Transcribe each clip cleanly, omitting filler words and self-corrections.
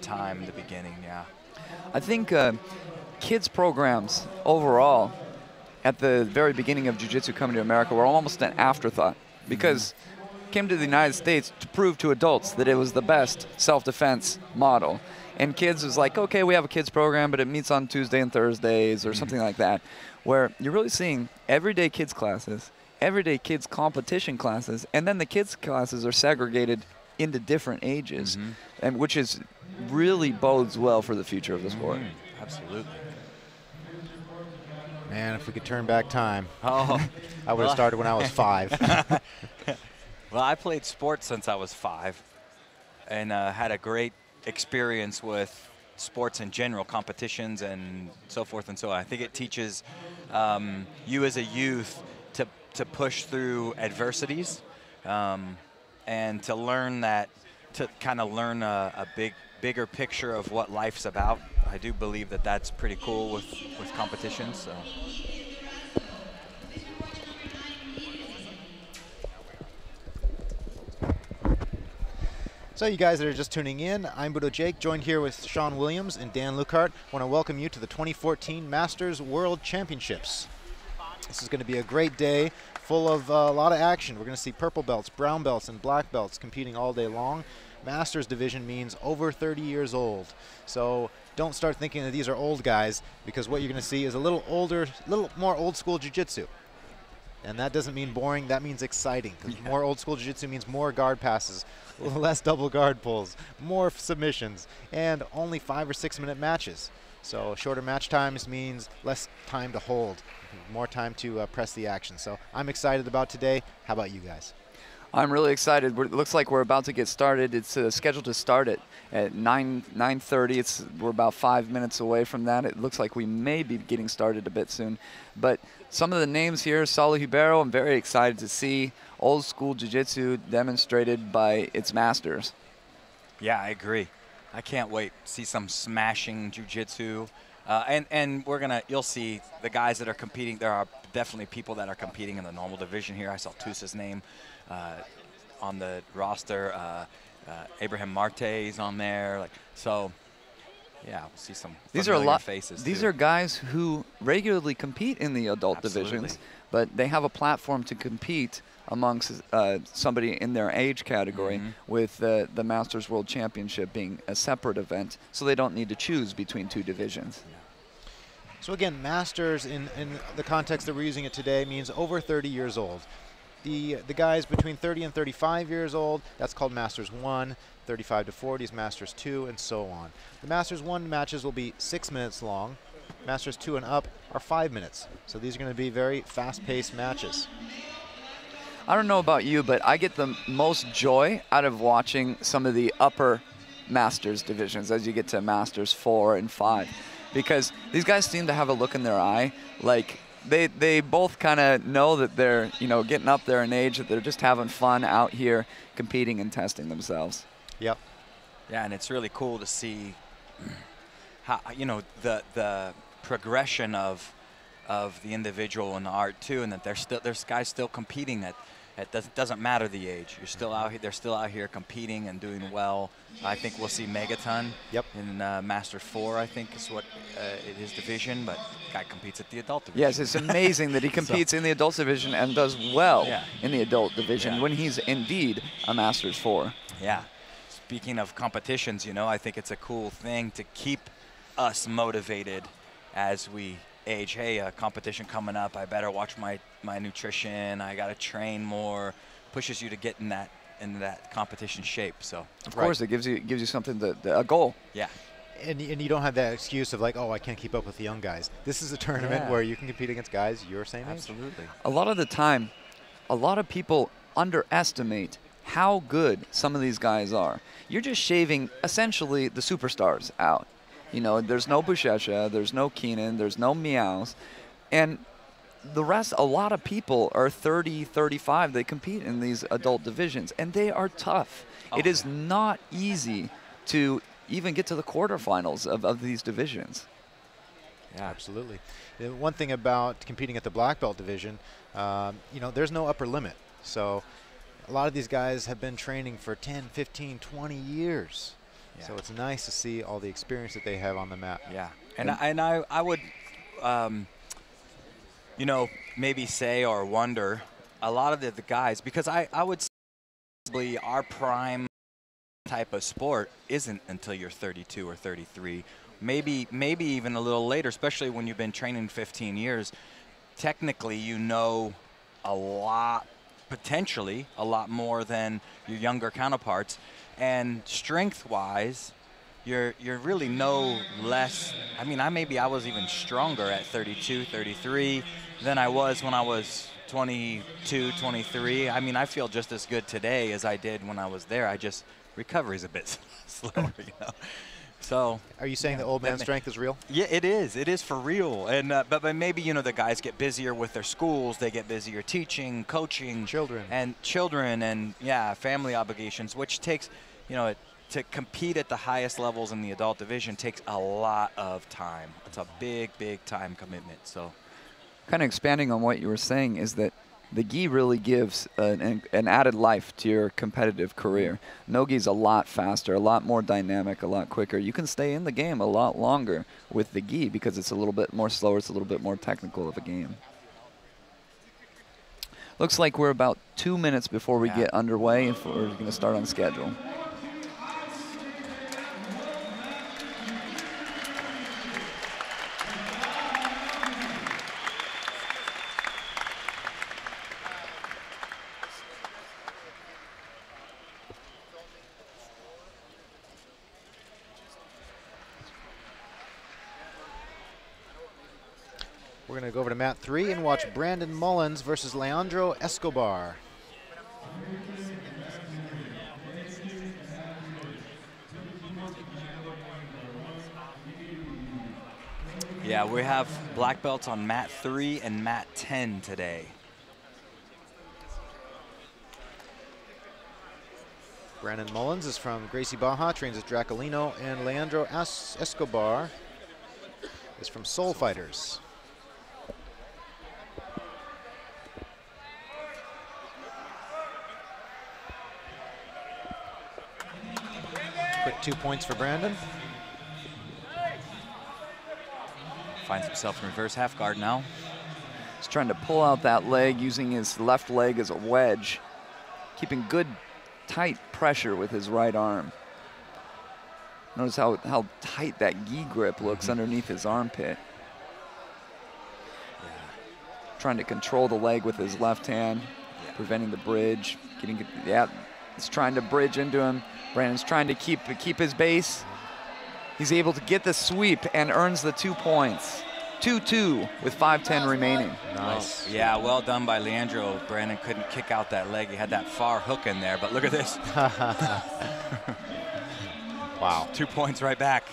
time in the beginning, yeah. I think kids programs overall at the very beginning of Jiu-Jitsu coming to America were almost an afterthought because it came to the United States to prove to adults that it was the best self-defense model. And kids was like, okay, we have a kids program, but it meets on Tuesday and Thursdays or something like that, where you're really seeing everyday kids classes, everyday kids competition classes, and then the kids classes are segregated into different ages, and which is really bodes well for the future of the sport. Absolutely. Man, if we could turn back time, Oh, I would have started when I was 5. well, I played sports since I was 5 and had a great experience with sports in general, competitions and so forth and so on. I think it teaches you as a youth to push through adversities and to learn that, to kind of learn a bigger picture of what life's about. I do believe that that's pretty cool with competitions. So. So you guys that are just tuning in, I'm Budo Jake, joined here with Sean Williams and Dan Lukart. I want to welcome you to the 2014 Masters World Championships. This is going to be a great day, full of a lot of action. We're going to see purple belts, brown belts, and black belts competing all day long. Masters division means over 30 years old. So don't start thinking that these are old guys, because what you're going to see is a little older, a little more old school jiu-jitsu. And that doesn't mean boring, that means exciting. Because more old school jiu-jitsu means more guard passes, less double guard pulls, more submissions, and only 5 or 6 minute matches. So shorter match times means less time to hold, more time to press the action. So I'm excited about today. How about you guys? I'm really excited. It looks like we're about to get started. It's scheduled to start at 9:30. We're about 5 minutes away from that. It looks like we may be getting started a bit soon. But some of the names here, Saulo Ribeiro, I'm very excited to see old school jiu-jitsu demonstrated by its masters. Yeah, I agree. I can't wait to see some smashing jiu-jitsu. And you'll see the guys that are competing. There are definitely people that are competing in the normal division here. I saw Tusa's name on the roster. Abraham Marte's on there. So, yeah, we'll see some familiar faces. These too. are guys who regularly compete in the adult divisions, but they have a platform to compete amongst somebody in their age category, with the Masters World Championship being a separate event, so they don't need to choose between 2 divisions. So again, Masters in the context that we're using it today means over 30 years old. The guys between 30 and 35 years old, that's called Masters 1, 35 to 40 is Masters 2, and so on. The Masters 1 matches will be 6 minutes long. Masters 2 and up are 5 minutes. So these are going to be very fast-paced matches. I don't know about you, but I get the most joy out of watching some of the upper Masters divisions as you get to Masters 4 and 5, because these guys seem to have a look in their eye like they both kind of know that they're, getting up there in age, that they're just having fun out here competing and testing themselves. Yep. Yeah, and it's really cool to see how, the progression of the individual and the art too, and that there's guys still competing that doesn't matter the age. You're still out here. They're still out here competing and doing well. I think we'll see Megaton in Master 4. I think is what in his division, but guy competes at the adult division. Yes, it's amazing that he competes in the adult division and does well in the adult division when he's indeed a Masters 4. Yeah. Speaking of competitions, I think it's a cool thing to keep us motivated as we age. Hey, a competition coming up. I better watch my nutrition. I got to train more. Pushes you to get in that competition shape. So of course, it gives you something a goal. Yeah. And you don't have that excuse of like, oh, I can't keep up with the young guys. This is a tournament where you can compete against guys your same age. Absolutely. A lot of the time, a lot of people underestimate how good some of these guys are. You're just shaving essentially the superstars out. There's no Buchecha, there's no Keenan, there's no Meows, and the rest, a lot of people are 30, 35. They compete in these adult divisions, and they are tough. It is not easy to even get to the quarterfinals of these divisions. Yeah, absolutely. The one thing about competing at the black belt division, there's no upper limit. So a lot of these guys have been training for 10, 15, 20 years. So it's nice to see all the experience that they have on the mat. Yeah, and I would, you know, maybe say or wonder a lot of the guys, because I would say our prime type of sport isn't until you're 32 or 33, maybe even a little later, especially when you've been training 15 years. Technically, you know a lot, potentially a lot more than your younger counterparts, and strength-wise, you're really no less. I mean, I was even stronger at 32, 33 than I was when I was 22, 23. I mean, I feel just as good today as I did when I was there. I just, recovery's a bit slower, you know. So, are you saying the old man strength is real? Yeah, it is. It is for real. And but maybe, you know, the guys get busier with their schools. They get busier teaching, coaching, children, and yeah, family obligations, which takes, you know, to compete at the highest levels in the adult division takes a lot of time. It's a big time commitment. So, kind of expanding on what you were saying is that the gi really gives an added life to your competitive career. No-gi's a lot faster, a lot more dynamic, a lot quicker. You can stay in the game a lot longer with the gi because it's a little bit more slower, it's a little bit more technical of a game. Looks like we're about 2 minutes before we get underway if we're going to start on schedule. We're going to go over to mat 3 and watch Brandon Mullins versus Leandro Escobar. yeah, we have black belts on mat 3 and mat 10 today. Brandon Mullins is from Gracie Baja, trains at Dracolino, and Leandro Escobar is from Soul Fighters. Quick 2 points for Brandon. Finds himself in reverse half guard now. He's trying to pull out that leg using his left leg as a wedge, keeping good tight pressure with his right arm. Notice how tight that gi grip looks underneath his armpit. Trying to control the leg with his left hand, preventing the bridge. He's trying to bridge into him. Brandon's trying to keep his base. He's able to get the sweep and earns the 2 points. 2-2 with 5:10 remaining. Nice. Yeah, well done by Leandro. Brandon couldn't kick out that leg. He had that far hook in there, but look at this. Wow. 2 points right back.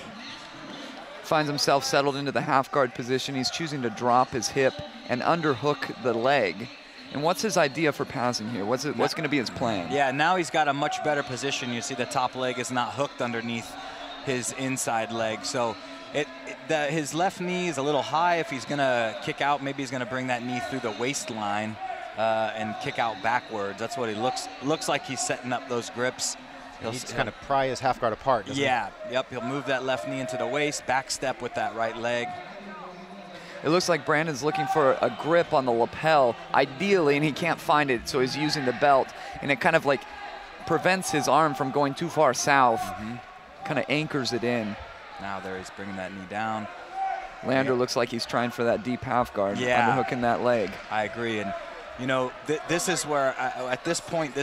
Finds himself settled into the half guard position. He's choosing to drop his hip and underhook the leg. And what's his idea for passing here? What's going to be his plan? Yeah, now he's got a much better position. You see the top leg is not hooked underneath his inside leg. So his left knee is a little high. If he's going to kick out, maybe he's going to bring that knee through the waistline and kick out backwards. That's what he looks like. He's setting up those grips. He needs to kind of pry his half guard apart, doesn't he? Yep, he'll move that left knee into the waist, back step with that right leg. It looks like Brandon's looking for a grip on the lapel, ideally, and he can't find it, so he's using the belt, and it kind of like prevents his arm from going too far south, kind of anchors it in. Now there he's bringing that knee down. Leandro looks like he's trying for that deep half guard, underhooking that leg. I agree, and you know, this is where, at this point,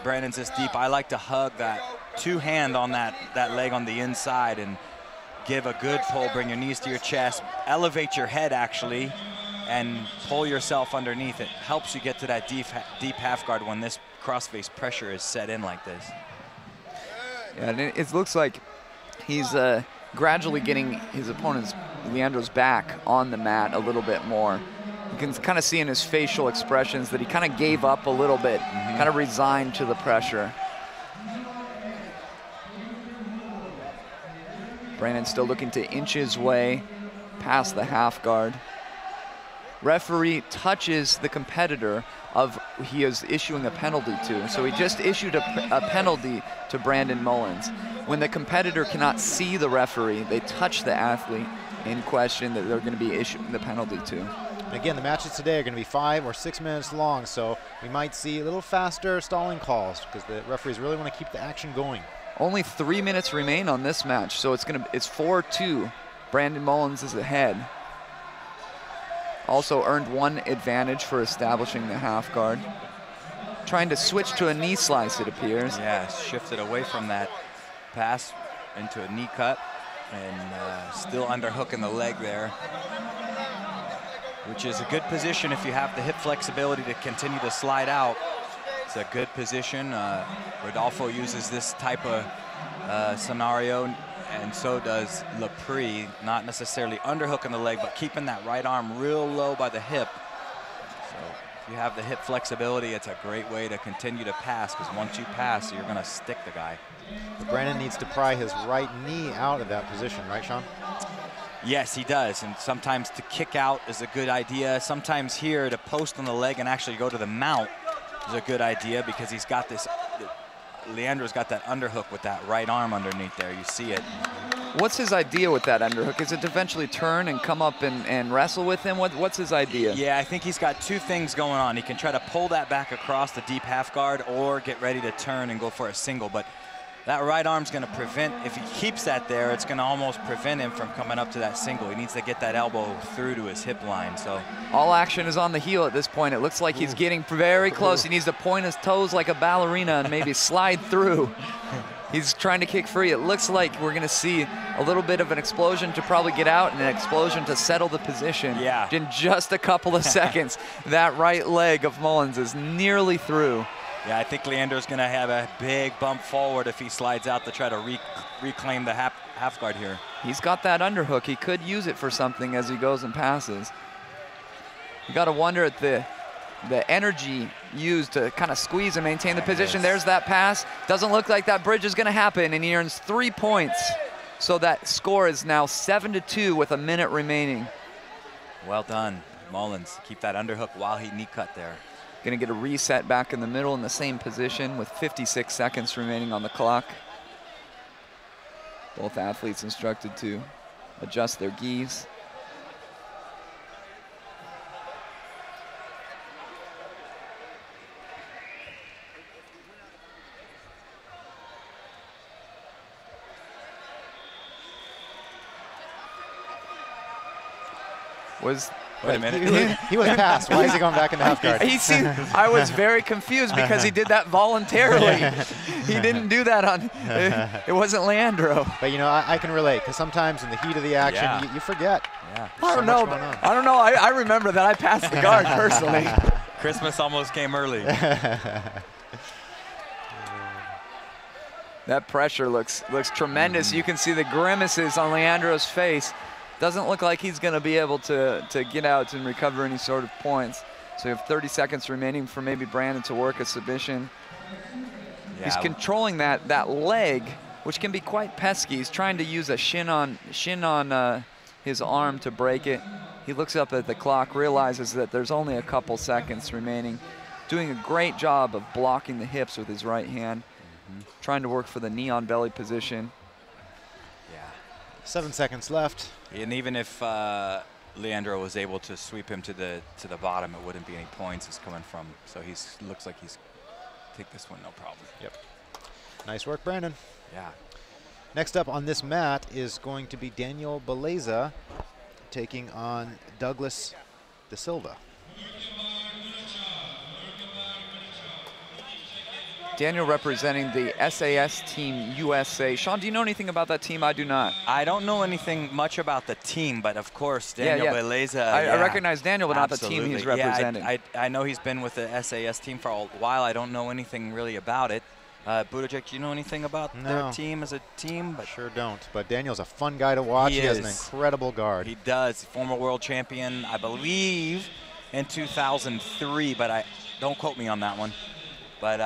Brandon's this deep, I like to hug that two-hand on that leg on the inside and give a good pull, bring your knees to your chest, elevate your head actually, and pull yourself underneath. It helps you get to that deep half guard when this cross-face pressure is set in like this. Yeah, and it looks like he's gradually getting his opponent's, Leandro's back on the mat a little bit more. You can kind of see in his facial expressions that he kind of gave up a little bit, kind of resigned to the pressure. Brandon still looking to inch his way past the half guard. Referee touches the competitor he is issuing a penalty to. So he just issued a penalty to Brandon Mullins. when the competitor cannot see the referee, they touch the athlete in question that they're going to be issuing the penalty to. And again, the matches today are going to be 5 or 6 minutes long, so we might see a little faster stalling calls because the referees really want to keep the action going. Only 3 minutes remain on this match, so it's 4-2. Brandon Mullins is ahead. Also earned 1 advantage for establishing the half guard. Trying to switch to a knee slice, it appears. Yeah, shifted away from that pass into a knee cut, and still underhooking the leg there, which is a good position if you have the hip flexibility to continue to slide out. It's a good position. Rodolfo uses this type of scenario, and so does Lepre, not necessarily underhooking the leg, but keeping that right arm real low by the hip. So if you have the hip flexibility, it's a great way to continue to pass, because once you pass, you're going to stick the guy. But Brandon needs to pry his right knee out of that position, right, Sean? Yes, he does, and sometimes to kick out is a good idea. Sometimes here to post on the leg and actually go to the mount is a good idea, because he's got this, Leandro's got that underhook with that right arm underneath there. You see it. What's his idea with that underhook? Is it to eventually turn and come up and wrestle with him? What's his idea? Yeah, I think he's got 2 things going on. He can try to pull that back across the deep half guard or get ready to turn and go for a single. But that right arm's going to prevent, if he keeps that there, it's going to almost prevent him from coming up to that single. He needs to get that elbow through to his hip line. So all action is on the heel at this point. It looks like he's getting very close. He needs to point his toes like a ballerina and maybe slide through. He's trying to kick free. It looks like we're going to see a little bit of an explosion to probably get out and an explosion to settle the position. Yeah. In just a couple of seconds, that right leg of Mullins is nearly through. Yeah, I think Leandro's going to have a big bump forward if he slides out to try to reclaim the half guard here. He's got that underhook. He could use it for something as he goes and passes. You got to wonder at the energy used to kind of squeeze and maintain the position. There's that pass. Doesn't look like that bridge is going to happen, and he earns 3 points. So that score is now 7-2 with a minute remaining. Well done, Mullins. Keep that underhook while he knee cut there. Going to get a reset back in the middle in the same position with 56 seconds remaining on the clock. Both athletes instructed to adjust their gis. Wait a minute. He was passed. Why is he going back in the half guard? I was very confused because he did that voluntarily. He didn't do that on, it wasn't Leandro. But, you know, I can relate, because sometimes in the heat of the action, you forget. Yeah. I don't know. I remember that I passed the guard personally. Christmas almost came early. That pressure looks tremendous. You can see the grimaces on Leandro's face. Doesn't look like he's going to be able to get out and recover any sort of points. So you have 30 seconds remaining for maybe Brandon to work a submission. Yeah. He's controlling that leg, which can be quite pesky. He's trying to use a shin on his arm to break it. He looks up at the clock, realizes that there's only a couple seconds remaining. Doing a great job of blocking the hips with his right hand. Trying to work for the knee on belly position. 7 seconds left. And even if Leandro was able to sweep him to the bottom, it wouldn't be any points he's coming from. So looks like he's take this one no problem. Yep. Nice work, Brandon. Yeah. Next up on this mat is going to be Daniel Beleza taking on Douglas De Silva. Daniel representing the SAS Team USA. Sean, do you know anything about that team? I do not. I don't know anything much about the team, but of course, Daniel Beleza. I recognize Daniel, but not the team he's representing. Yeah, I know he's been with the SAS team for a while. I don't know anything really about it. Budajek, do you know anything about their team as a team? But sure don't. But Daniel's a fun guy to watch. He has an incredible guard. He does. Former world champion, I believe, in 2003, but don't quote me on that one. But,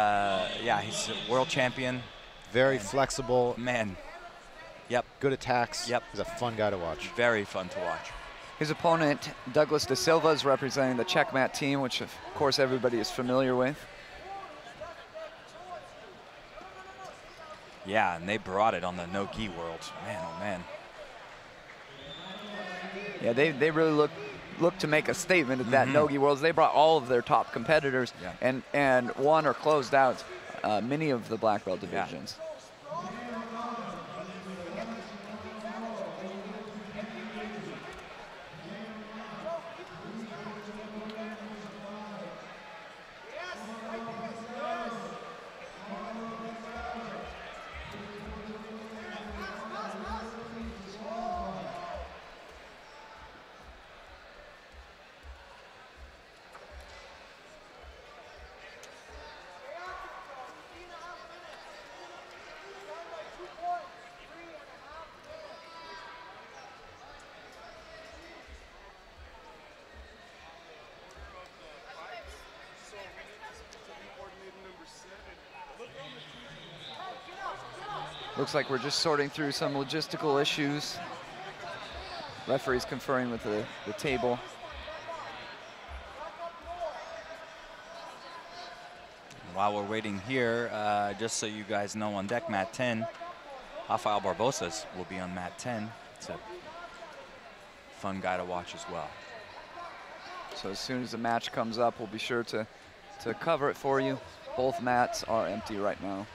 yeah, he's a world champion. Very flexible. Man. Yep. Good attacks. Yep. He's a fun guy to watch. Very fun to watch. His opponent, Douglas De Silva, is representing the Checkmat team, which, of course, everybody is familiar with. Yeah, and they brought it on the no-gi world. Man, oh man. Yeah, they really look to make a statement at that no-gi worlds. They brought all of their top competitors and won or closed out many of the black belt divisions. Looks like we're just sorting through some logistical issues. Referee's conferring with the table. While we're waiting here, just so you guys know, on deck mat 10, Rafael Barbosa will be on mat 10. It's a fun guy to watch as well. So as soon as the match comes up, we'll be sure to cover it for you. Both mats are empty right now.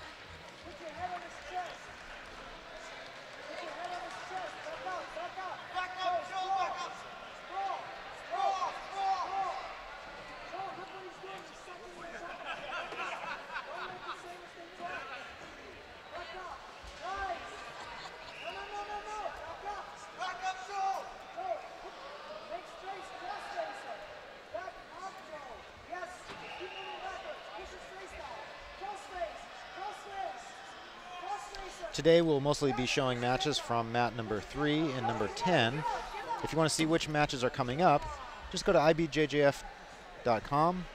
Today we'll mostly be showing matches from mat number 3 and number 10. If you want to see which matches are coming up, just go to IBJJF.com,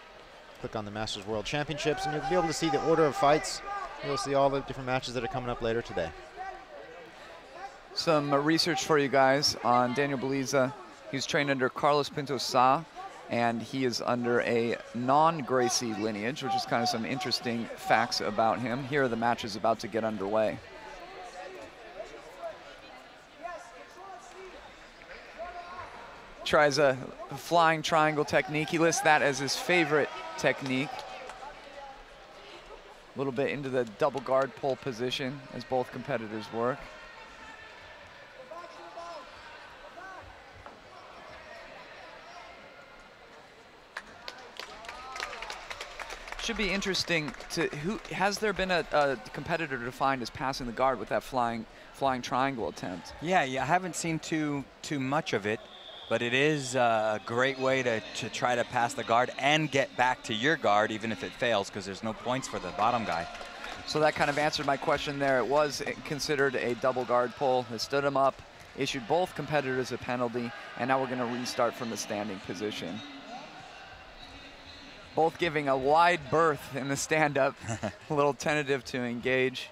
click on the Masters World Championships, and you'll be able to see the order of fights. You'll see all the different matches that are coming up later today. Some research for you guys on Daniel Beliza. He's trained under Carlos Pinto Sa, and he is under a non-Gracie lineage, which is kind of some interesting facts about him. Here are the matches about to get underway. Tries a flying triangle technique. He lists that as his favorite technique. A little bit into the double guard pull position as both competitors work. Should be interesting to has there been a competitor defined as passing the guard with that flying triangle attempt? Yeah, I haven't seen too much of it, but it is a great way to try to pass the guard and get back to your guard even if it fails, because there's no points for the bottom guy. So that kind of answered my question there. It was considered a double guard pull. It stood him up, issued both competitors a penalty, and now we're going to restart from the standing position. Both giving a wide berth in the stand-up, a little tentative to engage.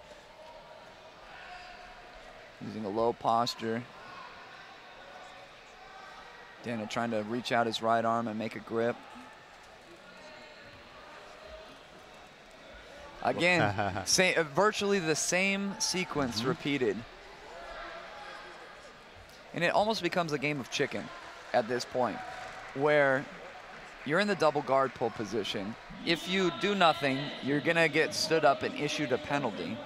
Using a low posture. Daniel trying to reach out his right arm and make a grip. Again, virtually the same sequence repeated. And it almost becomes a game of chicken at this point, where you're in the double guard pull position. If you do nothing, you're gonna get stood up and issued a penalty.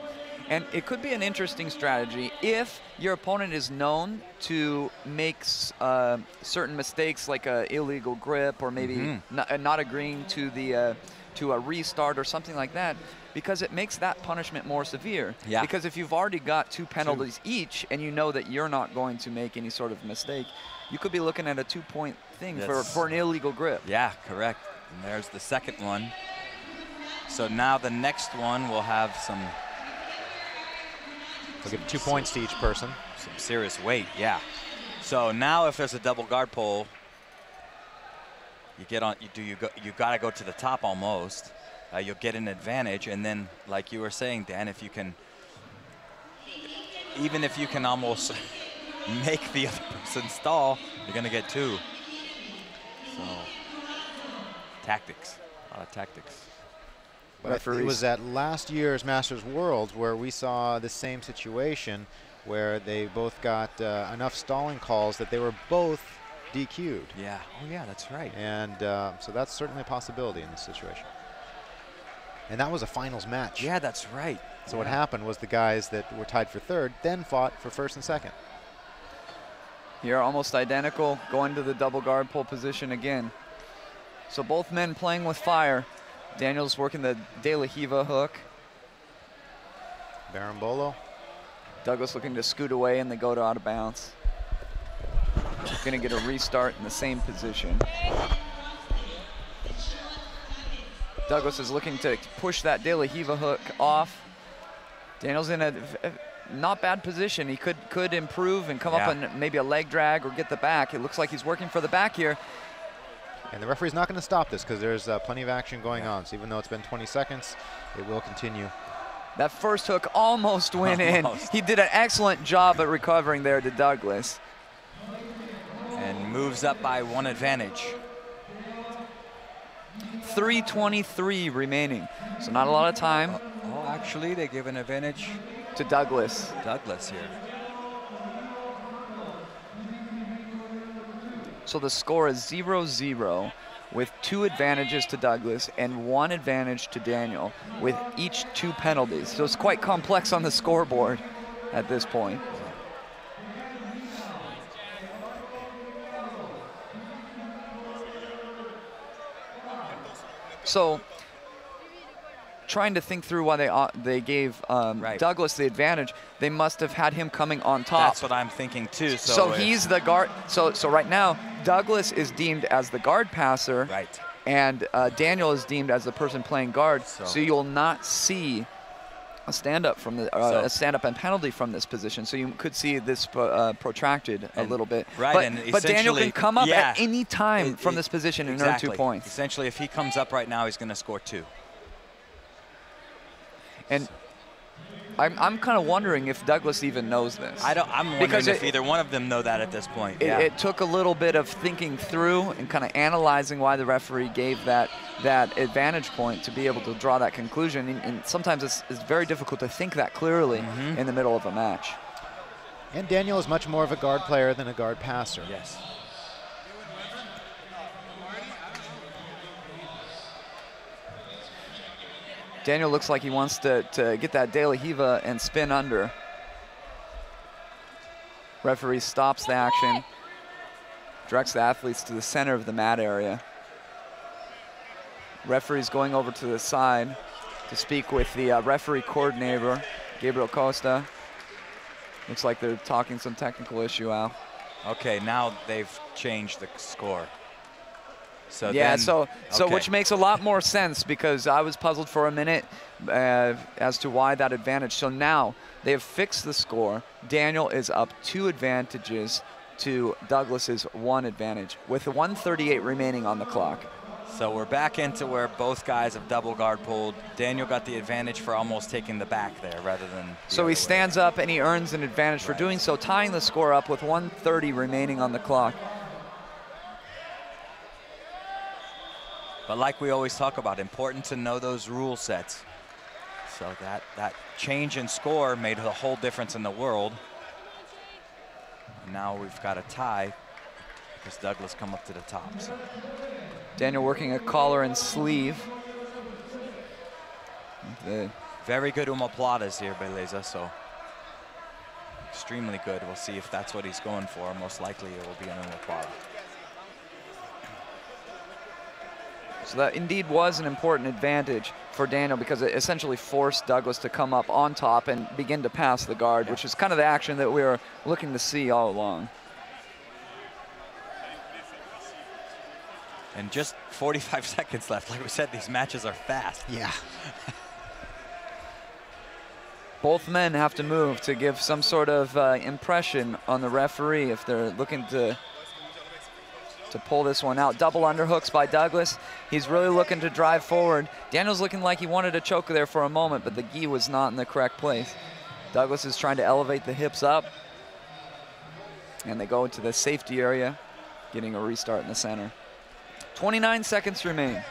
And it could be an interesting strategy if your opponent is known to make certain mistakes, like an illegal grip, or maybe not agreeing to a restart or something like that, because it makes that punishment more severe. Yeah. Because if you've already got 2 penalties each, and you know that you're not going to make any sort of mistake, you could be looking at a 2-point thing for an illegal grip. Yeah, correct. And there's the second one. So now the next one will have some... We'll give 2 points to each person. Some serious weight, yeah. So now if there's a double guard pull, you get on. You got to go to the top almost. You'll get an advantage, and then, like you were saying, Dan, if you can, even if you can almost make the other person stall, you're gonna get 2. So tactics, a lot of tactics. But it was at last year's Masters Worlds where we saw the same situation where they both got enough stalling calls that they were both DQ'd. Yeah. Oh, yeah, that's right. And so that's certainly a possibility in this situation. And that was a finals match. Yeah, that's right. So what happened was the guys that were tied for third then fought for first and second. Here, almost identical, going to the double guard pole position again. So both men playing with fire. Daniel's working the De La Riva hook. Berimbolo. Douglas looking to scoot away, and they go to out of bounds. Going to get a restart in the same position. Douglas is looking to push that De La Riva hook off. Daniel's in a not bad position. He could improve and come up on maybe a leg drag or get the back. It looks like he's working for the back here. And the referee's not going to stop this because there's plenty of action going on. So even though it's been 20 seconds, it will continue. That first hook almost went in. He did an excellent job at recovering there to Douglas. And moves up by 1 advantage. 3:23 remaining. So not a lot of time. Oh, actually, they give an advantage to Douglas. Douglas here. So the score is 0-0 with 2 advantages to Douglas and 1 advantage to Daniel with each 2 penalties. So it's quite complex on the scoreboard at this point. So trying to think through why they gave Douglas the advantage, they must have had him coming on top. That's what I'm thinking too. So he's the guard. So right now, Douglas is deemed as the guard passer. Right. And Daniel is deemed as the person playing guard. So you'll not see a stand-up from the a stand-up and penalty from this position. So you could see this protracted a little bit. Right. But Daniel can come up at any time from this position and earn 2 points. Essentially, if he comes up right now, he's going to score 2. And I'm kind of wondering if Douglas even knows this. I'm wondering if either one of them know that at this point. It took a little bit of thinking through and kind of analyzing why the referee gave that advantage point to be able to draw that conclusion. And sometimes it's very difficult to think that clearly in the middle of a match. And Daniel is much more of a guard player than a guard passer. Yes. Daniel looks like he wants to get that De La Riva and spin under. Referee stops the action, directs the athletes to the center of the mat area. Referee's going over to the side to speak with the referee coordinator, Gabriel Costa. Looks like they're talking some technical issue out. Okay, now they've changed the score. So which makes a lot more sense because I was puzzled for a minute as to why that advantage. So now they have fixed the score. Daniel is up 2 advantages to Douglas's 1 advantage with 1:38 remaining on the clock. So we're back into where both guys have double guard pulled. Daniel got the advantage for almost taking the back there rather than So he stands up and he earns an advantage for doing so, tying the score up with 1:30 remaining on the clock. But like we always talk about, important to know those rule sets. So that change in score made the whole difference in the world. And now we've got a tie because Douglas come up to the top. So. Daniel working a collar and sleeve. Very good omoplatas here, Beleza, so extremely good. We'll see if that's what he's going for. Most likely it will be an omoplata. So that indeed was an important advantage for Daniel because it essentially forced Douglas to come up on top and begin to pass the guard, which is kind of the action that we were looking to see all along. And just 45 seconds left. Like we said, these matches are fast. Yeah. Both men have to move to give some sort of impression on the referee if they're looking to pull this one out. Double underhooks by Douglas. He's really looking to drive forward. Daniel's looking like he wanted a choke there for a moment, but the gi was not in the correct place. Douglas is trying to elevate the hips up. And they go into the safety area, getting a restart in the center. 29 seconds remain.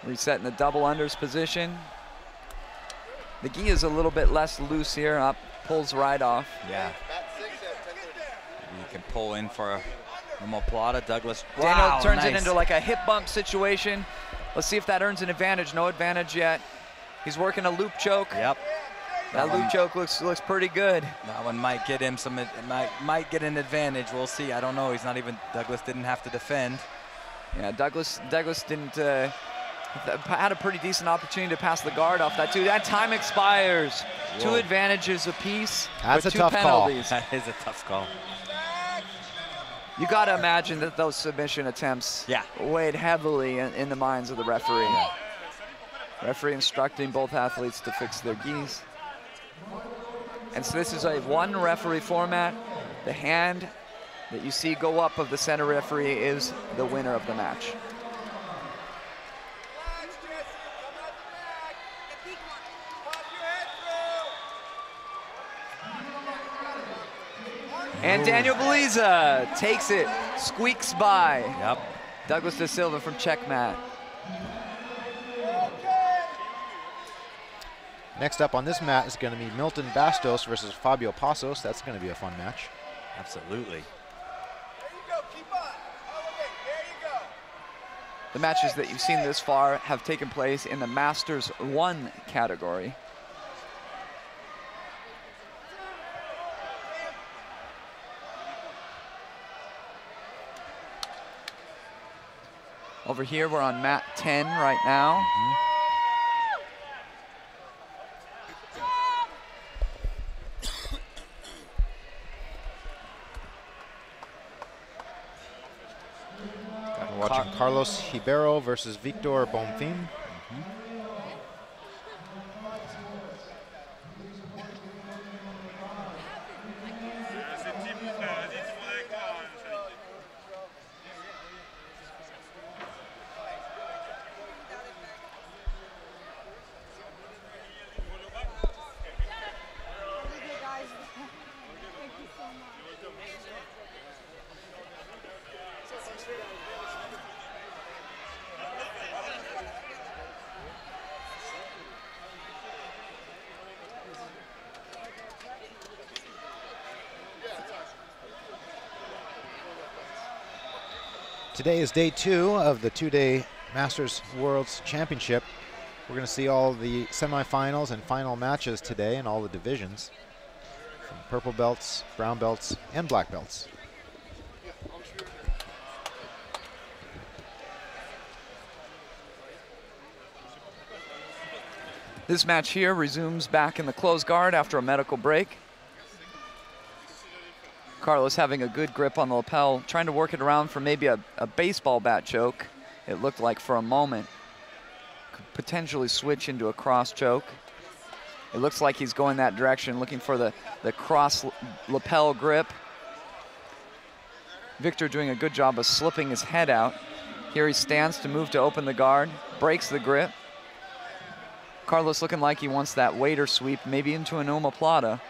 Reset in the double unders position. The gi is a little bit less loose here. Up, pulls right off. Yeah. You can pull in for a omoplata. Douglas. Daniel Wow, turns nice. it into like a hip bump situation. Let's see if that earns an advantage. No advantage yet. He's working a loop choke. Yep. That loop choke looks pretty good. That one might get him some, might get an advantage. We'll see. I don't know. He's not even, Douglas didn't have to defend. Yeah, Douglas didn't, had a pretty decent opportunity to pass the guard off that too. That time expires. Whoa. 2 advantages apiece. That's with a 2 tough call. penalties. That is a tough call. You got to imagine that those submission attempts weighed heavily in the minds of the referee. Yeah. Referee instructing both athletes to fix their gis. And so this is a 1 referee format. The hand that you see go up of the center referee is the winner of the match. And Daniel Beliza takes it, squeaks by. Yep. Douglas Da Silva from Checkmat. Next up on this mat is going to be Milton Bastos versus Fabio Passos. That's going to be a fun match. Absolutely. The matches that you've seen this far have taken place in the Masters 1 category. Over here, we're on mat 10 right now. We're watching Carlos Ribeiro versus Victor Bonfim. Today is day 2 of the 2-day Masters Worlds Championship. We're going to see all the semifinals and final matches today in all the divisions, from purple belts, brown belts, and black belts. This match here resumes back in the closed guard after a medical break. Carlos having a good grip on the lapel, trying to work it around for maybe a baseball bat choke. It looked like for a moment. Could potentially switch into a cross choke. It looks like he's going that direction, looking for the cross lapel grip. Victor doing a good job of slipping his head out. Here he stands to move to open the guard, breaks the grip. Carlos looking like he wants that waiter sweep, maybe into an omoplata.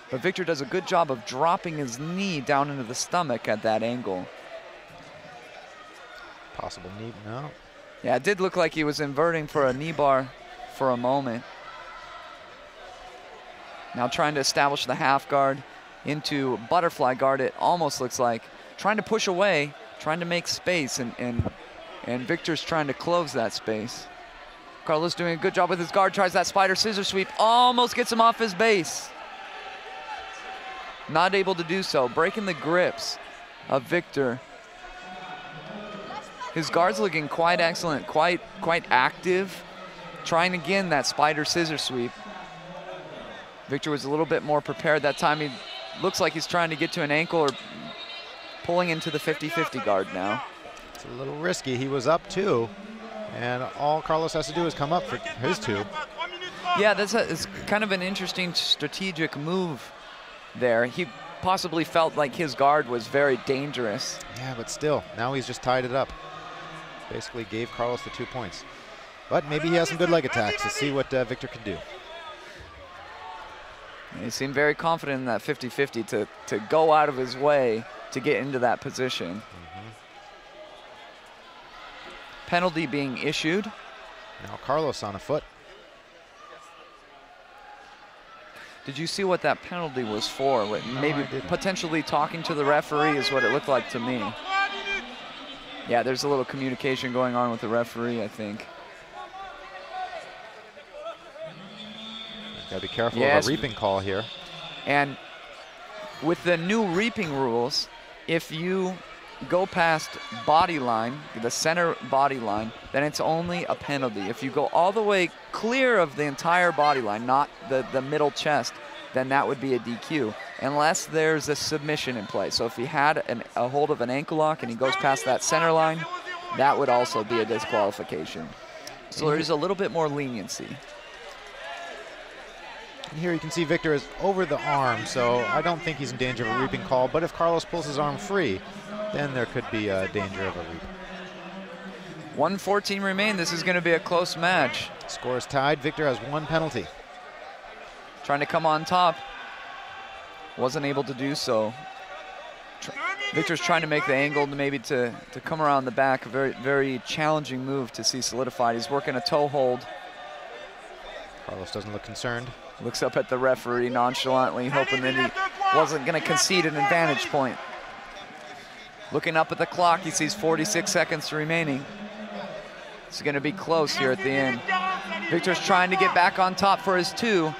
But Victor does a good job of dropping his knee down into the stomach at that angle. Possible knee, no. Yeah, it did look like he was inverting for a knee bar for a moment. Now trying to establish the half guard into butterfly guard, it almost looks like. Trying to push away, trying to make space, and Victor's trying to close that space. Carlos doing a good job with his guard, tries that spider scissor sweep, almost gets him off his base. Not able to do so, breaking the grips of Victor. His guard's looking quite excellent, quite active. Trying again that spider scissor sweep. Victor was a little bit more prepared that time. He looks like he's trying to get to an ankle or pulling into the 50-50 guard now. It's a little risky. He was up 2, and all Carlos has to do is come up for his 2. Yeah, it's kind of an interesting strategic move there. He possibly felt like his guard was very dangerous. Yeah, but still, now he's just tied it up. Basically gave Carlos the 2 points. But maybe he has some good leg attacks. Let's see what Victor can do. He seemed very confident in that 50-50 to go out of his way to get into that position. penalty being issued. Now Carlos on a foot. Did you see what that penalty was for? Maybe potentially talking to the referee is what it looked like to me. Yeah, there's a little communication going on with the referee, I think. Gotta be careful of a reaping call here. And with the new reaping rules, if you go past body line, the center body line, then it's only a penalty. If you go all the way clear of the entire body line, not the middle chest, then that would be a DQ, unless there's a submission in play. So if he had a hold of an ankle lock and he goes past that center line, that would also be a disqualification. So there's a little bit more leniency. And here you can see Victor is over the arm, so I don't think he's in danger of a reaping call, but if Carlos pulls his arm free, then there could be a danger of a reap. 1:14 remain. This is going to be a close match. Score is tied. Victor has 1 penalty. Trying to come on top. Wasn't able to do so. Victor's trying to make the angle to come around the back. A very, very challenging move to see solidified. He's working a toe hold. Carlos doesn't look concerned. Looks up at the referee nonchalantly, hoping that he wasn't going to concede an advantage point. Looking up at the clock, he sees 46 seconds remaining. It's going to be close here at the end. Victor's trying to get back on top for his 2.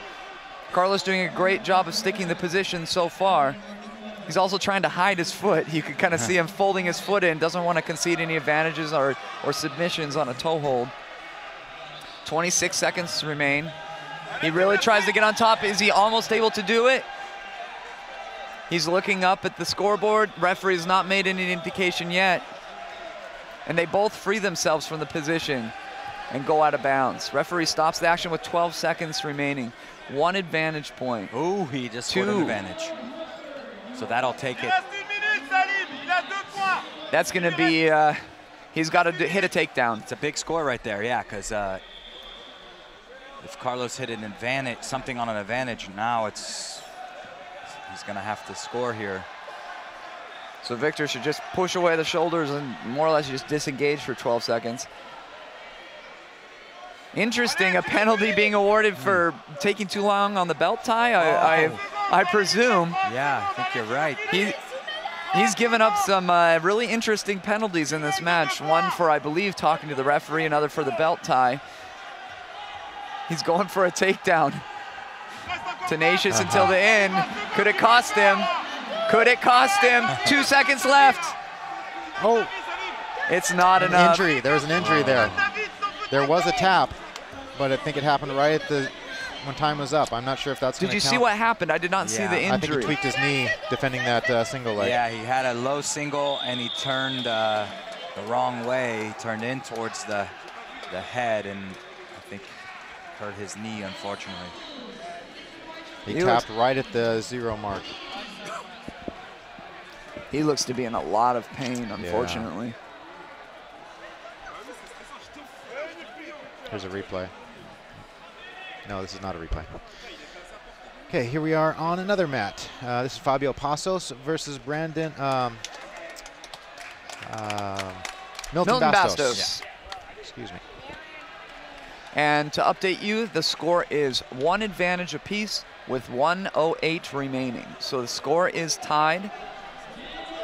Carlos doing a great job of sticking the position so far. He's also trying to hide his foot. You can kind of see him folding his foot in, doesn't want to concede any advantages or submissions on a toe hold. 26 seconds remain. He really tries to get on top. Is he almost able to do it? He's looking up at the scoreboard. Referee has not made any indication yet. And they both free themselves from the position and go out of bounds. Referee stops the action with 12 seconds remaining. 1 advantage point. Oh, he just scored an advantage. So that'll take it. That's going to be, he's got to hit a takedown. It's a big score right there, yeah, because if Carlos hit an advantage, something on an advantage, now he's going to have to score here. So Victor should just push away the shoulders and more or less just disengage for 12 seconds. Interesting, a penalty being awarded for taking too long on the belt tie, I presume. Yeah, I think you're right. He's given up some really interesting penalties in this match. One for, I believe, talking to the referee, another for the belt tie. He's going for a takedown. Tenacious until the end. Could it cost him? Could it cost him? 2 seconds left. Oh, it's not enough. Injury. There was an injury there. There was a tap, but I think it happened right at when time was up. I'm not sure if that's going to count. Did you see what happened? I did not see the injury. I think he tweaked his knee defending that single leg. Yeah, he had a low single and he turned the wrong way. He turned in towards the head and I think hurt his knee, unfortunately. He tapped right at the 0 mark. He looks to be in a lot of pain, unfortunately. Here's a replay. No, this is not a replay. Okay, here we are on another mat. This is Fabio Passos versus Milton Bastos. Yeah. Excuse me. And to update you, the score is 1 advantage apiece with 1:08 remaining. So the score is tied.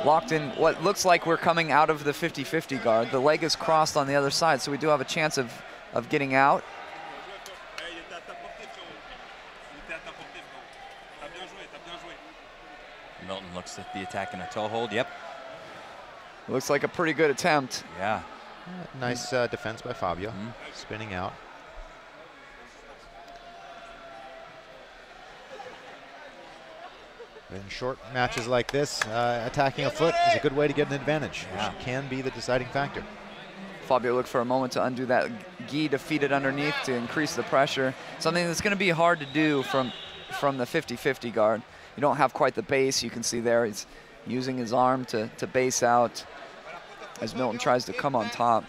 Locked in what looks like we're coming out of the 50-50 guard. The leg is crossed on the other side, so we do have a chance of getting out. Milton looks at the attack in a toe hold. Yep. Looks like a pretty good attempt. Yeah. Nice defense by Fabio. Spinning out. In short matches like this, attacking a foot is a good way to get an advantage, which can be the deciding factor. Fabio looked for a moment to undo that gi to feed it underneath to increase the pressure. Something that's going to be hard to do from the 50-50 guard. You don't have quite the base. You can see there he's using his arm to base out as Milton tries to come on top.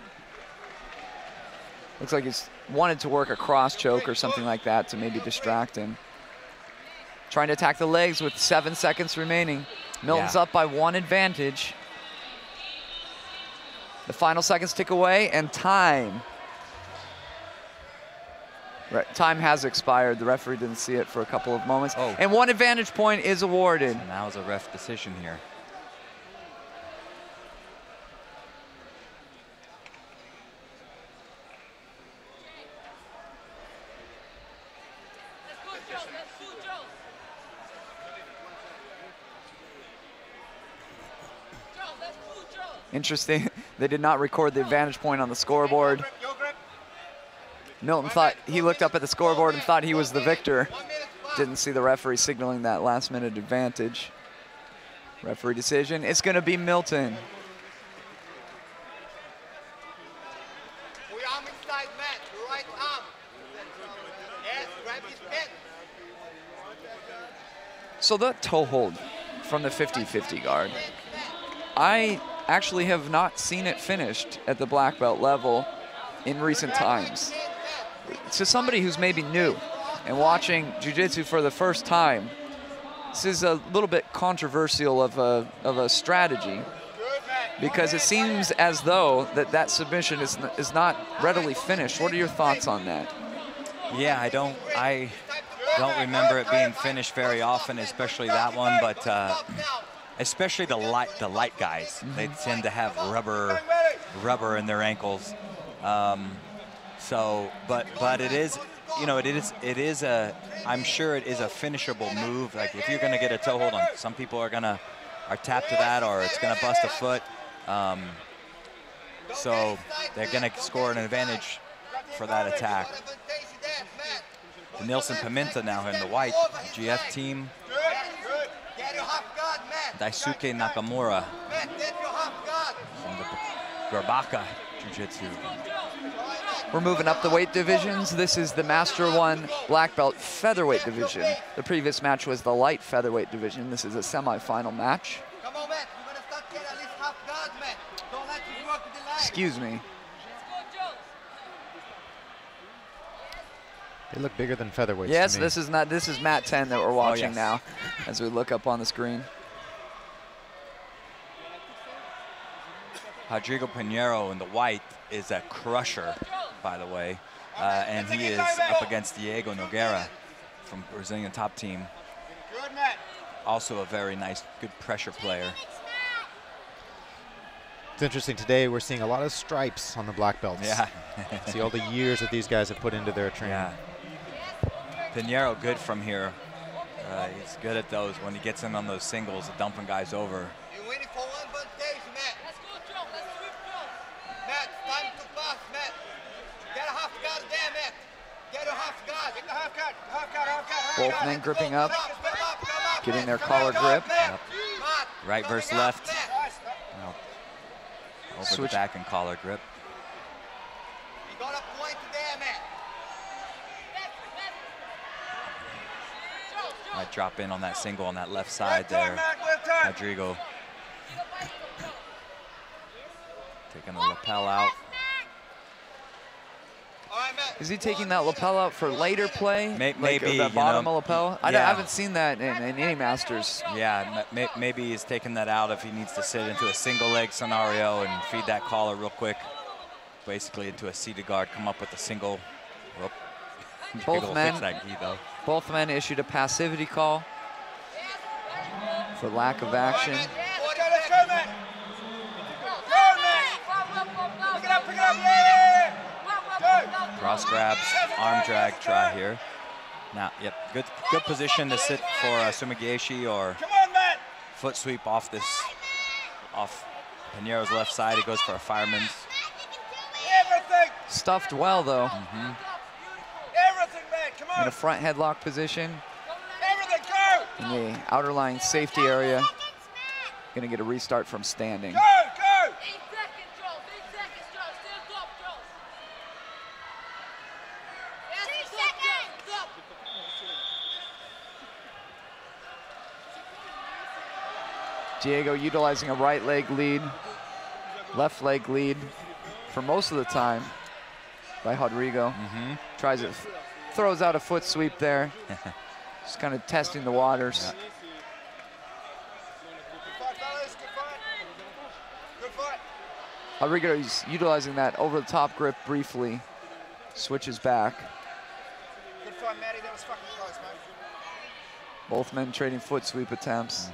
Looks like he's wanted to work a cross choke or something like that to maybe distract him. Trying to attack the legs with 7 seconds remaining. Milton's up by 1 advantage. The final seconds tick away, and time. Right, time has expired. The referee didn't see it for a couple of moments. Oh. And 1 advantage point is awarded. And that was a ref decision here. Interesting, they did not record the advantage point on the scoreboard. Milton thought, he looked up at the scoreboard and thought he was the victor. Didn't see the referee signaling that last-minute advantage. Referee decision, it's gonna be Milton. So that toe hold from the 50-50 guard, I actually have not seen it finished at the black belt level in recent times. To somebody who's maybe new and watching jiu-jitsu for the first time, this is a little bit controversial of a strategy, because it seems as though that submission is not readily finished. What are your thoughts on that? Yeah, I don't remember it being finished very often, especially that one, but especially the light guys. They tend to have rubber in their ankles. So, but it is, you know, it is a, I'm sure it is a finishable move. Like if you're gonna get a toe hold on, some people are tapped to that, or it's gonna bust a foot. So they're gonna score an advantage for that attack. The Nilson Pimenta now in the white GF team. Daisuke Nakamura from the Garbaka Jiu-Jitsu. We're moving up the weight divisions. This is the Master 1 Black Belt Featherweight division. The previous match was the light featherweight division. This is a semi-final match. Come on, Matt. You're gonna start getting at least half guard, Matt. Don't let you work with the leg. Excuse me. They look bigger than featherweights. Yes, to me. this is Mat 10 that we're watching yes. now as we look up on the screen. Rodrigo Pinheiro in the white is a crusher, by the way, and he is up against Diego Nogueira from Brazilian top team. Also a very nice, good pressure player. It's interesting today. We're seeing a lot of stripes on the black belts. Yeah. See all the years that these guys have put into their training. Yeah. Pinheiro good from here. He's good at those when he gets in on those singles, dumping guys over. You're waiting for one advantage, Matt. Let's go, Joe. Let's sweep, Joe. Matt, time to pass, Matt. Get a half guard there, Matt. Get a half guard. Get the half guard. Half guard, half guard. Both men gripping up, getting their collar grip. Yep. Right versus left. Now, over Switch. the back and collar grip. You got a point there, Matt. Might drop in on that single on that left side there. Rodrigo taking the lapel out. All right, Matt. Is he taking that lapel out for later play? Maybe, like the you bottom know, lapel? I yeah. haven't seen that in any Masters. Yeah, maybe he's taking that out if he needs to sit into a single leg scenario and feed that collar real quick. Basically into a seated guard, come up with a single. Whoop. Both men, fix that gi, though. both men issued a passivity call for lack of action. Let's go, Matt. Go, Matt. Pick it up, yeah. Go. Cross grabs, arm drag try here. Now, yep, good position to sit for Sumigieshi or Come on, Matt. foot sweep off Pinheiro's left side. He goes for a fireman's. Everything. Stuffed well, though, Everything, Matt. Come in on. a front headlock position Everything, go. in the outer line safety area. Gonna get a restart from standing. Go, go. 8 seconds, Joe. 8 seconds, Joe. Still top, Joe. Yes, 2 seconds. Top. Diego utilizing a right leg lead, left leg lead for most of the time by Rodrigo. Tries it, throws out a foot sweep there. Just kind of testing the waters. Yeah. Good fight, fellas. Good fight. Good fight. Rodrigo is utilizing that over-the-top grip briefly, switches back. Good fight, Matty. That was fucking close, mate. Both men trading foot sweep attempts.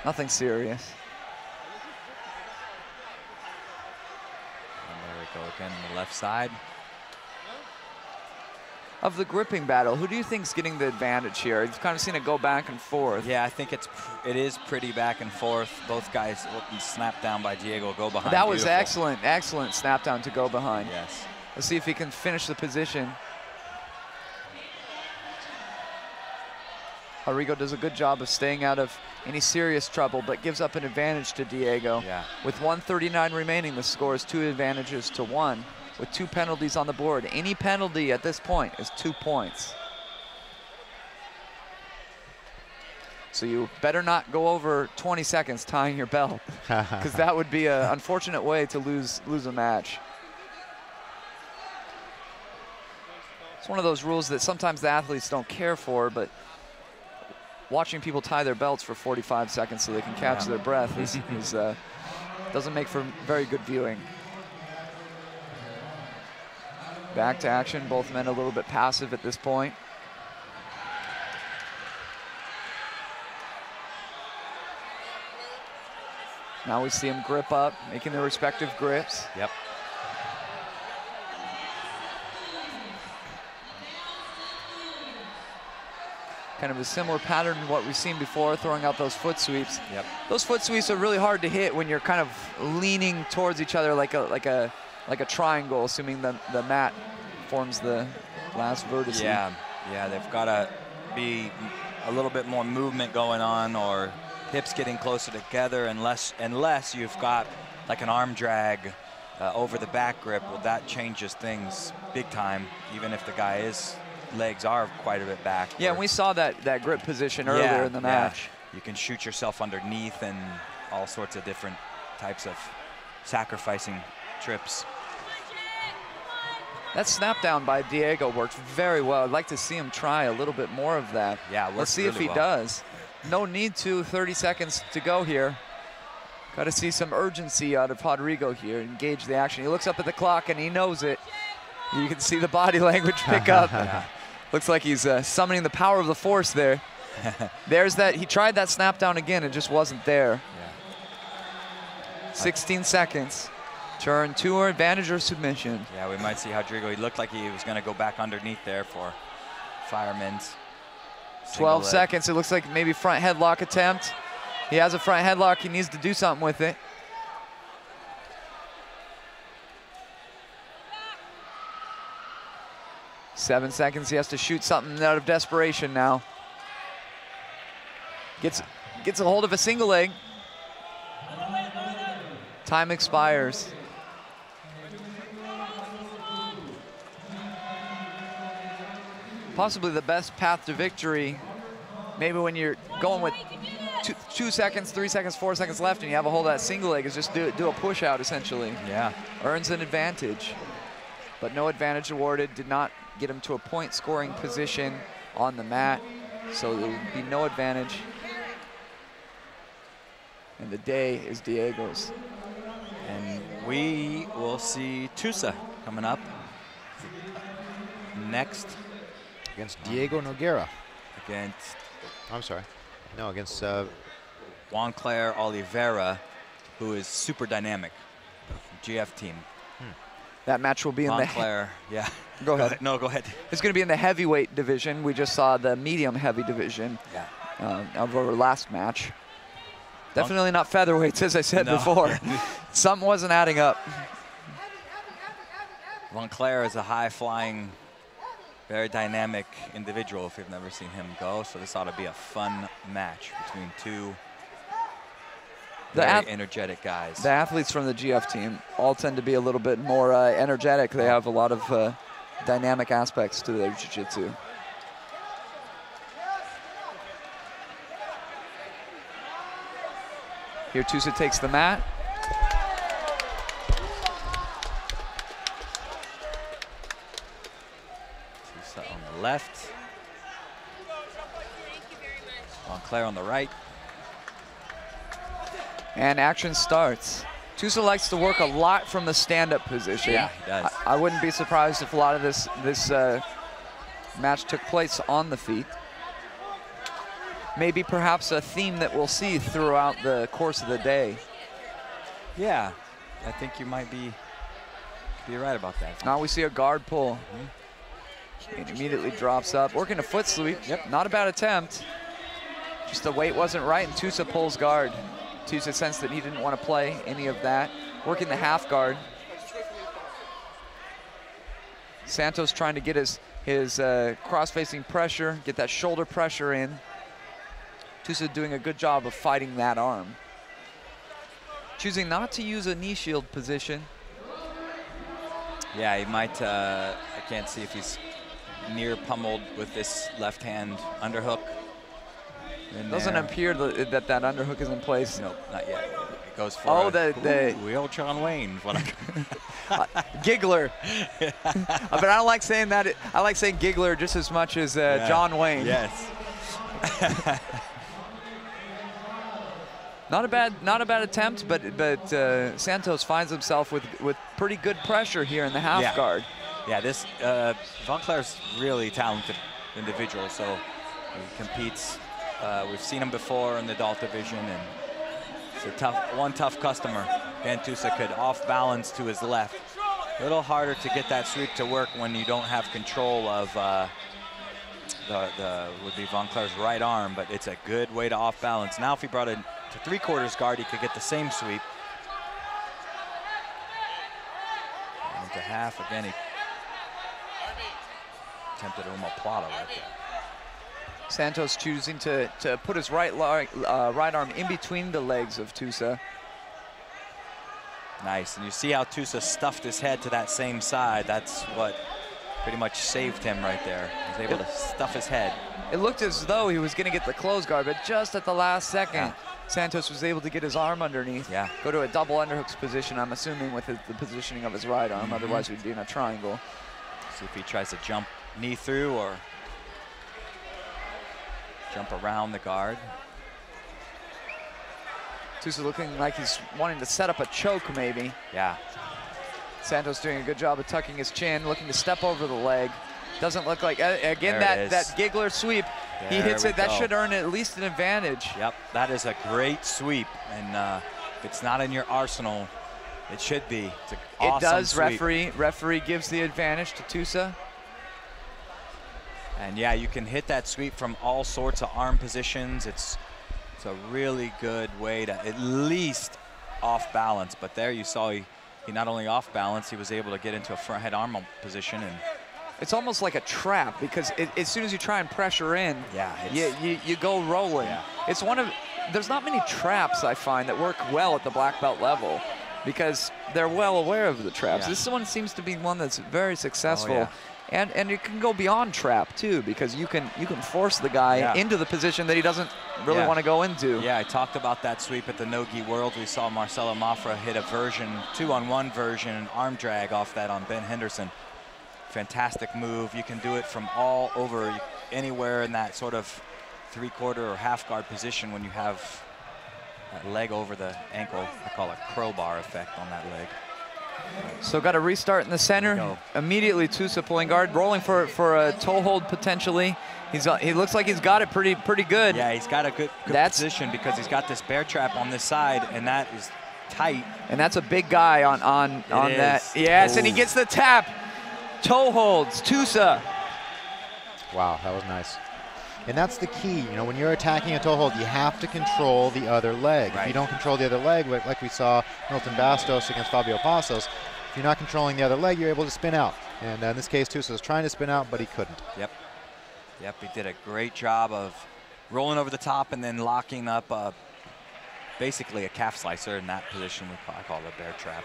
Nothing serious. And there we go again on the left side. Of the gripping battle, who do you think's getting the advantage here? You've kind of seen it go back and forth. Yeah, I think it is pretty back and forth. Both guys snapped down by Diego, go behind. That was Beautiful. excellent snap down to go behind. Yes. Let's see if he can finish the position. Rodrigo does a good job of staying out of any serious trouble, but gives up an advantage to Diego. Yeah. With 1:39 remaining, the score is 2 advantages to 1, with 2 penalties on the board. Any penalty at this point is 2 points. So you better not go over 20 seconds tying your belt, because that would be an unfortunate way to lose a match. It's one of those rules that sometimes the athletes don't care for, but watching people tie their belts for 45 seconds so they can catch their breath doesn't make for very good viewing. Back to action, both men a little bit passive at this point. Now we see them grip up, making their respective grips. Yep. Kind of a similar pattern to what we've seen before, throwing out those foot sweeps. Yep. Those foot sweeps are really hard to hit when you're kind of leaning towards each other like a triangle, assuming the mat forms the last vertex. Yeah, they've got to be a little bit more movement going on, or hips getting closer together, unless you've got like an arm drag over the back grip. Well, that changes things big time, even if the guy's legs are quite a bit back. Yeah, and we saw that grip position earlier in the match. You can shoot yourself underneath and all sorts of different types of sacrificing trips. That snap down by Diego worked very well. I'd like to see him try a little bit more of that. Yeah, let's see really if he does. No need to, 30 seconds to go here. Got to see some urgency out of Rodrigo here, engage the action. He looks up at the clock and he knows it. You can see the body language pick up. Yeah. Looks like he's summoning the power of the force there. There's that, he tried that snap down again, it just wasn't there. Yeah. 16 seconds. Turn 2 or advantage or submission. Yeah, we might see Rodrigo. He looked like he was going to go back underneath there for fireman's. 12 seconds. It looks like maybe front headlock attempt. He has a front headlock. He needs to do something with it. Seven seconds. He has to shoot something out of desperation now. Gets a hold of a single leg. Time expires. Possibly the best path to victory, maybe when you're going with 2 seconds, 3 seconds, 4 seconds left and you have a hold of that single leg, is just do a push out essentially. Yeah. Earns an advantage, but no advantage awarded. Did not get him to a point scoring position on the mat, so there would be no advantage. And the day is Diego's. And we will see Tusa coming up next. Against Diego Noguera. Against I'm sorry. No, against Juan Claire Oliveira, who is super dynamic. GF team. That match will be in Juan the Claire, yeah. Go ahead. No, go ahead. It's going to be in the heavyweight division. We just saw the medium heavy division of our last match. Definitely not featherweights, as I said before. Something wasn't adding up. Juan Claire is a high-flying, very dynamic individual if you've never seen him go. So this ought to be a fun match between two very energetic guys. The athletes from the GF team all tend to be a little bit more energetic. They have a lot of dynamic aspects to their jiu-jitsu. Here Tusa takes the mat. Tusa on the left. Juan Claire on the right. And action starts. Tusa likes to work a lot from the stand-up position. Yeah, he does. I wouldn't be surprised if a lot of this match took place on the feet. Maybe perhaps a theme that we'll see throughout the course of the day. Yeah, I think you might be right about that. Now we see a guard pull. It immediately drops up, working a foot sweep. Yep. Not a bad attempt. Just the weight wasn't right, and Tusa pulls guard. Tusa sensed that he didn't want to play any of that. Working the half guard. Santos trying to get his cross-facing pressure, get that shoulder pressure in. Tusa doing a good job of fighting that arm. Choosing not to use a knee shield position. Yeah, he might, I can't see if he's near pummeled with this left hand underhook. Doesn't appear that underhook is in place. Nope, not yet. It goes for the old John Wayne. Giggler. But I don't like saying that. I like saying giggler just as much as John Wayne. Yes. Not a bad attempt, but Santos finds himself with pretty good pressure here in the half guard. Yeah, this Vonclair's really talented individual, so he competes. We've seen him before in the adult division, and it's a tough customer. Again, Tusa could off balance to his left. A little harder to get that sweep to work when you don't have control of would be Vonclair's right arm, but it's a good way to off balance. Now if he brought it to 3/4 guard, he could get the same sweep. And into half, again, he attempted a omoplata right there. Santos choosing to put his right arm in between the legs of Tusa. Nice, and you see how Tusa stuffed his head to that same side. That's what pretty much saved him right there. He was able to stuff his head. It looked as though he was going to get the close guard, but just at the last second, Santos was able to get his arm underneath, go to a double underhooks position, I'm assuming, with the positioning of his right arm. Otherwise, we'd be in a triangle. See if he tries to jump knee through or jump around the guard. Tusa looking like he's wanting to set up a choke, maybe. Yeah. Santos doing a good job of tucking his chin, looking to step over the leg. Doesn't look like, again, that giggler sweep. He hits it. That should earn at least an advantage. Yep, that is a great sweep. And if it's not in your arsenal, it should be. It's an awesome it does, sweep. Referee gives the advantage to Tusa. And yeah, you can hit that sweep from all sorts of arm positions. It's a really good way to at least off balance. But there you saw he not only off balance, he was able to get into a front head arm position. And it's almost like a trap, because as soon as you try and pressure in, you go rolling. Yeah. It's there's not many traps I find that work well at the black belt level, because they're well aware of the traps. Yeah. This one seems to be one that's very successful. Oh, yeah. And it can go beyond trap too, because you can force the guy into the position that he doesn't really want to go into. Yeah, I talked about that sweep at the No-Gi World. We saw Marcelo Mafra hit a version, 2-on-1 version, arm drag off that on Ben Henderson. Fantastic move. You can do it from all over, anywhere in that sort of 3/4 or half guard position when you have that leg over the ankle. I call it crowbar effect on that leg. So got a restart in the center. Immediately Tusa pulling guard, rolling for a toe hold potentially. He looks like he's got it pretty good. Yeah, he's got a good position, because he's got this bear trap on this side, and that is tight. And that's a big guy on that. Yes, and he gets the tap. Toe holds, Tusa. Wow, that was nice. And that's the key. You know, when you're attacking a toe hold, you have to control the other leg. Right. If you don't control the other leg, like we saw Milton Bastos against Fabio Passos, if you're not controlling the other leg, you're able to spin out. And in this case, Tusa was trying to spin out, but he couldn't. Yep, he did a great job of rolling over the top and then locking up basically a calf slicer in that position. I call it a bear trap.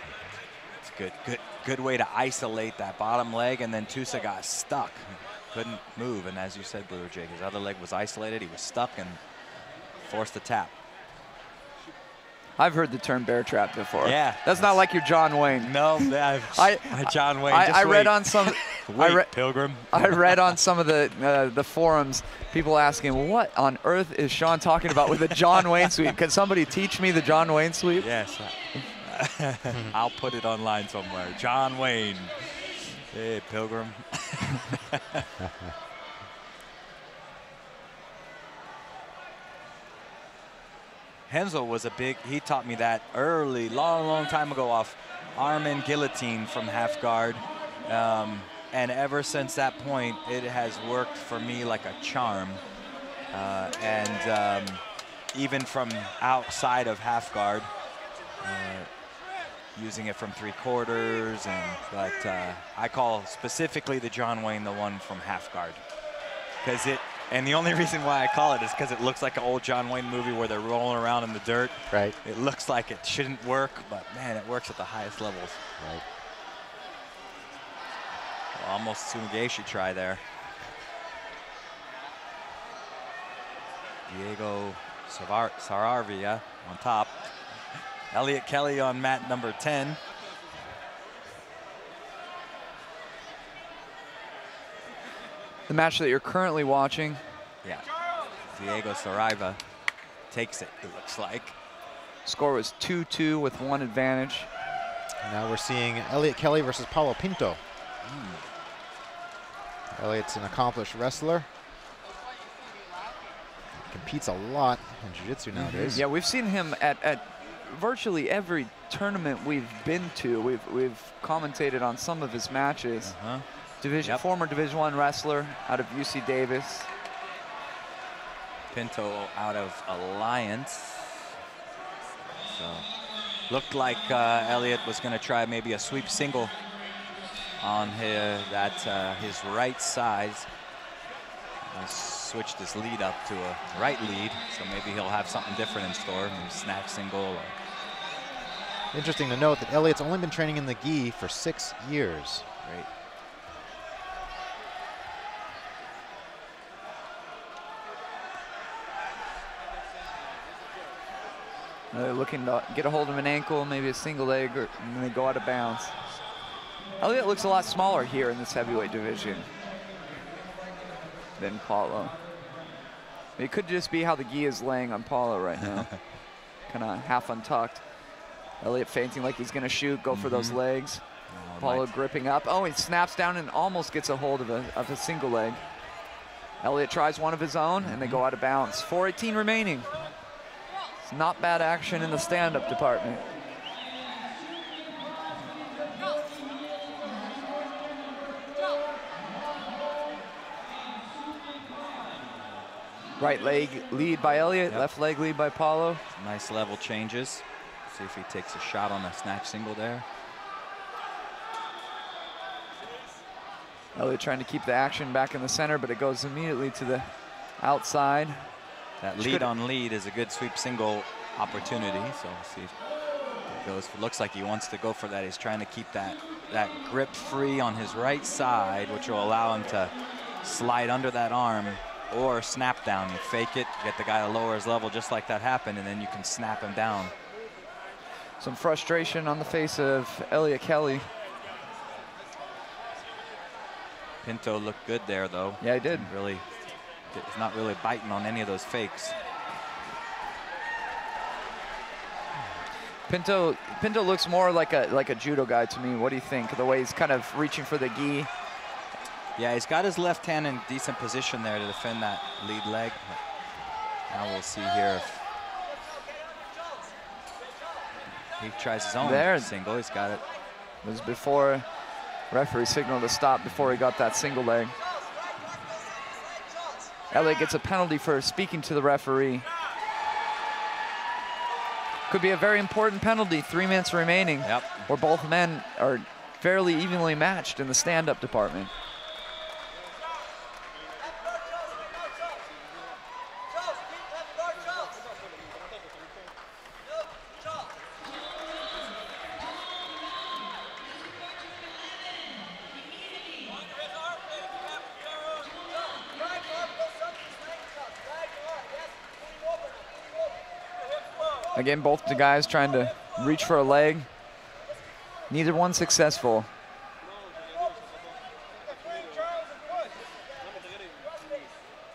It's a good way to isolate that bottom leg, and then Tusa got stuck. Couldn't move, and as you said, Blue Jake, his other leg was isolated. He was stuck and forced the tap. I've heard the term bear trap before. Yeah. That's not like your John Wayne. No, John Wayne. I read on some. Pilgrim. I read on some of the forums, people asking, what on earth is Sean talking about with a John Wayne sweep? Can somebody teach me the John Wayne sweep? Yes. I'll put it online somewhere. John Wayne. Hey, Pilgrim. Hensel was a big, he taught me that early, long time ago off Armin Guillotine from half guard. And ever since that point, it has worked for me like a charm. Even from outside of half guard, using it from 3/4, but I call specifically the John Wayne the one from half guard, because and the only reason why I call it is because it looks like an old John Wayne movie where they're rolling around in the dirt. Right. It looks like it shouldn't work, but man, it works at the highest levels. Right. Well, almost Tsunegeshi try there. Diego Saravia on top. Elliot Kelly on mat number 10. The match that you're currently watching. Yeah. Diego Saraiva takes it, it looks like. Score was 2-2 with one advantage. Now we're seeing Elliot Kelly versus Paulo Pinto. Elliot's an accomplished wrestler. Competes a lot in jiu-jitsu nowadays. Yeah, we've seen him at virtually every tournament we've been to. We've commentated on some of his matches. Former Division I wrestler out of UC Davis. Pinto out of Alliance. So looked like Elliot was going to try maybe a sweep single on his right side. Switched his lead up to a right lead, so maybe he'll have something different in store, maybe snatch single. Or interesting to note that Elliot's only been training in the gi for 6 years. Great. They're looking to get a hold of an ankle, maybe a single leg, and then they go out of bounds. Elliot looks a lot smaller here in this heavyweight division than Paulo. It could just be how the gi is laying on Paulo right now. Kind of half untucked. Elliot feinting like he's going to shoot, go for those legs. Paulo gripping up. Oh, he snaps down and almost gets a hold of a single leg. Elliot tries one of his own, and they go out of bounds. 4:18 remaining. It's not bad action in the stand-up department. Right leg lead by Elliot, left leg lead by Paulo. Nice level changes. See if he takes a shot on a snatch single there. Elliot trying to keep the action back in the center, but it goes immediately to the outside. That lead on lead is a good sweep single opportunity, so we'll see if it goes. It looks like he wants to go for that. He's trying to keep that grip free on his right side, which will allow him to slide under that arm or snap down. You fake it, get the guy to lower his level just like that happened, and then you can snap him down. Some frustration on the face of Elliot Kelly. Pinto looked good there, though. Yeah, he did. He's not really biting on any of those fakes. Pinto looks more like a judo guy to me. What do you think? The way he's kind of reaching for the gi. Yeah, he's got his left hand in decent position there to defend that lead leg. Now we'll see here if he tries his own single. He's got it. It was before referee signaled to stop before he got that single leg. Elliot gets a penalty for speaking to the referee. Could be a very important penalty, 3 minutes remaining. Yep. Where both men are fairly evenly matched in the stand-up department. Again, both the guys trying to reach for a leg. Neither one successful.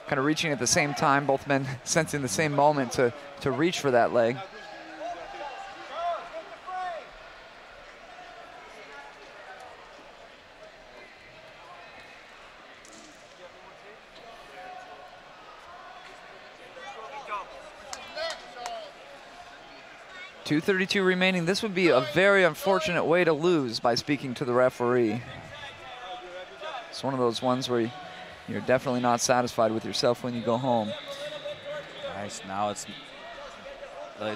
Kind of reaching at the same time, both men sensing the same moment to reach for that leg. 2:32 remaining. This would be a very unfortunate way to lose by speaking to the referee. It's one of those ones where you're definitely not satisfied with yourself when you go home. Nice. Now it's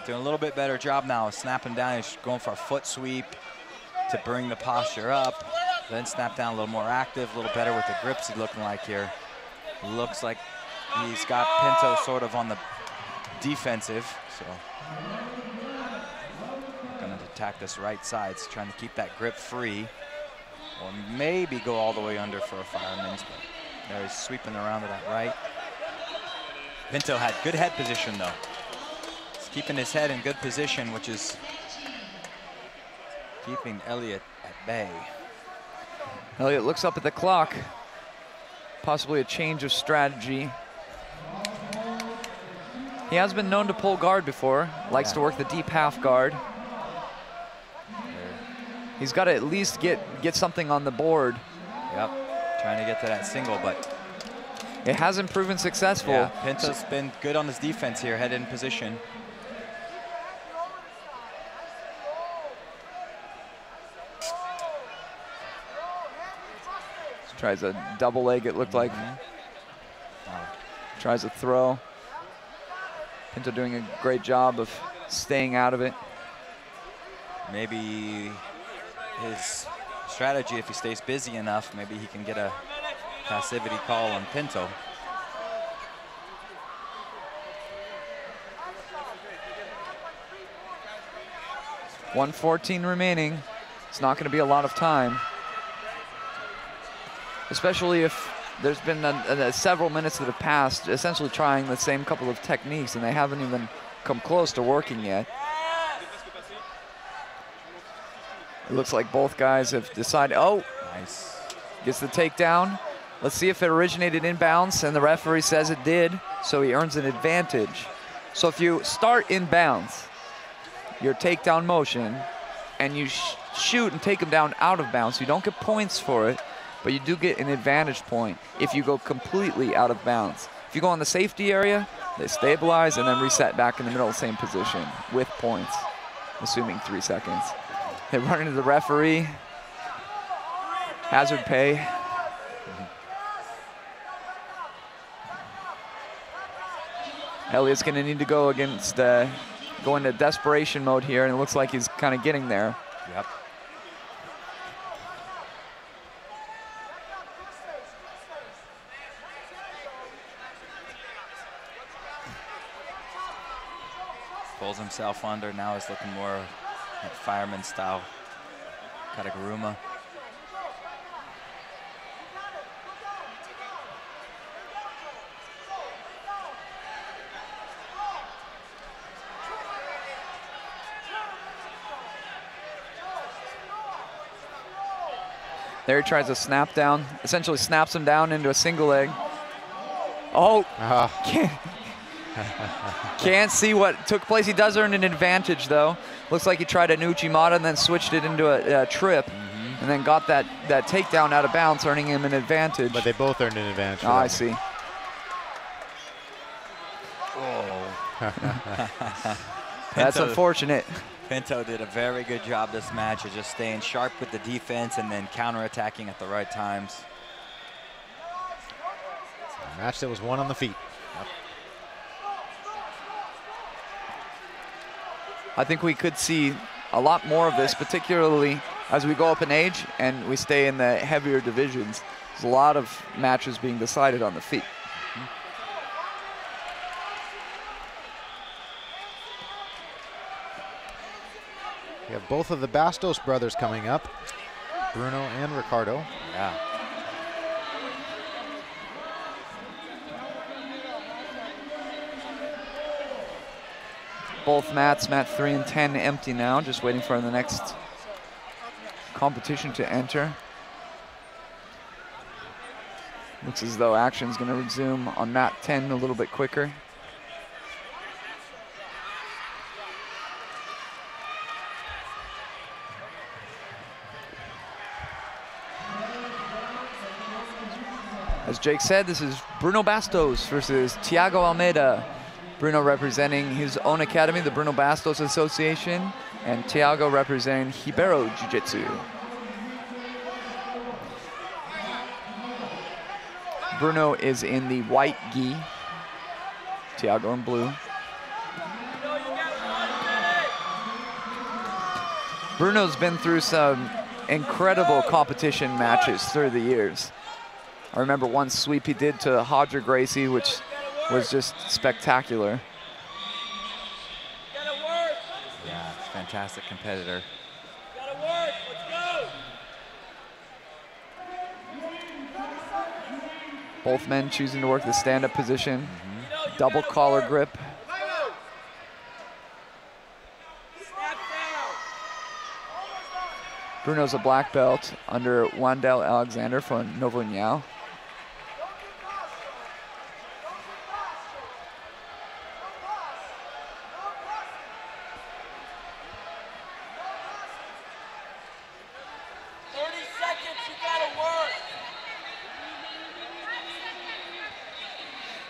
doing a little bit better job now. Snapping down. He's going for a foot sweep to bring the posture up. Then snap down a little more active, a little better with the grips he's looking like here. Looks like he's got Pinto sort of on the defensive. So going to attack this right side. He's trying to keep that grip free. Or maybe go all the way under for a fireman's. But there he's sweeping around to that right. Pinto had good head position though. He's keeping his head in good position, which is keeping Elliott at bay. Elliott looks up at the clock. Possibly a change of strategy. He has been known to pull guard before. Likes to work the deep half guard. He's got to at least get something on the board. Yep, trying to get to that single, but it hasn't proven successful. Yeah, Pinto's been good on his defense here, head in position. Tries a double leg, it looked like. Tries a throw. Pinto doing a great job of staying out of it. Maybe his strategy, if he stays busy enough, maybe he can get a passivity call on Pinto. $1:14 remaining. It's not going to be a lot of time, especially if there's been several minutes that have passed essentially trying the same couple of techniques and they haven't even come close to working yet. It looks like both guys have decided, oh, nice. Gets the takedown. Let's see if it originated inbounds, and the referee says it did, so he earns an advantage. So if you start inbounds, your takedown motion, and you shoot and take him down out of bounds, you don't get points for it, but you do get an advantage point if you go completely out of bounds. If you go on the safety area, they stabilize and then reset back in the middle of the same position with points, assuming 3 seconds. They run into the referee. Hazard pay. Elliott's going to need to go against, go into desperation mode here, and it looks like he's kind of getting there. Yep. Pulls himself under. Now he's looking more like fireman style. Kataguruma. There he tries a snap down, essentially snaps him down into a single leg. Oh, can't see what took place. He does earn an advantage though. Looks like he tried a Uchimata and then switched it into a trip, and then got that takedown out of bounds, earning him an advantage. But they both earned an advantage. Oh, I see. Oh. That's unfortunate. Pinto did a very good job this match of just staying sharp with the defense and then counterattacking at the right times. A match that was won on the feet. Yep. I think we could see a lot more of this, particularly as we go up in age and we stay in the heavier divisions. There's a lot of matches being decided on the feet. We have both of the Bastos brothers coming up, Bruno and Ricardo. Yeah. Both mats, mat 3 and 10, empty now, just waiting for the next competition to enter. Looks as though action's going to resume on mat 10 a little bit quicker. As Jake said, this is Bruno Bastos versus Thiago Almeida. Bruno representing his own academy, the Bruno Bastos Association, and Thiago representing Ribeiro Jiu-Jitsu. Bruno is in the white gi, Thiago in blue. Bruno's been through some incredible competition matches through the years. I remember one sweep he did to Hodger Gracie, which was just spectacular. Yeah, fantastic competitor. Both men choosing to work the stand-up position. Double collar grip. Bruno's a black belt under Wandel Alexander from Novo União.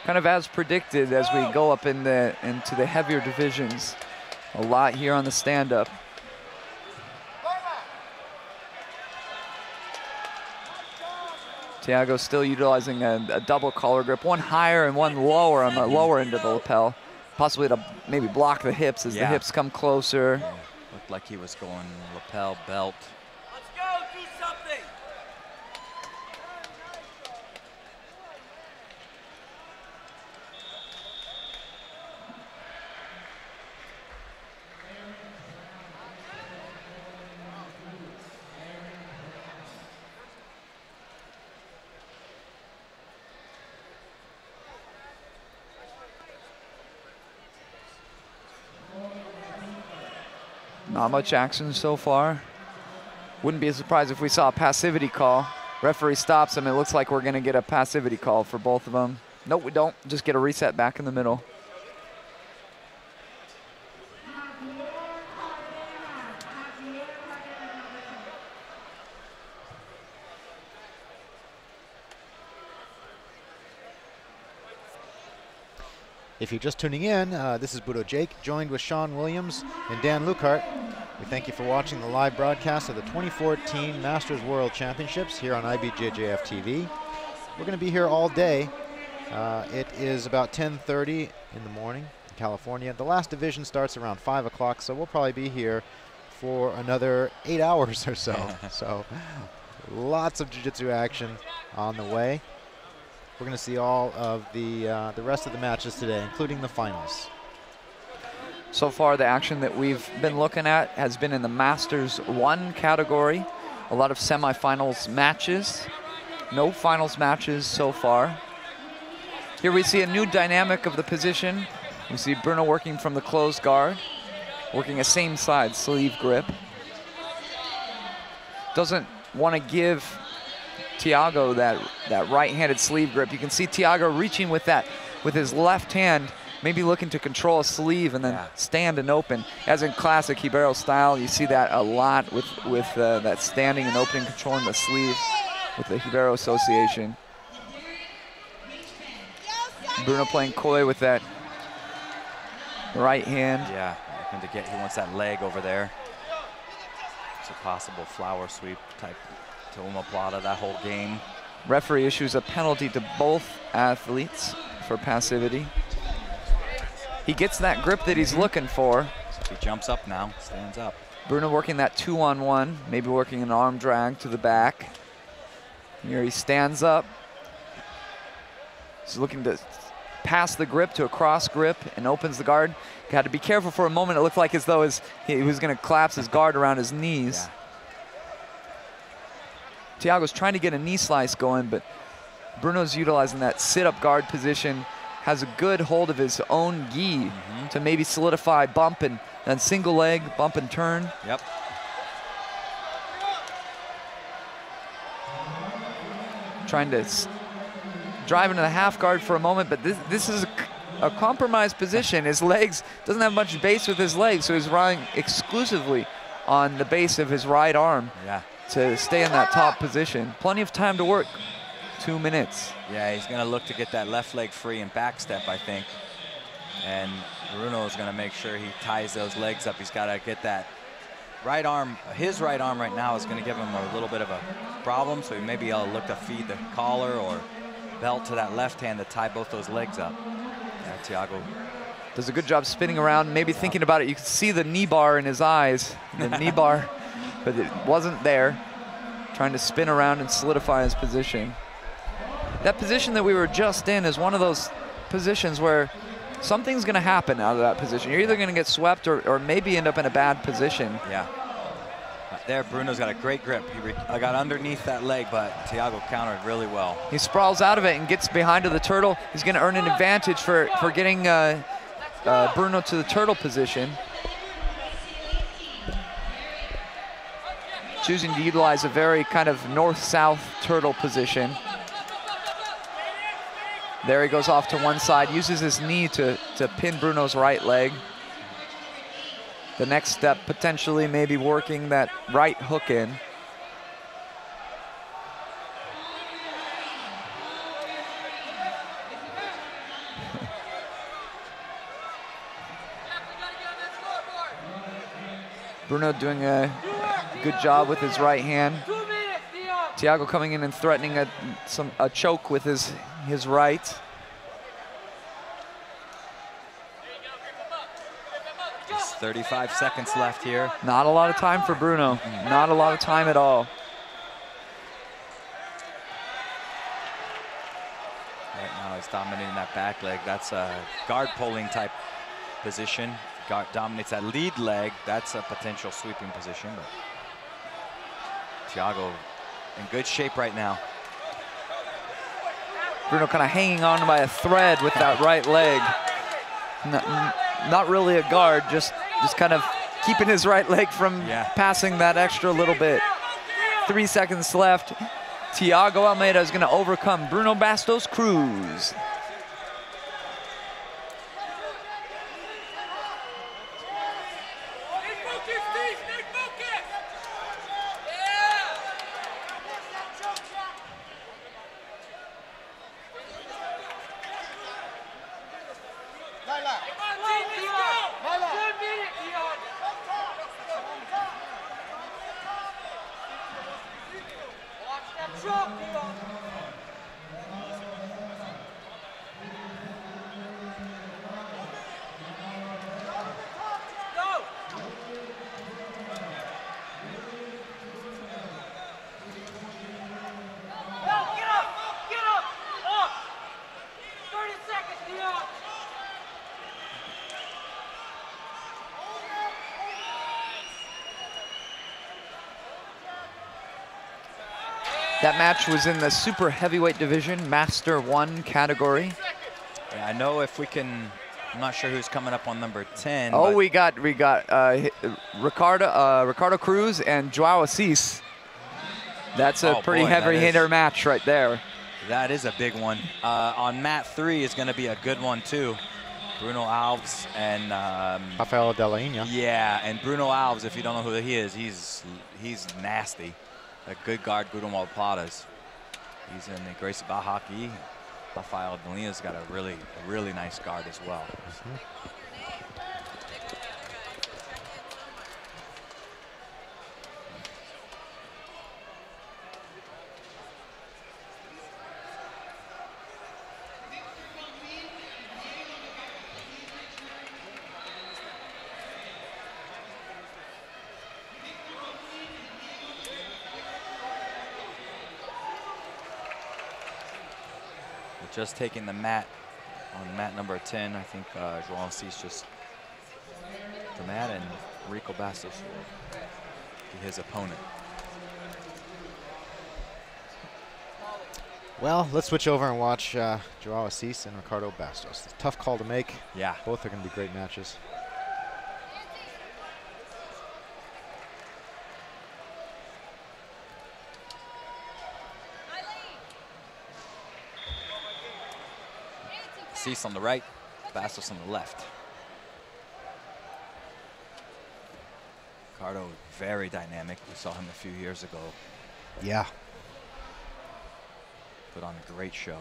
Kind of as predicted as we go up into the heavier divisions. A lot here on the stand-up. Thiago still utilizing a double collar grip, one higher and one lower on the lower end of the lapel, possibly to maybe block the hips as the hips come closer. Yeah. Looked like he was going lapel, belt. Let's go, do something. Not much action so far. Wouldn't be surprised if we saw a passivity call. Referee stops him. It looks like we're going to get a passivity call for both of them. Nope, we don't. Just get a reset back in the middle. If you're just tuning in, this is Budo Jake, joined with Sean Williams and Dan Lukart. We thank you for watching the live broadcast of the 2014 Masters World Championships here on IBJJF TV. We're going to be here all day. It is about 10:30 in the morning in California. The last division starts around 5 o'clock, so we'll probably be here for another 8 hours or so. So lots of jiu-jitsu action on the way. We're going to see all of the rest of the matches today, including the finals. So far, the action that we've been looking at has been in the Masters 1 category. A lot of semifinals matches. No finals matches so far. Here we see a new dynamic of the position. We see Bruno working from the closed guard, working a same side sleeve grip. Doesn't want to give Thiago that right-handed sleeve grip. You can see Thiago reaching with his left hand, maybe looking to control a sleeve and then stand and open. As in classic Ribeiro style, you see that a lot with that standing and opening, controlling the sleeve with the Ribeiro Association. Bruno playing coy with that right hand. Yeah, looking to he wants that leg over there. It's a possible flower sweep type to omoplata that whole game. Referee issues a penalty to both athletes for passivity. He gets that grip that he's looking for. So he jumps up now, stands up. Bruno working that 2-on-1, maybe working an arm drag to the back. Here he stands up. He's looking to pass the grip to a cross grip and opens the guard. Got to be careful for a moment. It looked like as though he was going to collapse his guard around his knees. Yeah. Thiago's trying to get a knee slice going, but Bruno's utilizing that sit-up guard position, has a good hold of his own gi to maybe solidify bump and then single leg, bump and turn. Yep. Trying to drive into the half guard for a moment, but this is a compromised position. His legs, doesn't have much base with his legs, so he's relying exclusively on the base of his right arm to stay in that top position. Plenty of time to work, 2 minutes. Yeah, he's gonna look to get that left leg free and back step, I think. And Bruno is going to make sure he ties those legs up. He's got to get that right arm. His right arm right now is going to give him a little bit of a problem, so maybe I'll look to feed the collar or belt to that left hand to tie both those legs up. Yeah, Thiago does a good job spinning around, maybe thinking about it. You can see the knee bar in his eyes, the knee bar, but it wasn't there. Trying to spin around and solidify his position. That position that we were just in is one of those positions where something's going to happen out of that position. You're either going to get swept or maybe end up in a bad position. Yeah. There, Bruno's got a great grip. I got underneath that leg, but Thiago countered really well. He sprawls out of it and gets behind to the turtle. He's going to earn an advantage for getting Bruno to the turtle position. Choosing to utilize a very kind of north-south turtle position. There he goes off to one side, uses his knee to pin Bruno's right leg. The next step, potentially maybe working that right hook in. Bruno doing a good job with his right hand. Thiago coming in and threatening a choke with his right. Just 35 seconds left here. Not a lot of time for Bruno. Not a lot of time at all. Right now he's dominating that back leg. That's a guard pulling type position. Guard dominates that lead leg. That's a potential sweeping position. But Thiago in good shape right now. Bruno kind of hanging on by a thread with that right leg. Not really a guard, just kind of keeping his right leg from passing that extra little bit. 3 seconds left. Thiago Almeida is going to overcome Bruno Bastos Cruz. That match was in the super heavyweight division, Master 1 category. Yeah, I know if we can, I'm not sure who's coming up on number 10. Oh, we got Ricardo Cruz and Joao Assis. That's a pretty heavy hitter match right there. That is a big one. On mat 3 is going to be a good one too. Bruno Alves and Rafael de la Ina. Yeah, and Bruno Alves, if you don't know who he is, he's nasty. A good guard, Gudon Platas. He's in the Gracie Bahaki. Rafael Delina's got a really nice guard as well. Just taking the mat on mat number 10. I think Joao Assis just the mat, and Rico Bastos will be his opponent. Well, let's switch over and watch Joao Assis and Ricardo Bastos. Tough call to make. Yeah. Both are going to be great matches. Cease on the right, Bastos on the left. Ricardo, very dynamic. We saw him a few years ago. Yeah. Put on a great show.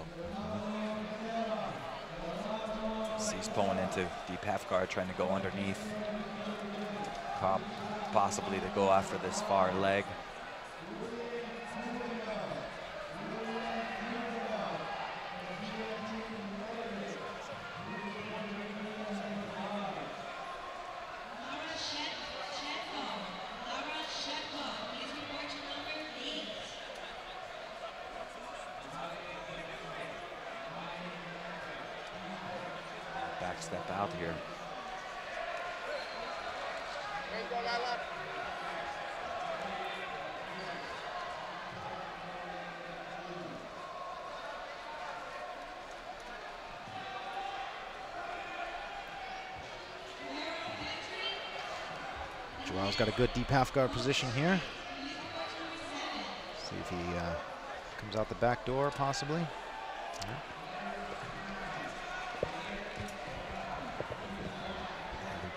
He's pulling into deep half guard, trying to go underneath, possibly to go after this far leg. Back step out here. Joel's got a good deep half guard position here. See if he comes out the back door, possibly. Yeah.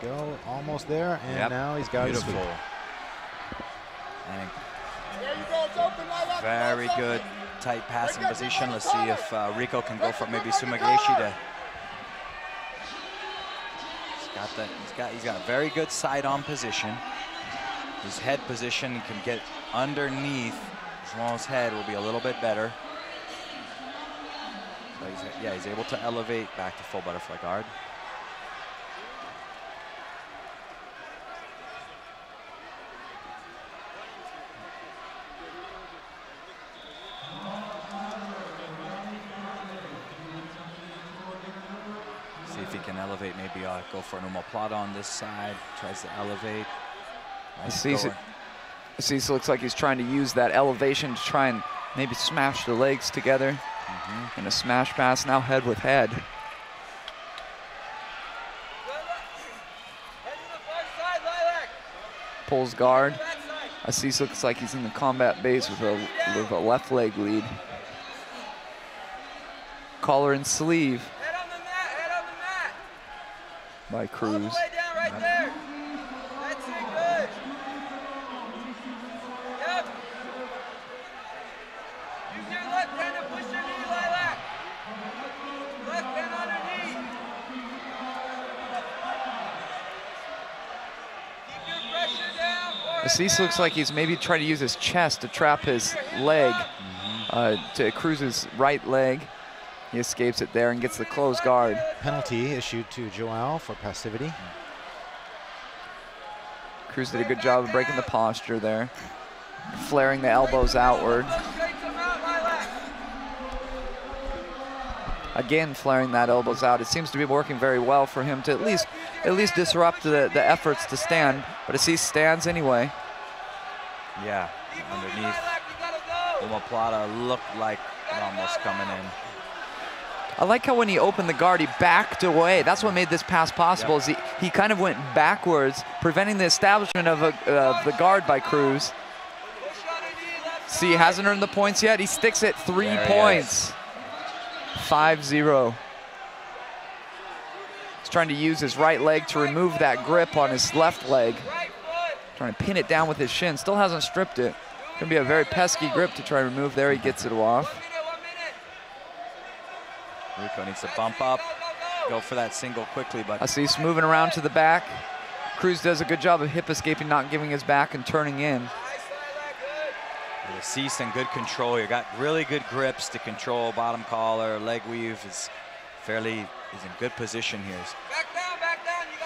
There we go, almost there, and now he's got his feet. And very good tight passing position. Let's see if Rico can go for maybe Sumigaeshi to. He's got a very good side-on position. His head position can get underneath. As long as head will be a little bit better. So he's able to elevate back to full butterfly guard. See if he can elevate, maybe go for an omoplata on this side. Tries to elevate. Assis looks like he's trying to use that elevation to try and maybe smash the legs together in a smash pass, now head with head. Pulls guard. Assis looks like he's in the combat base with a left leg lead. Collar and sleeve by Cruz. Assis looks like he's maybe trying to use his chest to trap his leg to Cruz's right leg. He escapes it there and gets the closed guard. Penalty issued to Joao for passivity. Cruz did a good job of breaking the posture there, flaring the elbows outward. Again, flaring that elbows out. It seems to be working very well for him to at least disrupt the efforts to stand, but Assis stands anyway. Yeah, underneath. Omoplata looked like almost coming in. I like how when he opened the guard, he backed away. That's what made this pass possible. Is he kind of went backwards, preventing the establishment of the guard by Cruz. See, he hasn't earned the points yet. He sticks at 3 points. 5-0. He's trying to use his right leg to remove that grip on his left leg. Trying to pin it down with his shin. Still hasn't stripped it. Gonna be a very pesky grip to try to remove there. He gets it off. Rico needs to bump up, go for that single quickly, but Assis moving around to the back. Cruz does a good job of hip escaping, not giving his back and turning in. Assis in good control. You got really good grips to control bottom collar, leg weave is in good position here.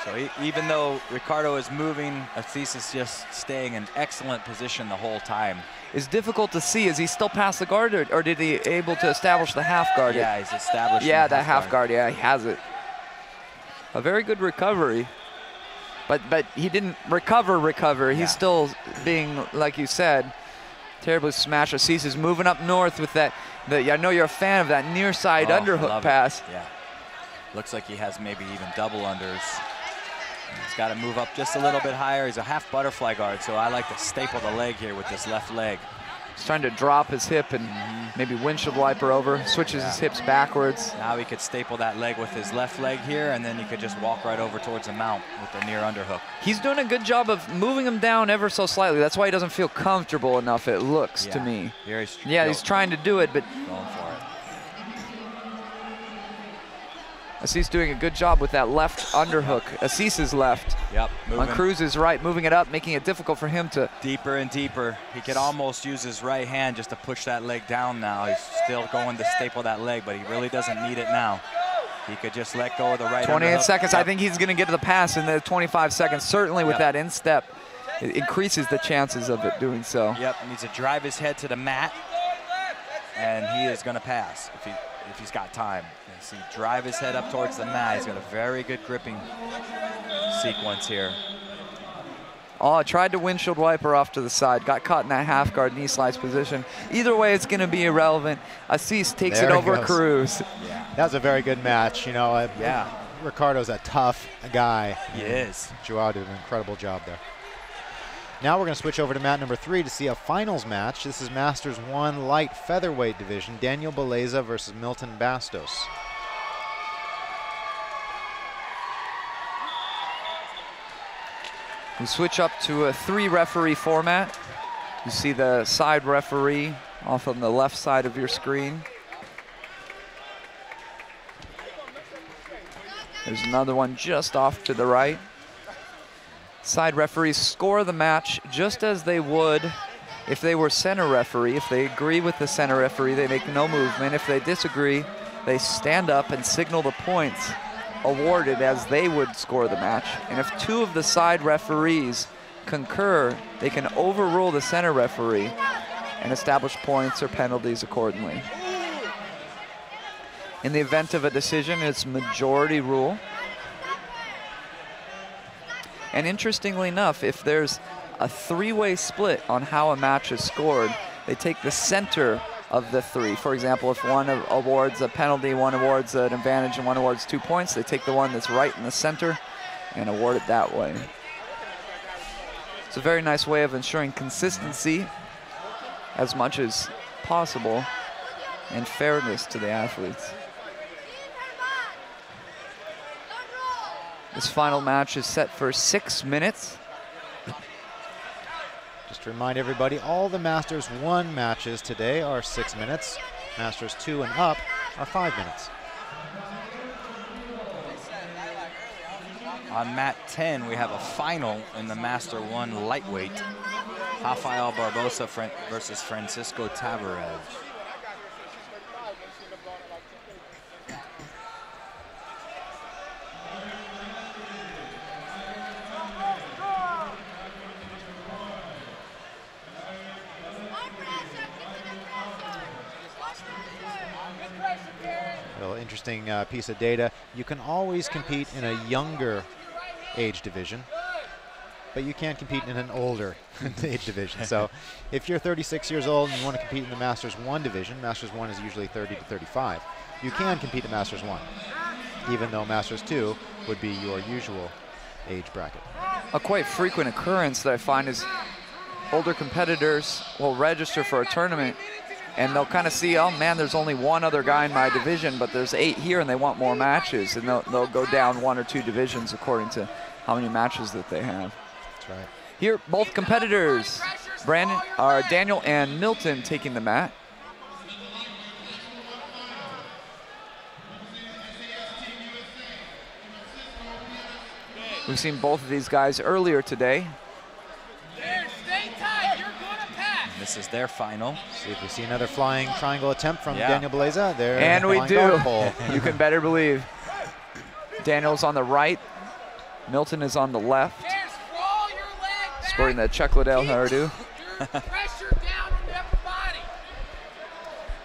So even though Ricardo is moving, Assis is just staying in excellent position the whole time. It's difficult to see. Is he still past the guard, or did he able to establish the half guard? Yeah, he's established. Yeah, that half guard. Yeah, he has it. A very good recovery, but he didn't recover. Yeah. He's still being, like you said, terribly smashed. Assis is moving up north with that. I know you're a fan of that near side underhook pass. Yeah, looks like he has maybe even double unders. He's got to move up just a little bit higher. He's a half butterfly guard, so I like to staple the leg here with this left leg. He's trying to drop his hip and maybe windshield wiper over, switches his hips backwards. Now he could staple that leg with his left leg here, and then he could just walk right over towards the mount with the near underhook. He's doing a good job of moving him down ever so slightly. That's why he doesn't feel comfortable enough, it looks to me. He's trying to do it, but going for it. Assis doing a good job with that left underhook. Assis is left. Yep. On Cruz is right, moving it up, making it difficult for him to. Deeper and deeper. He could almost use his right hand just to push that leg down now. He's still going to staple that leg, but he really doesn't need it now. He could just let go of the right 28 underhook. seconds. I think he's going to get to the pass in the 25 seconds. Certainly with that instep, it increases the chances of it doing so. Yep, he needs to drive his head to the mat, and he is going to pass if he's got time. See, drive his head up towards the mat. He's got a very good gripping sequence here. Oh, tried to windshield wiper off to the side. Got caught in that half guard knee slice position. Either way, it's going to be irrelevant. Assis takes it over Cruz. Yeah. That was a very good match. You know, Ricardo's a tough guy. He is. Joao did an incredible job there. Now we're going to switch over to mat number 3 to see a finals match. This is Masters 1 light featherweight division. Daniel Beleza versus Milton Bastos. We switch up to a 3-referee format. You see the side referee off on the left side of your screen. There's another one just off to the right. Side referees score the match just as they would if they were center referee. If they agree with the center referee, they make no movement. If they disagree, they stand up and signal the points awarded as they would score the match. And if 2 of the side referees concur, they can overrule the center referee and establish points or penalties accordingly. In the event of a decision, it's majority rule. And interestingly enough, if there's a 3-way split on how a match is scored, they take the center of the 3. For example, if one awards a penalty, one awards an advantage, and one awards 2 points, they take the one that's right in the center and award it that way. It's a very nice way of ensuring consistency as much as possible and fairness to the athletes. This final match is set for 6 minutes. Just to remind everybody, all the Masters 1 matches today are 6 minutes. Masters 2 and up are 5 minutes. On mat 10, we have a final in the Master 1 lightweight. Rafael Barbosa versus Francisco Tavares. Interesting piece of data. You can always compete in a younger age division, but you can't compete in an older age division. So if you're 36 years old and you want to compete in the Masters 1 division, Masters 1 is usually 30 to 35. You can compete in Masters 1, even though Masters 2 would be your usual age bracket. A quite frequent occurrence that I find is older competitors will register for a tournament and they'll kind of see, oh man, there's only one other guy in my division, but there's 8 here and they want more matches. And they'll go down 1 or 2 divisions according to how many matches that they have. That's right. Here, both competitors, Daniel and Milton, taking the mat. We've seen both of these guys earlier today. This is their final. See if we see another flying triangle attempt from Daniel Beleza. There, and we do. You can better believe. Daniel's on the right. Milton is on the left. Sporting the Chuck Liddell hairdo.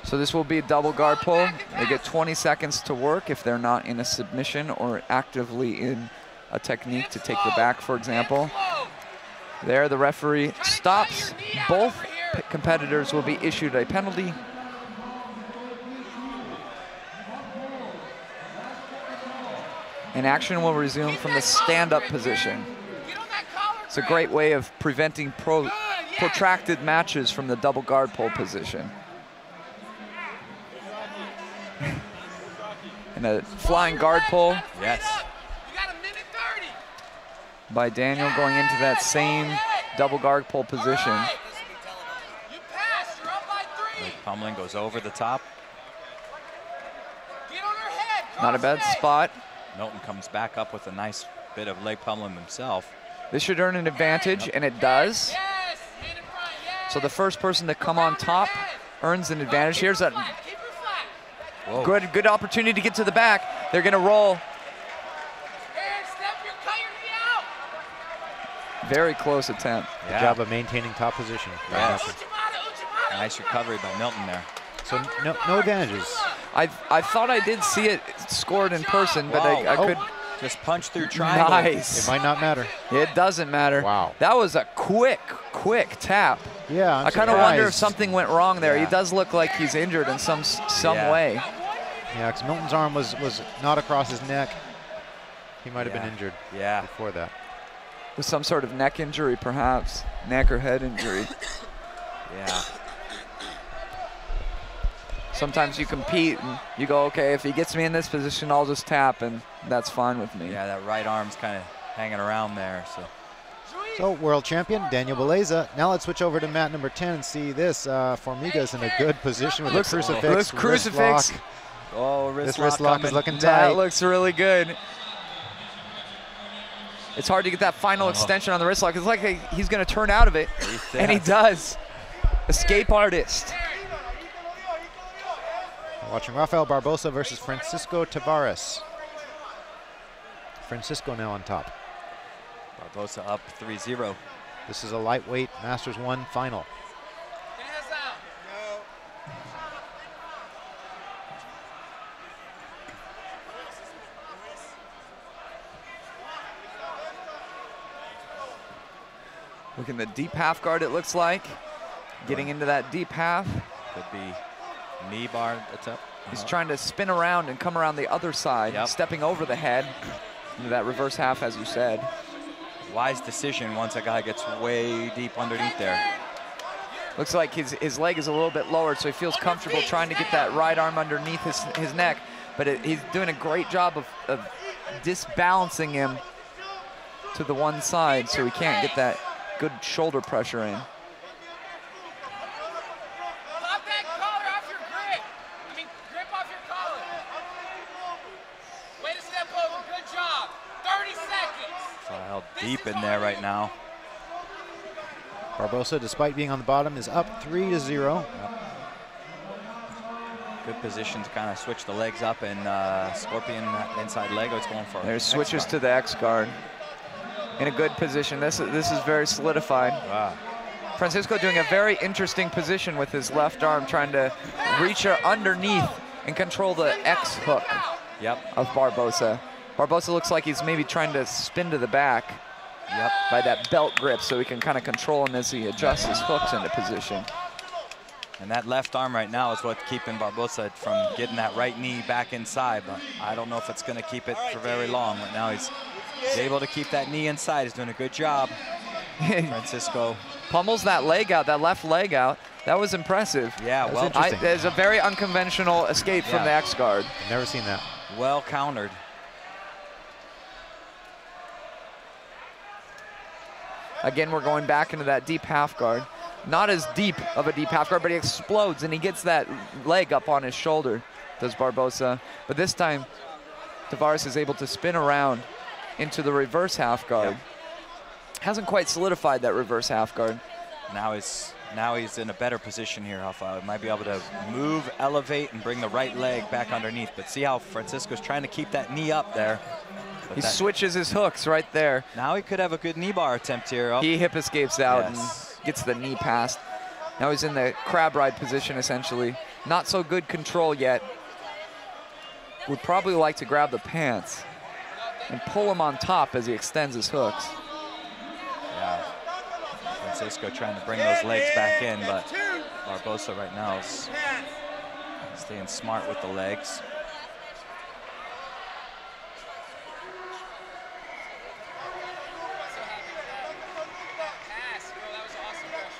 So this will be a double guard pull. They get 20 seconds to work if they're not in a submission or actively in a technique to take the back, for example. There, the referee stops. Both competitors will be issued a penalty. And action will resume from the stand-up position. It's a great way of preventing protracted matches from the double guard pull position. And a flying guard pull. Yes. By Daniel going into that same double guard pull position. Pummeling goes over the top. Not a bad spot. Milton comes back up with a nice bit of leg pummeling himself. This should earn an advantage, and it does. So the first person to come on top earns an advantage. Here's a good opportunity to get to the back. They're going to roll. Very close attempt. Good job of maintaining top position. Yes. Nice recovery by Milton there. So no advantages. I thought I did see it scored in person, but I could just punch through triangle. Nice. It might not matter. It doesn't matter. Wow. That was a quick tap. Yeah, I kind of wonder if surprised. something went wrong there. Yeah. He does look like he's injured in some way. Yeah, because Milton's arm was not across his neck. He might have been injured before that. With some sort of neck injury, perhaps. Neck or head injury. Yeah. Sometimes you compete and you go, okay, if he gets me in this position, I'll just tap, and that's fine with me. Yeah, that right arm's kind of hanging around there. So world champion Daniel Beleza. Now let's switch over to mat number 10 and see this. Formiga's in a good position with the crucifix. Crucifix. Wrist lock. Oh, wrist This wrist lock is looking That tight. looks really good. It's hard to get that final extension on the wrist lock. It's like he's going to turn out of it, and he does. Escape artist. Watching Rafael Barbosa versus Francisco Tavares. Francisco now on top. Barbosa up 3-0. This is a lightweight Masters 1 final. Look in the deep half guard, it looks like. Getting into that deep half. Could be knee bar attempt. He's trying to spin around and come around the other side, stepping over the head into that reverse half, as you said. Wise decision once a guy gets way deep underneath there. Looks like his leg is a little bit lowered, so he feels comfortable trying to get that right arm underneath his neck, but he's doing a great job of disbalancing him to the one side, so he can't get that good shoulder pressure in. Pop that collar off your grip. Grip off your collar. Way to step over. Good job. 30 seconds. File deep in there right now. Barbosa, despite being on the bottom, is up 3-0. Good position to kind of switch the legs up, and Scorpion inside leg. It's going for. There's switches to the X guard. In a good position. This is very solidified. Wow. Francisco doing a very interesting position with his left arm, trying to reach underneath and control the X hook of Barbosa. Barbosa looks like he's maybe trying to spin to the back by that belt grip, so he can kind of control him as he adjusts his hooks into position. And that left arm right now is what's keeping Barbosa from getting that right knee back inside, but I don't know if it's going to keep it for very long. Right now he's able to keep that knee inside. He's doing a good job. Francisco pummels that leg out, that left leg out. That was impressive. Yeah, well, there's a very unconventional escape from the X guard. I've never seen that. Well countered. Again, we're going back into that deep half guard. Not as deep of a deep half guard, but he explodes and he gets that leg up on his shoulder, does Barbosa. But this time, Tavares is able to spin around into the reverse half guard. Hasn't quite solidified that reverse half guard. Now he's in a better position here. He might be able to move, elevate, and bring the right leg back underneath. But see how Francisco's trying to keep that knee up there. He switches his hooks right there. Now he could have a good knee bar attempt here. He hip escapes out and gets the knee past. Now he's in the crab ride position, essentially. Not so good control yet. Would probably like to grab the pants and pull him on top as he extends his hooks. Yeah. Francisco trying to bring those legs back in, but Barbosa right now is staying smart with the legs.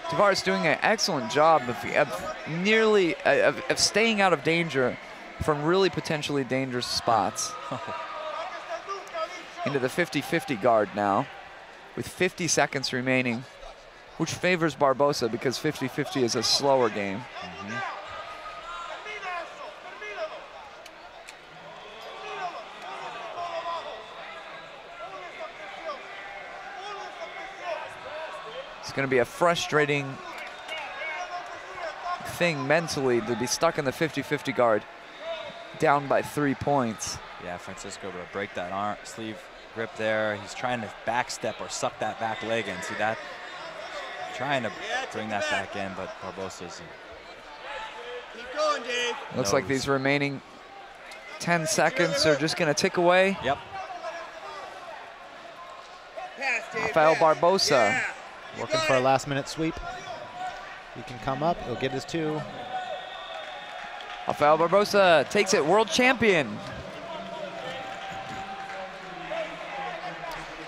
Tavares doing an excellent job of staying out of danger from really potentially dangerous spots. Into the 50-50 guard now with 50 seconds remaining, which favors Barbosa because 50-50 is a slower game. It's going to be a frustrating thing mentally to be stuck in the 50-50 guard, down by 3 points. Yeah, Francisco to break that arm sleeve grip there. He's trying to backstep or suck that back leg in. See that? Trying to bring that back in, but Barbosa's. Keep going, Dave. Looks like these remaining 10 seconds are just going to tick away. Yep. Pass, Dave. Rafael pass. Barbosa. Yeah. Working for a last-minute sweep. He can come up. He'll get his 2. Rafael Barbosa takes it, world champion.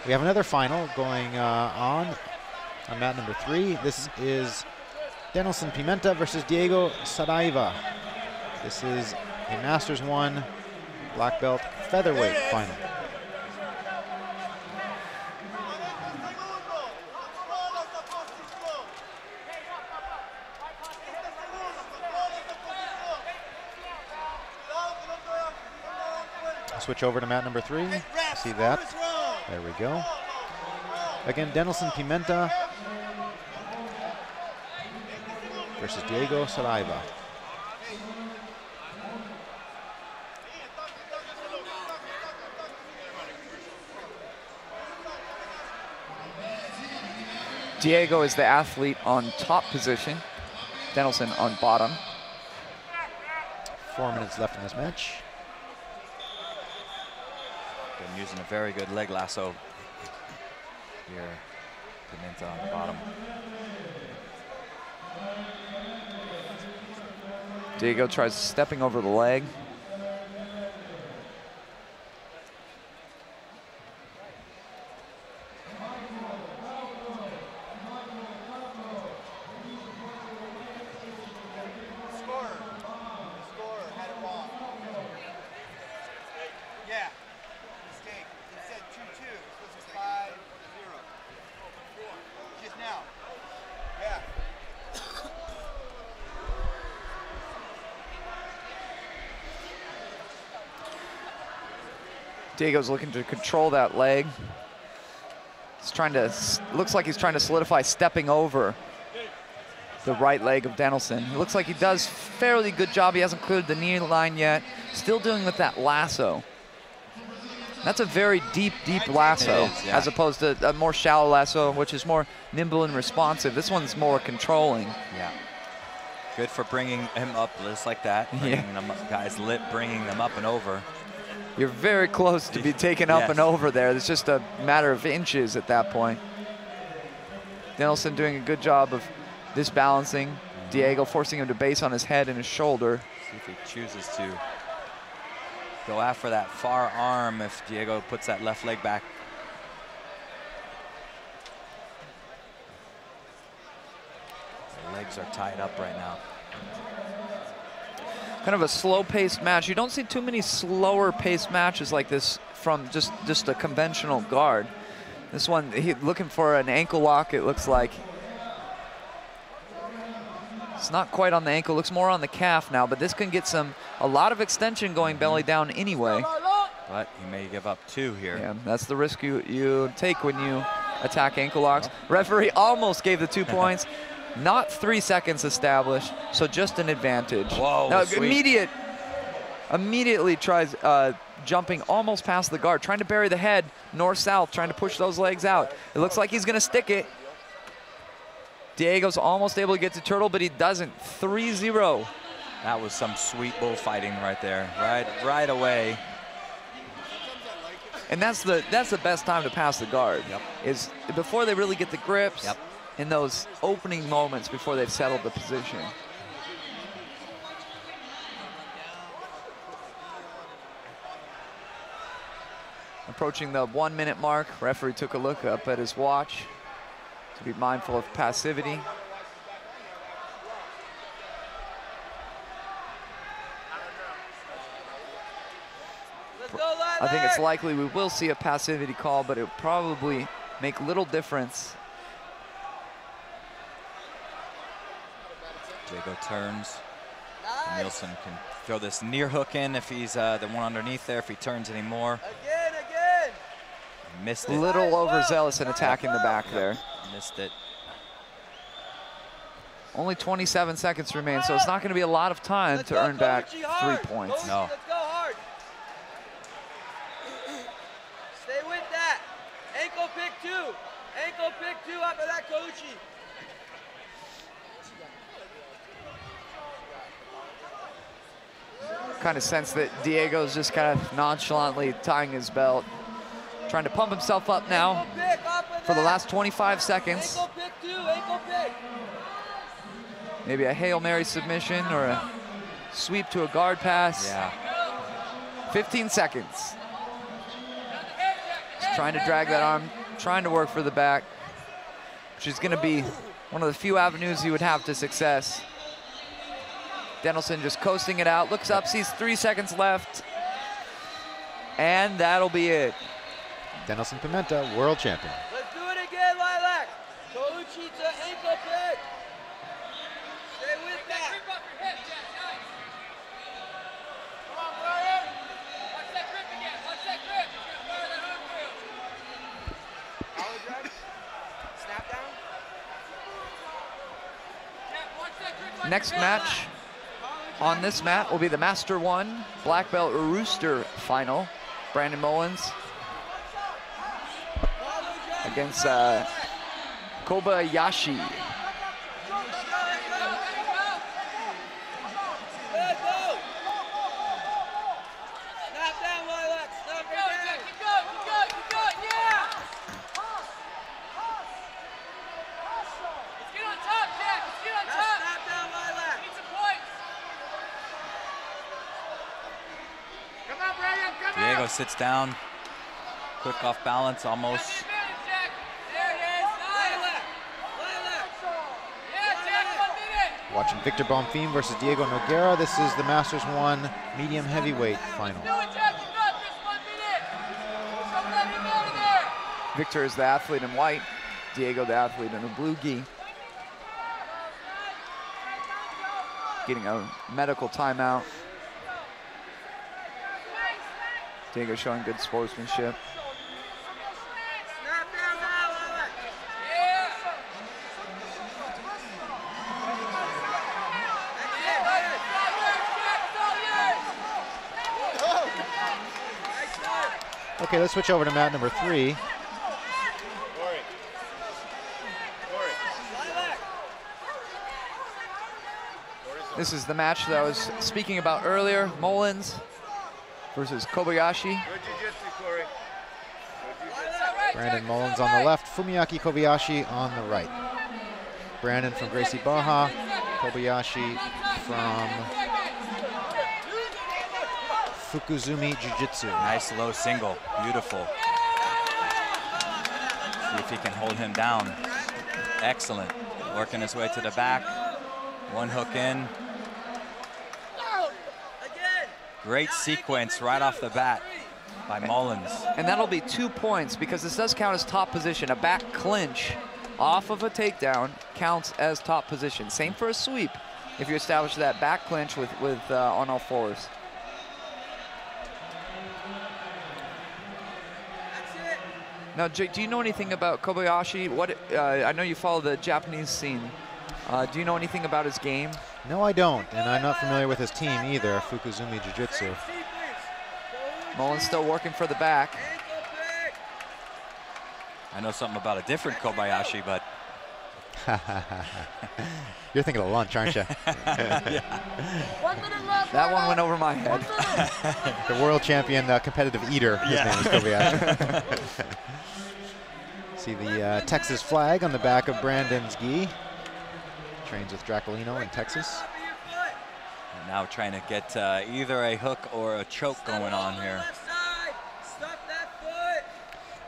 We have another final going on mat number 3. This is Denilson Pimenta versus Diego Saraiva. This is a Masters 1 black belt featherweight final. Switch over to mat number 3. See that? There we go. Again, Denilson Pimenta versus Diego Saraiva. Diego is the athlete on top position. Denilson on bottom. 4 minutes left in this match. Been using a very good leg lasso here. Pimenta on the bottom. Diego tries stepping over the leg. Diego's looking to control that leg. He's trying to, looks like he's trying to solidify stepping over the right leg of Denilson. It looks like he does fairly good job. He hasn't cleared the knee line yet. Still dealing with that lasso. That's a very deep, deep lasso, yeah. as opposed to a more shallow lasso, which is more nimble and responsive. This one's more controlling. Yeah. Good for bringing him up just like that. Bringing them up, guys bringing them up and over. You're very close to be taken up and over there. It's just a matter of inches at that point. Denilson doing a good job of disbalancing. Diego forcing him to base on his head and his shoulder. See if he chooses to go after that far arm if Diego puts that left leg back. The legs are tied up right now. Kind of a slow-paced match. You don't see too many slower-paced matches like this from just a conventional guard. This one, he's looking for an ankle lock, it looks like. It's not quite on the ankle, looks more on the calf now, but this can get a lot of extension going belly down anyway. But he may give up 2 here. Yeah, that's the risk you take when you attack ankle locks. Referee almost gave the 2 points. Not 3 seconds established, so just an advantage. Whoa, now, sweet. Immediately tries jumping almost past the guard, trying to bury the head north-south, trying to push those legs out. It looks like he's going to stick it. Diego's almost able to get to turtle, but he doesn't. 3-0. That was some sweet bullfighting right there, right away. And that's the best time to pass the guard. Yep. Is before they really get the grips. Yep. In those opening moments before they've settled the position. Approaching the 1 minute mark, referee took a look up at his watch to be mindful of passivity. I think it's likely we will see a passivity call, but it'll probably make little difference. Diego turns. Nielsen can throw this near hook in if he's the one underneath there, if he turns anymore. Again. Missed it. Little overzealous in attacking the back there. Missed it. Only 27 seconds remain, so it's not going to be a lot of time to earn back 3 points. No. Let's go hard. Stay with that. Ankle pick 2. Ankle pick 2 after that, Koichi. Kind of sense that Diego's just kind of nonchalantly tying his belt, trying to pump himself up now for the last 25 seconds. Ankle pick 2, ankle pick. Maybe a Hail Mary submission or a sweep to a guard pass. Yeah. 15 seconds. Just trying to drag that arm, trying to work for the back, which is going to be one of the few avenues he would have to success. Danielson just coasting it out, looks up, sees 3 seconds left, and that'll be it. Danielson Pimenta, world champion. Let's do it again, Lilac. Koichi to ankle pick. Stay with that. Grip off your hip, Jack. Nice. Come on, Brian. Watch that grip again. Watch that grip. You're gonna fire that arm through. Collar drag. Snap down. Jack, watch that grip on Next your hip. match on this mat will be the Master 1 Black Belt Rooster final. Brandon Mullins against Kobayashi. Good, go. Snap down, Lilac. Snap Keep going, down. Jack. Keep going. Keep going. Keep going. Yeah. Let's get on top, Jack. Let's get on Now top. snap down, Lilac. Need some points. Come on, Brian. Come on. Diego sits down. Quick off balance, almost. Have the advantage, Jack. There it is. Nice. Lilac. Lilac. Yeah, Jack. 1 minute. Watching Victor Bonfim versus Diego Noguera. This is the Masters 1 medium heavyweight final. Do it, Jack. You got this. 1 minute. Don't let him out of there. Victor is the athlete in white, Diego the athlete in a blue gi. Getting a medical timeout. Diego showing good sportsmanship. Snap down now, Lilac. Yeah. Okay, let's switch over to mat number 3. This is the match that I was speaking about earlier. Mullins versus Kobayashi. Good jiu-jitsu, Corey. Brandon Mullins on the left, Fumiaki Kobayashi on the right. Brandon from Gracie Barra, Kobayashi from Fukuzumi Jiu-Jitsu. Nice low single, beautiful. See if he can hold him down. Excellent. Working his way to the back. One hook in. Great sequence right off the bat by Mullins. And that'll be 2 points because this does count as top position. A back clinch off of a takedown counts as top position. Same for a sweep if you establish that back clinch with on all fours. Now, Jake, do you know anything about Kobayashi? What I know you follow the Japanese scene. Do you know anything about his game? No, I don't, and I'm not familiar with his team either, Fukuzumi Jiu-Jitsu. Mullins still working for the back. I know something about a different Kobayashi, but You're thinking of lunch, aren't you? That one went over my head. The world champion competitive eater, his name is Kobayashi. See the Texas flag on the back of Brandon's gi. Trains with Dracolino in Texas. and now trying to get either a hook or a choke going on here.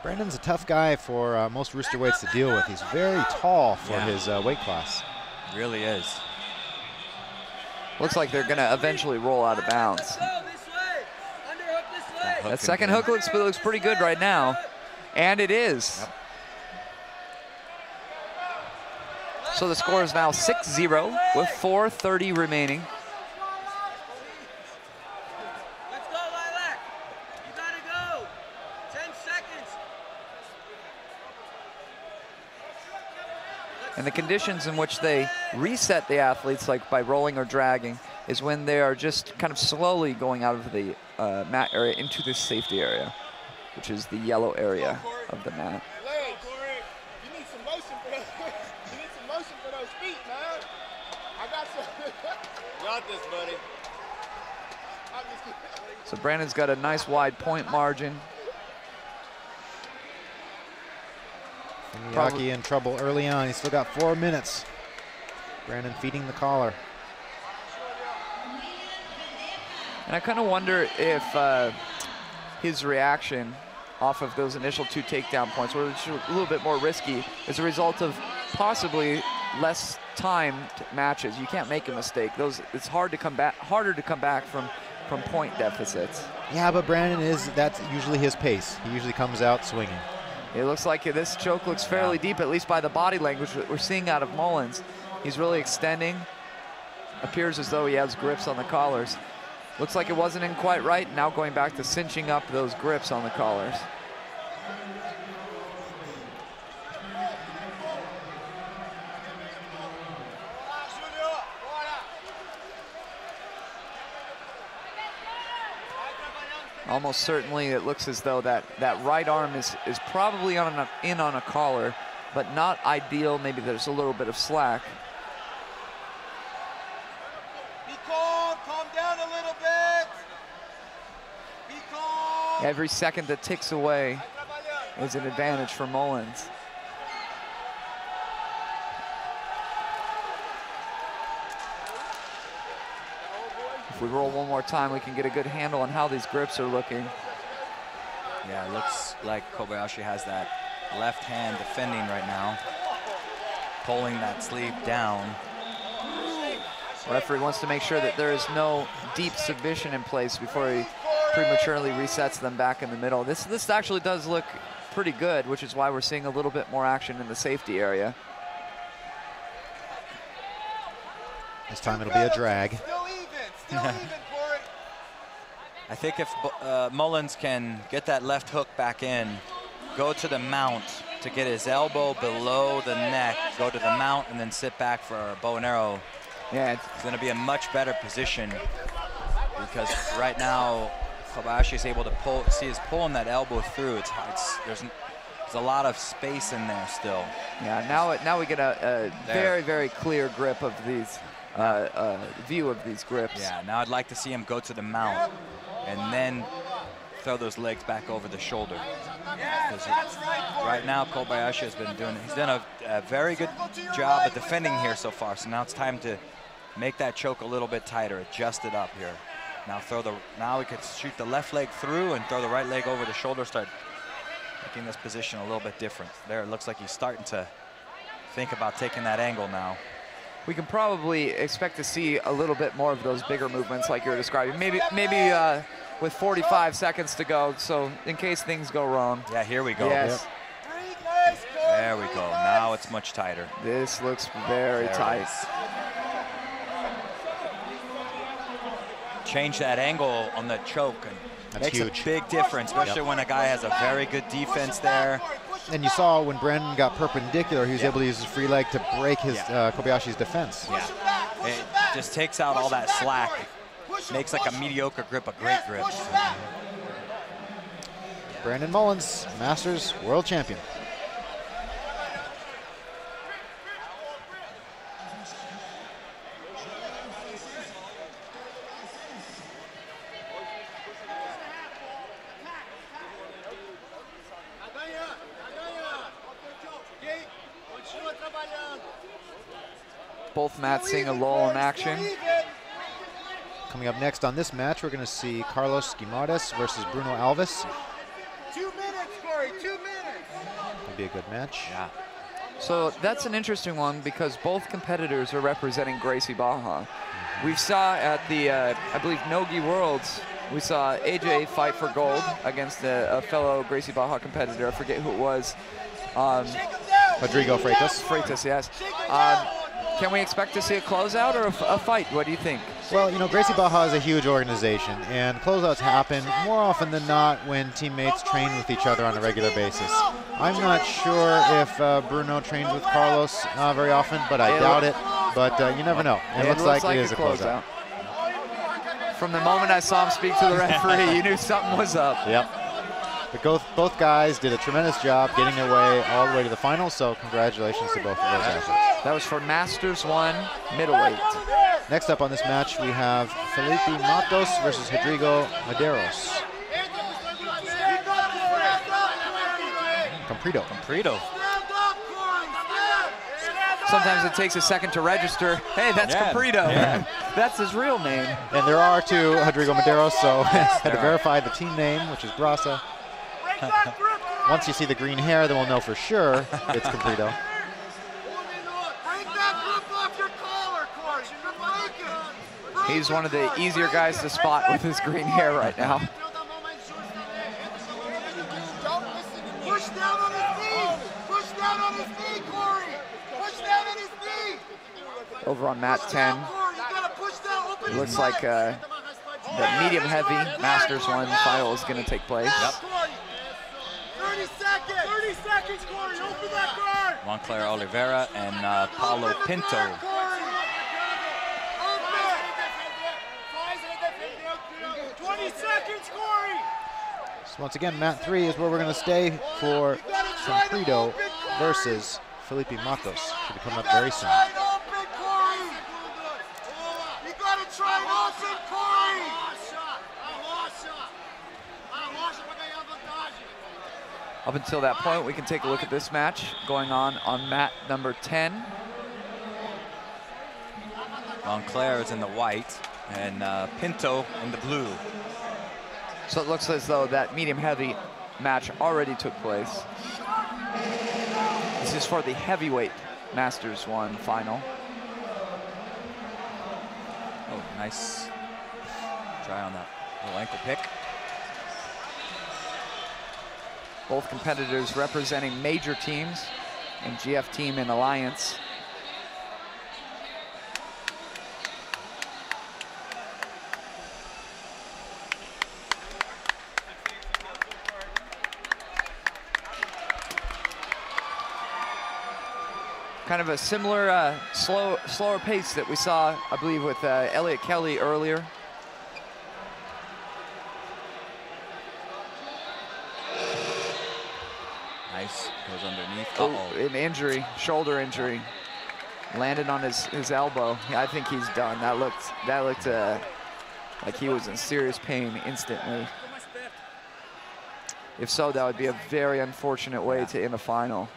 Brandon's a tough guy for most rooster weights to deal with. He's very tall for his weight class. Really is. Looks like they're going to eventually roll out of bounds. That second hook looks pretty good right now. And it is. Yep. So the score is now 6-0 with 4:30 remaining. Let's go, Lilac. You gotta go. 10 seconds. Let's And the conditions in which they reset the athletes, like by rolling or dragging, is when they are just kind of slowly going out of the mat area into this safety area, which is the yellow area of the mat. Legs. You need some motion for those. You need some motion for those feet, man. I got some. Got this, buddy. So Brandon's got a nice wide point margin. Miyake in trouble early on. He's still got 4 minutes. Brandon feeding the collar. And I kind of wonder if his reaction off of those initial 2 takedown points were a little bit more risky as a result of possibly less timed matches. You can't make a mistake. It's hard to come back, harder to come back from point deficits. Yeah, but Brandon that's usually his pace. He usually comes out swinging. It looks like this choke looks fairly deep, at least by the body language that we're seeing out of Mullins. He's really extending. Appears as though he has grips on the collars. Looks like it wasn't in quite right. Now going back to cinching up those grips on the collars. Almost certainly it looks as though that right arm is probably in on a collar, but not ideal. Maybe there's a little bit of slack. Be calm down a little bit. Be calm. Every second that ticks away is an advantage for Mullins. If we roll one more time, we can get a good handle on how these grips are looking. Yeah, it looks like Kobayashi has that left hand defending right now, pulling that sleeve down. Referee wants to make sure that there is no deep submission in place before he prematurely resets them back in the middle. This actually does look pretty good, which is why we're seeing a little bit more action in the safety area. This time it'll be a drag. I think if Mullins can get that left hook back in, go to the mount to get his elbow below the neck, go to the mount and then sit back for a bow and arrow. Yeah, it's going to be a much better position because right now Kobayashi is able to pull. See, he's pulling that elbow through. There's a lot of space in there still. Yeah, now we get a very, very clear grip of these. View of these grips. Yeah, now I'd like to see him go to the mount and then throw those legs back over the shoulder. Right now, Kobayashi has been he's done a very good job of defending here so far. So now it's time to make that choke a little bit tighter, adjust it up here. Now we could shoot the left leg through and throw the right leg over the shoulder, start making this position a little bit different. There, it looks like he's starting to think about taking that angle now. We can probably expect to see a little bit more of those bigger movements like you're describing. Maybe with 45 seconds to go, so in case things go wrong. Yeah, here we go. Yes. Yep. There we go. Now it's much tighter. This looks very tight. Change that angle on the choke. And that's makes huge. A big difference, especially when a guy has a very good defense there. And you saw when Brandon got perpendicular, he was able to use his free leg to break his Kobayashi's defense. Yeah, it just takes out all that slack. Makes like a mediocre grip a great grip. Brandon Mullins, Masters World Champion. Both mats seeing a lull in action. Coming up next on this match, we're going to see Carlos Guimaraes versus Bruno Alves. 2 minutes, Corey, 2 minutes. It'll be a good match. Yeah. So that's an interesting one because both competitors are representing Gracie Barra. We saw at the, I believe, Nogi Worlds, we saw AJ fight for gold against a fellow Gracie Barra competitor. I forget who it was. Rodrigo Freitas. Freitas, yes. Can we expect to see a closeout or a fight? What do you think? Well, you know, Gracie Barra is a huge organization, and closeouts happen more often than not when teammates train with each other on a regular basis. I'm not sure if Bruno trains with Carlos very often, but I doubt it. But you never know. It looks like it is a closeout. From the moment I saw him speak to the referee, you knew something was up. Yep. But both guys did a tremendous job getting their way all the way to the final, so congratulations to both of those athletes. That was for Masters 1 middleweight. Next up on this match, we have Felipe Matos versus Rodrigo Medeiros. Comprido. Sometimes it takes a second to register. Hey, that's Comprido. Yeah. That's his real name. And there are two Rodrigo Medeiros, so had to verify the team name, which is Grasa. Once you see the green hair, then we'll know for sure it's Comprido. He's one of the easier guys to spot with his green hair right now. Push down on his knee! Push down on his knee, Corey! Push down on his knee! Over on mat 10, it looks like the medium heavy Masters 1 final is going to take place. Yep. 30 seconds! 30 seconds, Corey! Open that guard! Montclair Oliveira and Paulo Pinto. 20 seconds, Corey! So once again, mat 3 is where we're going to stay for Comprido versus Felipe Matos. Should be coming up very soon. You gotta try and open, Corey! Up until that point, we can take a look at this match going on mat number 10. Montclair is in the white and Pinto in the blue. So it looks as though that medium heavy match already took place. This is for the heavyweight Masters 1 final. Oh, nice try on that little ankle pick. Both competitors representing major teams in GF Team and Alliance. Kind of a similar slower pace that we saw, I believe, with Elliot Kelly earlier. Nice, goes underneath. Oh, an injury, shoulder injury. Landed on his elbow. Yeah, I think he's done. That looked like he was in serious pain instantly. If so, that would be a very unfortunate way to end a final.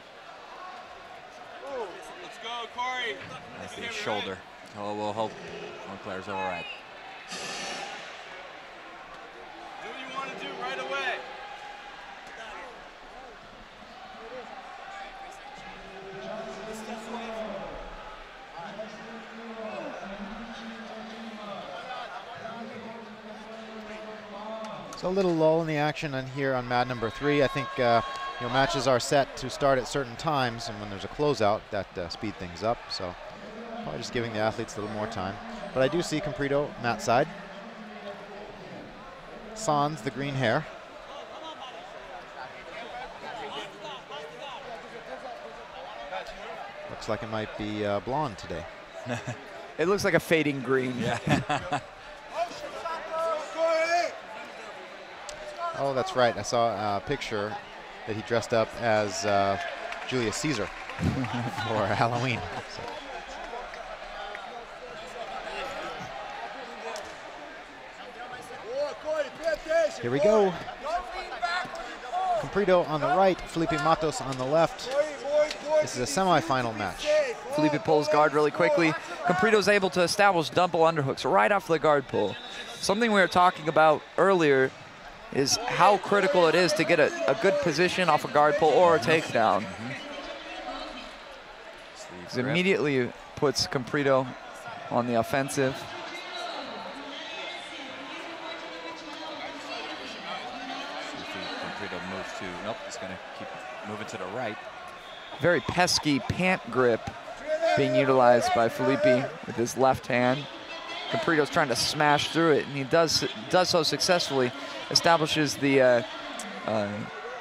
I see his shoulder. Oh, we'll hope Montclair's all right. Do what you want to do right away. So a little lull in the action on here on mat number 3. I think matches are set to start at certain times, and when there's a closeout, that speed things up. So probably just giving the athletes a little more time. But I do see Comprido mat side. Sans, the green hair. Looks like it might be blonde today. It looks like a fading green. Yeah. Oh, that's right. I saw a picture that he dressed up as Julius Caesar for Halloween. So. Here we go. Comprido on the right, Felipe Matos on the left. This is a semifinal match. Felipe pulls guard really quickly. Comprido's able to establish double underhooks right off the guard pull. Something we were talking about earlier is how critical it is to get a good position off a guard pull or a takedown. It immediately puts Comprido on the offensive. Comprido moves to, nope, he's going to keep moving to the right. Very pesky pant grip being utilized by Felipe with his left hand. Comprido's trying to smash through it, and he does so successfully. Establishes the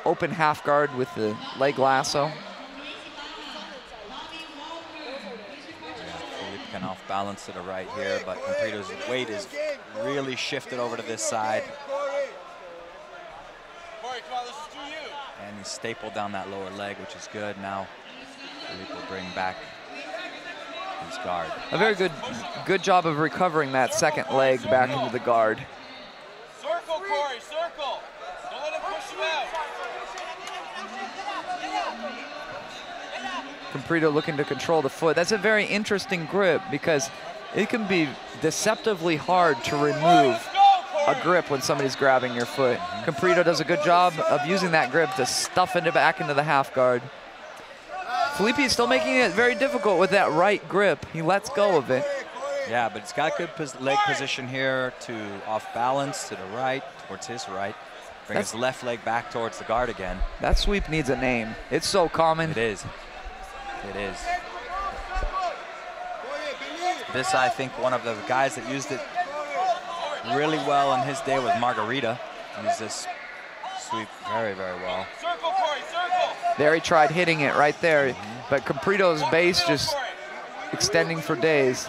open half guard with the leg lasso. Felipe can off balance to the right here, but Comprido's weight is really shifted over to this side. And he's stapled down that lower leg, which is good. Now Felipe will bring back his guard. A very good job of recovering that second leg back into the guard. Circle, Corey, circle. Don't let him push you out. Comprido looking to control the foot. That's a very interesting grip because it can be deceptively hard to remove a grip when somebody's grabbing your foot. Comprido does a good job of using that grip to stuff it back into the half guard. Felipe is still making it very difficult with that right grip. He lets go of it. Yeah, but he's got good leg position here to off balance to the right, towards his right. Bring his left leg back towards the guard again. That sweep needs a name. It's so common. It is. It is. This, I think, one of the guys that used it really well in his day was Margarita. Used this sweep very, very well. Circle, Corey, circle. There he tried hitting it right there, but Comprido's base just extending for days.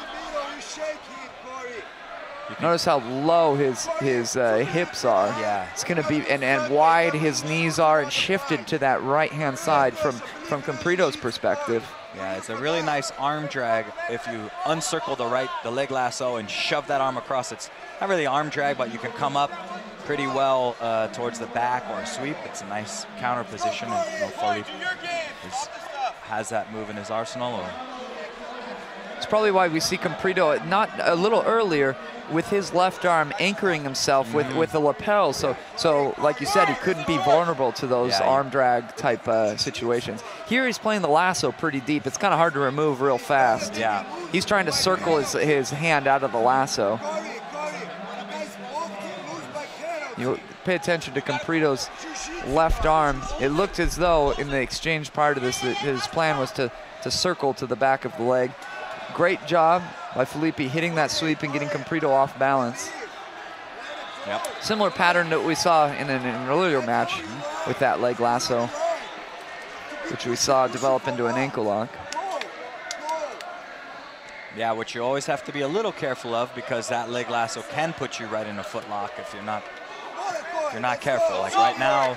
Notice how low his hips are. Yeah. It's gonna be, and wide his knees are and shifted to that right-hand side from Comprido's perspective. Yeah, it's a really nice arm drag if you uncircle the leg lasso and shove that arm across. It's not really arm drag, but you can come up pretty well towards the back or a sweep. It's a nice counter position. And Felipe has that move in his arsenal. It's probably why we see Comprido not a little earlier with his left arm anchoring himself with the lapel. So like you said, he couldn't be vulnerable to those arm drag type situations. Here he's playing the lasso pretty deep. It's kind of hard to remove real fast. Yeah. He's trying to circle his hand out of the lasso. You pay attention to Comprido's left arm. It looked as though in the exchange prior to this that his plan was to circle to the back of the leg. Great job by Felipe hitting that sweep and getting Comprido off balance. Yep. Similar pattern that we saw in an earlier match with that leg lasso, which we saw develop into an ankle lock. Yeah, which you always have to be a little careful of because that leg lasso can put you right in a foot lock if you're not careful. Like right now,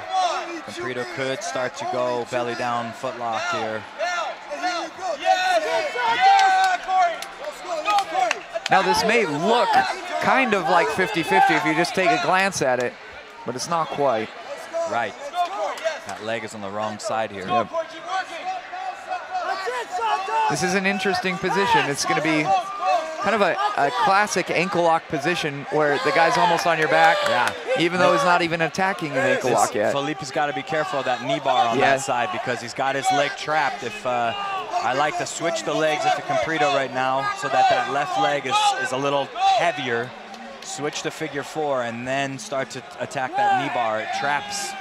Comprido could start to go belly down foot lock here. Now this may look kind of like 50-50 if you just take a glance at it, but it's not quite. Right. That leg is on the wrong side here. Yep. This is an interesting position. It's going to be kind of a classic ankle lock position where the guy's almost on your back, even though he's not even attacking an ankle lock yet. Felipe's got to be careful of that knee bar on that side because he's got his leg trapped. If I like to switch the legs at the Comprido right now so that left leg is a little heavier. Switch to figure 4 and then start to attack that knee bar. It traps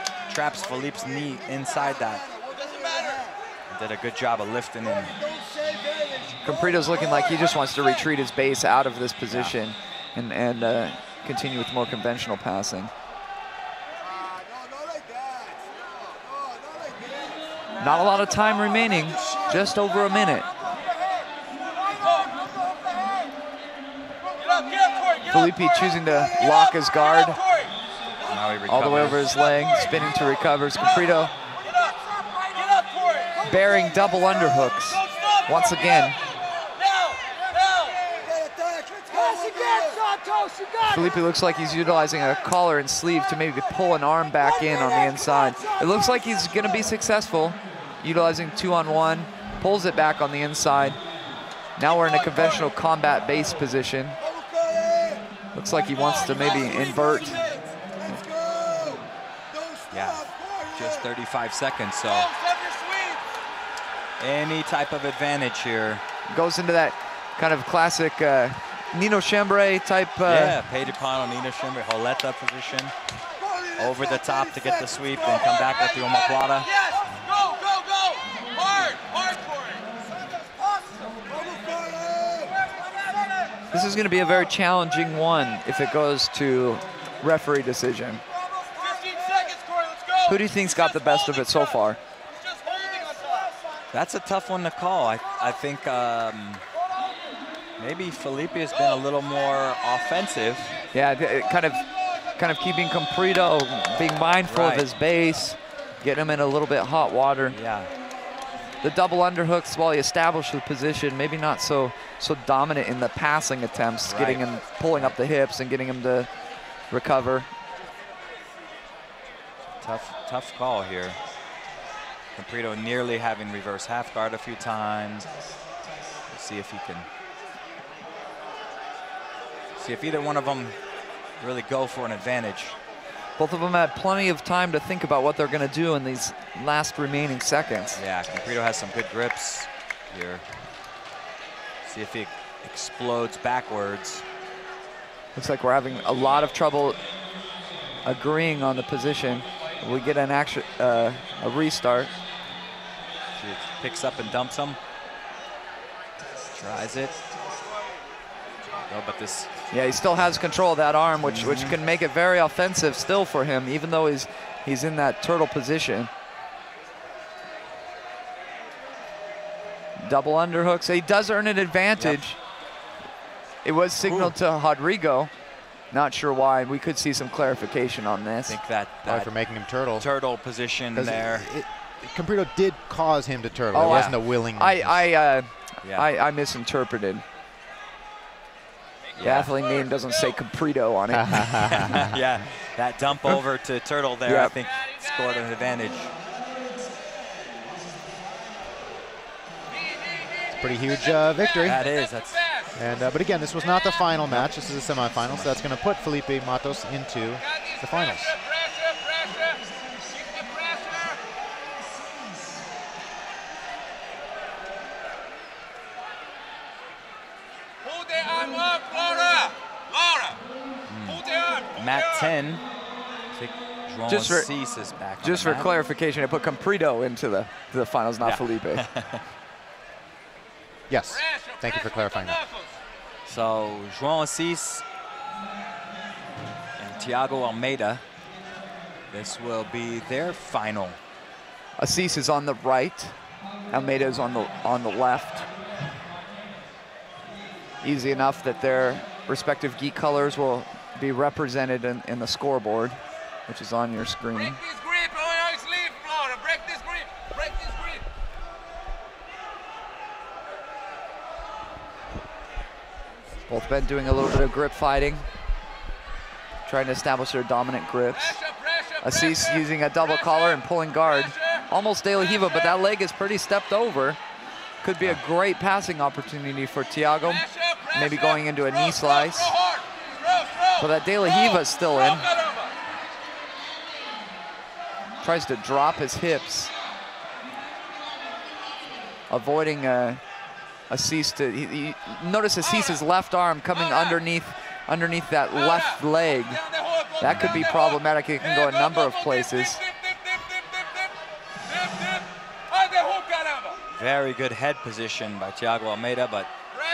Felipe's knee inside that. Did a good job of lifting him. Comprido's looking like he just wants to retreat his base out of this position and continue with more conventional passing. Not a lot of time remaining, just over a minute. Felipe choosing to lock his guard all the way over his leg, spinning to recovers. Comprido bearing double underhooks once again. Felipe looks like he's utilizing a collar and sleeve to maybe pull an arm back in on the inside. It looks like he's going to be successful, utilizing 2-on-1, pulls it back on the inside. Now we're in a conventional combat base position. Looks like he wants to maybe invert. Yeah, just 35 seconds, so any type of advantage here. Goes into that kind of classic Nino Chambray type. Yeah, Pedro Pano, Nino Chambray, Holeta position. Over the top to get the sweep, then come back with the omoplata. Yes, go, go, go. Hard for it. This is going to be a very challenging one if it goes to referee decision. 15 seconds, Corey, let's go. Who do you think's got the best of it so far? That's a tough one to call. I think maybe Felipe has been a little more offensive. Yeah, kind of keeping Comprido, being mindful of his base, getting him in a little bit hot water. Yeah. The double underhooks, while he established the position, maybe not so dominant in the passing attempts, getting him, pulling up the hips and getting him to recover. Tough call here. Comprido nearly having reverse half guard a few times. We'll see if he can. See if either one of them really go for an advantage. Both of them had plenty of time to think about what they're going to do in these last remaining seconds. Yeah, Comprido has some good grips here. See if he explodes backwards. Looks like we're having a lot of trouble agreeing on the position. We get an a restart. He picks up and dumps him. Tries it. Oh, but this. Yeah, he still has control of that arm, which can make it very offensive still for him, even though he's in that turtle position. Double underhooks. He does earn an advantage. Yep. It was signaled to Rodrigo. Not sure why. We could see some clarification on this. I think that for making him turtle. Turtle position there. Comprido did cause him to turtle. It wasn't a willing. I misinterpreted. The athlete name doesn't say Comprido on it. Yeah, that dump over to turtle there, I think, scored an advantage. It's a pretty huge victory. That is. But again, this was not the final match. This is a semifinal, so that's going to put Felipe Matos into the finals. Mat 10. Just for clarification, I put Comprido into the finals, not Felipe. Yes. Thank you for clarifying that. So João Assis and Thiago Almeida. This will be their final. Assis is on the right. Almeida is on the left. Easy enough that their respective gi colors will be represented in the scoreboard, which is on your screen. Break this grip on your sleeve, Flora. Break this grip. Break this grip. Both men doing a little bit of grip fighting, trying to establish their dominant grips. Assis using a double collar and pulling guard. Almost De La Riva, but that leg is pretty stepped over. Could be a great passing opportunity for Thiago. Maybe going into a knee slice. But that De La Riva is still in. Tries to drop his hips. Avoiding Assis to, notice Assis's left arm coming underneath that left leg. That could be problematic. It can go a number of places. Very good head position by Thiago Almeida, but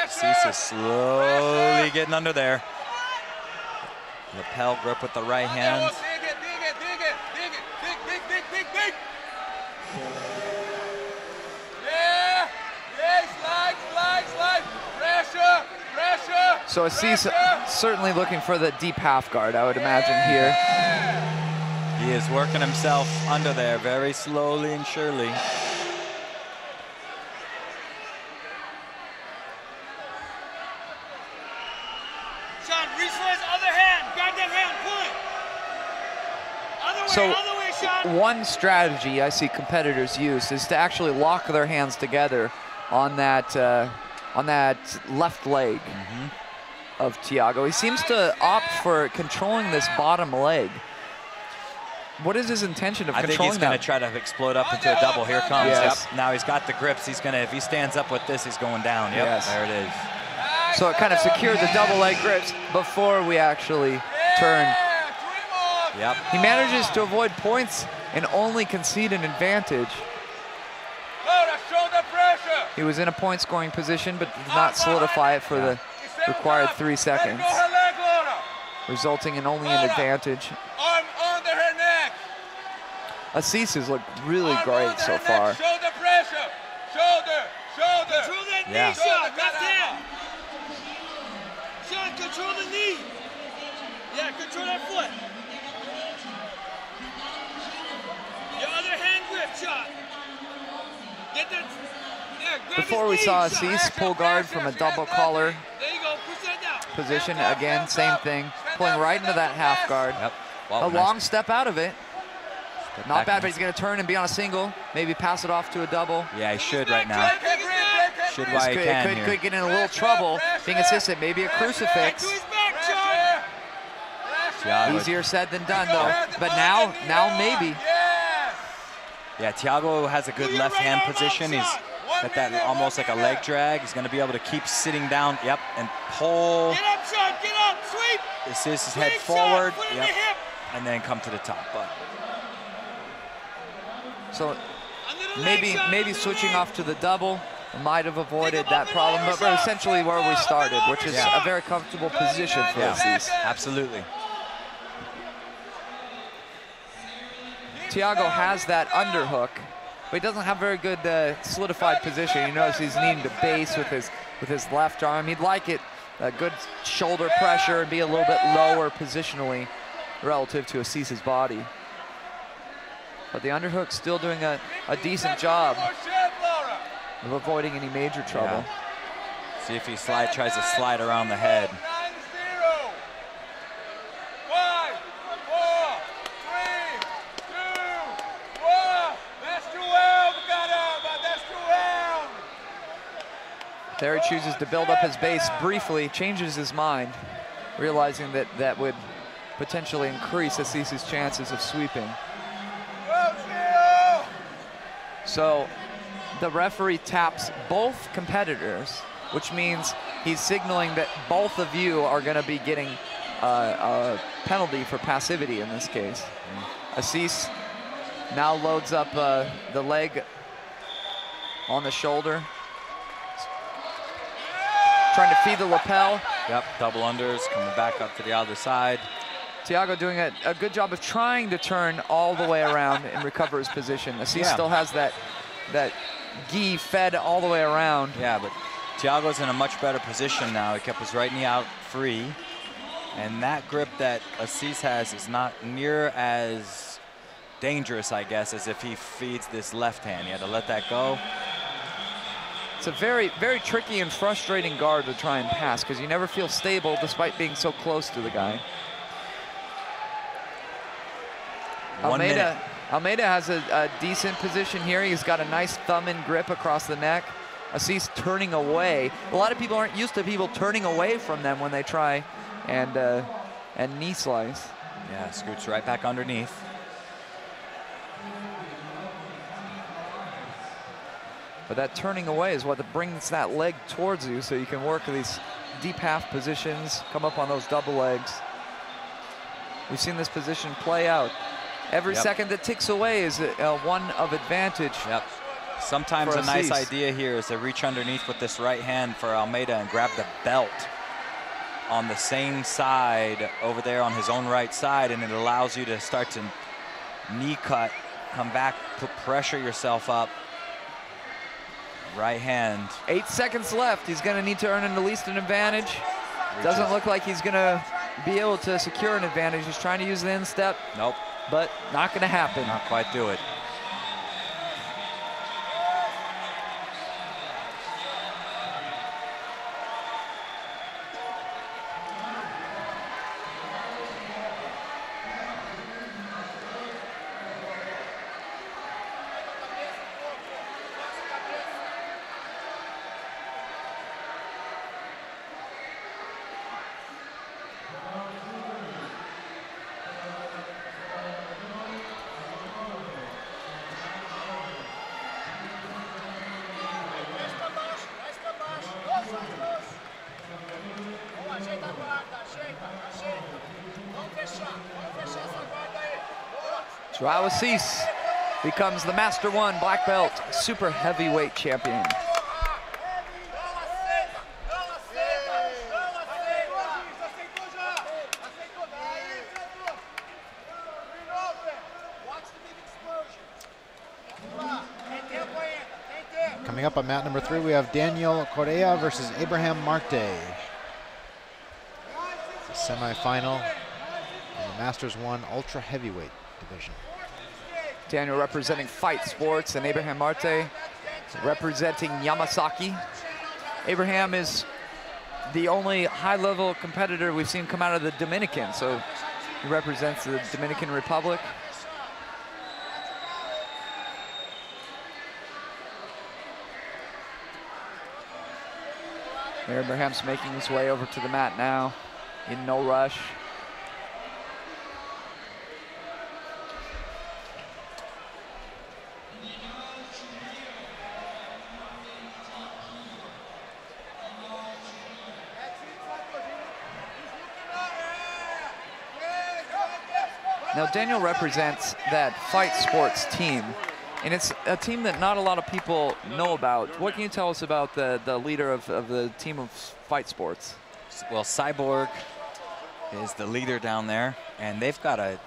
Assis is slowly getting under there. Lapel grip with the right hand. So Assis certainly looking for the deep half guard, I would imagine here. He is working himself under there very slowly and surely. Sean, reach for his other hand. Grab that hand, pull it. Other way, Sean. One strategy I see competitors use is to actually lock their hands together on that left leg of Thiago. He seems to opt for controlling this bottom leg. What is his intention of controlling that? I think he's going to try to explode up into a double. Here comes. Yes. Yep. Now he's got the grips. He's going to, if he stands up with this, he's going down. Yep, yes. There it is. So it kind of secured the double leg grips before we actually turn. Yep. He manages to avoid points and only concede an advantage. He was in a point scoring position, but did not solidify it for the required 3 seconds, resulting in only an advantage. Assis has looked really great so far. Shoulder pressure. Shoulder. Control that Yeah. knee shot. Left hand. Sean, control the knee. Yeah, control that foot. Your other hand grip shot. Get that. There, grab Before his we knee, saw shot. Assis pull guard from a double collar There you go. Push that down. position. Hands up, Again, hands same up. thing. Stand Pulling up, right stand into up, that half fast. guard. Yep. A Well, long nice step out of it. step Not back. bad, but he's going to turn and be on a single. Maybe pass it off to a double. Yeah, he should right now. Take it back. Should This why he can here. could get in a little trouble being assistant. Maybe a crucifix. To his back, Sean. Thiago, Easier said than done, though. But now maybe. yeah, Thiago has a good left hand position. He's got that almost like a leg drag. He's going to be able to keep sitting down. Yep, and pull. Get up, Sean. Get up. Sweep. Assist his head Sweep, forward. Sean. Put it in Yep, the hip. and then come to the top. But So Under the leg, maybe Sean, under the switching leg. off to the double might have avoided Think that about problem, the but we're lower essentially shot. where we started, which is Yeah. a very comfortable position for Yeah. Assis. absolutely. Thiago has that underhook, but he doesn't have very good solidified position. You notice he's needing to base with his left arm. He'd like it a good shoulder pressure and be a little bit lower positionally relative to Assis's body. But the underhook's still doing a decent job of avoiding any major trouble. Yeah. See if he tries to slide around the head. 9-0. 5, 4, 3, 2, 1. That's 12, caramba. That's 12. There he chooses to build up his base briefly, changes his mind, realizing that that would potentially increase Assis's chances of sweeping. 12-0. So the referee taps both competitors, which means he's signaling that both of you are going to be getting a penalty for passivity in this case. Assis now loads up the leg on the shoulder, trying to feed the lapel. Yep, double unders, coming back up to the other side. Thiago doing a good job of trying to turn all the way around and recover his position. Assis still has that gi fed all the way around. Yeah, but Thiago's in a much better position now. He kept his right knee out free. And that grip that Assis has is not near as dangerous, I guess, as if he feeds this left hand. He had to let that go. It's a very, very tricky and frustrating guard to try and pass because you never feel stable despite being so close to the guy. 1 minute. Almeida has a decent position here. He's got a nice thumb and grip across the neck. Assis turning away. A lot of people aren't used to people turning away from them when they try and knee slice. Yeah, scoots right back underneath. But that turning away is what brings that leg towards you so you can work these deep half positions, come up on those double legs. We've seen this position play out. Every second that ticks away is one of advantage. Yep. Sometimes for a nice Assis. idea here is to reach underneath with this right hand for Almeida and grab the belt on the same side over there on his own right side, and it allows you to start to knee cut, come back, put pressure yourself up. Right hand. 8 seconds left. He's going to need to earn at least an advantage. Doesn't look like he's going to be able to secure an advantage. He's trying to use the instep. Nope. But not going to happen. Not quite do it. João Assis becomes the Master 1 black belt super heavyweight champion. Watch the big explosion. Coming up on mat number 3, we have Daniel Correa versus Abraham Marte. It's a semifinal in the Masters 1 Ultra Heavyweight division. Daniel representing Fight Sports and Abraham Marte representing Yamasaki. Abraham is the only high-level competitor we've seen come out of the Dominican, so he represents the Dominican Republic. Abraham's making his way over to the mat now in no rush. Now Daniel represents that Fight Sports team, and it's a team that not a lot of people know about. What can you tell us about the leader of the team of Fight Sports? Well, Cyborg is the leader down there, and they've got a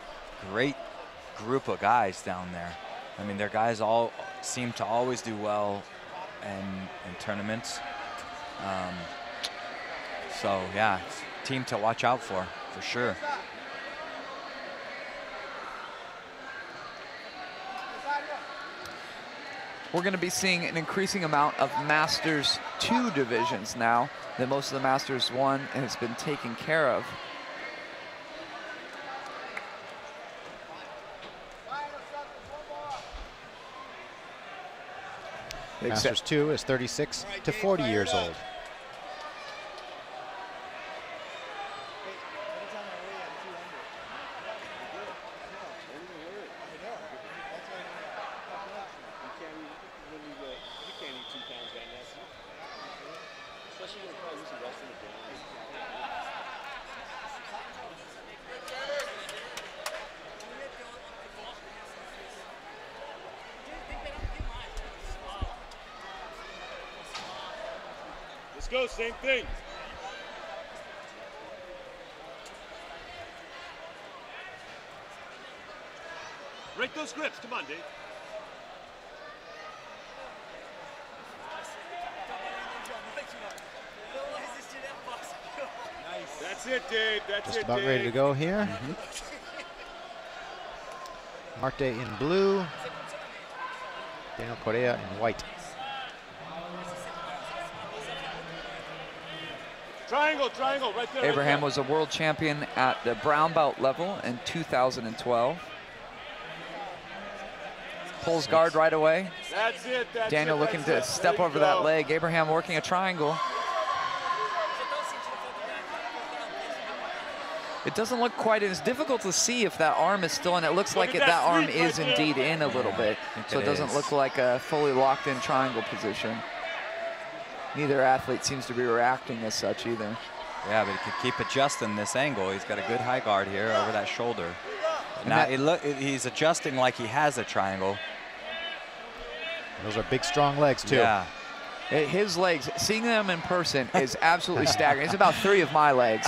great group of guys down there. I mean, their guys all seem to always do well in tournaments. So yeah, it's a team to watch out for sure. We're going to be seeing an increasing amount of Masters 2 divisions now that most of the Masters 1 has been taken care of. Masters 2 is 36 to 40 years old. Go, same thing. Break those grips. Come on, Dave. Nice. That's it, Dave. That's Just it, about Dave. ready to go here. Marte in blue, Daniel Correa in white. Triangle, triangle, right there. Abraham right was a world champion at the brown belt level in 2012. Pulls guard right away. That's it. That's Daniel it, looking that's to it. step There you over that go. leg. Abraham working a triangle. It doesn't look quite, it's difficult to see if that arm is still in. It looks like at that that arm sweep is right there. indeed in a little bit. So it doesn't look like a fully locked in triangle position. Neither athlete seems to be reacting as such either. Yeah, but he could keep adjusting this angle. He's got a good high guard here over that shoulder. And Now that- he's adjusting like he has a triangle. Those are big, strong legs, too. Yeah. His legs, seeing them in person is absolutely staggering. It's about 3 of my legs.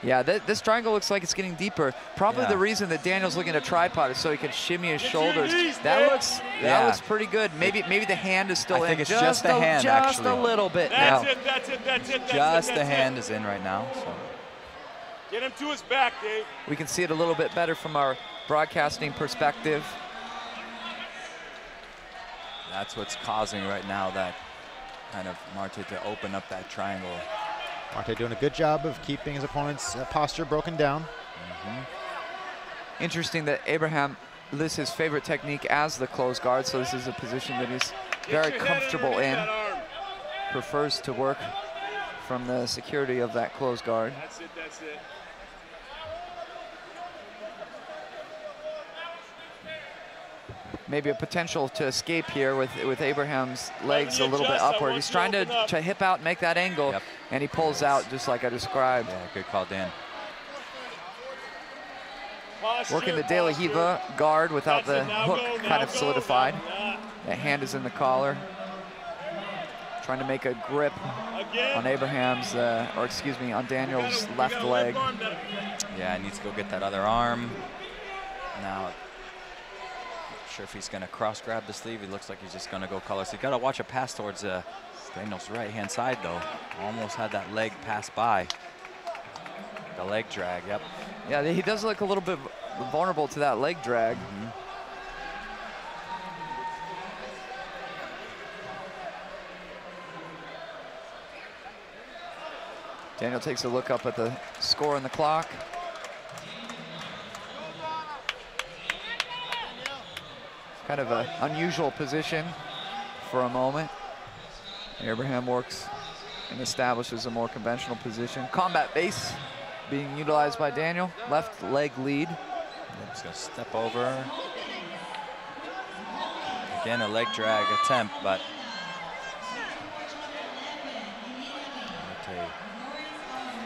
Yeah, this triangle looks like it's getting deeper. Probably Yeah. the reason that Daniel's looking at a tripod is so he can shimmy his shoulders. That Yeah. looks pretty good. Maybe the hand is still I in. think it's just the hand, just actually. a little bit That's now. it, that's it, that's it, that's Just it, the that's hand it. is in right now. So. Get him to his back, Dave. We can see it a little bit better from our broadcasting perspective. That's what's causing right now that kind of Marte to open up that triangle. Marte doing a good job of keeping his opponent's posture broken down. Interesting that Abraham lists his favorite technique as the closed guard, so this is a position that he's very Get your head comfortable underneath in. that arm. Prefers to work from the security of that closed guard. That's it, that's it. Maybe a potential to escape here with Abraham's legs a your little bit chest, I upward. want He's you trying to open up. to hip out and make that angle, Yep. and he pulls out just like I described. Yeah, good call, Dan. Posture, Working the De La posture. Riva guard without That's the it, now hook go, kind now of go, solidified. now. That hand is in the collar. Trying to make a grip Again. on Abraham's, or excuse me, on Daniel's You left got a leg. arm that- Yeah, he needs to go get that other arm. Now, sure if he's going to cross grab the sleeve. He looks like he's just going to go collar. So you got to watch a pass towards Daniel's right-hand side, though. Almost had that leg pass by. The leg drag, yep. Yeah, he does look a little bit vulnerable to that leg drag. Daniel takes a look up at the score on the clock. Kind of an unusual position for a moment. Abraham works and establishes a more conventional position. Combat base being utilized by Daniel. Left leg lead. He's going to step over. Again, a leg drag attempt, but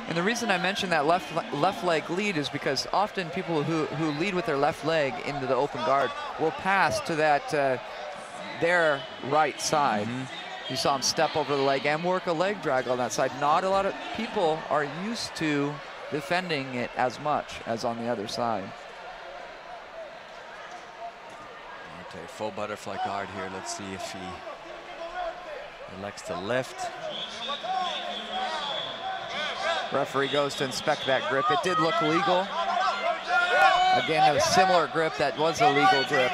and the reason I mentioned that left leg lead is because often people who lead with their left leg into the open guard will pass to that their right side. You saw him step over the leg and work a leg drag on that side. Not a lot of people are used to defending it as much as on the other side. Okay, full butterfly guard here. Let's see if he elects to lift. Referee goes to inspect that grip. It did look legal. Again, a similar grip that was a legal grip.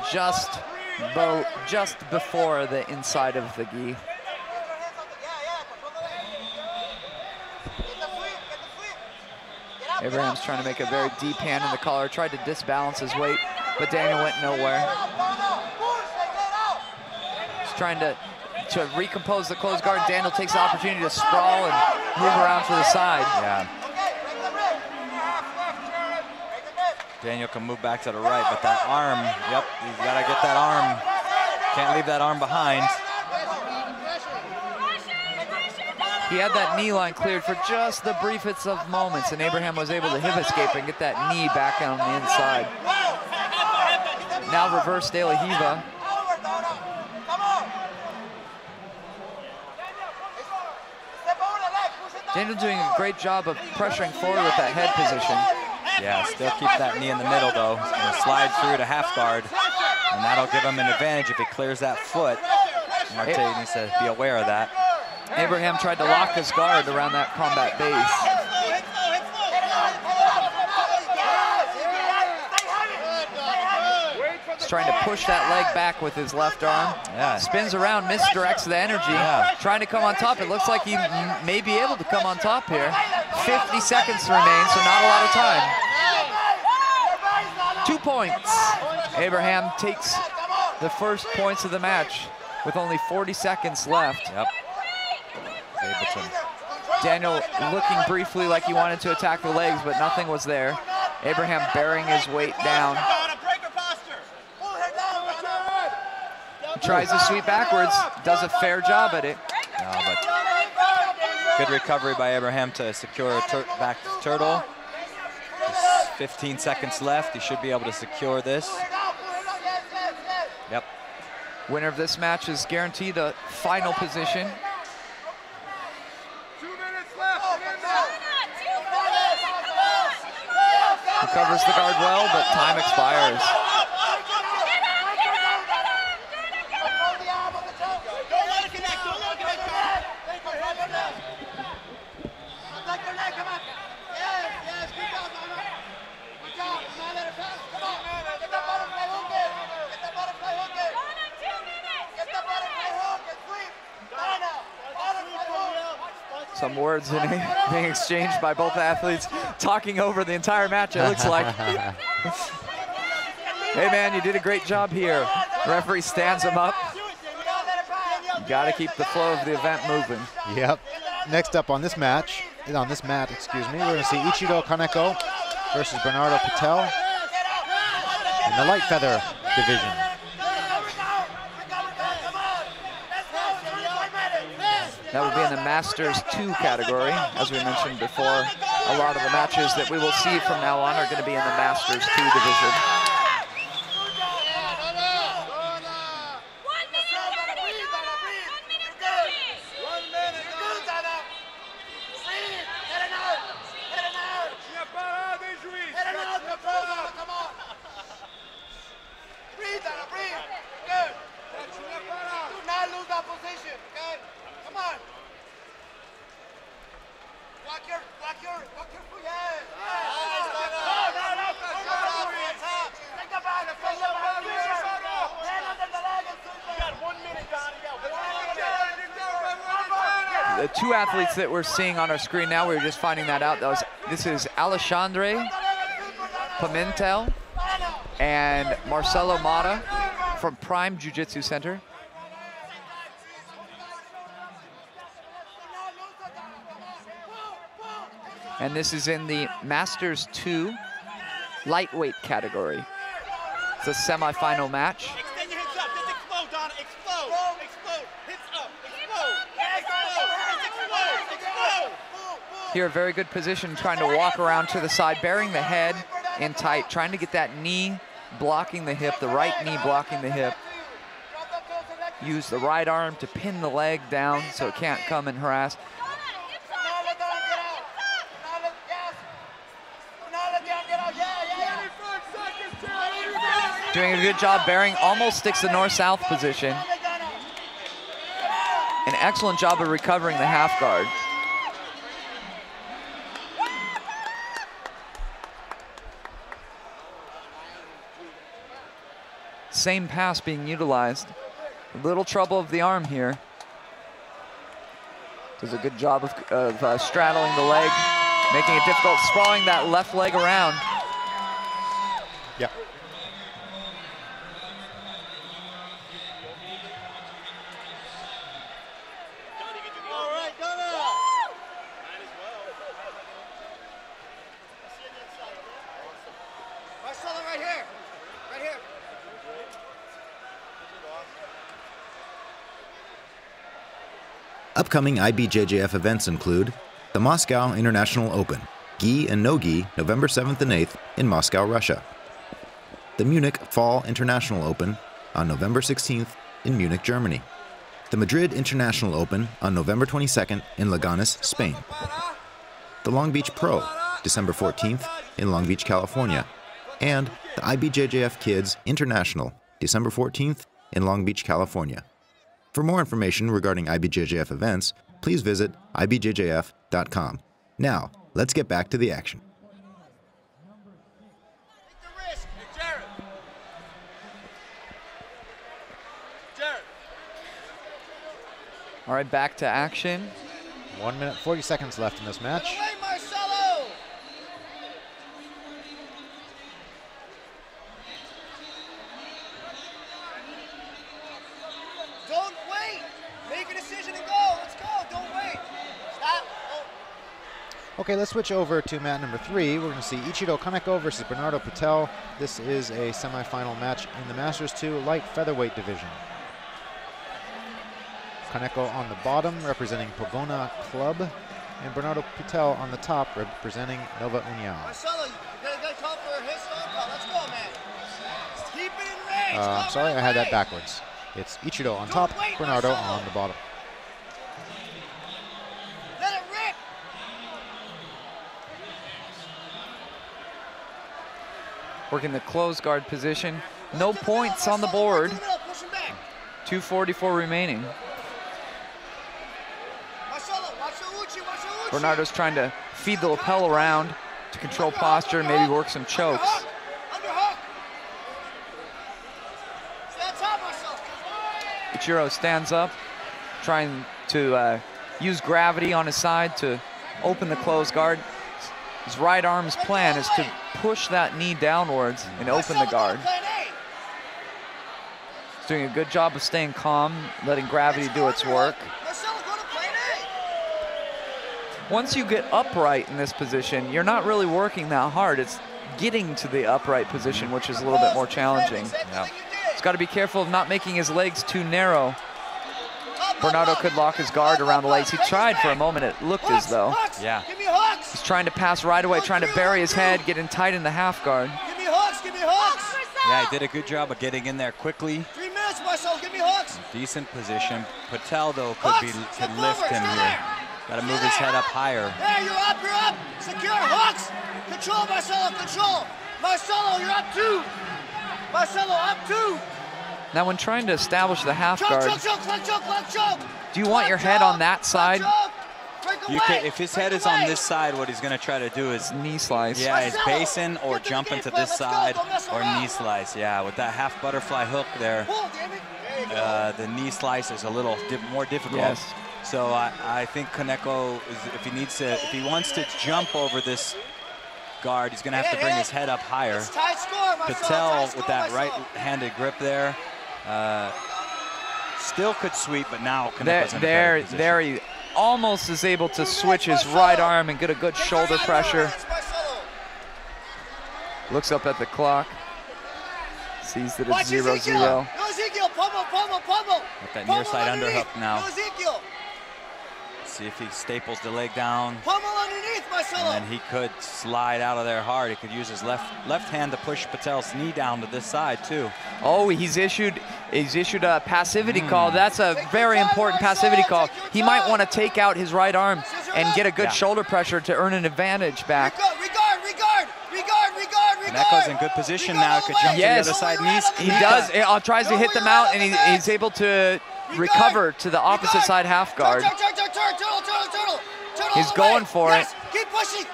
Just before the inside of the gi. Abraham's trying to make a very deep hand in the collar, tried to disbalance his weight, but Daniel went nowhere. He's trying to recompose the closed guard. Daniel takes the opportunity to sprawl and move around to the side. Yeah. Daniel can move back to the right, but that arm, yep, you've got to get that arm. Can't leave that arm behind. He had that knee line cleared for just the briefest of moments, and Abraham was able to hip escape and get that knee back on the inside. Now reverse De La Riva. Daniel doing a great job of pressuring forward with that head position. Yeah, still keep that knee in the middle, though. He's going to slide through to half guard, and that'll give him an advantage if he clears that foot. Marte needs to be aware of that. Abraham tried to lock his guard around that combat base. He's trying to push that leg back with his left arm. Yeah. Spins around, misdirects the energy. Yeah. Trying to come on top. It looks like he may be able to come on top here. 50 seconds remain, so not a lot of time. 2 points. Abraham takes the first points of the match with only 40 seconds left. Yep. Daniel looking briefly like he wanted to attack the legs, but nothing was there. Abraham bearing his weight down. He tries to sweep backwards, does a fair job at it. No, but good recovery by Abraham to secure back turtle. Just 15 seconds left. He should be able to secure this. Yep. Winner of this match is guaranteed a final position. Recovers the guard well, but time expires. Some words being exchanged by both athletes, talking over the entire match, it looks like. Hey man, you did a great job here. Referee stands him up. Got to keep the flow of the event moving. Yep. Next up on this match, we're going to see Ichiro Kaneko versus Bernardo Patel in the light feather division. That would be in the Masters 2 category. As we mentioned before, a lot of the matches that we will see from now on are going to be in the Masters 2 division. position, okay? Come on. Block your foot, yeah. Think about it. Hand under the leg and sit there. You got 1 minute, Donnie. The two athletes that we're seeing on our screen now, we were just finding that out. This is Alexandre Pimentel and Marcelo Mata from Prime Jiu Jitsu Center. And this is in the Masters 2 lightweight category. It's a semifinal match. Extend your hips up. Just explode, Donna. Explode. Explode. Hips up. Explode. Explode. Here, a very good position, trying to walk around to the side, bearing the head in tight, trying to get that knee blocking the hip, the right knee blocking the hip. Use the right arm to pin the leg down so it can't come and harass. Doing a good job bearing, almost sticks the north-south position. An excellent job of recovering the half guard. Same pass being utilized. A little trouble of the arm here. Does a good job of straddling the leg, making it difficult, sprawling that left leg around. Yep. Upcoming IBJJF events include the Moscow International Open, gi and no gi, November 7th and 8th in Moscow, Russia. The Munich Fall International Open on November 16th in Munich, Germany. The Madrid International Open on November 22nd in Leganés, Spain. The Long Beach Pro, December 14th in Long Beach, California. And the IBJJF Kids International, December 14th in Long Beach, California. For more information regarding IBJJF events, please visit IBJJF.com. Now, let's get back to the action. All right, back to action. 1 minute, 40 seconds left in this match. Don't wait. Make a decision and go. Let's go. Don't wait. Stop. Okay, let's switch over to mat number 3. We're going to see Ichiro Kaneko versus Bernardo Patel. This is a semifinal match in the Masters 2 light featherweight division. Kaneko on the bottom, representing Pogona Club, and Bernardo Patel on the top, representing Nova União. Marcelo, you gotta call for a hit stop call. Let's go, man. Keep it in range. I'm sorry, I had that backwards. It's Ichiro on top, Bernardo on the bottom. Let it rip. Working the close guard position. No points on the board. 2:44 remaining. Bernardo's trying to feed the lapel around to control posture and maybe work some chokes. Ichiro stands up, trying to use gravity on his side to open the closed guard. His right arm's plan is to push that knee downwards and open the guard. He's doing a good job of staying calm, letting gravity do its work. Once you get upright in this position, you're not really working that hard. It's getting to the upright position, which is a little bit more challenging. Yeah. He's got to be careful of not making his legs too narrow. Bernardo could lock his guard around the legs. He tried for a moment. It looked as though. Yeah. He's trying to pass right away, trying to bury his head, getting tight in the half guard. Give me hooks. Give me hooks. Yeah, he did a good job of getting in there quickly. 3 minutes, Marcel. Give me hooks. Decent position. Patel, though, could lift him here. Got to move his head up higher. There, you're up, you're up. Secure, hooks. Control, Marcelo, control. Marcelo, you're up 2. Marcelo, up 2. Now, when trying to establish the half Choke, guard, choke, choke, leg choke, leg choke. do you want your head on that side? You could, if his head is on this side, what he's going to try to do is Knee slice. yeah, is basin or jump into this side or knee slice. Yeah, with that half butterfly hook there, the knee slice is a little more difficult. Yes. So I think Kaneko, if he wants to jump over this guard, he's going to have to bring his head up higher. Patel with that right-handed grip there, still could sweep, but now Kaneko's in a better position. There he almost is able to switch his right arm and get a good shoulder pressure. Looks up at the clock, sees that it's 0-0. With that near side underhook now. See if he staples the leg down. And then he could slide out of there hard. He could use his left hand to push Patel's knee down to this side too. Oh, he's issued a passivity call. That's a very important passivity call. He might want to take out his right arm and get a good shoulder pressure to earn an advantage back. Kaneko's in good position now. Could jump to the other side. He does. Tries to hit them out, and he's able to recover to the opposite side half guard. He's going for it.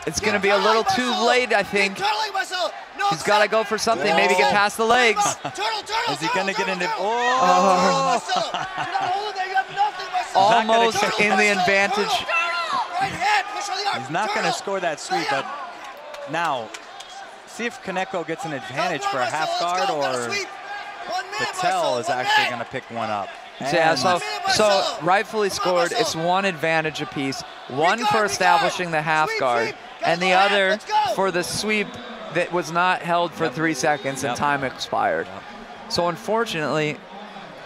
It's going to be a little too late, I think. He's got to go for something, maybe get past the legs. Is he going to get into... Almost in the advantage. He's not going to score that sweep, but now, see if Kaneko gets an advantage for a half guard, or Patel is actually going to pick one up. Yeah, so rightfully scored, it's one advantage apiece. One for establishing the half guard, and the other for the sweep that was not held for 3 seconds and time expired. So unfortunately,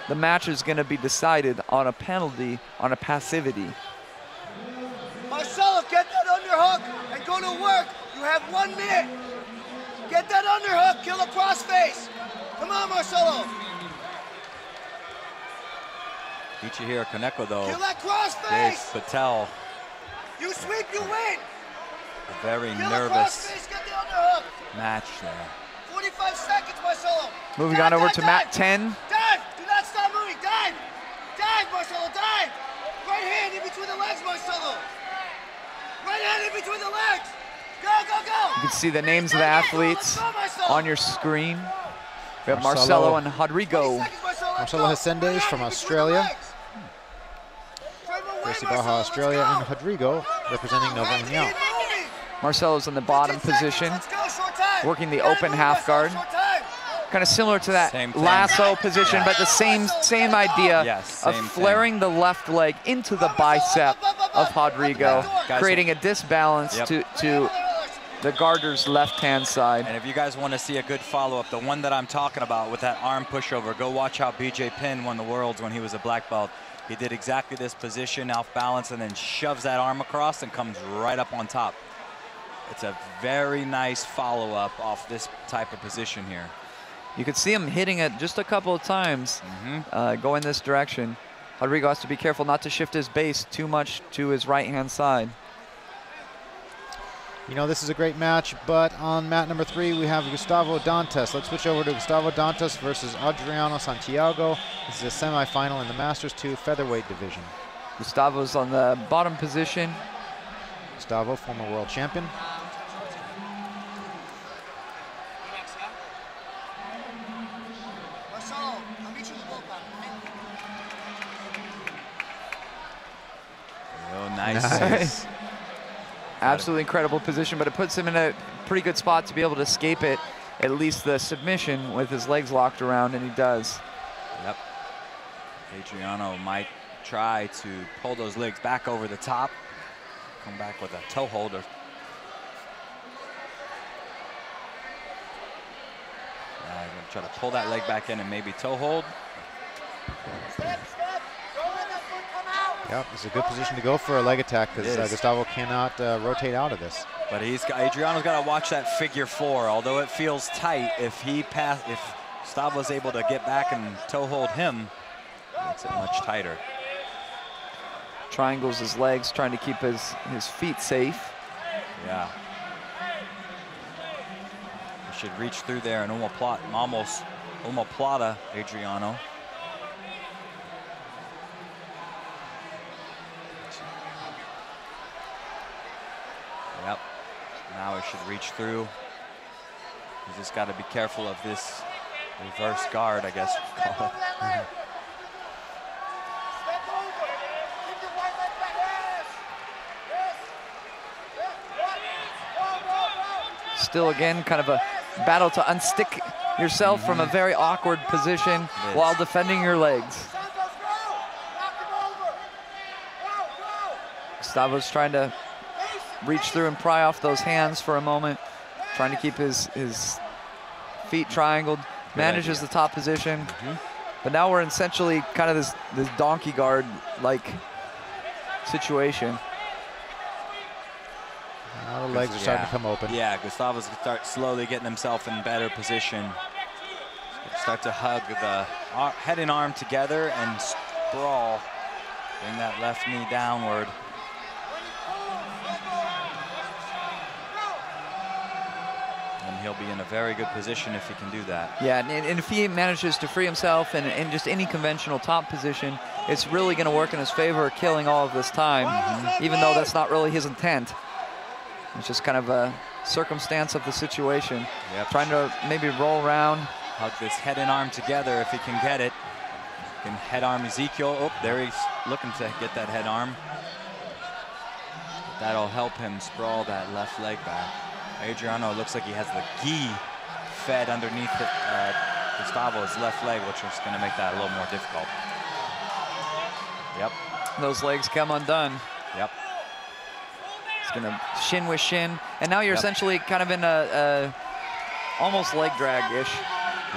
the match is going to be decided on a penalty, on a passivity. Marcelo, get that underhook and go to work. You have 1 minute. Get that underhook, kill a crossface. Come on, Marcelo. Ichihiro Kaneko, though, Kill that gave crossface. Patel You sweep, you win. a very Kill nervous the crossface, get the underhook. match there. 45 seconds, Marcelo. Moving Dive, on over dive, to dive. mat 10. Dive, do not stop moving, dive. Dive, Marcelo, dive. Right hand in between the legs, Marcelo. Right hand in between the legs. Go, go, go. You can see the names of the athletes on your screen. We have Marcelo and Rodrigo. Marcelo Hacendes from Australia. Gracie Baja, Australia, and Rodrigo representing Nova União. Marcelo's in the bottom position, working the open half guard. Kind of similar to that lasso position, but the same idea of flaring the left leg into the bicep of Rodrigo, creating a disbalance to the guarder's left-hand side. And if you guys want to see a good follow-up, the one that I'm talking about with that arm pushover, go watch how BJ Penn won the Worlds when he was a black belt. He did exactly this position, off balance, and then shoves that arm across and comes right up on top. It's a very nice follow-up off this type of position here. You could see him hitting it just a couple of times, going this direction. Rodrigo has to be careful not to shift his base too much to his right-hand side. You know, this is a great match, but on mat number 3, we have Gustavo Dantas. Let's switch over to Gustavo Dantas versus Adriano Santiago. This is a semifinal in the Masters 2 featherweight division. Gustavo's on the bottom position. Gustavo, former world champion. Oh, nice. Absolutely incredible position, but it puts him in a pretty good spot to be able to escape it, at least the submission, with his legs locked around, and he does. Yep. Adriano might try to pull those legs back over the top, come back with a toe holder. I'm gonna try to pull that leg back in and maybe toe hold. Yep, it's a good position to go for a leg attack because Gustavo cannot rotate out of this. But Adriano's got to watch that figure 4. Although it feels tight, if Gustavo's able to get back and toe hold him, it makes it much tighter. Triangles his legs, trying to keep his feet safe. Yeah. He should reach through there and almost omoplata Adriano. Yep. Now he should reach through. You just got to be careful of this reverse guard, I guess you call it. Still, again, kind of a battle to unstick yourself from a very awkward position while defending your legs. Gustavo's trying to reach through and pry off those hands for a moment, trying to keep his feet triangled, manages the top position. But now we're essentially kind of this donkey guard-like situation. Now the legs are starting to come open. Yeah, Gustavo's going to start slowly getting himself in better position. Start to hug the head and arm together and sprawl. Bring that left knee downward. And he'll be in a very good position if he can do that. Yeah, and if he manages to free himself in just any conventional top position, it's really going to work in his favor, killing all of this time, even though that's not really his intent. It's just kind of a circumstance of the situation. Yep. Trying to maybe roll around. Hug this head and arm together if he can get it. Can head arm Ezekiel. Oh, there he's looking to get that head arm. That'll help him sprawl that left leg back. Adriano looks like he has the gi fed underneath Gustavo's left leg, which is going to make that a little more difficult. Yep. Those legs come undone. Yep. It's gonna shin with shin, and now you're essentially kind of in a almost leg drag-ish.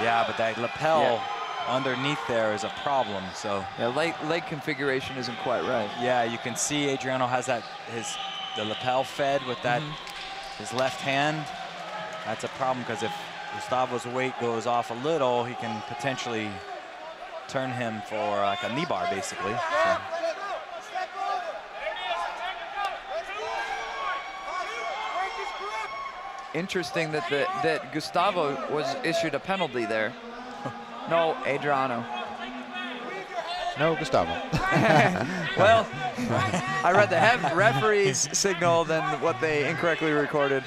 Yeah, but that lapel underneath there is a problem. So yeah, leg configuration isn't quite right. Yeah, you can see Adriano has that the lapel fed with that his left hand. That's a problem because if Gustavo's weight goes off a little, he can potentially turn him for like a knee bar, basically. So. Interesting that Gustavo was issued a penalty there. No, Adriano. No, Gustavo. Well, I read the referee's signal than what they incorrectly recorded.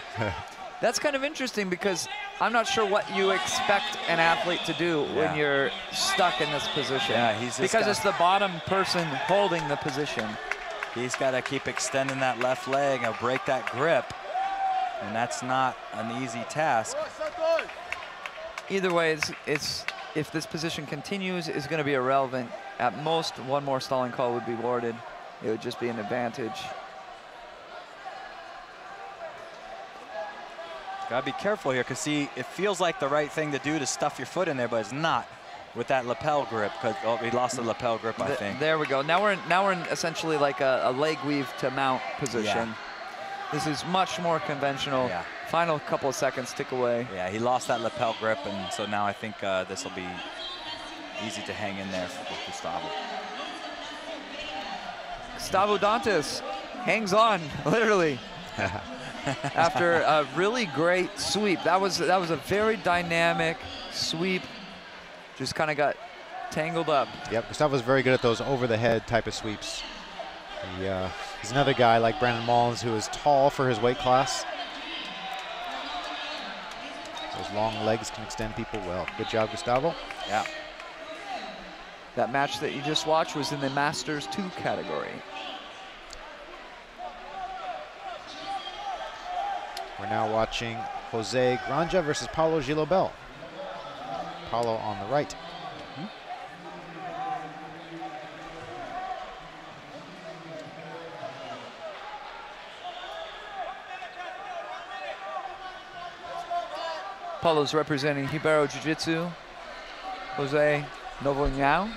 That's kind of interesting because I'm not sure what you expect an athlete to do when you're stuck in this position. Yeah, because it's the bottom person holding the position. He's got to keep extending that left leg and break that grip. And that's not an easy task. Either way, it's if this position continues, it's going to be irrelevant. At most, one more stalling call would be awarded. It would just be an advantage. Gotta be careful here, because see, it feels like the right thing to do to stuff your foot in there, but it's not with that lapel grip, because we lost the lapel grip, I think. There we go. Now we're in essentially like a leg weave to mount position. Yeah. This is much more conventional. Yeah. Final couple of seconds tick away. Yeah, he lost that lapel grip, and so now I think this will be easy to hang in there for Gustavo. Gustavo Dantas hangs on, literally. After a really great sweep. That was a very dynamic sweep. Just kind of got tangled up. Yep, Gustavo's very good at those over-the-head type of sweeps. He's another guy like Brandon Mullins who is tall for his weight class. Those long legs can extend people well. Good job, Gustavo. Yeah. That match that you just watched was in the Masters 2 category. We're now watching Jose Granja versus Paulo Gilobel. Paulo on the right. Paulo's representing Hibero Jiu Jitsu. Jose Novoñao.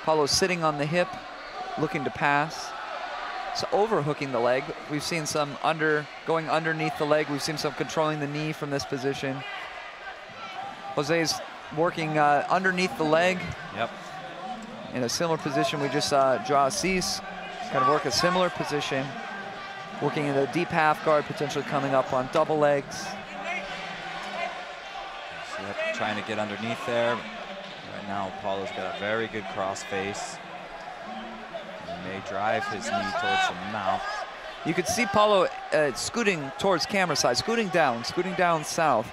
Paulo's sitting on the hip, looking to pass. So overhooking the leg. We've seen some going underneath the leg. We've seen some controlling the knee from this position. Jose's working underneath the leg. Yep. In a similar position, we just saw Joao Assis kind of work a similar position. working in a deep half guard, potentially coming up on double legs. Yep, trying to get underneath there. Right now, Paulo's got a very good cross face. He may drive his knee towards the mount. You could see Paulo scooting towards camera side, scooting down south,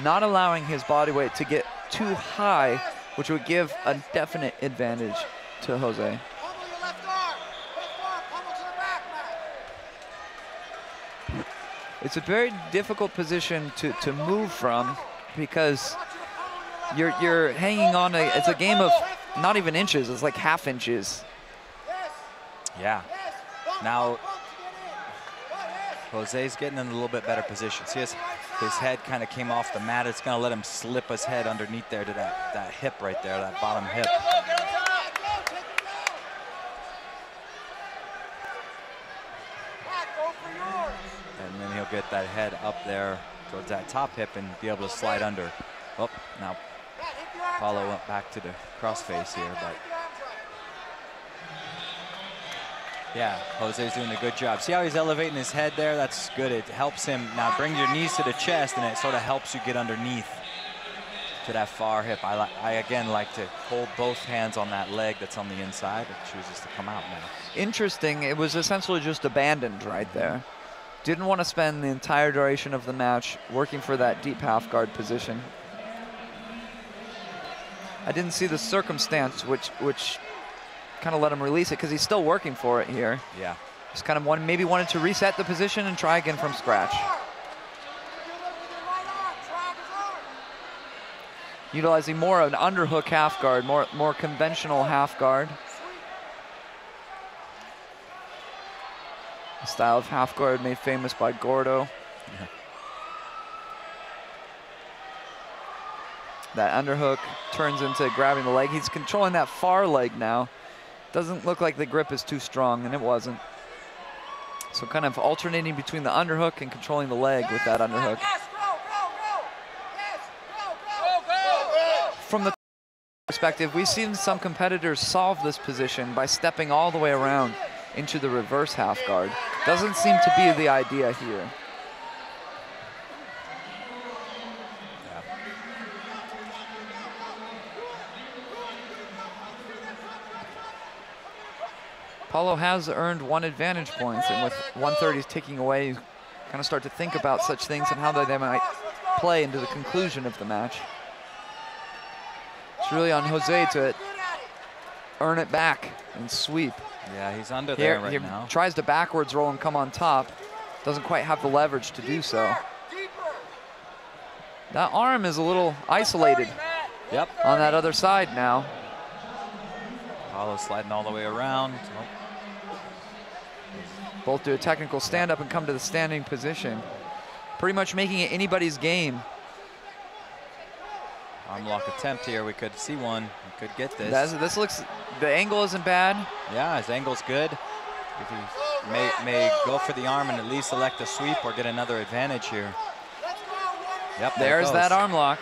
not allowing his body weight to get too high, which would give a definite advantage to Jose. Pummel your left arm, pummel to the back, Matt. It's a very difficult position to move from because you're hanging on. It's a game of not even inches. It's like half inches. Yeah. Now, Jose's getting in a little bit better position. See, his head kind of came off the mat. It's going to let him slip his head underneath there to that hip right there, that bottom hip. And then he'll get that head up there towards that top hip and be able to slide under. Oh, now Paulo went back to the crossface here, but yeah, Jose's doing a good job. See how he's elevating his head there? That's good. It helps him. Now bring your knees to the chest, and it sort of helps you get underneath to that far hip. I again like to hold both hands on that leg that's on the inside. It chooses to come out now. Interesting. It was essentially just abandoned right there. Didn't want to spend the entire duration of the match working for that deep half guard position. I didn't see the circumstance which kind of let him release it because he's still working for it here. Yeah. Just kind of maybe wanted to reset the position and try again from scratch. Utilizing more of an underhook half guard, more conventional half guard. A style of half guard made famous by Gordo. Yeah. That underhook turns into grabbing the leg. He's controlling that far leg now. Doesn't look like the grip is too strong, and it wasn't. So kind of alternating between the underhook and controlling the leg with that underhook. From the perspective, we've seen some competitors solve this position by stepping all the way around into the reverse half guard. Doesn't seem to be the idea here. Paulo has earned one advantage points, and with 130 ticking away, you kind of start to think about such things and how they might play into the conclusion of the match. It's really on Jose to earn it back and sweep. Yeah, he's under there right now. He tries to backwards roll and come on top. Doesn't quite have the leverage to do so. That arm is a little isolated. Yep. On that other side now. Paulo sliding all the way around. Both do a technical stand-up and come to the standing position. Pretty much making it anybody's game. Arm lock attempt here. We could see one. We could get this. This looks, the angle isn't bad. Yeah, his angle's good. If he may go for the arm and at least select a sweep or get another advantage here. Yep, there's that arm lock.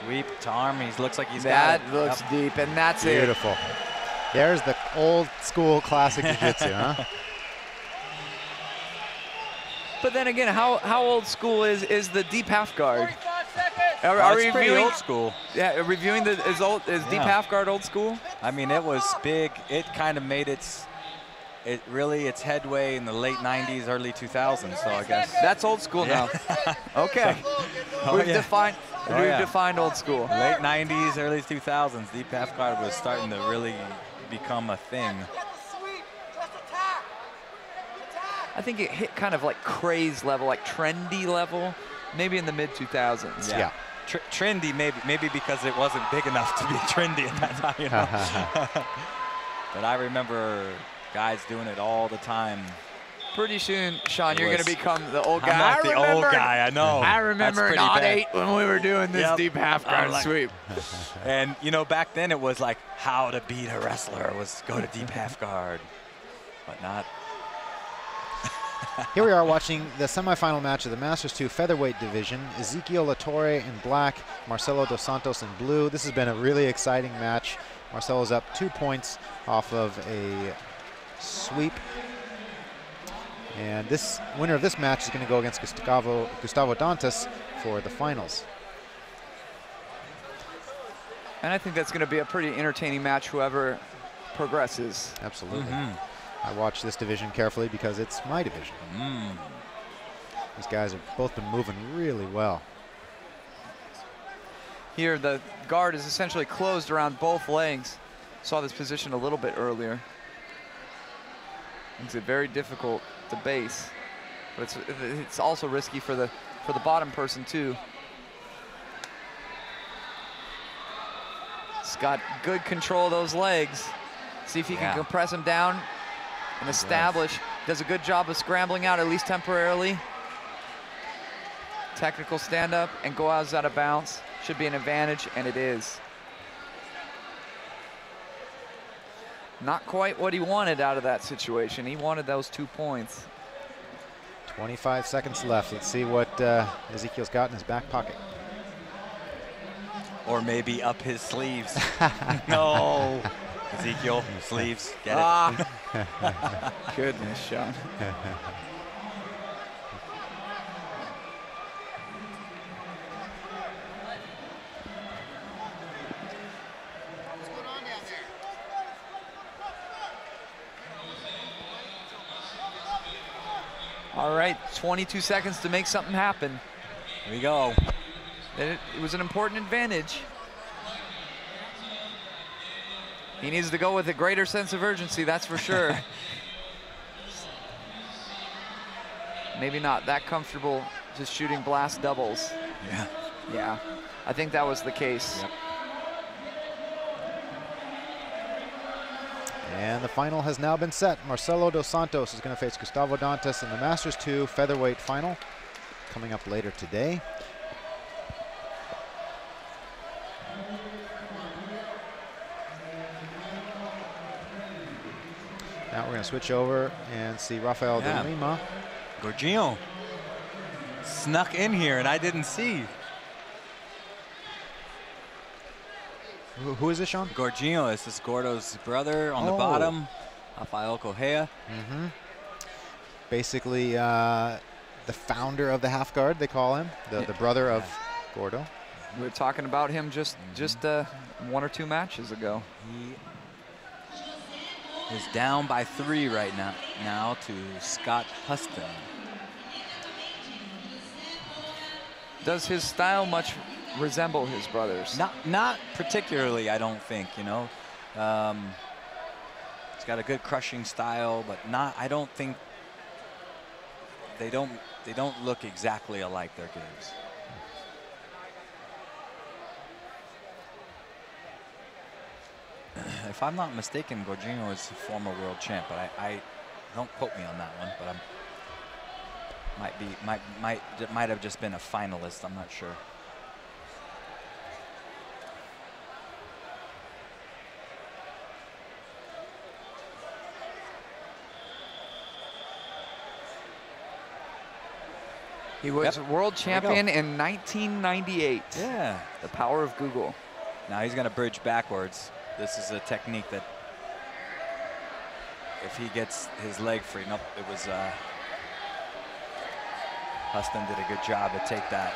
Sweep to arm. He looks like he's got it. That looks deep, and that's beautiful. There's the old school classic jiu-jitsu, huh? But then again, how old school is the deep half guard? Are we pretty old school? Yeah, reviewing is deep half guard old school? I mean, it was big. It kind of made its headway in the late 90s, early 2000s. So I guess that's old school now. Okay, we've defined old school. Late 90s, early 2000s. Deep half guard was starting to really become a thing. I think it hit kind of like craze level, like trendy level, maybe in the mid 2000s. Yeah. Trendy, maybe because it wasn't big enough to be trendy at that time, you know? But I remember guys doing it all the time. Pretty soon, Sean, you're going to become the old guy. I'm like the old guy, I know. I remember in '08 when we were doing this deep half guard sweep. And, you know, back then it was like how to beat a wrestler was go to deep half guard, but not. Here we are watching the semifinal match of the Masters 2 featherweight division. Ezequiel Latorre in black, Marcelo Dos Santos in blue. This has been a really exciting match. Marcelo's up 2 points off of a sweep. And this winner of this match is going to go against Gustavo Dantas for the finals. And I think that's going to be a pretty entertaining match, whoever progresses. Absolutely. I watch this division carefully because it's my division. These guys have both been moving really well. Here, the guard is essentially closed around both legs. Saw this position a little bit earlier. Makes it very difficult to base, but it's also risky for the bottom person too. He's got good control of those legs. See if he can compress them down and establish. Does a good job of scrambling out, at least temporarily. Technical stand up and go out of bounds. Should be an advantage, and it is. Not quite what he wanted out of that situation. He wanted those 2 points. 25 seconds left. Let's see what Ezekiel's got in his back pocket. Or maybe up his sleeves. No. Ezekiel, sleeves, get it. Goodness, Sean. All right, 22 seconds to make something happen. Here we go. It was an important advantage. He needs to go with a greater sense of urgency, that's for sure. Maybe not that comfortable just shooting blast doubles. Yeah. Yeah, I think that was the case. Yep. And the final has now been set. Marcelo Dos Santos is going to face Gustavo Dantas in the Masters 2 featherweight final, coming up later today. Now we're going to switch over and see Rafael de Lima. Gorginho snuck in here, and I didn't see. Who is this, Sean? Gorginho is this Gordo's brother on the bottom. Rafael Correa. Basically, the founder of the half guard, they call him, the brother of Gordo. We were talking about him just 1 or 2 matches ago. He is down by 3 right now to Scott Huston. Does his style much resemble his brother's? Not particularly, I don't think, you know. He's got a good crushing style, but I don't think they don't look exactly alike, their games. If I'm not mistaken, Gorginho is a former world champ, but I don't quote me on that one, but might have just been a finalist, I'm not sure. He was world champion in 1998. Yeah. The power of Google. Now he's going to bridge backwards. This is a technique that if he gets his leg free, nope, it was Huston did a good job to take that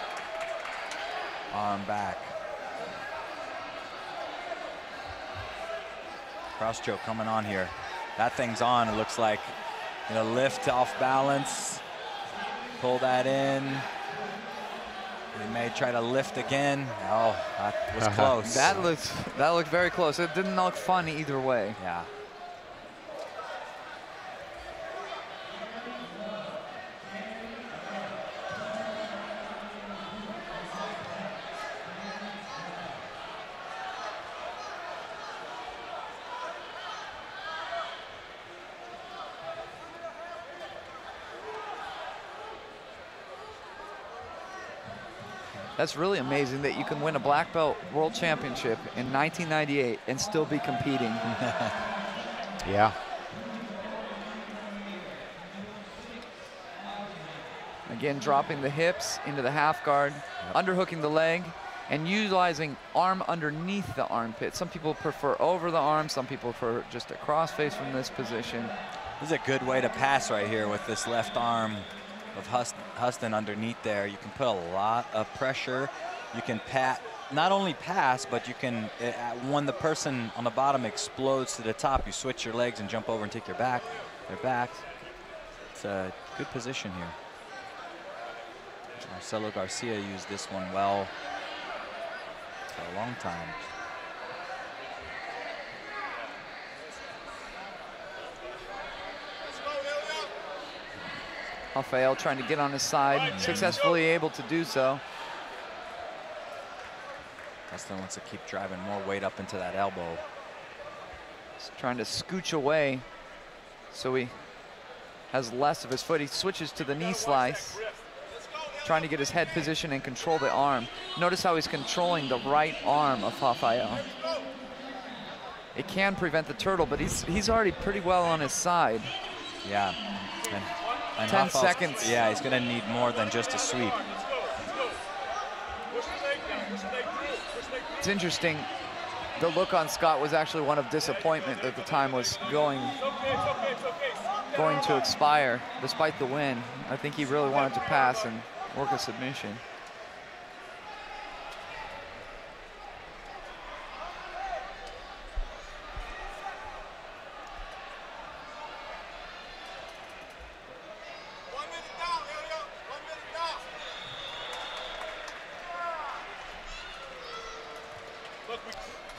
arm back. Cross choke coming on here. That thing's on, it looks like. You know, lift off balance. Pull that in. He may try to lift again. Oh, that was close. That looked very close. It didn't look fun either way. Yeah. That's really amazing that you can win a black belt world championship in 1998 and still be competing. Yeah. Again, dropping the hips into the half guard, underhooking the leg, and utilizing arm underneath the armpit. Some people prefer over the arm, some people prefer just a crossface from this position. This is a good way to pass right here with this left arm of Huston underneath there. You can put a lot of pressure. You can not only pass, but you can, when the person on the bottom explodes to the top, you switch your legs and jump over and take their back. It's a good position here. Marcelo Garcia used this one well for a long time. Rafael trying to get on his side, successfully able to do so. Huston wants to keep driving more weight up into that elbow. He's trying to scooch away so he has less of his foot. He switches to the knee slice, trying to get his head position and control the arm. Notice how he's controlling the right arm of Rafael. It can prevent the turtle, but he's already pretty well on his side. Yeah. And 10 seconds. Yeah, he's going to need more than just a sweep. It's interesting. The look on Scott was actually one of disappointment that the time was going to expire, despite the win. I think he really wanted to pass and work a submission.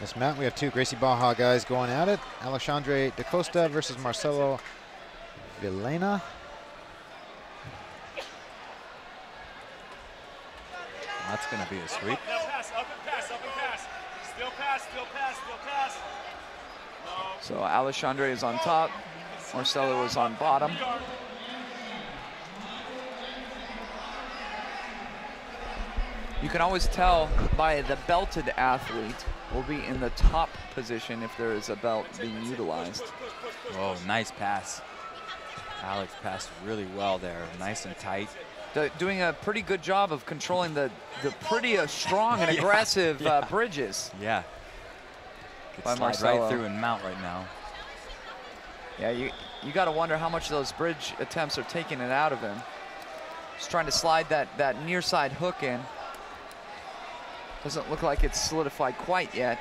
Yes, Matt, we have two Gracie Baja guys going at it. Alexandre Da Costa versus Marcelo Villena. That's going to be a sweep. Pass, up and pass, up and pass. Still pass, still pass, still pass. So Alexandre is on top, Marcelo is on bottom. You can always tell by the belted athlete will be in the top position if there is a belt being utilized. Oh, nice pass. Alex passed really well there, nice and tight. Doing a pretty good job of controlling the pretty strong and aggressive bridges. Yeah. By Could slide Marcelo. right through and mount right now. Yeah, you got to wonder how much those bridge attempts are taking it out of him. Just trying to slide that near side hook in. Doesn't look like it's solidified quite yet.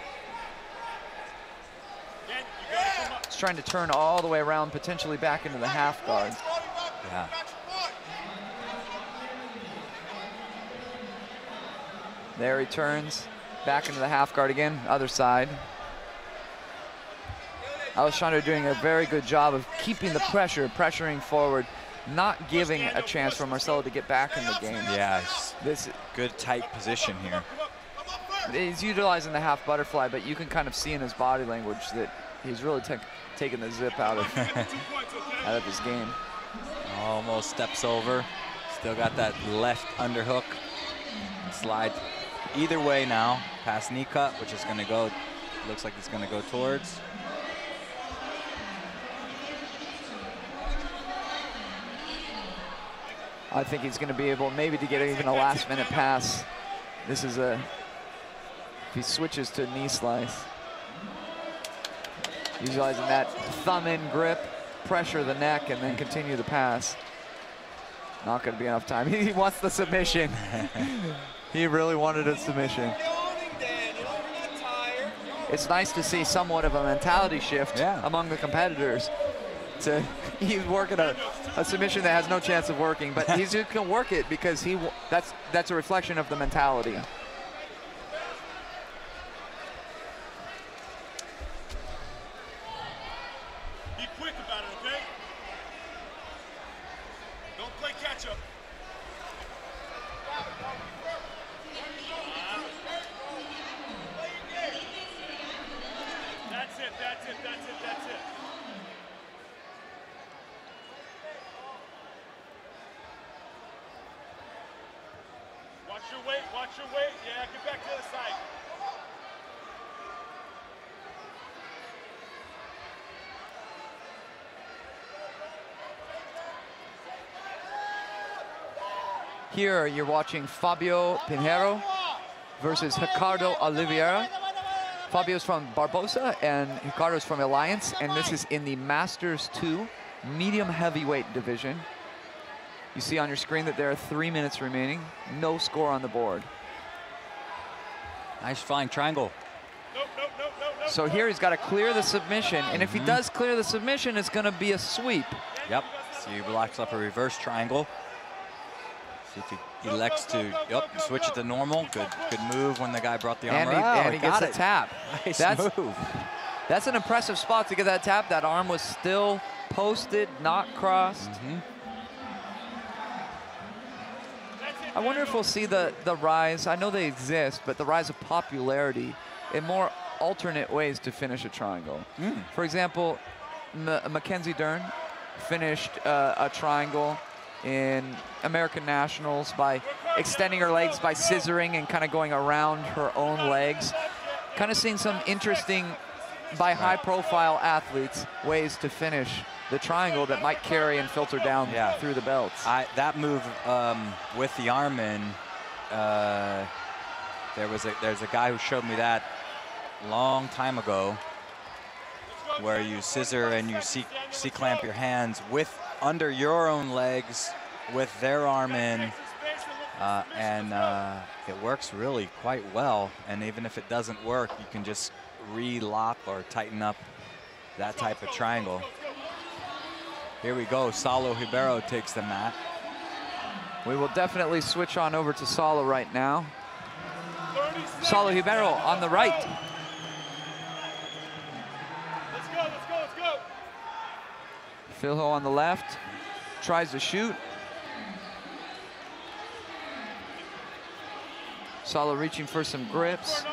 He's trying to turn all the way around, potentially back into the half guard. Yeah. There he turns, back into the half guard again, other side. Alexandre doing a very good job of keeping the pressure, pressuring forward, not giving a chance for Marcelo to get back in the game. Yeah, This good tight position here. He's utilizing the half butterfly, but you can kind of see in his body language that he's really taking the zip out of his game. Almost steps over. Still got that left underhook. Slide either way now. Past knee cut, which is going to go, looks like it's going to go towards. I think he's going to be able maybe to get even a last minute pass. This is if he switches to knee slice. Utilizing that thumb in grip, pressure the neck, and then continue the pass. Not going to be enough time. He wants the submission. He really wanted a submission. It's nice to see somewhat of a mentality shift among the competitors. He's working a submission that has no chance of working, but he's just going to work it because that's a reflection of the mentality. Be quick about it, okay? Don't play catch up. That's it, that's it, that's it, that's it. Watch your weight, watch your weight. Yeah, get back to the other side. Here you're watching Fabio Pinheiro versus Ricardo Oliveira. Fabio's from Barbosa and Ricardo's from Alliance, and this is in the Masters 2 medium heavyweight division. You see on your screen that there are 3 minutes remaining. No score on the board. Nice flying triangle. So here he's got to clear the submission, and if he does clear the submission, it's going to be a sweep. Yep. So he blocks up a reverse triangle. See if he elects to switch it to normal. Good move when the guy brought the arm And he gets a tap. Nice move. That's an impressive spot to get that tap. That arm was still posted, not crossed. I wonder if we'll see the rise. I know they exist, but the rise of popularity in more alternate ways to finish a triangle. For example, Mackenzie Dern finished a triangle in American Nationals by extending her legs by scissoring and kind of going around her own legs. Kind of seeing some interesting, by high-profile athletes, ways to finish the triangle that might carry and filter down through the belts. That move with the arm in, there's a guy who showed me that long time ago, where you scissor and you C-clamp your hands under your own legs with their arm in, and it works really quite well. And even if it doesn't work, you can just re-lock or tighten up that type of triangle. Here we go. Saulo Ribeiro takes the mat. We will definitely switch on over to Saulo right now. Saulo Ribeiro on the right. Let's go. Filho on the left, tries to shoot. Saulo reaching for some grips.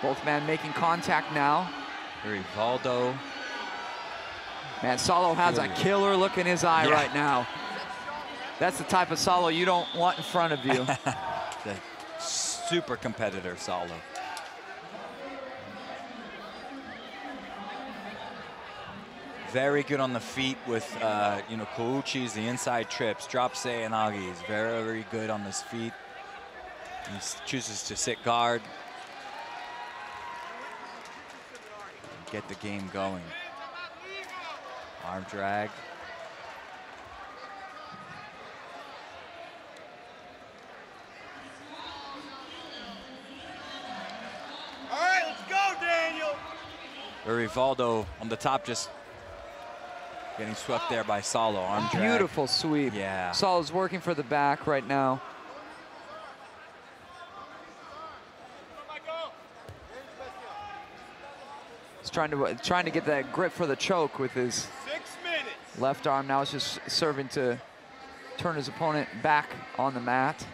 Both men making contact now. Rivaldo. Man, Saulo has a killer look in his eye right now. That's the type of Saulo you don't want in front of you. The super competitor Saulo. Very good on the feet with, Kouchis, the inside trips, drop say and agis. Very, very good on his feet. He chooses to sit guard. Get the game going. Arm drag. All right, let's go, Daniel. Rivaldo on the top, just getting swept there by Saulo. Arm drag. Beautiful sweep. Yeah. Saulo's working for the back right now. He's trying to get that grip for the choke with his 6 minutes. left arm. Now it's just serving to turn his opponent back on the mat.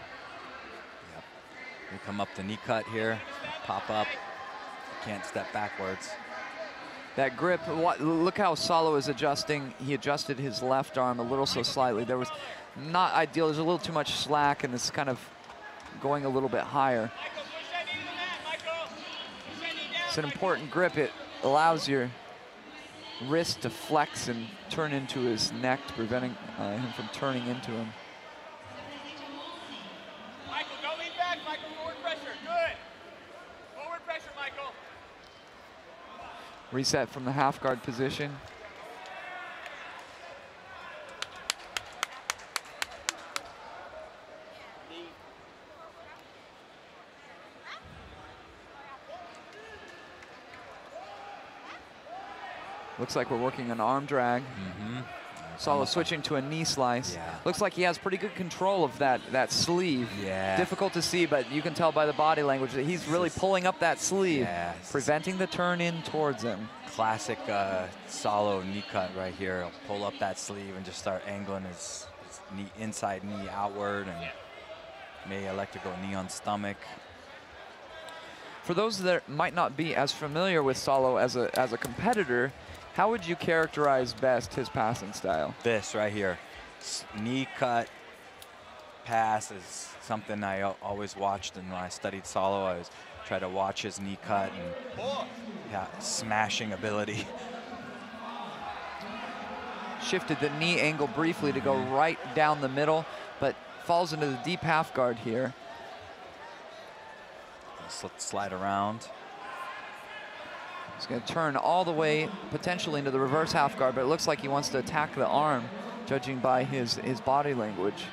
Yep. We come up the knee cut here, pop up. Can't step backwards. That grip, look how Saulo is adjusting. He adjusted his left arm a little so slightly. There was not ideal. There's a little too much slack, and it's kind of going a little bit higher. It's an important grip. It allows your wrist to flex and turn into his neck, preventing him from turning into him. Michael, don't lean back. Michael, forward pressure. Good. Forward pressure, Michael. Reset from the half guard position. Looks like we're working an arm drag. Saulo switching to a knee slice. Yeah. Looks like he has pretty good control of that sleeve. Yeah. Difficult to see, but you can tell by the body language that he's really pulling up that sleeve, preventing the turn in towards him. Classic Saulo knee cut right here. He'll pull up that sleeve and just start angling his knee, inside knee outward, and may elect to go knee on stomach. For those that might not be as familiar with Saulo as a competitor, how would you characterize best his passing style? This right here. Knee cut pass is something I always watched, and when I studied Saulo, I was try to watch his knee cut and smashing ability. Shifted the knee angle briefly to go right down the middle, but falls into the deep half guard here. Slide around. He's going to turn all the way potentially into the reverse half guard, but it looks like he wants to attack the arm, judging by his body language.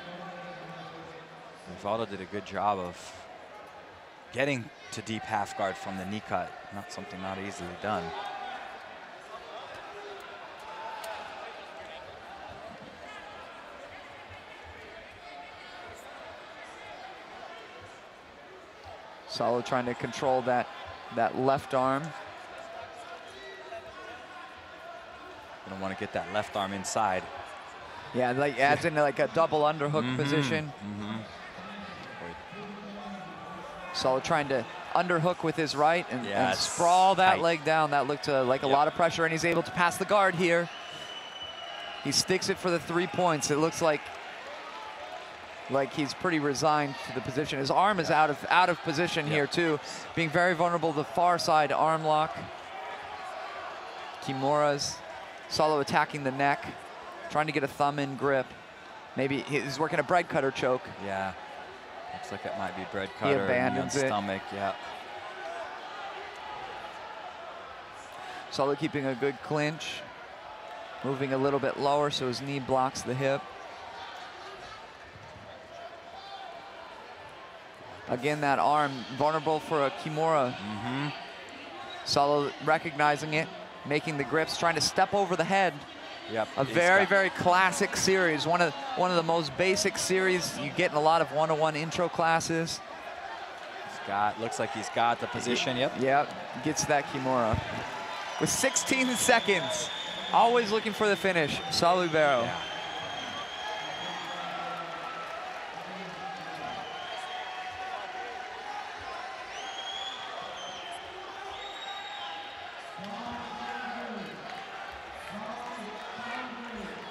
Rivaldo did a good job of getting to deep half guard from the knee cut. Not easily done. Salo trying to control that left arm. Gonna want to get that left arm inside. Yeah, like adds into like a double underhook position. Salo trying to underhook with his right and sprawl that tight. leg down. That looked like a lot of pressure, and he's able to pass the guard here. He sticks it for the 3 points. It looks like he's pretty resigned to the position. His arm is out of position here too, being very vulnerable to the far side arm lock. Kimuras. Salo attacking the neck, trying to get a thumb in grip. Maybe he's working a bread cutter choke. Yeah, looks like it might be bread cutter. He abandons it. Stomach, yeah. Salo keeping a good clinch, moving a little bit lower so his knee blocks the hip. Again, that arm vulnerable for a Kimura. Salo recognizing it, making the grips, trying to step over the head. Yep. A very classic series. One of the most basic series you get in a lot of 101 intro classes. Looks like he's got the position. Yep. Yep. Gets that Kimura. With 16 seconds, always looking for the finish. Salo Ribeiro. Yeah.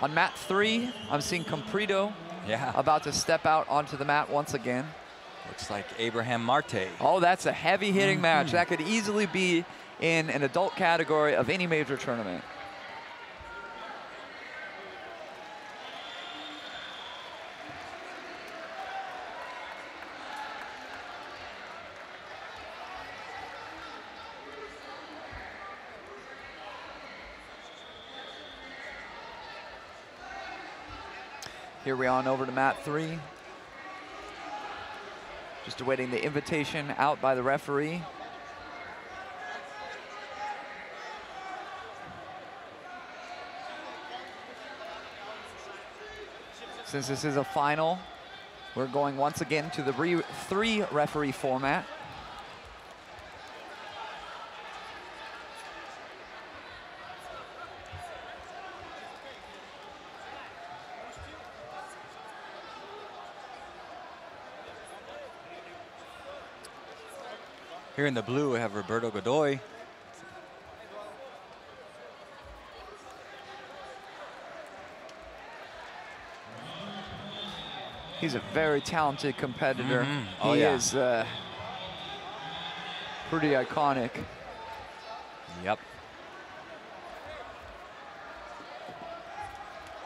On mat 3, I'm seeing Comprido about to step out onto the mat once again. Looks like Abraham Marte. Oh, that's a heavy hitting match. That could easily be in an adult category of any major tournament. Here we on over to mat 3. Just awaiting the invitation out by the referee. Since this is a final, we're going once again to the 3 referee format. Here in the blue, we have Roberto Godoy. He's a very talented competitor. Oh, he yeah. is pretty iconic. Yep.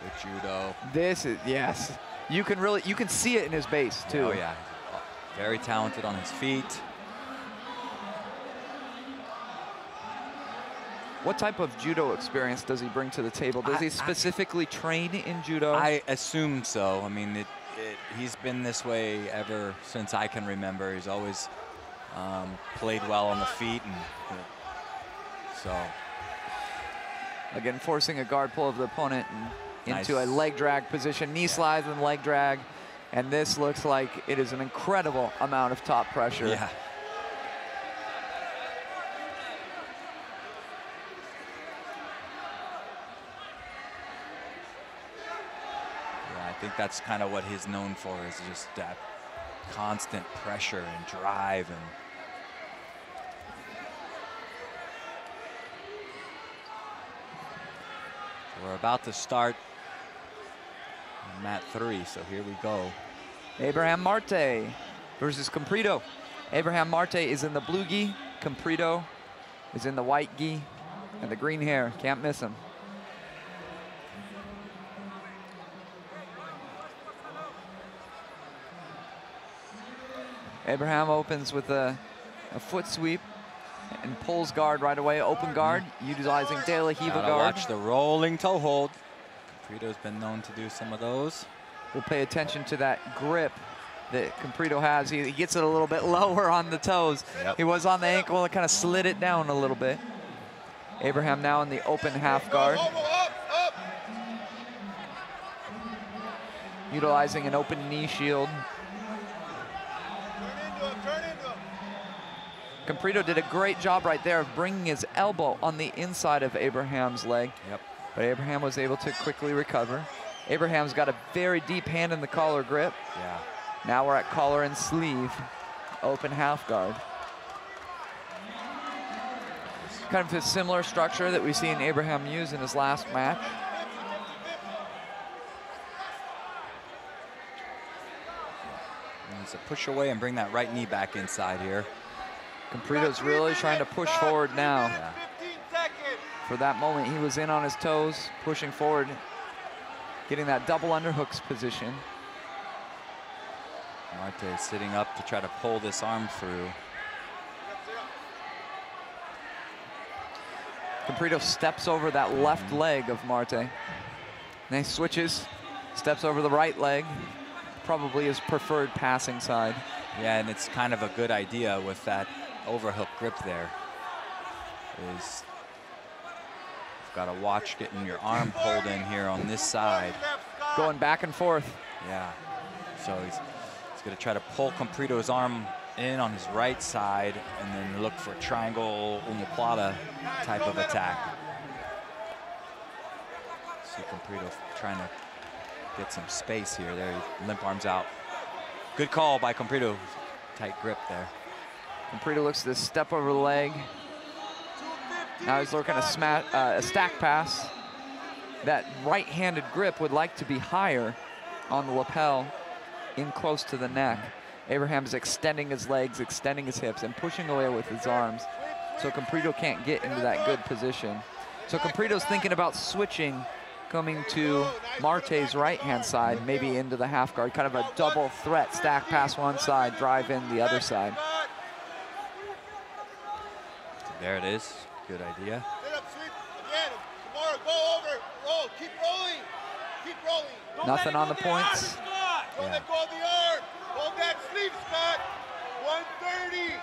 Good judo. This is, yes. You can see it in his base too. Oh yeah. Very talented on his feet. What type of judo experience does he bring to the table? Does he specifically train in judo? I assume so. I mean, he's been this way ever since I can remember. He's always played well on the feet, and so. Again, forcing a guard pull of the opponent and into Nice. a leg drag position, knee slides and leg drag. And this looks like it is an incredible amount of top pressure. Yeah. I think that's kind of what he's known for, is just that constant pressure and drive. And we're about to start mat 3, so here we go. Abraham Marte versus Comprido. Abraham Marte is in the blue gi. Comprido is in the white gi and the green hair. Can't miss him. Abraham opens with a foot sweep. and pulls guard right away, open guard, utilizing De La Riva Gotta guard. watch the rolling toe hold. Comprido's been known to do some of those. We'll pay attention to that grip that Comprido has. He gets it a little bit lower on the toes. Yep. He was on the ankle and kind of slid it down a little bit. Abraham now in the open half guard. Utilizing an open knee shield. Comprido did a great job right there of bringing his elbow on the inside of Abraham's leg. Yep. But Abraham was able to quickly recover. Abraham's got a very deep hand in the collar grip. Yeah. Now we're at collar and sleeve, open half guard. Kind of a similar structure that we've seen Abraham use in his last match. He needs to push away and bring that right knee back inside here. Comprido's really trying to push forward now. Yeah. For that moment, he was in on his toes, pushing forward, getting that double underhooks position. Marte is sitting up to try to pull this arm through. Comprido steps over that left leg of Marte. And he switches, steps over the right leg, probably his preferred passing side. Yeah, and it's kind of a good idea with that overhook grip there. You've got to watch getting your arm pulled in here on this side. Going back and forth. Yeah, so he's going to try to pull Comprido's arm in on his right side and then look for triangle omoplata type of attack. See Comprido trying to get some space here. There, limp arms out. Good call by Comprido. Tight grip there. Comprido looks to step over the leg. Now he's looking to smash a stack pass. That right-handed grip would like to be higher on the lapel, in close to the neck. Abraham is extending his legs, extending his hips, and pushing away with his arms. So Comprido can't get into that good position. So Comprido's thinking about switching, coming to Marte's right-hand side, maybe into the half guard, kind of a double threat, stack pass one side, drive in the other side. There it is. Good idea. Sit up, sweep again. Tomorrow, go over, roll, keep rolling, keep rolling. Don't Nothing on the let go of arm, points. Scott. Don't let go of the arm. Hold that sleeve, Scott. 130.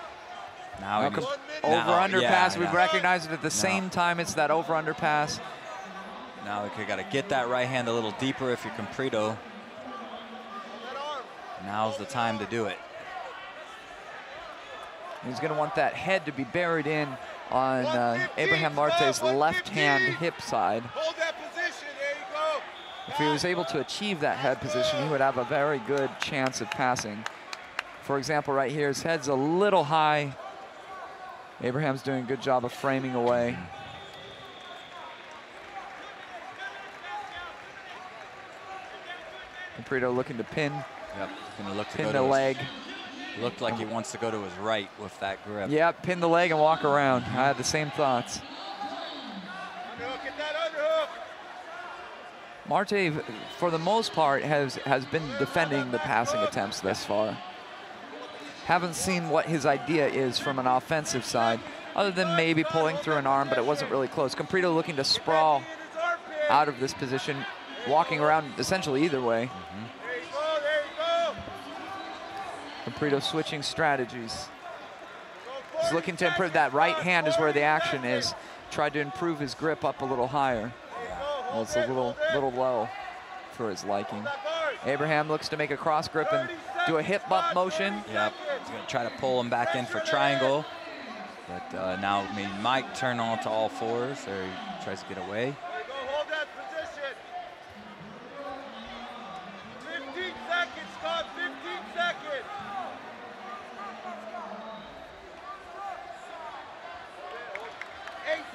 Now he needs- Over-under yeah, pass, yeah. we've recognized it at the same time. It's that over-under pass. Now you got to get that right hand a little deeper if you're Comprido. Now's the time to do it. He's going to want that head to be buried in on Abraham Marte's left-hand hip side. Hold that position. There you go. If he was able to achieve that head position, he would have a very good chance of passing. For example, right here, his head's a little high. Abraham's doing a good job of framing away. Comprido looking to pin, Yep, gonna look to pin go the to leg. Looked like he wants to go to his right with that grip. Yeah, pin the leg and walk around. I had the same thoughts. Underhook, get that underhook. Marte, for the most part, has been defending the passing attempts thus far. Haven't seen what his idea is from an offensive side, other than maybe pulling through an arm, but it wasn't really close. Comprido looking to sprawl out of this position, walking around essentially either way. There you go, there you go. Comprido switching strategies. He's looking to improve that right hand is where the action is. Tried to improve his grip up a little higher. Well, it's a little low for his liking. Abraham looks to make a cross grip and do a hip bump motion. Yep, he's gonna try to pull him back in for triangle. But now he might turn on to all fours, or he tries to get away. There you go, hold that position. 15 seconds, Scott, 15 seconds.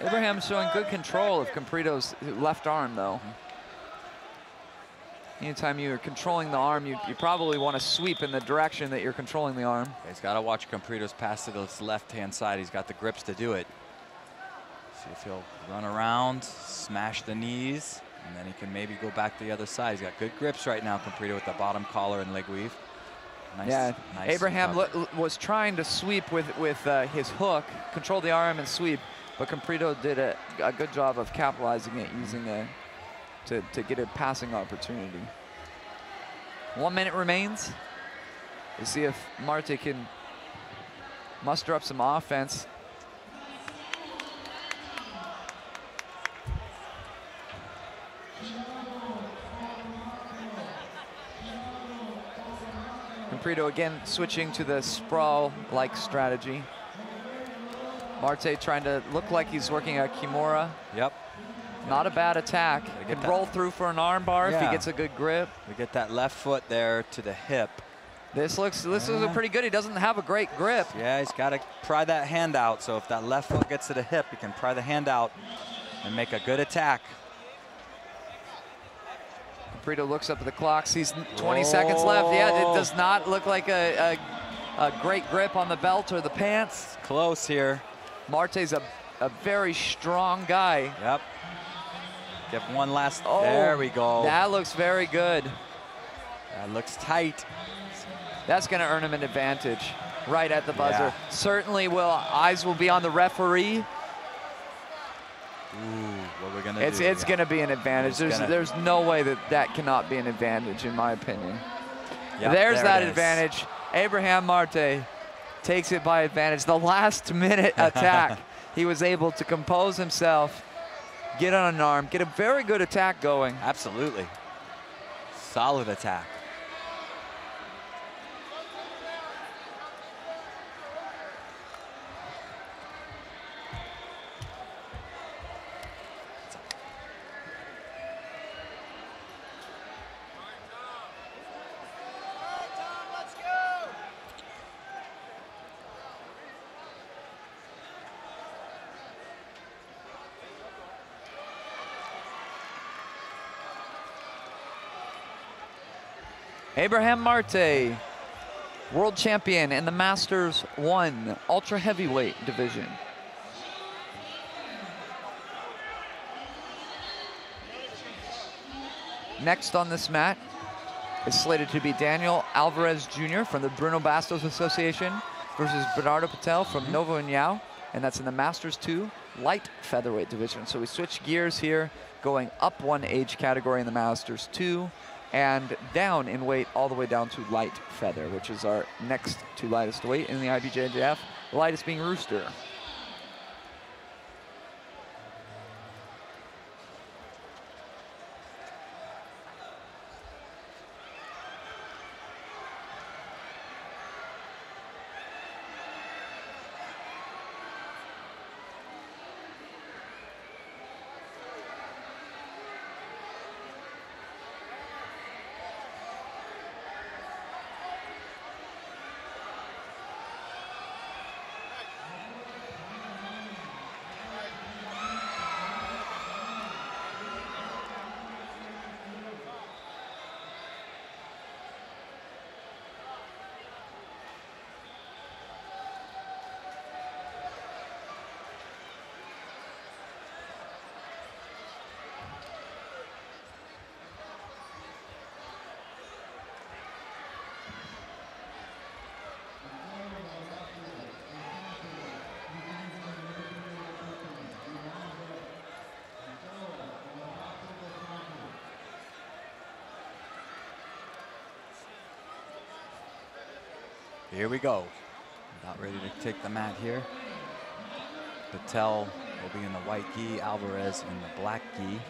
Abraham's showing good control of Comprido's left arm, though. Anytime you're controlling the arm, you probably want to sweep in the direction that you're controlling the arm. He's got to watch Comprido's pass to his left-hand side. He's got the grips to do it. See if he'll run around, smash the knees, and then he can maybe go back to the other side. He's got good grips right now, Comprido, with the bottom collar and leg weave. Nice, Yeah, nice Abraham recovery. was trying to sweep with his hook, control the arm and sweep, but Comprito did a good job of capitalizing it, using to get a passing opportunity. 1 minute remains. We'll see if Marte can muster up some offense. Comprito again switching to the sprawl-like strategy. Marte trying to look like he's working a Kimura. Yep. Not a bad attack. Can roll through for an arm bar if he gets a good grip. We get that left foot there to the hip. This looks pretty good. He doesn't have a great grip. Yeah, he's got to pry that hand out. So if that left foot gets to the hip, he can pry the hand out and make a good attack. Comprito looks up at the clock, sees 20 seconds left. Yeah, it does not look like a great grip on the belt or the pants. It's close here. Marte's a very strong guy. Yep. Give one last, there we go. That looks very good. That looks tight. That's gonna earn him an advantage right at the buzzer. Yeah. Certainly eyes will be on the referee. Ooh, what are we gonna do? It's gonna be an advantage. There's no way that cannot be an advantage, in my opinion. Yep, There's there that it is. advantage. Abraham Marte takes it by advantage. The last minute attack, he was able to compose himself, get on an arm, get a very good attack going. Absolutely. Solid attack. Abraham Marte, world champion in the Masters 1 ultra heavyweight division. Next on this mat is slated to be Daniel Alvarez Jr. from the Bruno Bastos Association versus Bernardo Patel from Novo União, and that's in the Masters 2 light featherweight division. So we switch gears here, going up one age category in the Masters 2 and down in weight all the way down to light feather, which is our next to lightest weight in the IBJJF, the lightest being Rooster. Here we go. About ready to take the mat here. Patel will be in the white gi, Alvarez in the black gi.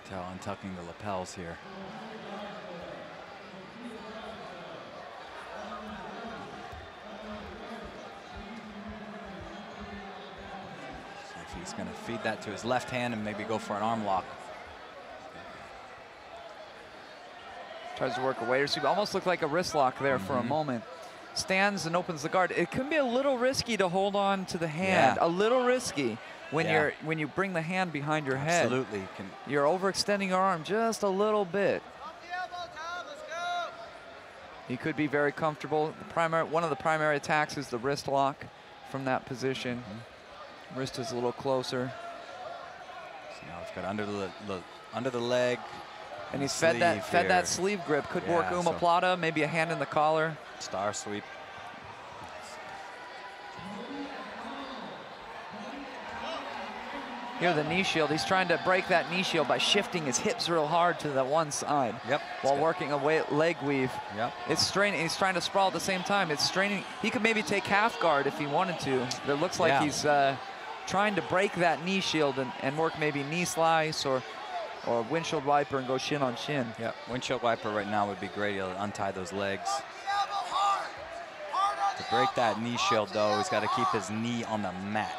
Patel untucking the lapels here. He's going to feed that to his left hand and maybe go for an arm lock. Tries to work a waiter sweep. Almost looked like a wrist lock there for a moment. Stands and opens the guard. It can be a little risky to hold on to the hand. A little risky when you bring the hand behind your head. Absolutely. You're overextending your arm just a little bit. He could be very comfortable. One of the primary attacks is the wrist lock from that position. Wrist is a little closer. So now it's got under the leg. And he's fed that sleeve grip. Could work omoplata, maybe a hand in the collar. Star sweep. Here, the knee shield. He's trying to break that knee shield by shifting his hips real hard to the one side. While working a leg weave. It's straining. He's trying to sprawl at the same time. It's straining. He could maybe take half guard if he wanted to. It looks like he's trying to break that knee shield and work maybe knee slice or windshield wiper and go shin on shin. Windshield wiper right now would be great. He'll untie those legs. To break that knee shield, though, he's got to keep his knee on the mat.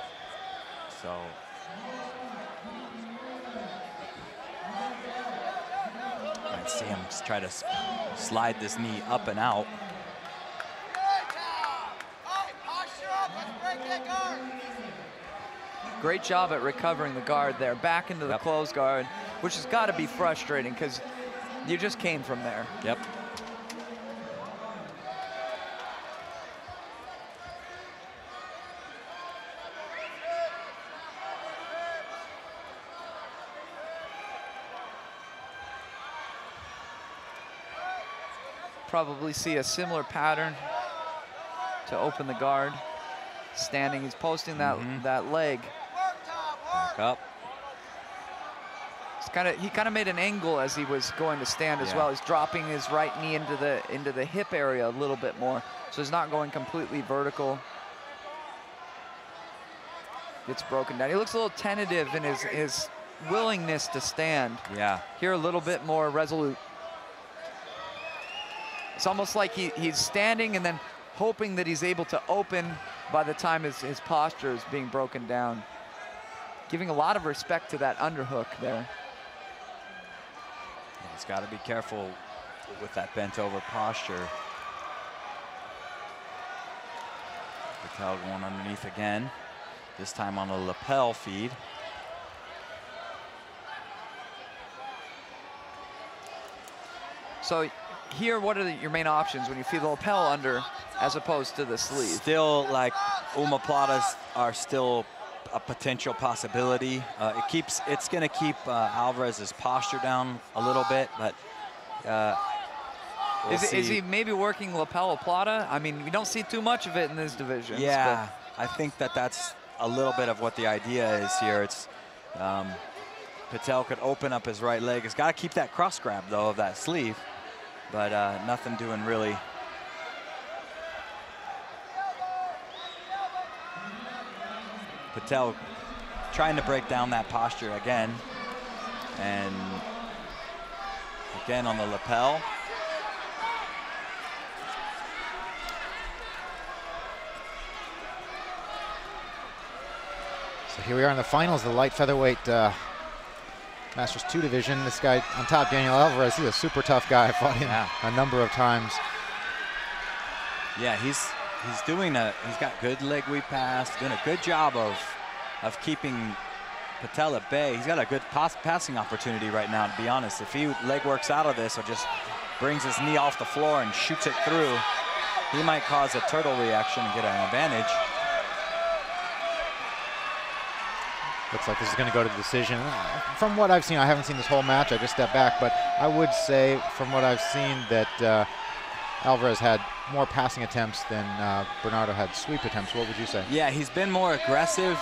So. I see him try to slide this knee up and out. Great job at recovering the guard there. Back into the closed guard, which has got to be frustrating because you just came from there. Probably see a similar pattern to open the guard. Standing, he's posting that leg. Back up. He kind of made an angle as he was going to stand as well. He's dropping his right knee into the hip area a little bit more, so he's not going completely vertical. Gets broken down. He looks a little tentative in his willingness to stand. Here a little bit more resolute. It's almost like he's standing and then hoping that he's able to open by the time his posture is being broken down. Giving a lot of respect to that underhook there. He's got to be careful with that bent over posture. Patel going underneath again, this time on a lapel feed. So here, what are your main options when you feel the lapel under as opposed to the sleeve? Still, like, omoplatas are still a potential possibility. It's going to keep Alvarez's posture down a little bit, but is he maybe working lapel plata? I mean, we don't see too much of it in this division. Yeah, I think that's a little bit of what the idea is here. It's Patel could open up his right leg. He's got to keep that cross grab, though, of that sleeve. But nothing doing really. Patel trying to break down that posture again. And again on the lapel. So here we are in the finals of the light featherweight Masters 2 division. This guy on top, Daniel Alvarez, he's a super tough guy. I fought him a number of times. Yeah, he's got good leg weave pass, doing a good job of keeping Patel at bay. He's got a good passing opportunity right now, to be honest. If he leg works out of this or just brings his knee off the floor and shoots it through, he might cause a turtle reaction and get an advantage. Looks like this is going to go to the decision. From what I've seen, I haven't seen this whole match. I just stepped back, but I would say from what I've seen that Alvarez had more passing attempts than Bernardo had sweep attempts. What would you say? Yeah, he's been more aggressive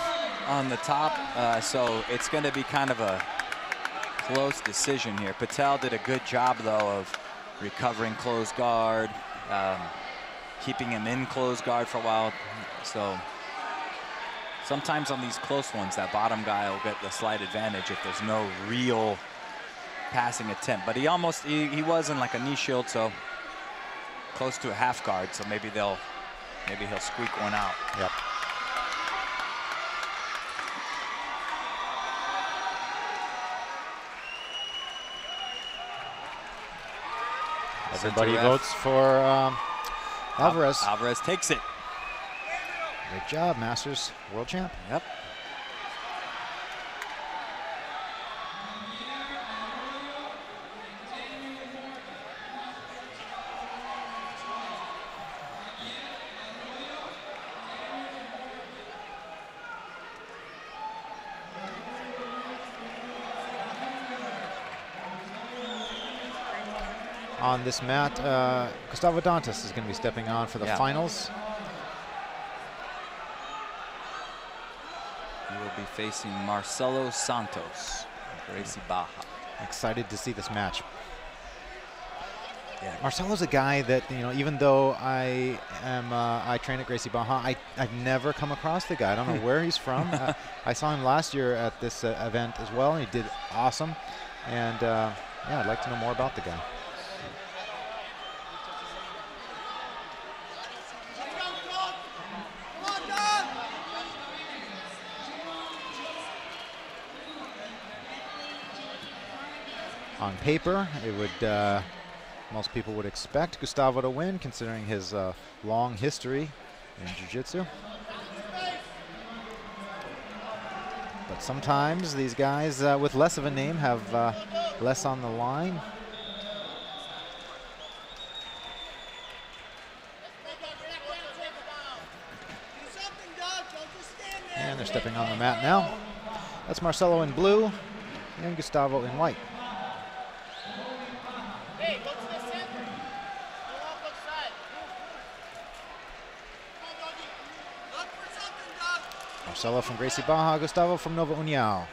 on the top, so it's going to be kind of a close decision here. Patel did a good job, though, of recovering closed guard, keeping him in closed guard for a while. So sometimes on these close ones, that bottom guy will get the slight advantage if there's no real passing attempt. But he was in like a knee shield, so close to a half guard. So maybe he'll squeak one out. Yep. Everybody votes for Alvarez. Alvarez takes it. Great job, Masters world champ. Yep. On this mat, Gustavo Dantas is going to be stepping on for the finals. He will be facing Marcelo Santos, Gracie Baja. Excited to see this match. Yeah. Marcelo's a guy that, you know, even though I train at Gracie Baja, I've never come across the guy. I don't know where he's from. I saw him last year at this event as well, and he did awesome. And yeah, I'd like to know more about the guy. On paper, it would most people would expect Gustavo to win, considering his long history in Jiu-Jitsu. But sometimes these guys with less of a name have less on the line. And they're stepping on the mat now. That's Marcelo in blue and Gustavo in white. Marcelo from Gracie Baja, Gustavo from Nova União.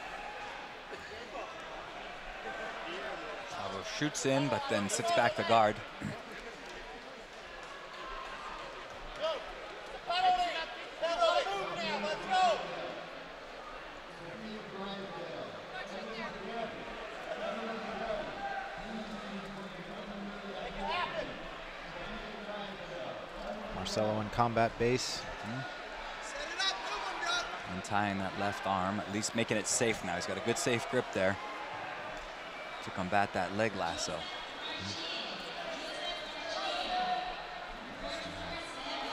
Gustavo shoots in, but then sits back to guard. Marcelo in combat base. Untying that left arm, at least making it safe now. He's got a good safe grip there to combat that leg lasso.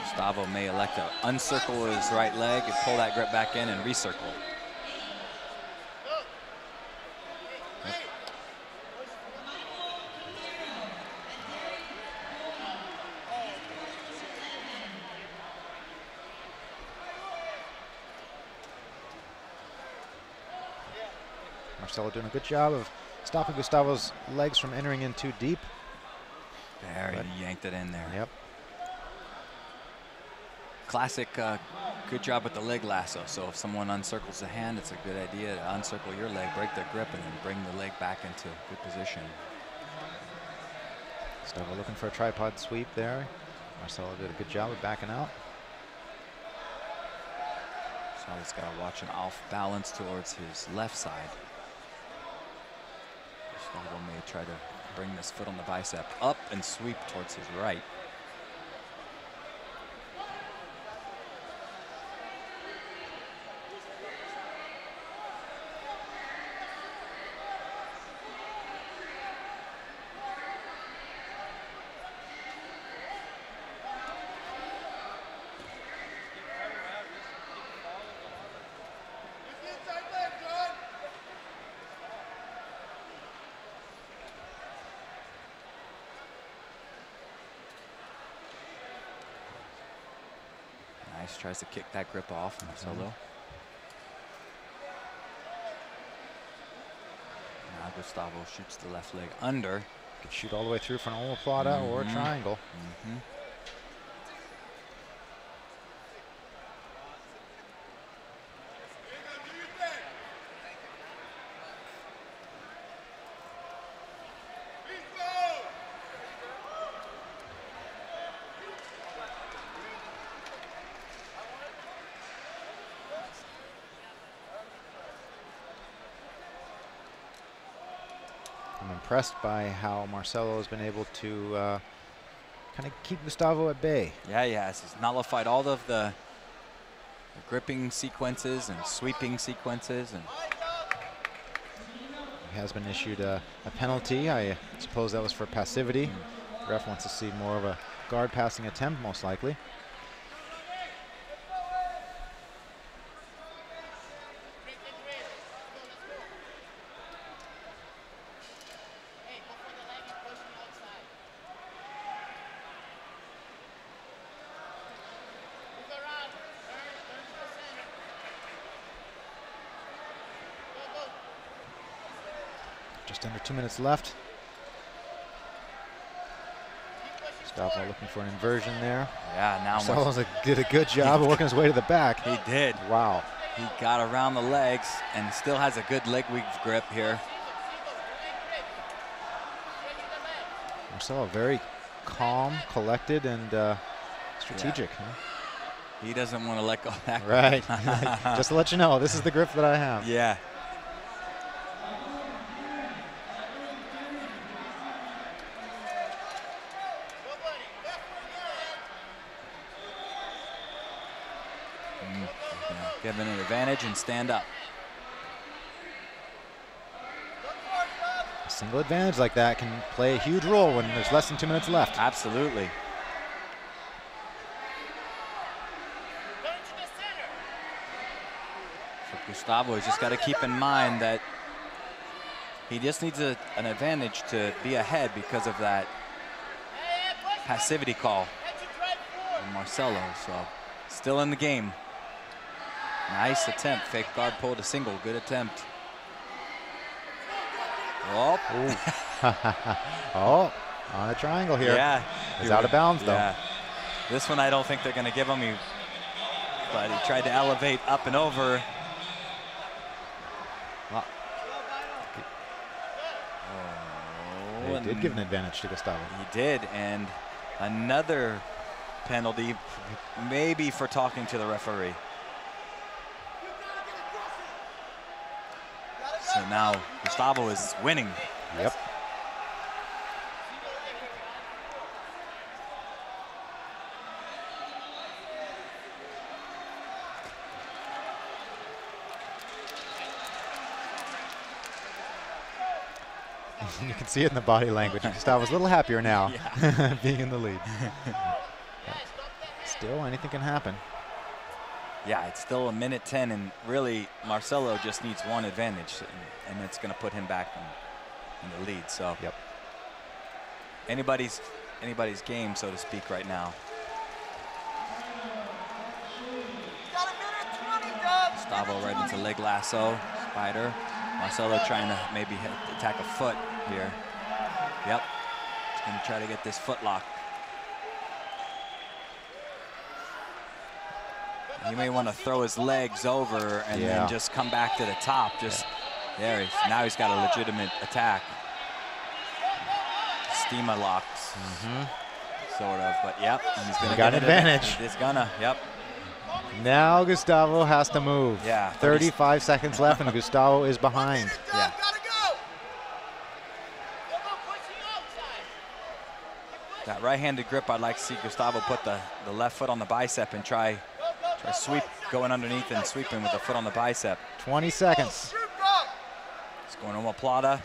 Gustavo may elect to uncircle his right leg and pull that grip back in and recircle. Marcelo doing a good job of stopping Gustavo's legs from entering in too deep. There, he yanked it in there. Yep. Classic, good job with the leg lasso. So if someone uncircles the hand, it's a good idea to uncircle your leg, break their grip, and then bring the leg back into good position. Gustavo looking for a tripod sweep there. Marcelo did a good job of backing out. So he's got to watch an off balance towards his left side. Gustavo may try to bring this foot on the bicep up and sweep towards his right. Tries to kick that grip off, Marcelo. Now Gustavo shoots the left leg under. Could shoot all the way through for an omoplata or a triangle. I'm impressed by how Marcelo has been able to kind of keep Gustavo at bay. Yeah, he has. He's nullified all of the gripping sequences and sweeping sequences. And he has been issued a penalty. I suppose that was for passivity. Ref wants to see more of a guard passing attempt, most likely. Just under 2 minutes left. Gustavo looking for an inversion there. Yeah, now Marcelo did a good job of working his way to the back. He did. Wow. He got around the legs and still has a good leg weave grip here. Marcelo very calm, collected, and strategic. Yeah. He doesn't want to let go of that grip. Right. Just to let you know, this is the grip that I have. Yeah. Give him an advantage and stand up. A single advantage like that can play a huge role when there's less than 2 minutes left. Absolutely. For Gustavo, he's just got to keep in mind that he just needs an advantage to be ahead because of that passivity call from Marcelo. So still in the game. Nice attempt. Fake guard pull to single. Good attempt. Oh. Oh, on a triangle here. Yeah. He's out of bounds, though. Yeah. This one I don't think they're going to give him. But he tried to elevate up and over. Oh, they did give an advantage to Gustavo. He did, and another penalty, maybe for talking to the referee. So now Gustavo is winning. Yep. You can see it in the body language. Gustavo's a little happier now, being in the lead. Still, anything can happen. Yeah, it's still 1:10, and really Marcelo just needs one advantage, and it's going to put him back in the lead. So, yep. Anybody's game, so to speak, right now. Gustavo right into leg lasso, spider. Marcelo trying to maybe attack a foot here. Yep, he's going to try to get this foot lock. He may want to throw his legs over and then just come back to the top. Just there. Now he's got a legitimate attack. Steamer locks, sort of. But yep, he's gonna got an advantage. He's gonna. Yep. Now Gustavo has to move. Yeah. 35 seconds left, and Gustavo is behind. Yeah. That right-handed grip, I'd like to see Gustavo put the left foot on the bicep and try sweep, going underneath and sweeping with the foot on the bicep. 20 seconds. He's going to Plata.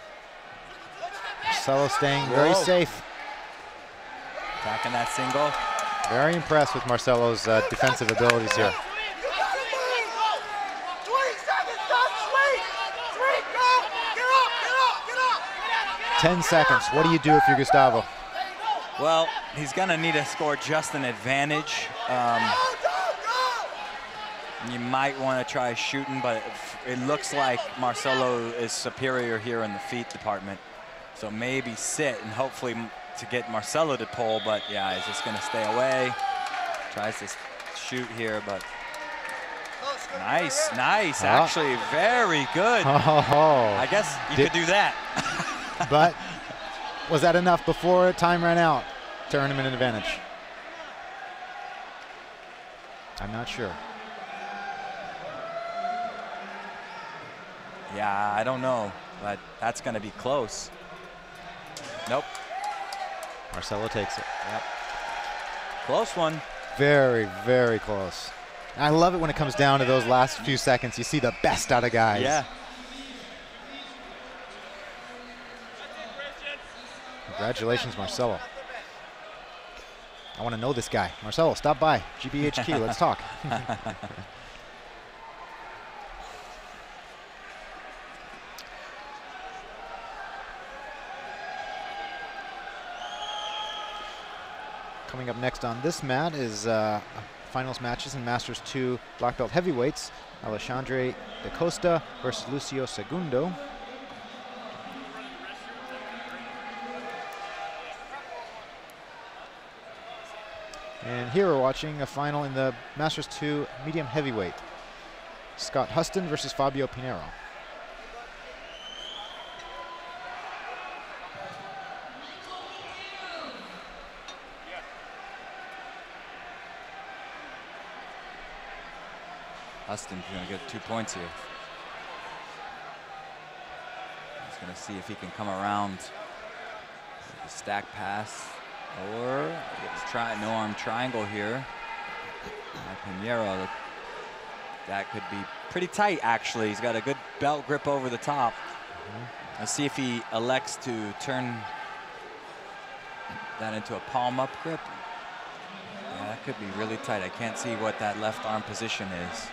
Marcelo staying very safe. Attacking that single. Very impressed with Marcelo's defensive abilities here. 20 seconds, stop, sweep! Sweep, go! Get up, get up, get up! 10 seconds. What do you do if you're Gustavo? Well, he's going to need to score just an advantage. You might want to try shooting, but it looks like Marcelo is superior here in the feet department. So maybe sit and hopefully to get Marcelo to pull, but yeah, he's just going to stay away. Tries to shoot here, but nice, actually, very good. I guess you could do that. But was that enough before time ran out to earn him an advantage? I'm not sure. Yeah, I don't know, but that's going to be close. Nope. Marcelo takes it. Yep. Close one. Very, very close. I love it when it comes down to those last few seconds. You see the best out of guys. Yeah. Congratulations, Marcelo. I want to know this guy. Marcelo, stop by. GBHQ, let's talk. Coming up next on this mat is finals matches in Masters 2 black belt heavyweights. Alexandre da Costa versus Lucio Segundo. And here we're watching a final in the Masters 2 medium heavyweight. Scott Huston versus Fabio Pinheiro. Huston's going to get 2 points here. He's going to see if he can come around with a stack pass or try no arm triangle here. Pinheiro, that could be pretty tight actually. He's got a good belt grip over the top. Let's see if he elects to turn that into a palm up grip. Yeah, that could be really tight. I can't see what that left arm position is.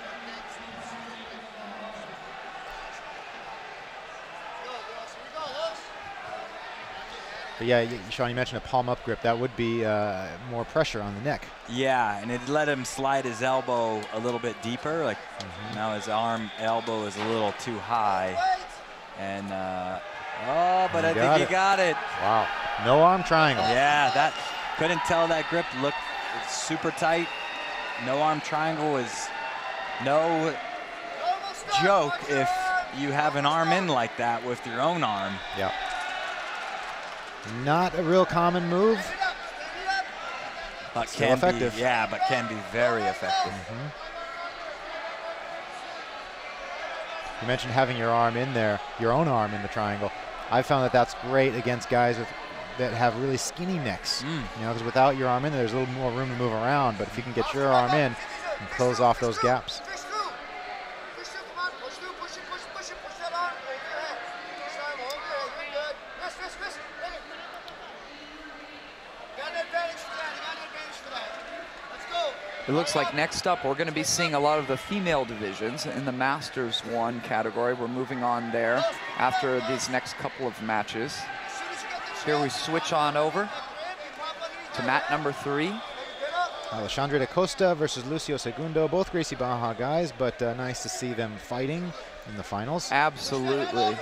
But yeah, Sean, you mentioned a palm-up grip. That would be more pressure on the neck. Yeah, and it let him slide his elbow a little bit deeper. Like now his elbow is a little too high. And, oh, but I think he got it. Wow, no arm triangle. Yeah, that, couldn't tell that grip looked super tight. No arm triangle is no joke if you have an arm in like that with your own arm. Yeah. Not a real common move, but still can effective. be, yeah, but can be very effective. You mentioned having your arm in there, your own arm in the triangle. I found that that's great against guys that have really skinny necks. You know, because without your arm in there, there's a little more room to move around. But if you can get your arm in and close off those gaps. It looks like next up we're going to be seeing a lot of the female divisions in the Masters 1 category. We're moving on there after these next couple of matches. Here we switch on over to mat number 3. Alexandre da Costa versus Lucio Segundo, both Gracie Barra guys, but nice to see them fighting in the finals. Absolutely.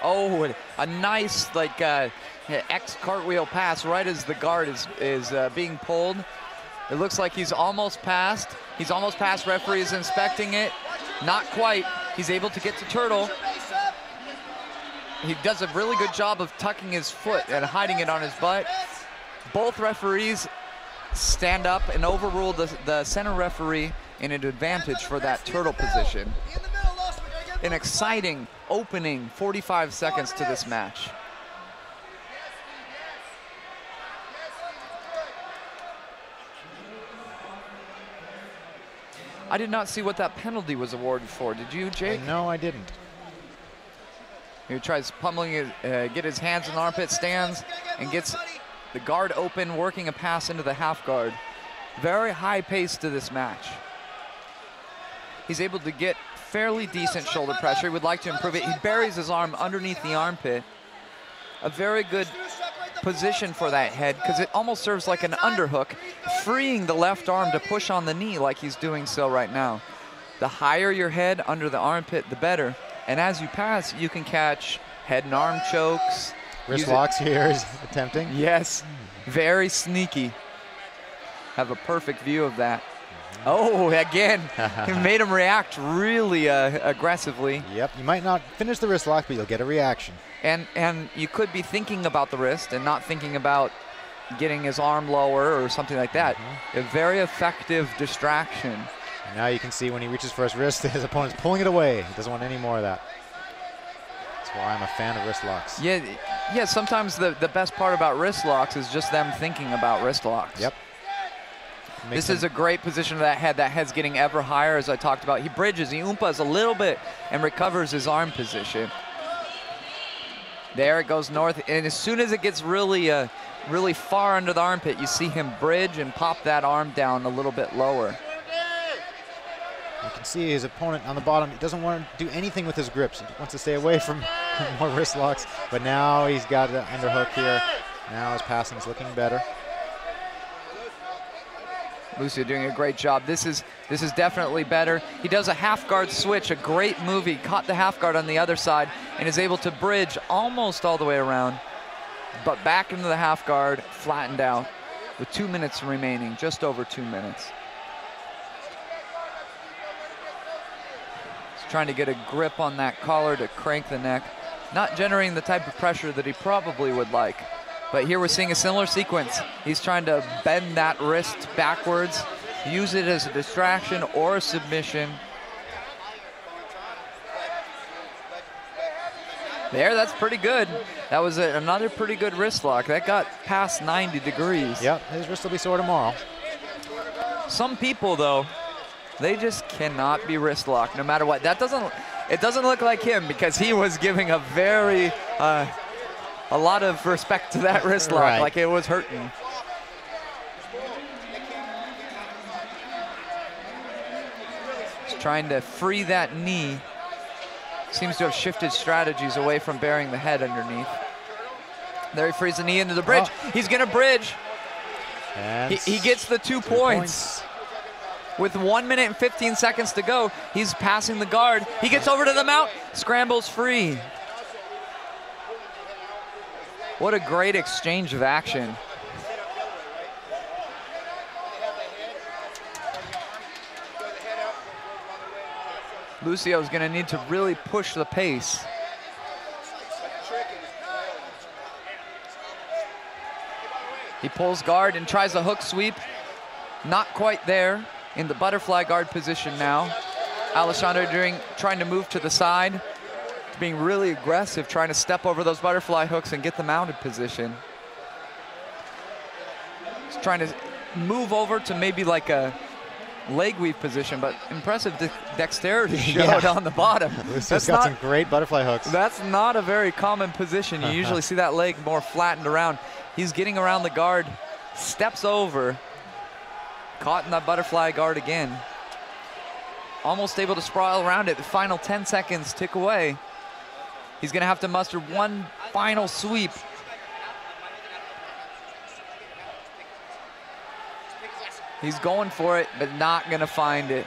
Oh, a nice like X cartwheel pass right as the guard is being pulled. It looks like he's almost passed. He's almost passed. Referee is inspecting it. Not quite. He's able to get to Turtle. He does a really good job of tucking his foot and hiding it on his butt. Both referees stand up and overrule the center referee in an advantage for that Turtle position. An exciting opening 45 seconds to this match. I did not see what that penalty was awarded for. Did you, Jake? No, I didn't. He tries pummeling it, get his hands in the armpit, stands, and gets the guard open, working a pass into the half guard. Very high pace to this match. He's able to get fairly decent shoulder pressure. He would like to improve it. He buries his arm underneath the armpit. A very good position for that head because it almost serves like an underhook, freeing the left arm to push on the knee like he's doing so right now. The higher your head under the armpit, the better. And as you pass, you can catch head and arm chokes. Wrist locks here is attempting. Yes, very sneaky. Have a perfect view of that. Oh, again, he made him react really aggressively. Yep, you might not finish the wrist lock, but you'll get a reaction. And you could be thinking about the wrist and not thinking about getting his arm lower or something like that. A very effective distraction. And now you can see when he reaches for his wrist, his opponent's pulling it away. He doesn't want any more of that. That's why I'm a fan of wrist locks. Yeah. Sometimes the best part about wrist locks is just them thinking about wrist locks. Yep. This is a great position of that head. That head's getting ever higher, as I talked about. He bridges, he oompas a little bit and recovers his arm position. There it goes north, and as soon as it gets really, really far under the armpit, you see him bridge and pop that arm down a little bit lower. You can see his opponent on the bottom. He doesn't want to do anything with his grips. He wants to stay away from more wrist locks. But now he's got the underhook here. Now his passing is looking better. Lucio doing a great job. This is definitely better. He does a half guard switch, a great move. He caught the half guard on the other side and is able to bridge almost all the way around, but back into the half guard, flattened out with 2 minutes remaining, just over 2 minutes. He's trying to get a grip on that collar to crank the neck, not generating the type of pressure that he probably would like. But here we're seeing a similar sequence. He's trying to bend that wrist backwards, use it as a distraction or a submission. There, that's pretty good. That was another pretty good wrist lock. That got past 90 degrees. Yep, his wrist will be sore tomorrow. Some people, though, they just cannot be wrist locked no matter what. It doesn't look like him because he was giving a very, a lot of respect to that wrist lock, right, like it was hurting. He's trying to free that knee. Seems to have shifted strategies away from burying the head underneath. There he frees the knee into the bridge. Oh. He's gonna bridge. He gets the 2 points. With 1 minute and 15 seconds to go, he's passing the guard. He gets over to the mount, scrambles free. What a great exchange of action. Lucio's gonna need to really push the pace. He pulls guard and tries a hook sweep. Not quite there. In the butterfly guard position now. Alexandre trying to move to the side. Being really aggressive, trying to step over those butterfly hooks and get the mounted position. He's trying to move over to maybe like a leg weave position, but impressive dexterity showed on the bottom. That's got some great butterfly hooks. That's not a very common position. You usually see that leg more flattened around. He's getting around the guard, steps over, caught in that butterfly guard again. Almost able to sprawl around it. The final 10 seconds tick away. He's gonna have to muster one final sweep. He's going for it, but not gonna find it.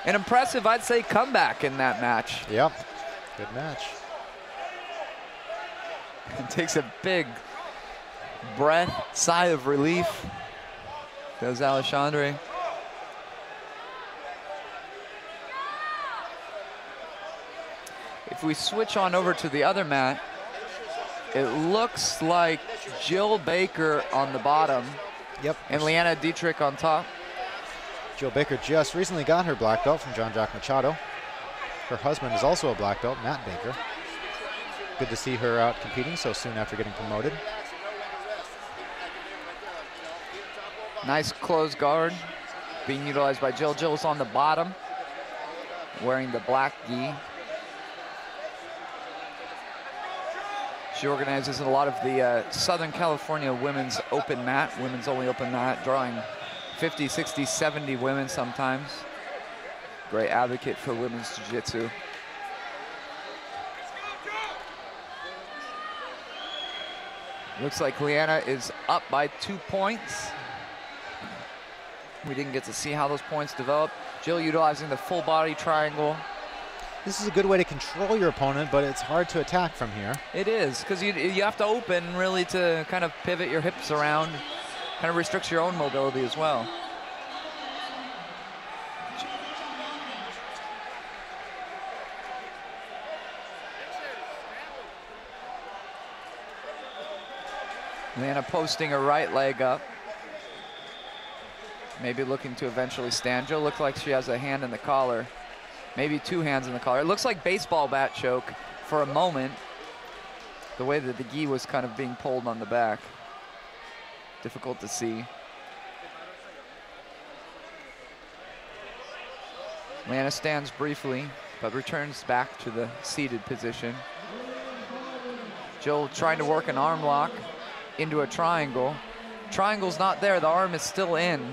An impressive, I'd say, comeback in that match. Yep, good match. Takes a big breath, sigh of relief. Goes Alexandre. If we switch on over to the other mat, it looks like Jill Baker on the bottom. Yep. And Leanna Dietrich on top. Jill Baker just recently got her black belt from Jean-Jacques Machado. Her husband is also a black belt, Matt Baker. Good to see her out competing so soon after getting promoted. Nice closed guard being utilized by Jill. Jill's on the bottom, wearing the black gi. She organizes a lot of the Southern California women's open mat, women's only open mat, drawing 50, 60, 70 women sometimes. Great advocate for women's jiu-jitsu. Looks like Leanna is up by 2 points. We didn't get to see how those points developed. Jill utilizing the full body triangle. This is a good way to control your opponent, but it's hard to attack from here. It is, because you have to open really to kind of pivot your hips around. Kind of restricts your own mobility as well. Leanna posting her right leg up. Maybe looking to eventually stand. Jill looks like she has a hand in the collar. Maybe 2 hands in the collar. It looks like baseball bat choke for a moment. The way that the gi was kind of being pulled on the back. Difficult to see. Leanna stands briefly, but returns back to the seated position. Jill trying to work an arm lock into a triangle. Triangle's not there, the arm is still in,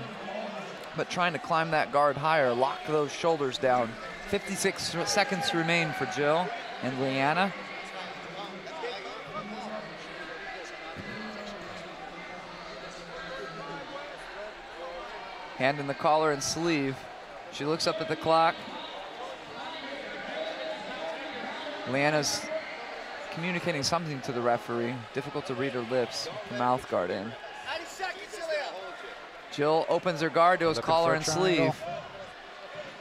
but trying to climb that guard higher, lock those shoulders down. 56 seconds remain for Jill and Leanna. Hand in the collar and sleeve. She looks up at the clock. Leanna's communicating something to the referee. Difficult to read her lips, the mouth guard in. 90 seconds, Julia. Jill opens her guard, goes Looking collar for a and triangle. sleeve.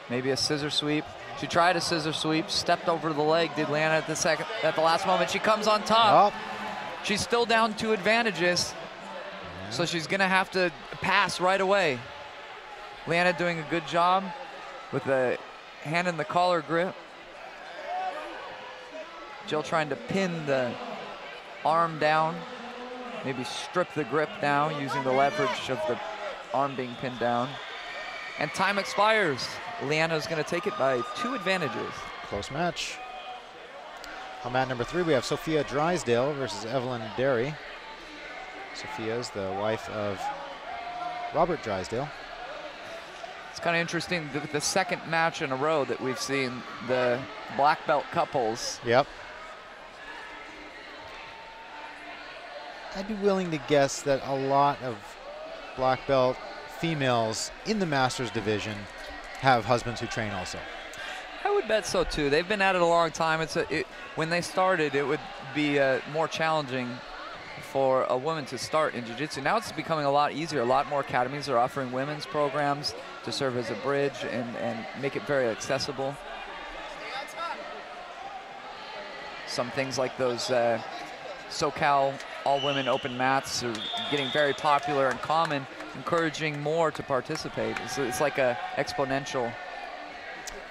Maybe a scissor sweep. She tried a scissor sweep, stepped over the leg, did Leanna at the last moment. She comes on top. Oh, She's still down 2 advantages, so she's gonna have to pass right away. Leanna doing a good job with the hand in the collar grip. Jill trying to pin the arm down, maybe strip the grip down using the leverage of the arm being pinned down. And time expires. Leanna's gonna take it by 2 advantages. close match. On mat number 3, we have Sophia Drysdale versus Evelyn Derry. Sophia is the wife of Robert Drysdale. It's kind of interesting, the second match in a row that we've seen the black belt couples. Yep. I'd be willing to guess that a lot of black belt females in the Masters division have husbands who train also. I would bet so too. They've been at it a long time. When they started, it would be more challenging for a woman to start in jiu-jitsu. Now it's becoming a lot easier. A lot more academies are offering women's programs to serve as a bridge and make it very accessible. Some things like those SoCal all-women open mats are getting very popular and common, encouraging more to participate. It's like a exponential.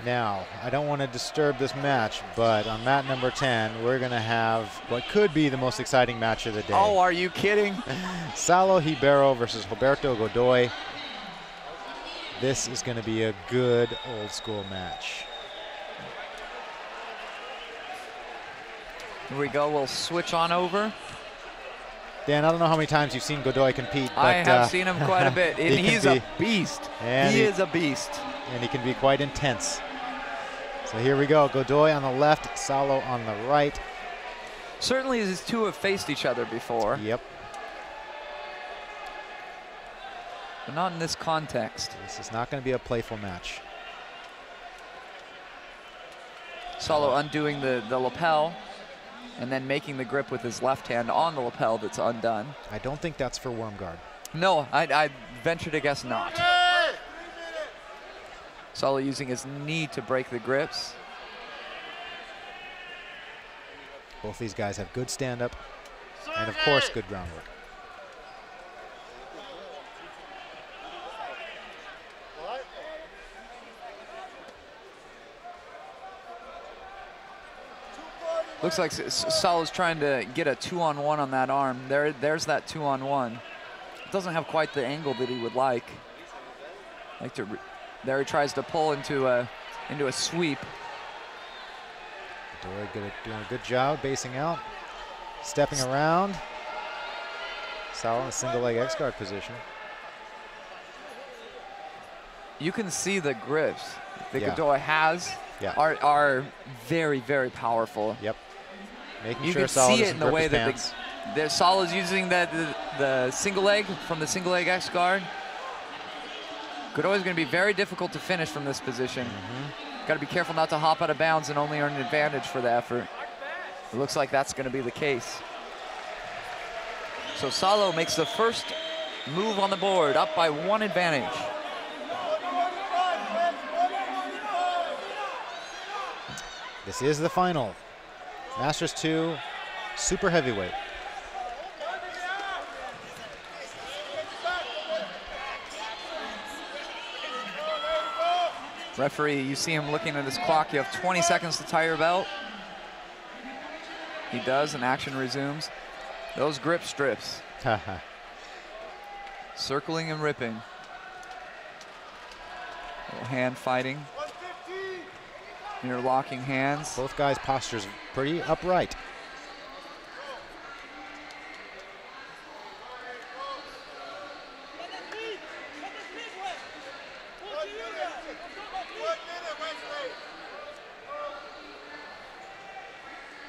Now, I don't want to disturb this match, but on mat number 10, we're going to have what could be the most exciting match of the day. Oh, are you kidding? Salo Ribeiro versus Roberto Godoy. This is going to be a good old-school match. Here we go. We'll switch on over. Dan, I don't know how many times you've seen Godoy compete, but I have seen him quite a bit, and he's a beast. He is a beast. And he can be quite intense. So here we go, Godoy on the left, Salo on the right. Certainly these two have faced each other before. Yep. But not in this context. This is not going to be a playful match. Salo undoing the lapel and then making the grip with his left hand on the lapel that's undone. I don't think that's for worm guard. No, I venture to guess not. Salo using his knee to break the grips. Both these guys have good stand-up and, of course, good groundwork. Looks like Salo's trying to get a 2-on-1 on that arm. There's that 2-on-1. Doesn't have quite the angle that he would like. There he tries to pull into a sweep. Godoy doing a good job basing out, stepping around. Salo in a single leg X guard position. You can see the grips that Yeah. Godoy has are very, very powerful. Yep. Making You sure can Salo see it doesn't in the grip way his that pants. Salo's using the single leg from the single leg X guard. Godoy's going to be very difficult to finish from this position. Got to be careful not to hop out of bounds and only earn an advantage for the effort. It looks like that's going to be the case. So Salo makes the first move on the board, up by 1 advantage. This is the final. Masters 2, super heavyweight. Referee, you see him looking at his clock. You have 20 seconds to tie your belt. He does, and action resumes. Those grip strips. Circling and ripping. Little hand fighting. Interlocking hands. Both guys' postures pretty upright.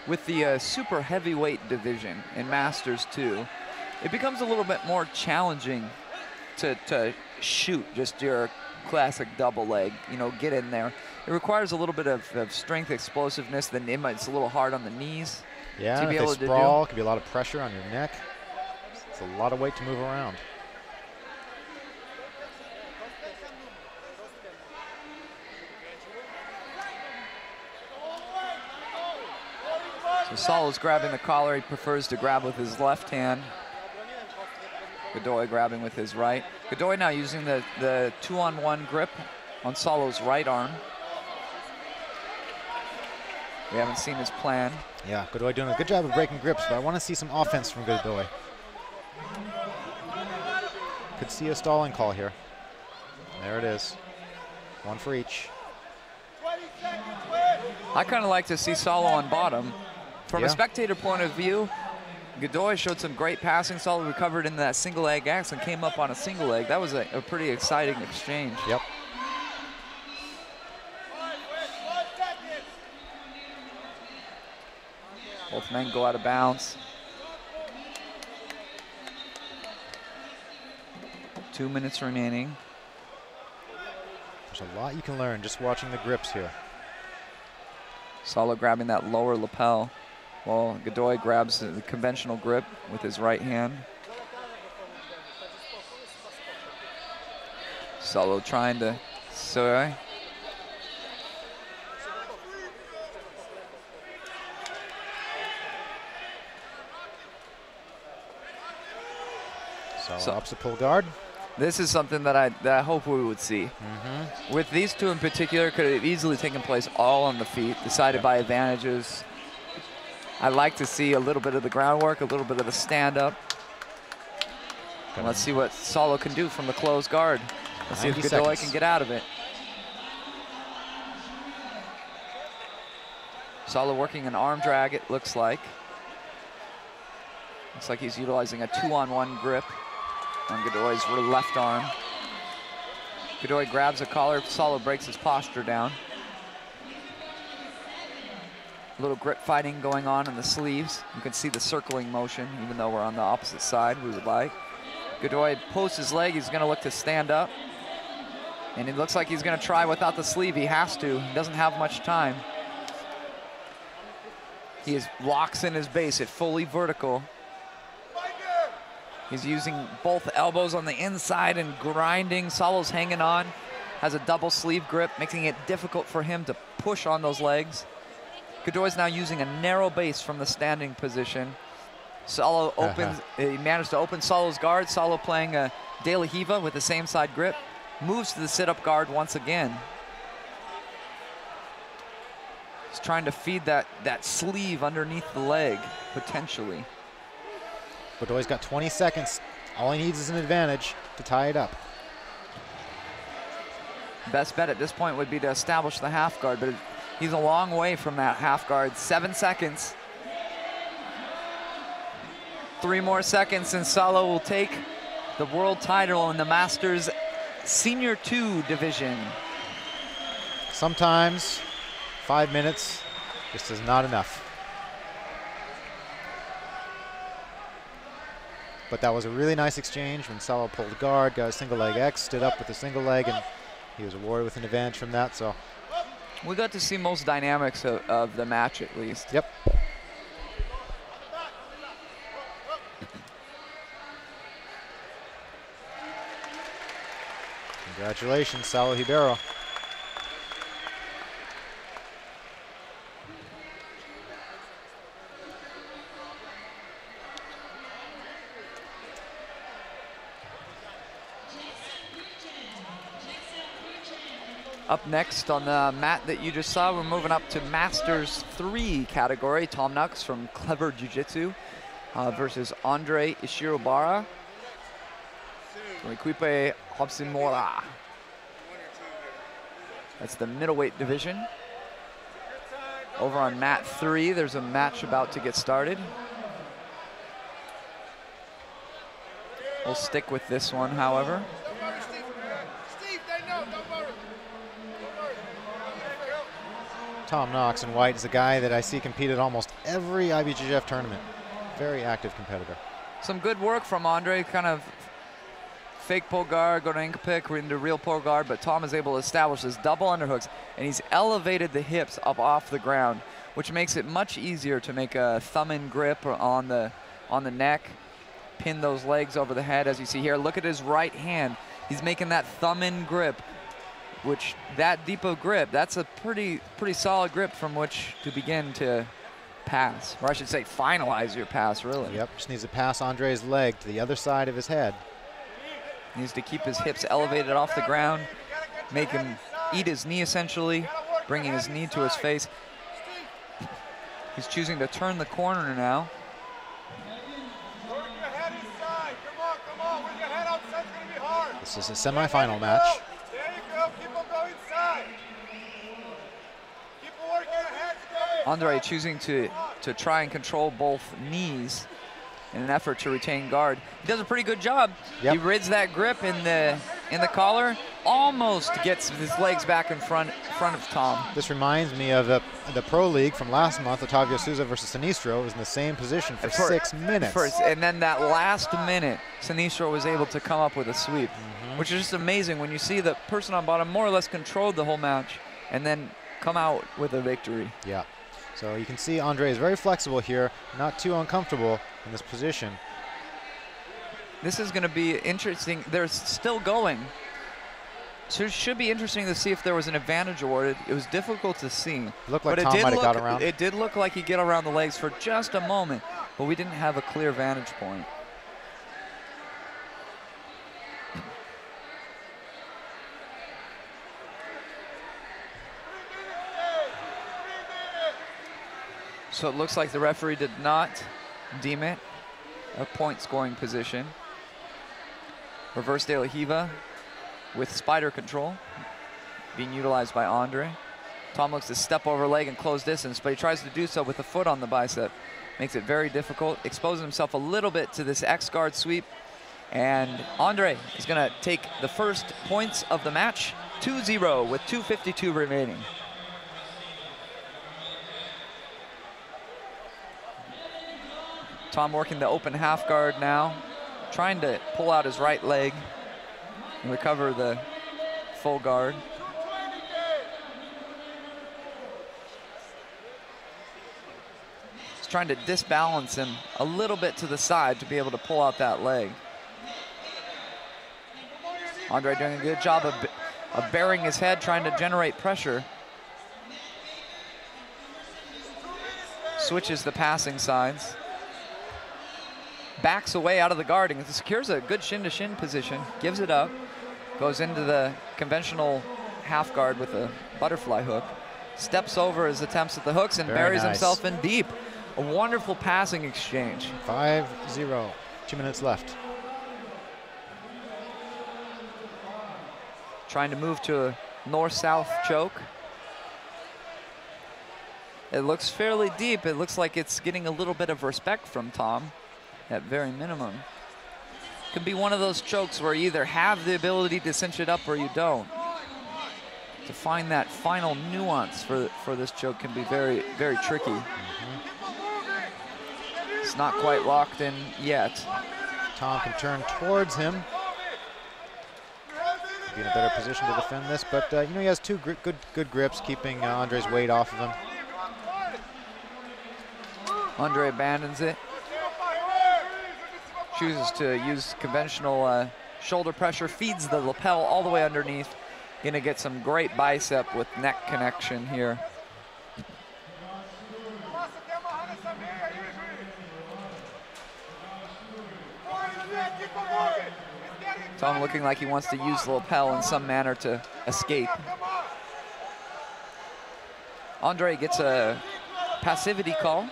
with the super heavyweight division in Masters 2, it becomes a little bit more challenging to shoot just your classic double leg, you know, get in there. It requires a little bit of strength, explosiveness. Then it's a little hard on the knees. Yeah, to be if able they to sprawl, it could be a lot of pressure on your neck. It's a lot of weight to move around. So Solo's grabbing the collar. He prefers to grab with his left hand. Godoy grabbing with his right. Godoy now using the 2-on-1 grip on Solo's right arm. We haven't seen his plan. Yeah, Godoy doing a good job of breaking grips, but I want to see some offense from Godoy. Could see a stalling call here. There it is. One for each. I kind of like to see Solo on bottom. From Yeah. a spectator point of view, Godoy showed some great passing. Solo recovered in that single leg X and came up on a single leg. That was a pretty exciting exchange. Yep. Both men go out of bounds. 2 minutes remaining. There's a lot you can learn just watching the grips here. Solo grabbing that lower lapel, while Godoy grabs the conventional grip with his right hand. Solo trying to, sorry. So ups to pull guard. This is something that I hope we would see. With these two in particular, could have easily taken place all on the feet, decided by advantages. I like to see a little bit of the groundwork, a little bit of the stand-up. And let's see what Solo can do from the closed guard. Let's see if Godoy can get out of it. Solo working an arm drag, it looks like. Looks like he's utilizing a 2-on-1 grip on Godoy's left arm. Godoy grabs a collar, Solo breaks his posture down. A little grip fighting going on in the sleeves. You can see the circling motion, even though we're on the opposite side, we would like. Godoy posts his leg, he's gonna look to stand up. And it looks like he's gonna try without the sleeve, he has to, he doesn't have much time. He locks in his base at fully vertical. He's using both elbows on the inside and grinding. Solo's hanging on, has a double sleeve grip, making it difficult for him to push on those legs. Godoy's now using a narrow base from the standing position. Solo opens, he managed to open Solo's guard. Solo playing a De La Hiva with the same side grip. Moves to the sit-up guard once again. He's trying to feed that sleeve underneath the leg, potentially. Godoy's got 20 seconds. All he needs is an advantage to tie it up. Best bet at this point would be to establish the half guard, but he's a long way from that half guard. 7 seconds. 3 more seconds and Solo will take the world title in the Masters Senior 2 division. Sometimes 5 minutes just is not enough. But that was a really nice exchange when Solo pulled guard, got a single leg X, stood up with a single leg, and he was awarded with an advantage from that. So we got to see most dynamics of the match at least. Yep. Congratulations, Salo Ribeiro. Up next on the mat that you just saw, we're moving up to Masters 3 category. Tom Nux from Clever Jiu Jitsu versus Andre Ishirobara from Equipe Hobson-Mora. That's the middleweight division. Over on mat 3, there's a match about to get started. We'll stick with this one, however. Tom Knox in white is a guy that I see compete at almost every IBJJF tournament. Very active competitor. Some good work from Andre, kind of fake pull guard, go to ankle pick, into real pull guard, but Tom is able to establish his double underhooks, and he's elevated the hips up off the ground, which makes it much easier to make a thumb-in grip on the neck, pin those legs over the head, as you see here. Look at his right hand. He's making that thumb-in grip, which that deep of grip, that's a pretty solid grip from which to begin to pass, or I should say finalize your pass, really. Yep, just needs to pass Andre's leg to the other side of his head. Needs to keep his hips elevated off the ground, make him eat his knee essentially, bringing his knee to his face. He's choosing to turn the corner now. This is a semifinal match. There you go. Keep on going inside. Keep on working ahead today. Andre choosing to try and control both knees in an effort to retain guard. He does a pretty good job. Yep. He rids that grip in the collar, almost gets his legs back in front of Tom. This reminds me of the Pro League from last month. Otavio Souza versus Sinistro was in the same position for 6 minutes. And then that last minute, Sinistro was able to come up with a sweep, which is just amazing when you see the person on bottom more or less controlled the whole match and then come out with a victory. Yeah. So you can see Andre is very flexible here, not too uncomfortable in this position. This is going to be interesting. They're still going. So it should be interesting to see if there was an advantage awarded. It was difficult to see. Looked like but Tom might have got around. It did look like he got around the legs for just a moment, but we didn't have a clear vantage point. So it looks like the referee did not deem it a point scoring position. Reverse de la Hiva with spider control being utilized by Andre. Tom looks to step over leg and close distance, but he tries to do so with the foot on the bicep. Makes it very difficult, exposing himself a little bit to this X guard sweep. And Andre is gonna take the first points of the match, 2-0 with 2:52 remaining. Tom working the open half guard now, trying to pull out his right leg and recover the full guard. He's trying to disbalance him a little bit to the side to be able to pull out that leg. Andre doing a good job of bearing his head, trying to generate pressure. Switches the passing sides. Backs away out of the guard and secures a good shin-to-shin position, gives it up, goes into the conventional half guard with a butterfly hook, steps over his attempts at the hooks and buries himself in deep. A wonderful passing exchange. 5-0, 2 minutes left. Trying to move to a north-south choke. It looks fairly deep. It looks like it's getting a little bit of respect from Tom. At very minimum. Could be one of those chokes where you either have the ability to cinch it up or you don't. To find that final nuance for this choke can be very, very tricky. It's not quite locked in yet. Tom can turn towards him. Be in a better position to defend this, but you know, he has two good grips, keeping Andre's weight off of him. Andre abandons it. Chooses to use conventional shoulder pressure, feeds the lapel all the way underneath. Gonna get some great bicep with neck connection here. Tom looking like he wants to use the lapel in some manner to escape. Andre gets a passivity call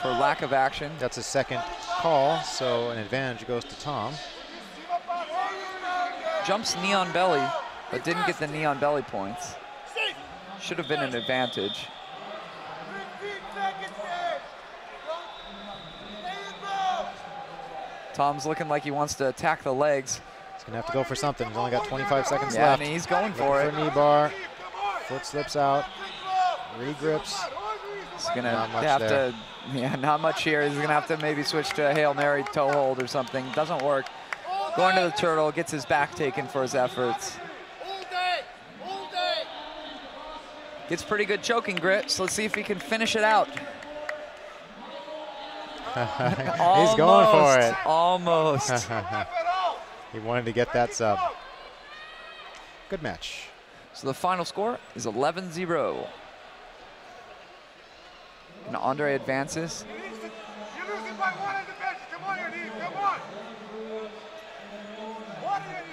for lack of action. That's his second call, so an advantage goes to Tom. Jumps knee on belly, but didn't get the knee on belly points. Should have been an advantage. Tom's looking like he wants to attack the legs. He's gonna have to go for something. He's only got 25 seconds yeah, left. And he's going for it. Knee bar, foot slips out. Regrips. He's gonna Not much have there. to, yeah, not much here. He's gonna have to maybe switch to a Hail Mary toe hold or something. Doesn't work. Going to the turtle, gets his back taken for his efforts. Gets pretty good choking grips. Let's see if he can finish it out. He's going for it. Almost. He wanted to get that sub. Good match. So the final score is 11-0. And Andre advances. You're losing by one on the bench. Come on, Eddie. Come on. One, Eddie.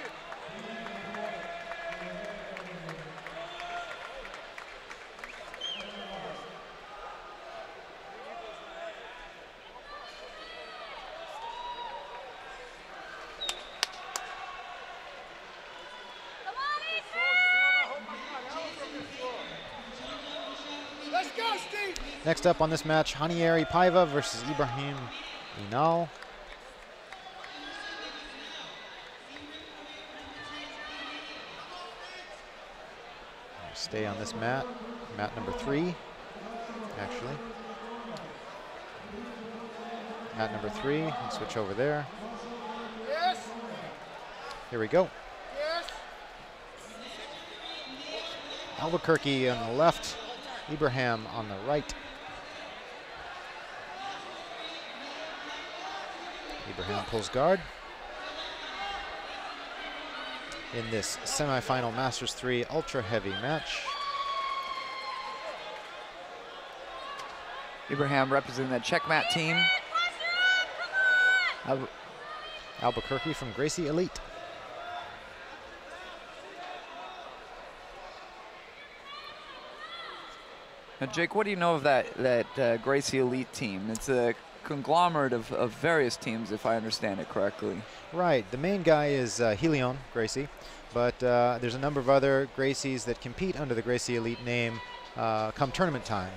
Let's go, Steve. Next up on this match, Hanieri Paiva versus Ibrahim Inal. Stay on this mat, mat number 3, actually. Mat number 3, and switch over there. Yes. Here we go. Yes. Albuquerque on the left, Ibrahim on the right. Ibrahim pulls guard. In this semifinal Masters 3 ultra heavy match. Ibrahim representing the checkmat team. Albuquerque from Gracie Elite. Now, Jake, what do you know of that Gracie Elite team? It's a conglomerate of various teams, if I understand it correctly. Right, the main guy is Helion Gracie, but there's a number of other Gracies that compete under the Gracie Elite name come tournament time.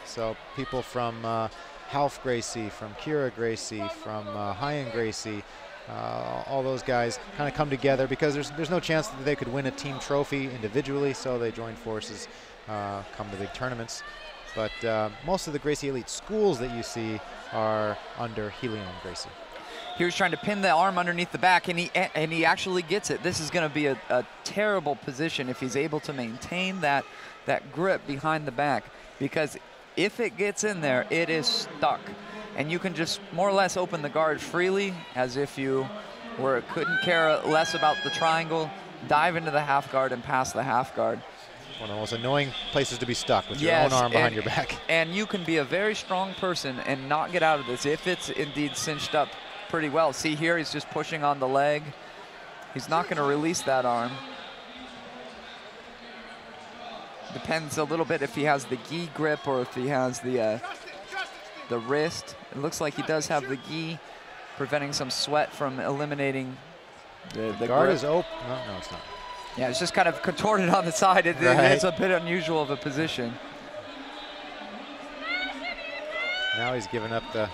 So people from Half Gracie, from Kira Gracie, from High-End Gracie, all those guys kind of come together because there's no chance that they could win a team trophy individually, so they join forces, come to big tournaments. But most of the Gracie Elite schools that you see are under Helion Gracie. He was trying to pin the arm underneath the back, and he actually gets it. This is going to be a terrible position if he's able to maintain that grip behind the back, because if it gets in there, it is stuck. And you can just more or less open the guard freely, as if you couldn't care less about the triangle, dive into the half guard and pass the half guard. One of the most annoying places to be stuck, with your own arm behind your back. And you can be a very strong person and not get out of this if it's indeed cinched up pretty well. See here, he's just pushing on the leg. He's not going to release that arm. Depends a little bit if he has the gi grip or if he has the wrist. It looks like he does have the gi, preventing some sweat from eliminating the guard grip. is open. No, it's not. Yeah, it's just kind of contorted on the side. It's a bit unusual of a position. Now he's giving up the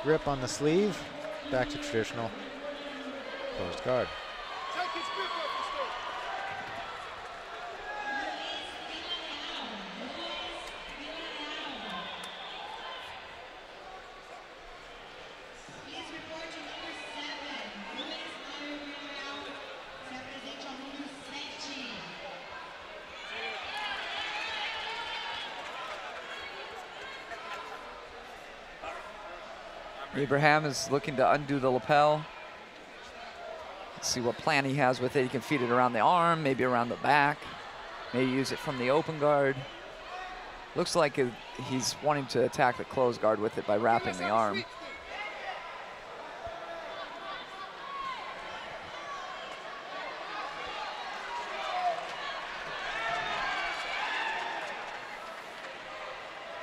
grip on the sleeve. Back to traditional closed guard. Ibrahim is looking to undo the lapel. Let's see what plan he has with it. He can feed it around the arm, maybe around the back, maybe use it from the open guard. Looks like he's wanting to attack the closed guard with it by wrapping the arm.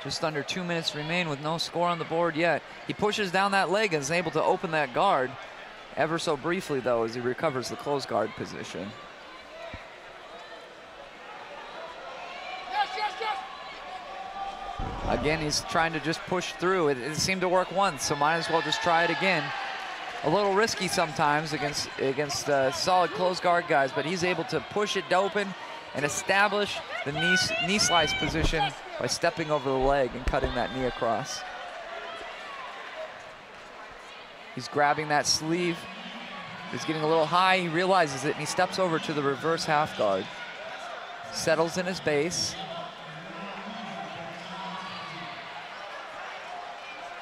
Just under 2 minutes remain with no score on the board yet. He pushes down that leg and is able to open that guard ever so briefly, though, as he recovers the closed guard position. Again, he's trying to just push through. It seemed to work once, so might as well just try it again. A little risky sometimes against solid closed guard guys, but he's able to push it open and establish the knee slice position by stepping over the leg and cutting that knee across. He's grabbing that sleeve. He's getting a little high. He realizes it, and he steps over to the reverse half guard. Settles in his base.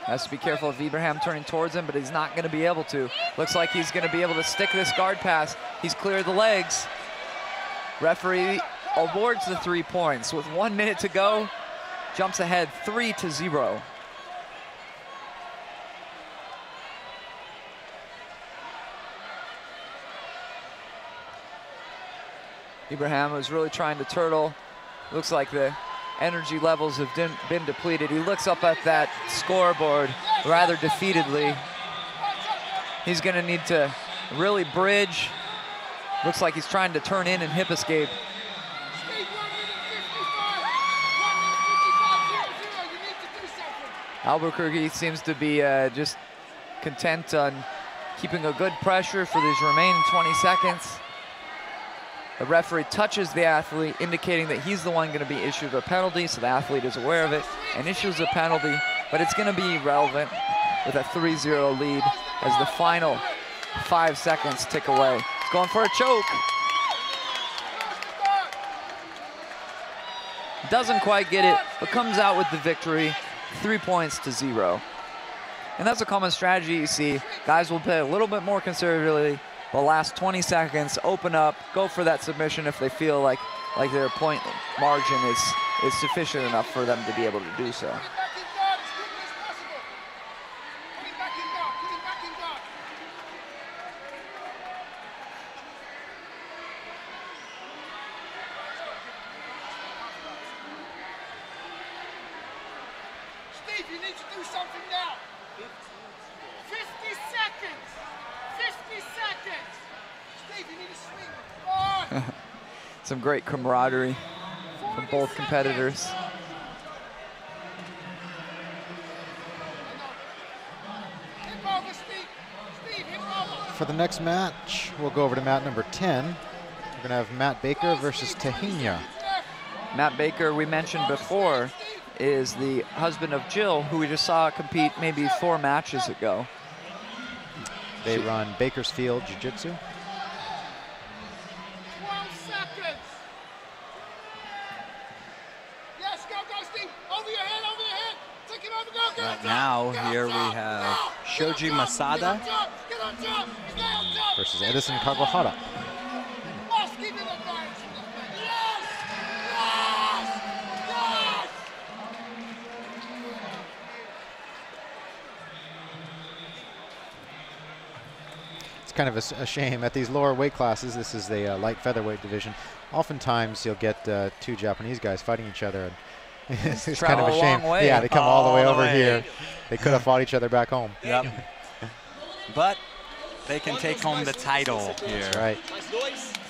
Has to be careful of Ibrahim turning towards him, but he's not going to be able to. Looks like he's going to be able to stick this guard pass. He's cleared the legs. Referee awards the 3 points. With 1 minute to go, jumps ahead 3-0. Ibrahim was really trying to turtle. Looks like the energy levels have been depleted. He looks up at that scoreboard rather defeatedly. He's gonna need to really bridge. Looks like he's trying to turn in and hip escape. Albuquerque seems to be just content on keeping a good pressure for these remaining 20 seconds. The referee touches the athlete, indicating that he's the one going to be issued a penalty, so the athlete is aware of it and issues a penalty, but it's going to be relevant with a 3-0 lead as the final 5 seconds tick away. He's going for a choke. Doesn't quite get it, but comes out with the victory, 3 points to 0. And that's a common strategy you see. Guys will play a little bit more conservatively. The last 20 seconds, open up, go for that submission if they feel like their point margin is sufficient enough for them to be able to do so. Steve, you need to do something now. 50 seconds. 50 seconds. Steve, you need to swing. Some great camaraderie from both competitors. For the next match, we'll go over to mat number 10. We're going to have Matt Baker versus Tehina. Matt Baker, we mentioned before, is the husband of Jill, who we just saw compete maybe 4 matches ago. They run Bakersfield Jiu Jitsu. 12 seconds. Yes, go, Steve. Over your head, over your head. Take it over, go. Right now, here we have Shoji Masada versus Edison Kagohara. Kind of a shame at these lower weight classes. This is the light featherweight division. Oftentimes you'll get 2 Japanese guys fighting each other. And it's kind of a shame. Yeah, they come all the way over here. They could have fought each other back home. Yep. But they can take home the title here. That's right.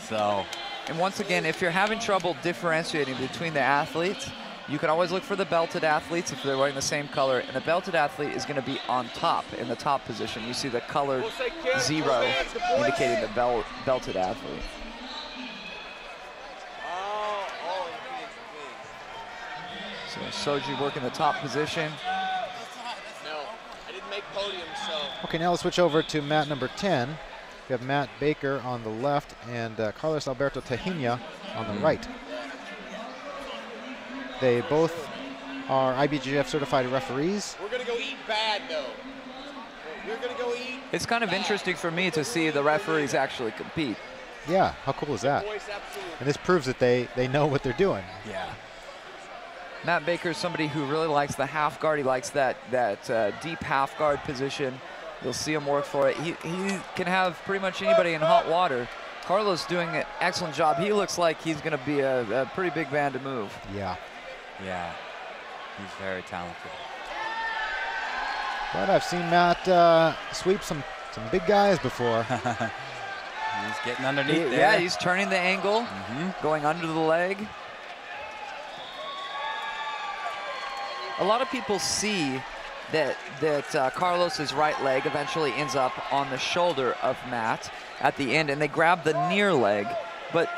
So. And once again, if you're having trouble differentiating between the athletes, you can always look for the belted athletes if they're wearing the same color, and the belted athlete is going to be on top in the top position. You see the colored 0 indicating the belted athlete. So Shoji working the top position. No, I didn't make podium, so. Okay, now let's switch over to mat number 10. We have Matt Baker on the left and Carlos Alberto Tehina on the right. They both are IBJJF certified referees. We're going to go eat bad, though. We're going to go eat. It's kind of interesting for me to see the referees actually compete. Yeah, how cool is that? And this proves that they know what they're doing. Yeah. Matt Baker is somebody who really likes the half guard. He likes that deep half guard position. You'll see him work for it. He can have pretty much anybody in hot water. Carlos doing an excellent job. He looks like he's going to be a pretty big man to move. Yeah. Yeah, he's very talented. But I've seen Matt sweep some big guys before. He's getting underneath there. Yeah, he's turning the angle, going under the leg. A lot of people see that Carlos's right leg eventually ends up on the shoulder of Matt at the end, and they grab the near leg. But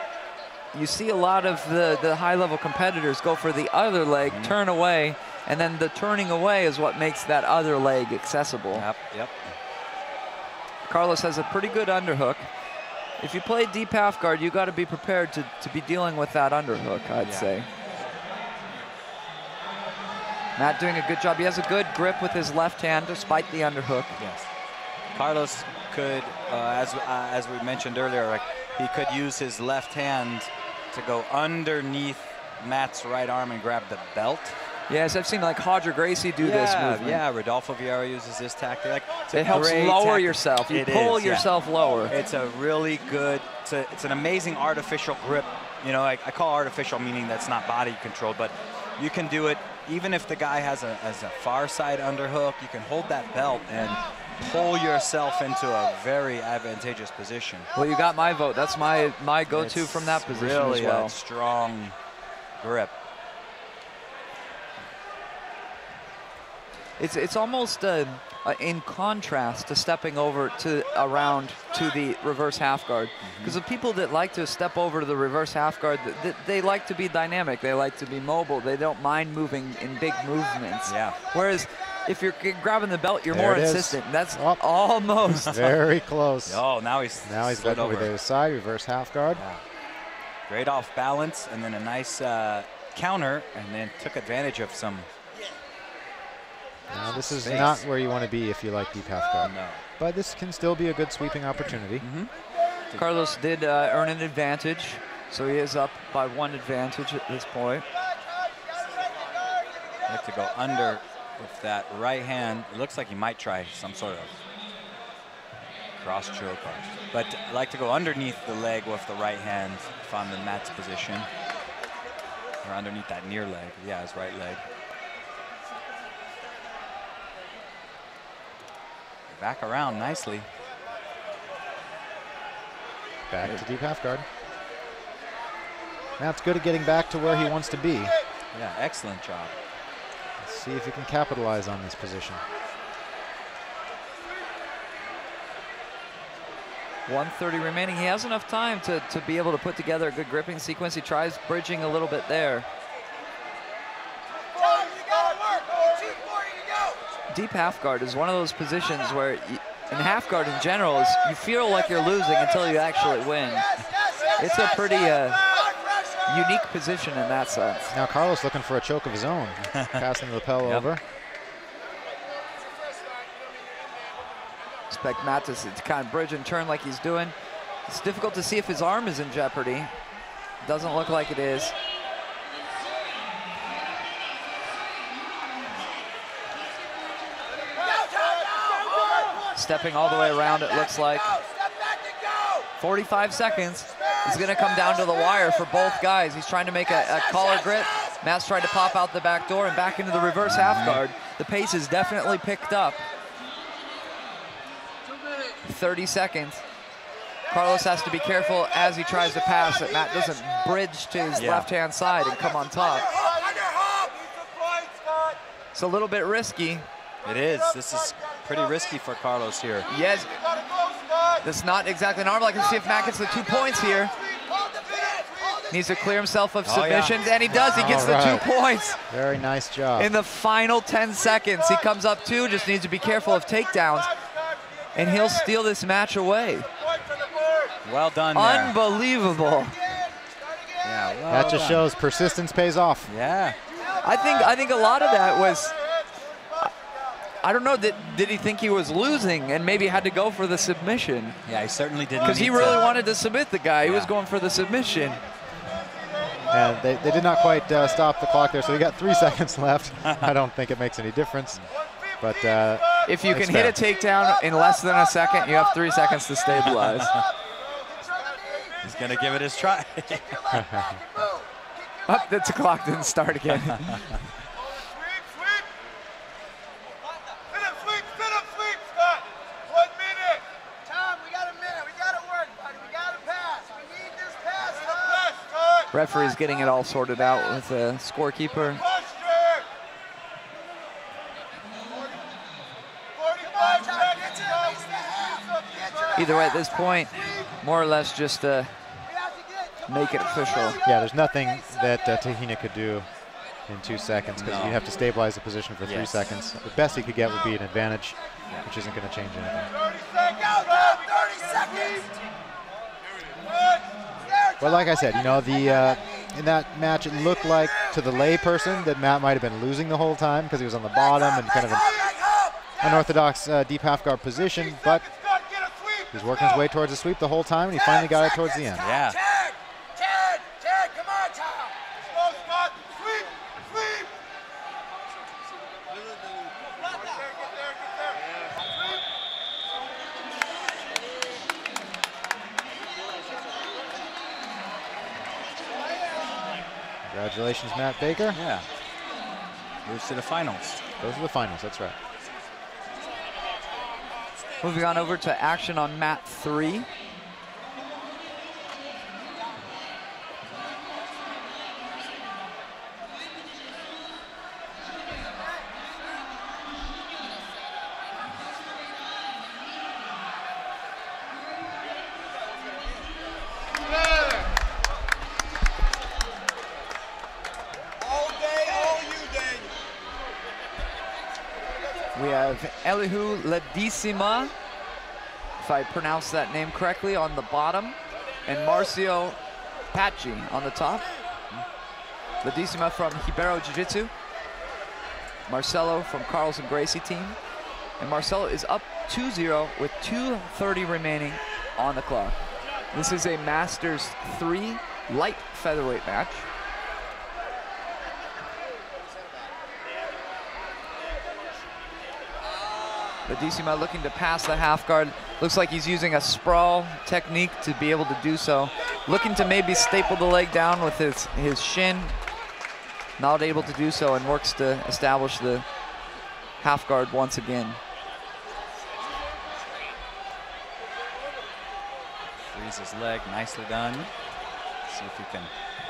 you see a lot of the high-level competitors go for the other leg, turn away, and then the turning away is what makes that other leg accessible. Yep. Carlos has a pretty good underhook. If you play deep half guard, you got to be prepared to be dealing with that underhook, I'd say. Matt doing a good job. He has a good grip with his left hand despite the underhook. Yes. Carlos could, as we mentioned earlier, like he could use his left hand to go underneath Matt's right arm and grab the belt. Yes, I've seen like Hodger Gracie do this movement. Yeah, Rodolfo Vieira uses this tactic. Like, it helps lower yourself. You pull yourself lower. It's a really good, it's an amazing artificial grip. You know, I call artificial meaning that's not body controlled, but you can do it even if the guy has a far side underhook. You can hold that belt and pull yourself into a very advantageous position. Well, you got my vote. That's my go-to from that position really as well. A strong grip. It's almost in contrast to stepping over around to the reverse half guard. Because the people that like to step over to the reverse half guard, they like to be dynamic. They like to be mobile. They don't mind moving in big movements. Yeah. Whereas if you're grabbing the belt, you're more insistent. That's almost. Very close. Oh, now he's looking over the other side, reverse half guard. Yeah. Great off balance, and then a nice counter, and then took advantage of some. Now, this is not where you want to be if you like deep half guard. No. But this can still be a good sweeping opportunity. Carlos did earn an advantage, so he is up by 1 advantage at this point. Like to go under with that right hand. It looks like he might try some sort of cross choke, but I like to go underneath the leg with the right hand if I'm in Matt's position, or underneath that near leg. Yeah, his right leg. Back around nicely. Back to deep half guard. Matt's good at getting back to where he wants to be. Yeah, excellent job. Let's see if he can capitalize on this position. 1:30 remaining. He has enough time to be able to put together a good gripping sequence. He tries bridging a little bit there. Deep half guard is one of those positions where, in half guard in general, you feel like you're losing until you actually win. It's a pretty unique position in that sense. Now Carlos looking for a choke of his own, passing the lapel over. Expect Matt to kind of bridge and turn like he's doing. It's difficult to see if his arm is in jeopardy. Doesn't look like it is. Stepping all the way around, it looks like. 45 seconds. It's going to come down to the wire for both guys. He's trying to make a collar grip. Matt's trying to pop out the back door and back into the reverse half guard. The pace is definitely picked up. 30 seconds. Carlos has to be careful as he tries to pass that Matt doesn't bridge to his left-hand side and come on top. It's a little bit risky. It is. This is pretty risky for Carlos here. Yes. That's not exactly an arm. I can see if Matt gets the 2 points here. Needs to clear himself of submissions, and he does. He gets the 2 points. Very nice job. In the final 10 seconds, he comes up 2, just needs to be careful of takedowns, and he'll steal this match away. Well done there. Unbelievable. Yeah, well that just shows persistence pays off. Yeah. I think a lot of that was, I don't know, did he think he was losing and maybe had to go for the submission? Yeah, he certainly didn't. Because he really wanted to submit the guy. He was going for the submission. And they did not quite stop the clock there, so we got 3 seconds left. I don't think it makes any difference. But if you can hit a takedown in less than a second, you have 3 seconds to stabilize. He's going to give it his try. Oh, the clock didn't start again. Referee's getting it all sorted out with the scorekeeper. Either way, at this point, more or less just make it official. Yeah, there's nothing that Tahina could do in 2 seconds because you have to stabilize the position for 3 seconds. The best he could get would be an advantage, which isn't going to change anything. 30 seconds! But like I said, you know, in that match, it looked like to the lay person that Matt might have been losing the whole time because he was on the bottom and kind of an unorthodox deep half guard position, but he's working his way towards the sweep the whole time, and he finally got it towards the end. Yeah. Chad, come on, Tom! Slow spot, sweep, sweep! Congratulations, Matt Baker. Yeah. Moves to the finals. Goes to the finals, that's right. Moving on over to action on mat 3. We have Elihu Ledesima, if I pronounce that name correctly, on the bottom, and Marcio Pachi on the top. Ledesima from Hibero Jiu Jitsu, Marcelo from Carlson Gracie team, and Marcelo is up 2-0 with 2:30 remaining on the clock. This is a Masters 3 light featherweight match. Ledesima looking to pass the half guard. Looks like he's using a sprawl technique to be able to do so. Looking to maybe staple the leg down with his shin. Not able to do so, and works to establish the half guard once again. Frees his leg, nicely done. See if he can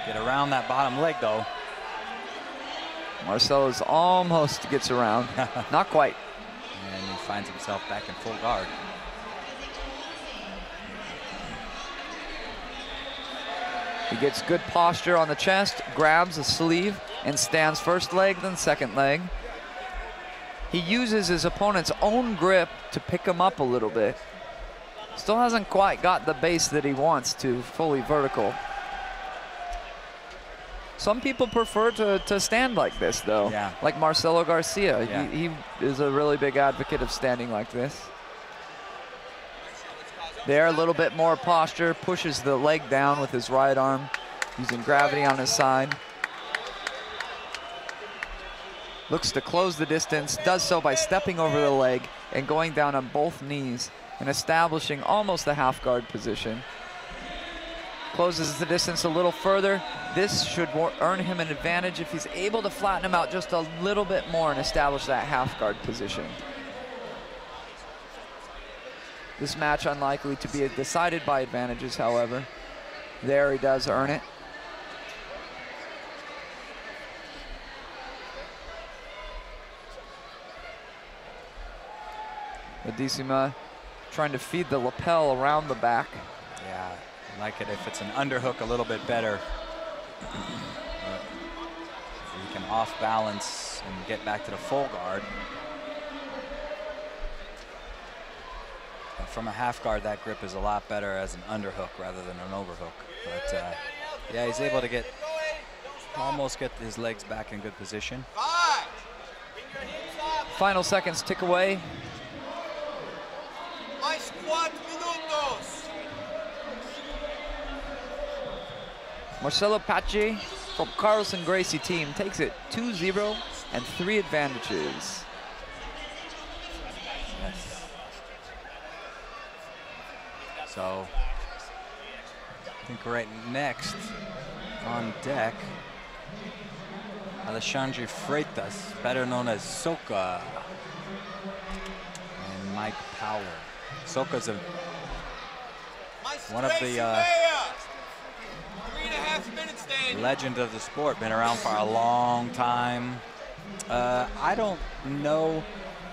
get around that bottom leg though. Marcelo's almost gets around, not quite. And he finds himself back in full guard. He gets good posture on the chest, grabs a sleeve, and stands first leg, then second leg. He uses his opponent's own grip to pick him up a little bit. Still hasn't quite got the base that he wants to fully vertical. Some people prefer to stand like this, though. Yeah. Like Marcelo Garcia. Yeah. He is a really big advocate of standing like this. There, a little bit more posture, pushes the leg down with his right arm, using gravity on his side. Looks to close the distance, does so by stepping over the leg and going down on both knees and establishing almost the half guard position. Closes the distance a little further. This should earn him an advantage if he's able to flatten him out just a little bit more and establish that half guard position. This match unlikely to be decided by advantages, however. There he does earn it. Ledesima trying to feed the lapel around the back. Yeah, I like it if it's an underhook a little bit better. You can off balance and get back to the full guard. But from a half guard, that grip is a lot better as an underhook rather than an overhook. But yeah, he's able to almost get his legs back in good position. Final seconds tick away. Mais 4 minutos. Marcelo Pachi from Carlson Gracie team takes it 2-0 and 3 advantages. Yes. So I think right next on deck, Alexandre Freitas, better known as Soka, and Mike Power. Soka's one of the 3.5 minutes, Dan. legend of the sport, been around for a long time. I don't know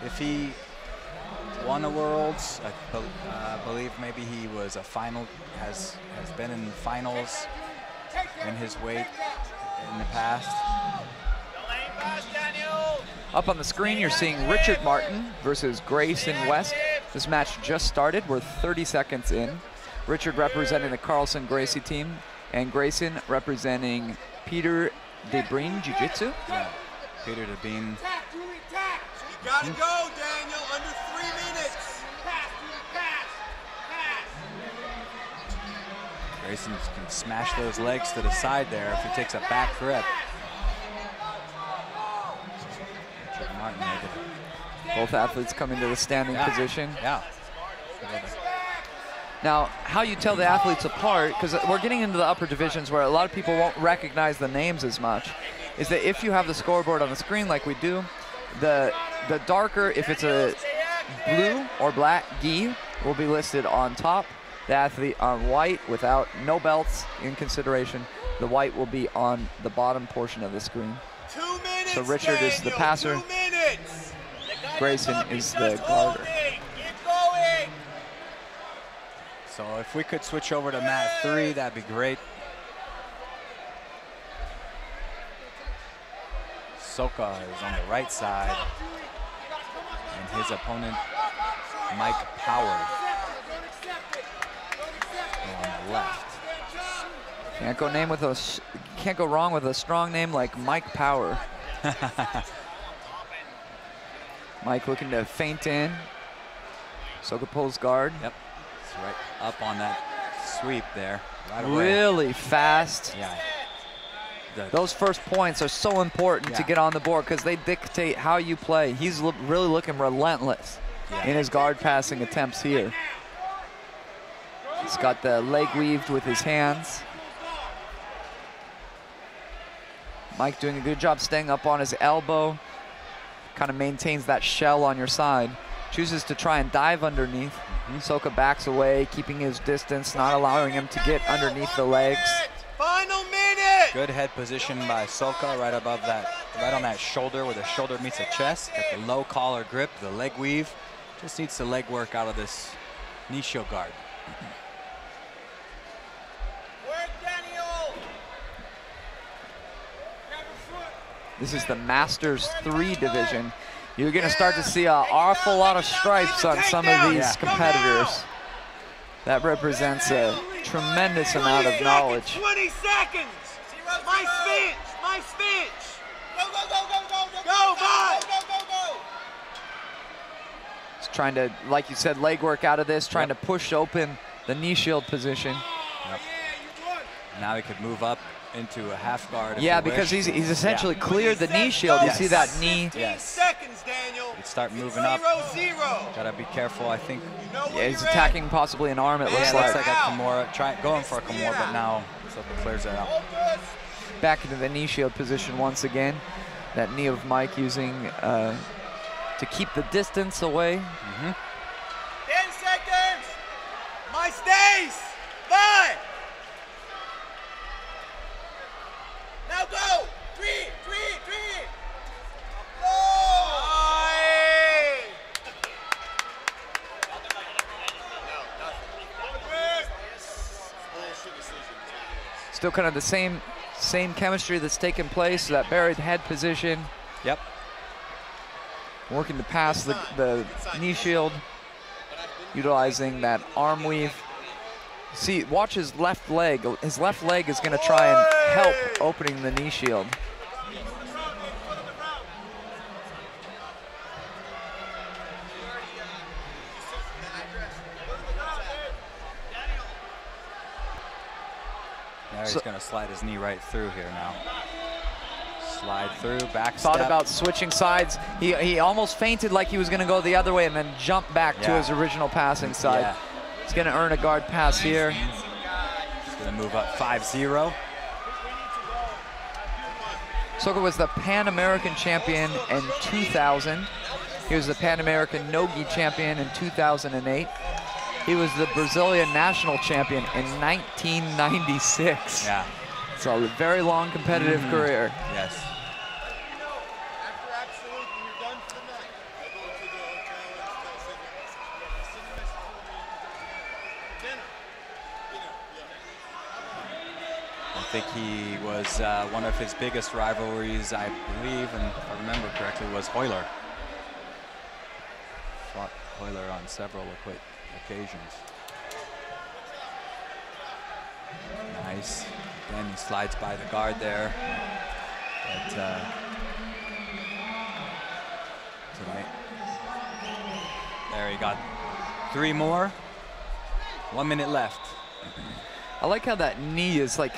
if he won the Worlds. I believe maybe he was a final, has been in finals in his weight in the past. Up on the screen, you're seeing Richard Martin versus Grayson West. This match just started. We're 30 seconds in. Richard representing the Carlson Gracie team, and Grayson representing Peter DeBreen Jiu Jitsu. Yeah. Peter DeBreen. You gotta go, Daniel. Under 3 minutes. Grayson can smash those legs to the side there if he takes a back grip. Richard Martin made it. Both athletes coming to the standing position. Yeah. Now, how you tell the athletes apart, because we're getting into the upper divisions where a lot of people won't recognize the names as much, is that if you have the scoreboard on the screen like we do, the darker, if it's a blue or black gi, will be listed on top. The athlete on white without no belts in consideration. The white will be on the bottom portion of the screen. 2 minutes, So Richard is the Daniel, passer. 2 minutes. Grayson is the guarder. Keep going. So if we could switch over to mat 3, that'd be great. Soka is on the right side, and his opponent, Mike Power, on the left. Can't go wrong with a strong name like Mike Power. Mike looking to feint in. Soka pulls guard. Yep, it's right up on that sweep there. Right away. Really fast. Yeah. Those first points are so important to get on the board because they dictate how you play. He's really looking relentless in his guard passing attempts here. He's got the leg weaved with his hands. Mike doing a good job staying up on his elbow. Kind of maintains that shell on your side. Chooses to try and dive underneath. Soka backs away, keeping his distance, not allowing him to get underneath the legs. Final minute. Good head position by Soka right above that, right on that shoulder where the shoulder meets the chest. Got the low collar grip, the leg weave. Just needs the leg work out of this knee shield guard. Work, Daniel. This is the Masters 3 division. You're going to start to see an awful lot of stripes on some of these competitors. That represents a tremendous amount of knowledge. 20 seconds. My spinch. My spinch. Go, go, go, go, go, go. Go, bye. Go, go, go. He's trying to, like you said, leg work out of this, trying to push open the knee shield position. Yep. Now he could move up into a half guard. Yeah, because he's essentially cleared the knee shield. You see that knee. 15 seconds, Daniel. He'd start moving up. 0-0. Gotta be careful, I think. Yeah, he's attacking possibly an arm, it looks Yeah, like. looks like a Kimura, going for a Kimura, but now Soka clears it out. Back into the knee shield position once again. That knee of Mike using to keep the distance away. 10 seconds. My stays. 5. Now go. 3, 3, 3. Go. Still kind of the same chemistry that's taken place, that buried head position. Yep. Working to pass the knee shield, utilizing that arm weave. See, watch his left leg. His left leg is going to try and help opening the knee shield. Now he's going to slide his knee right through here now. Slide through, back Thought step. about switching sides. He almost feinted like he was going to go the other way and then jump back to his original passing side. Yeah. He's going to earn a guard pass here. He's going to move up 5-0. Soka was the Pan American champion in 2000. He was the Pan American no-gi champion in 2008. He was the Brazilian national champion in 1996. Yeah. It's a very long competitive career. Yes. think he was one of his biggest rivalries, I believe, and if I remember correctly, was Hoyler. Fought Hoyler on several occasions. Nice. Again, he slides by the guard there. But, there he got 3 more. 1 minute left. I like how that knee is like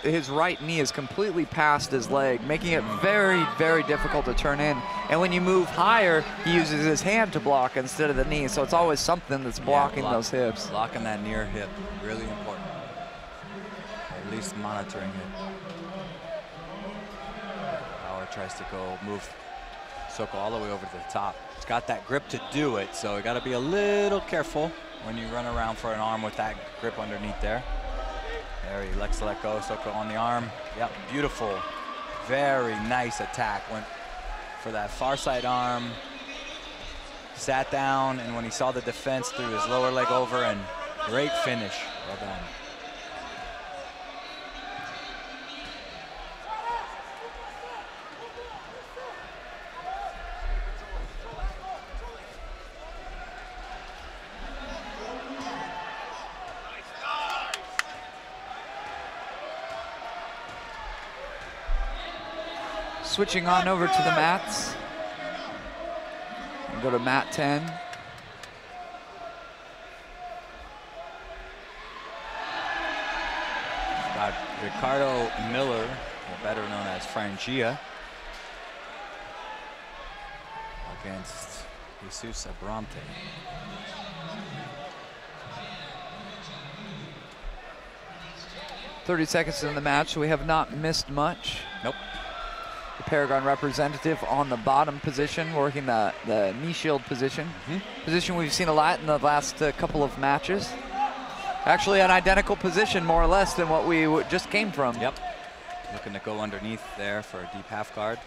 his right knee is completely past his leg, making it very, very difficult to turn in. And when you move higher, he uses his hand to block instead of the knee. So it's always something that's blocking those hips. Blocking that near hip, really important. At least monitoring it. Power tries to move Soko all the way over to the top. He's got that grip to do it, so you got to be a little careful when you run around for an arm with that grip underneath there. There he likes to let go. Soko on the arm. Yep, beautiful. Very nice attack. Went for that far side arm. Sat down, and when he saw the defense, threw his lower leg over, and great finish. Well done. Switching on over to the mats. We'll go to mat 10. Got Ricardo Miller, or better known as Frangia, against Jesus Abramte. .30 seconds in the match, so we have not missed much. Nope. The Paragon representative on the bottom position, working the knee shield position. Position we've seen a lot in the last couple of matches. Actually an identical position, more or less, than what we just came from. Yep. Looking to go underneath there for a deep half guard.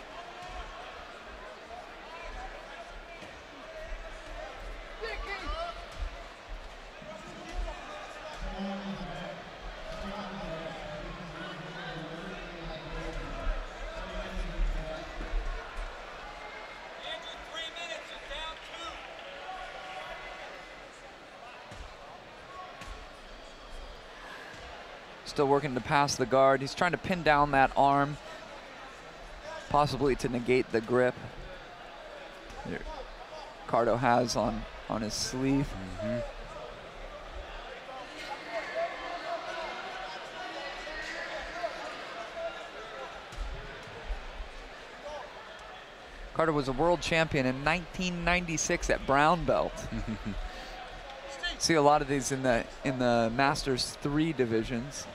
Still working to pass the guard. He's trying to pin down that arm, possibly to negate the grip that Ricardo has on his sleeve. Ricardo was a world champion in 1996 at brown belt. See a lot of these in the Masters 3 divisions.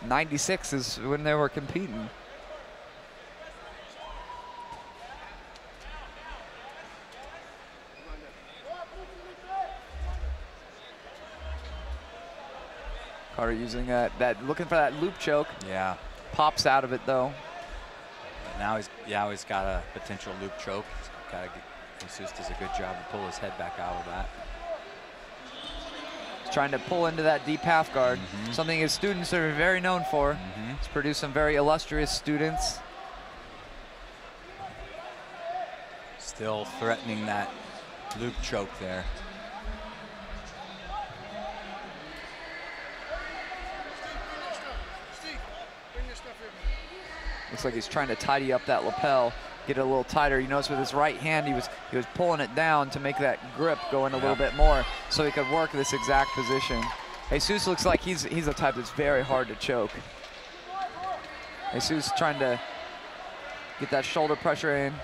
96 is when they were competing. Carter using looking for that loop choke. Yeah. Pops out of it though. Now he's got a potential loop choke. Jesus does a good job to pull his head back out of that. Trying to pull into that deep half guard, something his students are very known for. He's produced some very illustrious students. Still threatening that loop choke there. Looks like he's trying to tidy up that lapel, get it a little tighter. You notice with his right hand, he was pulling it down to make that grip go in a little bit more so he could work this exact position. Jesus looks like he's a type that's very hard to choke. Jesus trying to get that shoulder pressure in.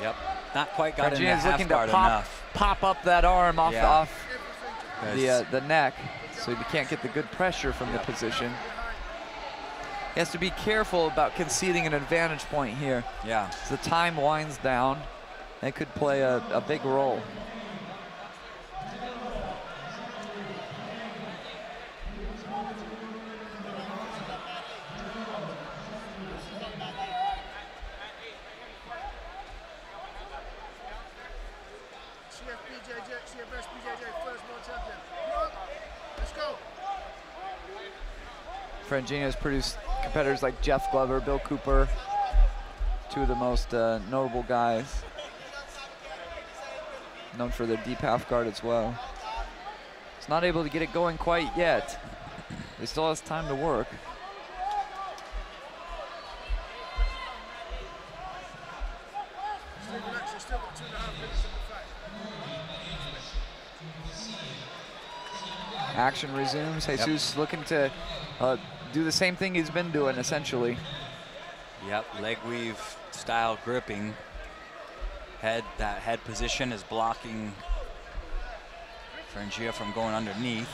Yep, not quite got in the half looking guard to enough. pop up that arm off the neck, so he can't get the good pressure from the position. He has to be careful about conceding an advantage point here. Yeah. As the time winds down, that could play a big role. Frangino has produced competitors like Jeff Glover, Bill Cooper, two of the most notable guys. Known for their deep half guard as well. He's not able to get it going quite yet. He still has time to work. Action resumes. Jesus looking to do the same thing he's been doing, essentially. Yep, leg weave style gripping. That head position is blocking Frangio from going underneath.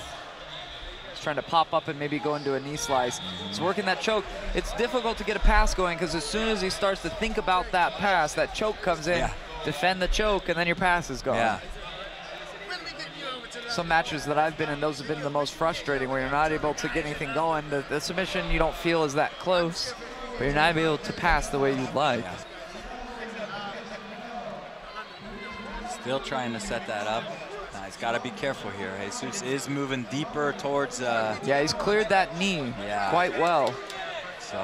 He's trying to pop up and maybe go into a knee slice. He's working that choke. It's difficult to get a pass going because as soon as he starts to think about that pass, that choke comes in. Defend the choke, and then your pass is gone. Yeah. Some matches that I've been in, those have been the most frustrating, where you're not able to get anything going. The submission you don't feel is that close, but you're not able to pass the way you'd like. Yeah. Still trying to set that up. Now he's got to be careful here. Jesus is moving deeper towards. Yeah, he's cleared that knee quite well. So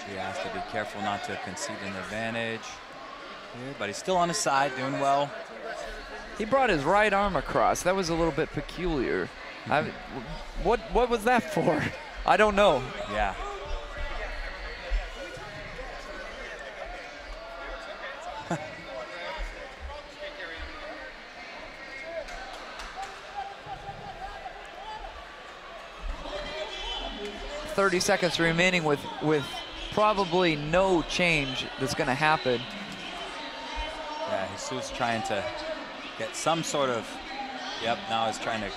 he has to be careful not to concede an advantage here, but he's still on his side, doing well. He brought his right arm across. That was a little bit peculiar. What was that for? I don't know. Yeah. .30 seconds remaining with probably no change that's going to happen. Yeah, Jesus trying to get some sort of, now he's trying to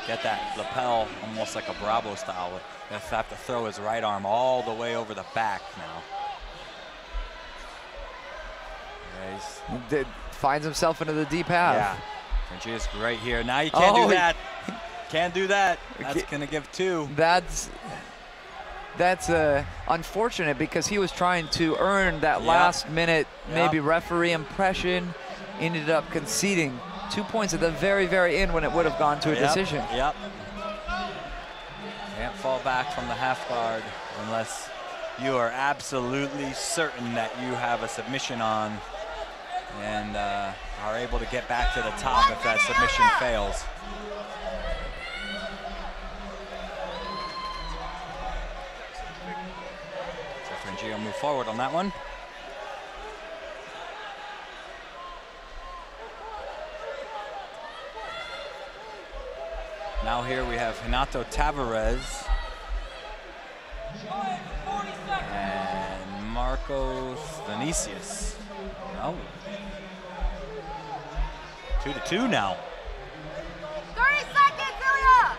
get that lapel almost like a Bravo style. He'll have to throw his right arm all the way over the back now. Yeah, finds himself into the deep half. Yeah, Frangio's right here. Now you can't do that. Can't do that. That's gonna give 2. That's unfortunate because he was trying to earn that last minute maybe referee impression. Ended up conceding 2 points at the very, very end when it would have gone to a decision. Yep. Can't fall back from the half guard unless you are absolutely certain that you have a submission on and are able to get back to the top if that submission fails. So Frangio move forward on that one. Now here we have Renato Tavares and Marcos Vinicius. Oh. 2-2 now. 30 seconds, Ilya!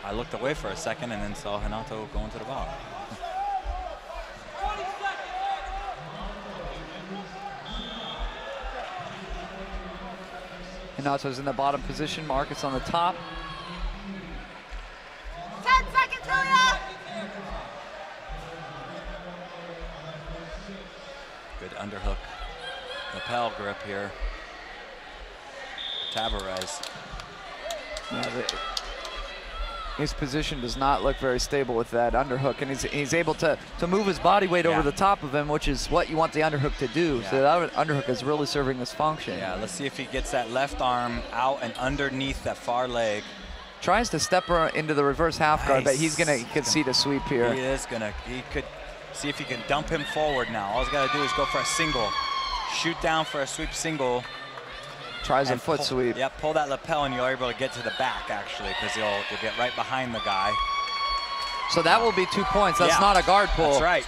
I looked away for a second and then saw Renato going to the ball. Renato's in the bottom position, Marcus on the top. 10 seconds, Ilya! Good underhook lapel grip here. Tavares. His position does not look very stable with that underhook, and he's able to move his body weight over the top of him, which is what you want the underhook to do. So that underhook is really serving this function. Yeah, let's see if he gets that left arm out and underneath that far leg. Tries to step her into the reverse half guard, but he's gonna concede a sweep here. He could see if he can dump him forward now. All he's got to do is go for a single. Shoot down for a sweep single. Tries a foot sweep. Yep, pull that lapel and you're able to get to the back actually because you'll get right behind the guy. So that will be 2 points. That's not a guard pull. That's right.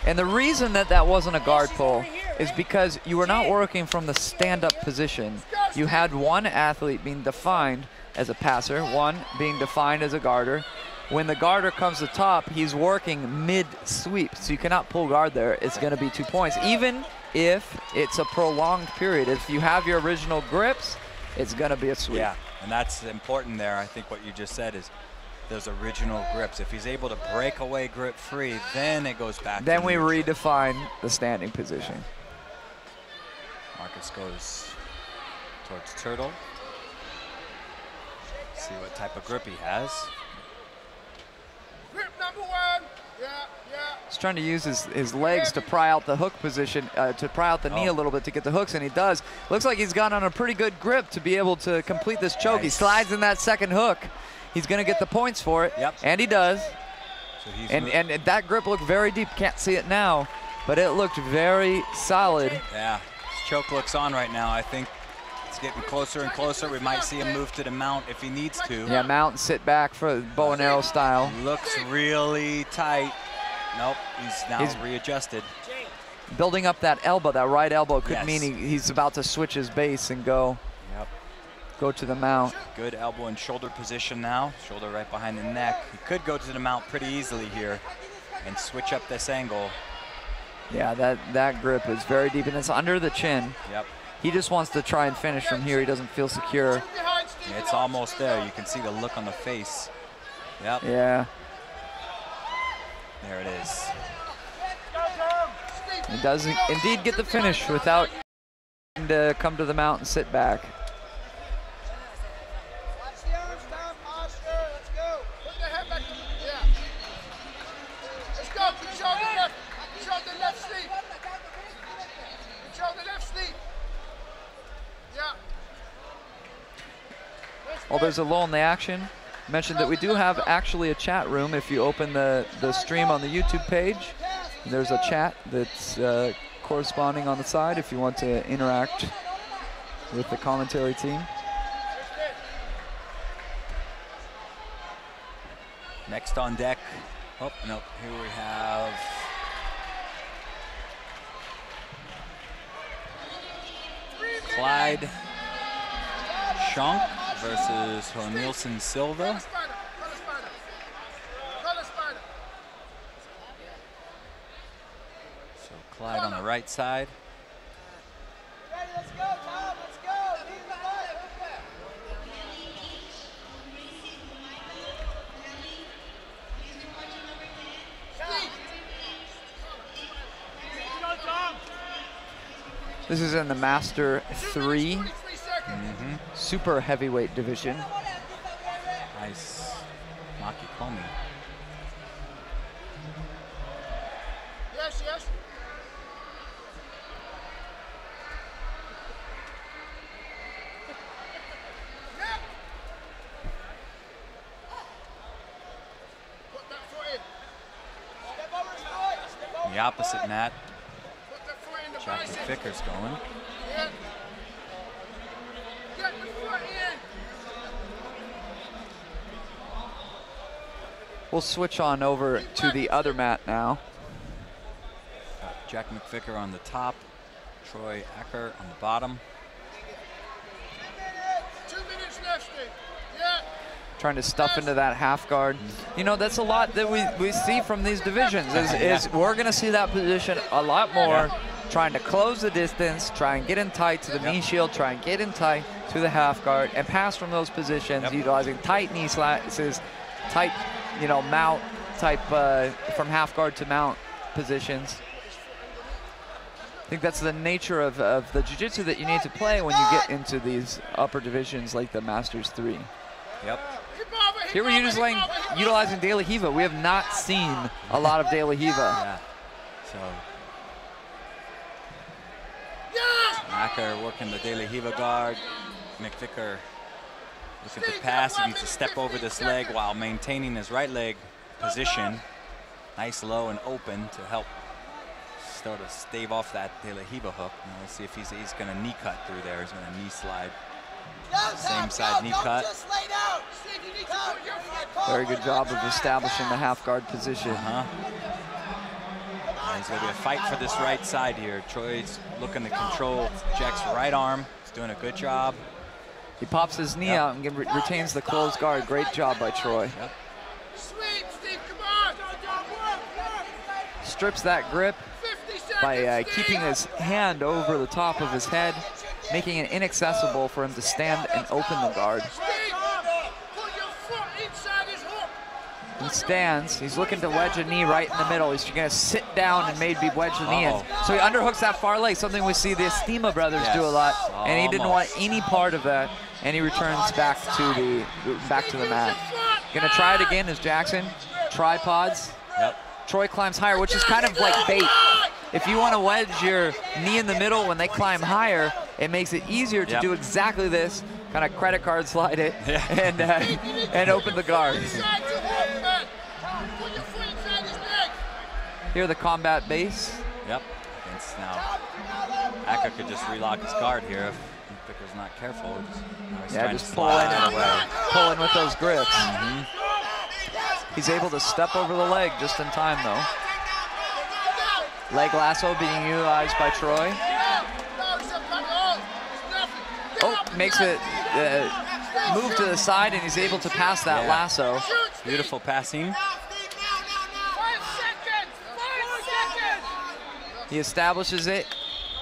And the reason that wasn't a guard pull is because you were not working from the stand-up position. You had one athlete being defined as a passer, one being defined as a guarder. When the guarder comes to top, he's working mid-sweep, so you cannot pull guard there. It's going to be 2 points, even if it's a prolonged period. If you have your original grips, it's going to be a sweep. Yeah, and that's important there. I think what you just said is those original grips. If he's able to break away grip free, then it goes back. Then we redefine the standing position. Marcus goes towards turtle. See what type of grip he has. Grip number 1. Yeah, yeah. He's trying to use his legs to pry out the hook position, to pry out the knee a little bit to get the hooks, and he does. Looks like he's got on a pretty good grip to be able to complete this choke. Nice. He slides in that second hook. He's going to get the points for it, and he does. So he's and that grip looked very deep. Can't see it now, but it looked very solid. Yeah, his choke looks on right now. I think it's getting closer and closer. We might see him move to the mount if he needs to. Yeah, mount and sit back for bow and arrow style. Looks really tight. Nope, he's readjusted. Building up that elbow, that right elbow could mean he's about to switch his base and go to the mount. Good elbow and shoulder position now. Shoulder right behind the neck. He could go to the mount pretty easily here and switch up this angle. Yeah, that grip is very deep, and it's under the chin. Yep. He just wants to try and finish from here. He doesn't feel secure. It's almost there. You can see the look on the face. Yep. Yeah. There it is. He does indeed get the finish without having to come to the mount and sit back. Watch the arms down, posture. Let's go. Put the head back. Yeah. Let's go. Control the left. Control the left sleeve. Control the left sleeve. Yeah. Well, there's a lull in the action. Mentioned that we do have actually a chat room. If you open the stream on the YouTube page, there's a chat that's corresponding on the side if you want to interact with the commentary team. Next on deck. Oh, no, here we have Clyde Schunk versus Nielsen Silva. So Clyde on the right side. Ready, let's go, Tom, let's go. Lead the fight. This is in the Master 3 super heavyweight division. Nice. Maki Komi. Yes, yes. Yeah. Put that foot in. Step over his foot. Step over The opposite mat. Put that foot in the Jack bicep. McVicker's going. Yeah. Get the foot in. We'll switch on over to the other mat now. Got Jack McVicker on the top, Troy Acker on the bottom. 2 minutes left, Steve. Yeah. Trying to stuff into that half guard. You know, that's a lot that we see from these divisions is we're going to see that position a lot more. Trying to close the distance, try and get in tight to the knee shield, try and get in tight to the half guard, and pass from those positions, utilizing tight knee slices, tight, you know, mount type from half guard to mount positions. I think that's the nature of the jiu-jitsu that you need to play when you get into these upper divisions like the Masters 3. Yep. Here we're utilizing De La Riva. We have not seen a lot of De La Riva. Yeah. So Acker working the De La Riva guard. McVicker looking to pass. He needs to step over this leg while maintaining his right leg position. Nice low and open to help sort of stave off that De La Riva hook. Now let's see if he's going to knee cut through there. He's going to knee slide. Same side knee cut. Very good job of establishing the half guard position. There's going to be a fight for this right side here. Troy's looking to control Jack's right arm. He's doing a good job. He pops his knee out and retains the closed guard. Great job by Troy. Sweep, Steve, come on. Strips that grip by keeping his hand over the top of his head, making it inaccessible for him to stand and open the guard. He stands, he's looking to wedge a knee right in the middle. He's gonna sit down and maybe wedge the knee in. So he underhooks that far leg, something we see the Estima brothers do a lot, and he didn't want any part of that. and he returns back to the mat. Gonna try it again as Jackson. Tripods. Yep. Troy climbs higher, which is kind of like bait. If you want to wedge your knee in the middle when they climb higher, it makes it easier to do exactly this, kind of credit card slide it, and open the guard. Here the combat base. Yep. Against now, Aka could just relock his guard here if Picker's not careful. Just pull in with those grips. He's able to step over the leg just in time, though. Leg lasso being utilized by Troy. Oh, makes it move to the side, and he's able to pass that lasso. Beautiful passing. 5 seconds! 5 seconds! He establishes it.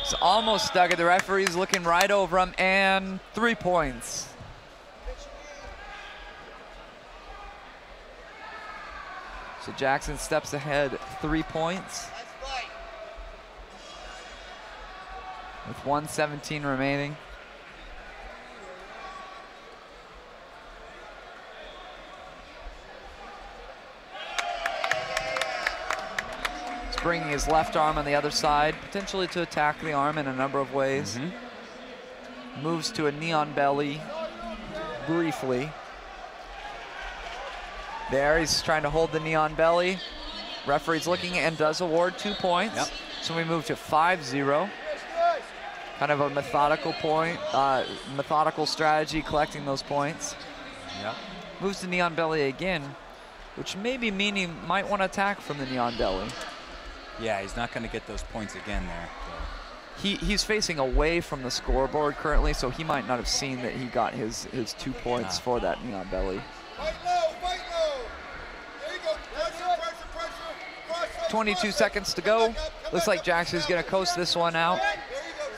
He's almost stuck it. The referee's looking right over him, and 3 points. So Jackson steps ahead 3 points. With 1:17 remaining. He's bringing his left arm on the other side, potentially to attack the arm in a number of ways. Moves to a knee on belly briefly. There, he's trying to hold the knee on belly. Referee's looking and does award 2 points. Yep. So we move to 5-0. Kind of a methodical methodical strategy, collecting those points. Yep. Moves to knee on belly again, which may be meaning might want to attack from the knee on belly. Yeah, he's not going to get those points again there. He's facing away from the scoreboard currently, so he might not have seen that he got his 2 points for that knee on belly. Fight low, fight low. There you go. Pressure. 22 seconds to go. Looks like Jackson's going to coast this one out There you go.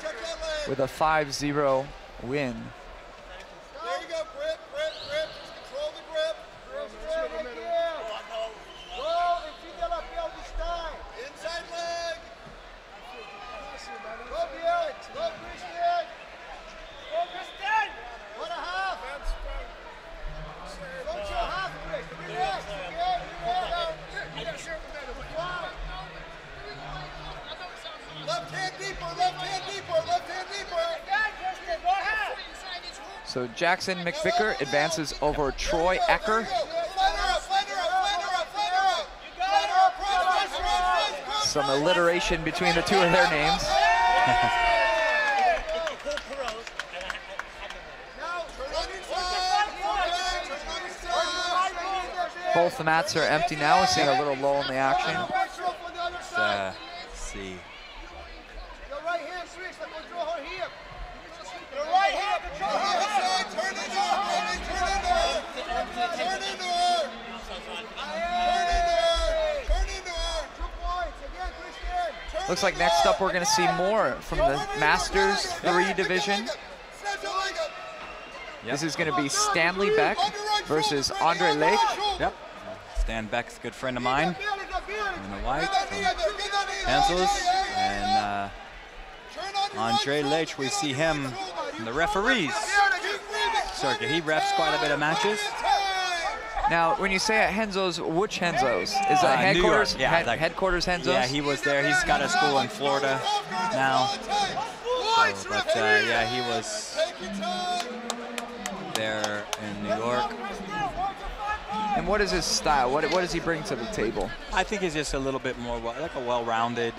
Check that leg. with a 5-0 win. There you go. Grip. Just control the grip. Inside leg. Go, Biel. Go, Christian. Go, Christian. 1.5. Don't show half, Chris. Relax. Left hand deeper. So Jackson McVicker advances over Troy Ecker. Some alliteration between the 2 of their names. Both the mats are empty now. We're seeing a little lull in the action. Let's see. Your right hand switch, control her hip. Your right hand, control her hip. Turn into her. 2 points. Again, Christian. Looks like next up we're going to see more from the Masters 3 division. This is going to be Stanley Beck versus Andre Lake. Yep. Stan Beck's a good friend of mine in the white from Kansas. And Andre Lech, we see him in the referees circuit. He refs quite a bit of matches. Now, when you say at Henzo's, which Henzo's? Is that headquarters? New York. Yeah, headquarters Henzo's? Yeah, he was there. He's got a school in Florida now. So, but yeah, he was there in New York. And what is his style? What does he bring to the table? I think he's just a little bit more like a well-rounded,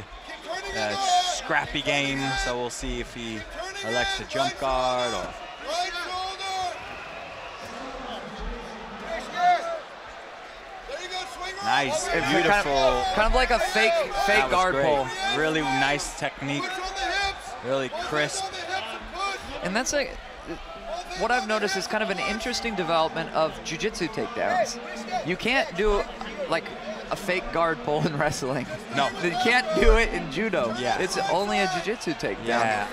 scrappy game. So we'll see if he elects to jump guard or. Nice, beautiful. Kind of like a fake guard pull. Really nice technique. Really crisp. And that's what I've noticed is kind of an interesting development of jiu-jitsu takedowns. You can't do like a fake guard pull in wrestling. No. You can't do it in judo. Yeah. It's only a jiu-jitsu takedown. Yeah.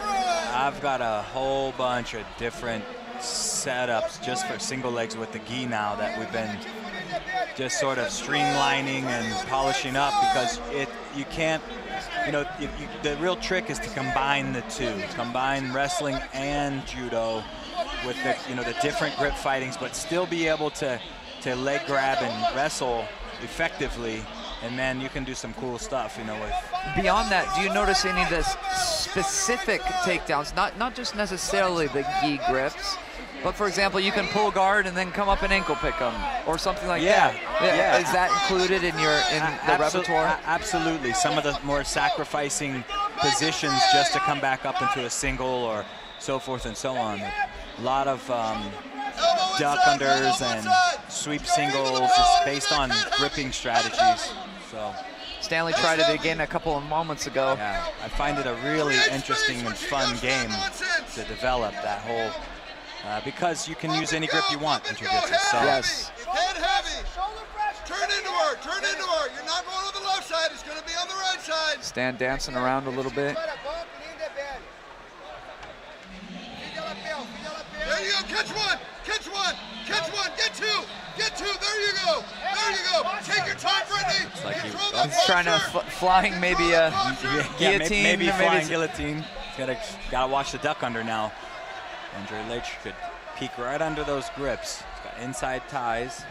I've got a whole bunch of different setups just for single legs with the gi now that we've been just sort of streamlining and polishing up, because you can't, the real trick is to combine the two, combine wrestling and judo with the, you know, the different grip fightings, but still be able to leg grab and wrestle effectively. And then you can do some cool stuff, you know. With beyond that, do you notice any of the specific takedowns? Not just necessarily the gi grips, but for example, you can pull guard and then come up and ankle pick them, or something like that. Yeah. Is that included in the repertoire? Absolutely. Some of the more sacrificing positions just to come back up into a single or so forth and so on. A lot of duck unders and sweep singles just based on gripping strategies. So Stanley tried it again a couple of moments ago. Yeah, I find it a really interesting and fun game to develop that whole, because you can use any grip you want in Jiu-Jitsu. So. Yes. Head heavy. Turn into her. Turn into her. You're not going on the left side. It's going to be on the right side. Stan dancing around a little bit. There you go. Catch one. Catch one. Catch one. Get two. Get two. There you go. There you go. Take your time, Brittany. Like He's trying to flying maybe a guillotine. Maybe flying guillotine. Gotta watch the duck under now. Andre Leitch could peek right under those grips. He's got inside ties.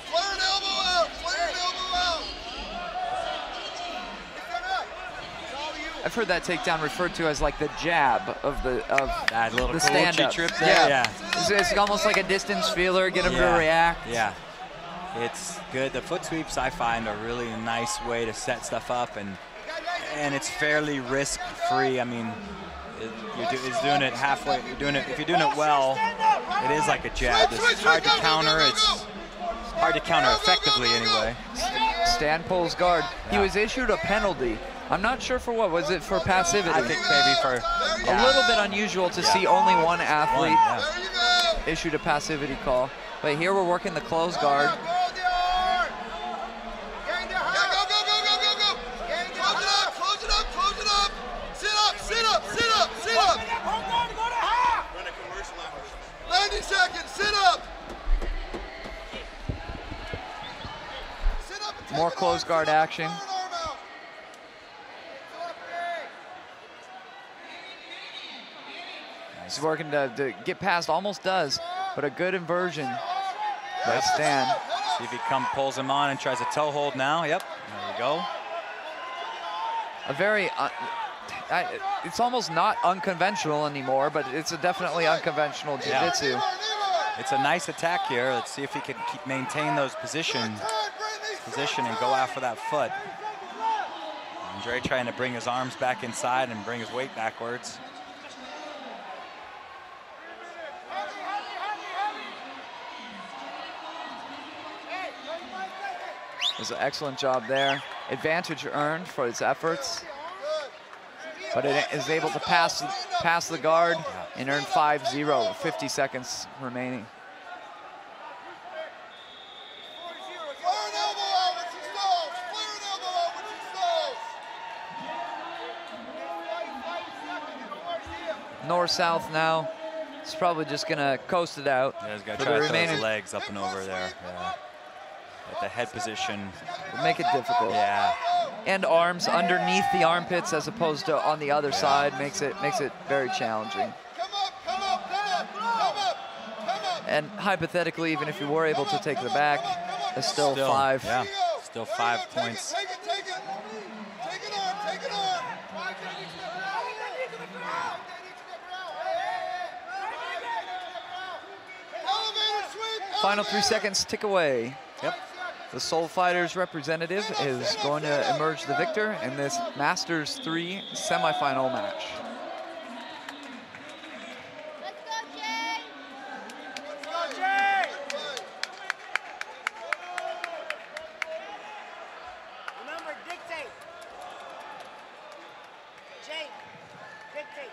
Flare an elbow out. Flare an elbow out. I've heard that takedown referred to as like the jab of that little the stand-up. trip there. Yeah. It's almost like a distance feeler, get him to react. Yeah, it's good. The foot sweeps I find are really a nice way to set stuff up, and it's fairly risk-free. I mean, he's doing it halfway. You're doing it if you're doing it well. It is like a jab. It's hard to counter. It's hard to counter effectively anyway. Stan pulls guard. Yeah. He was issued a penalty. I'm not sure for what. Was it for passivity? I think maybe for a little bit unusual to see only one athlete issued a passivity call. But here we're working the close guard. Go, go, go, go. Close it up, close it up, close it up. Sit up, sit up, sit up, sit up. Run a commercial after this. 90 seconds, sit up. Sit up and take More it close on, guard sit up, action. throw an arm out. He's working to get past, almost does, but a good inversion by Stan. See if he pulls him on and tries a toe hold now. Yep, there we go. A very, it's almost not unconventional anymore, but it's a definitely unconventional jiu-jitsu. It's a nice attack here. Let's see if he can maintain those position and go after that foot. Andre trying to bring his arms back inside and bring his weight backwards. Does an excellent job there. Advantage earned for his efforts, but it is able to pass the guard and earn 5-0, 50 seconds remaining. Flare an elbow out when she stalls. Flare an elbow out when she stalls. North-south now. He's probably just gonna coast it out. Yeah, he's got for to try the to throw his remaining. legs up and over there. Yeah. At the head position. Make it difficult. Yeah. And arms underneath the armpits as opposed to on the other side makes it very challenging. Come up, come up, come up, come up, come up. And hypothetically, even if you were able to take the back, it's still 5. Yeah. Still 5 points. Take it. Take it on, take it on. Elevator sweep. Final 3 seconds tick away. Yep. The Soul Fighters representative is going to emerge the victor in this Masters 3 semifinal match. Let's go, Jay! Let's go, Jay. Remember, dictate. Jay, dictate.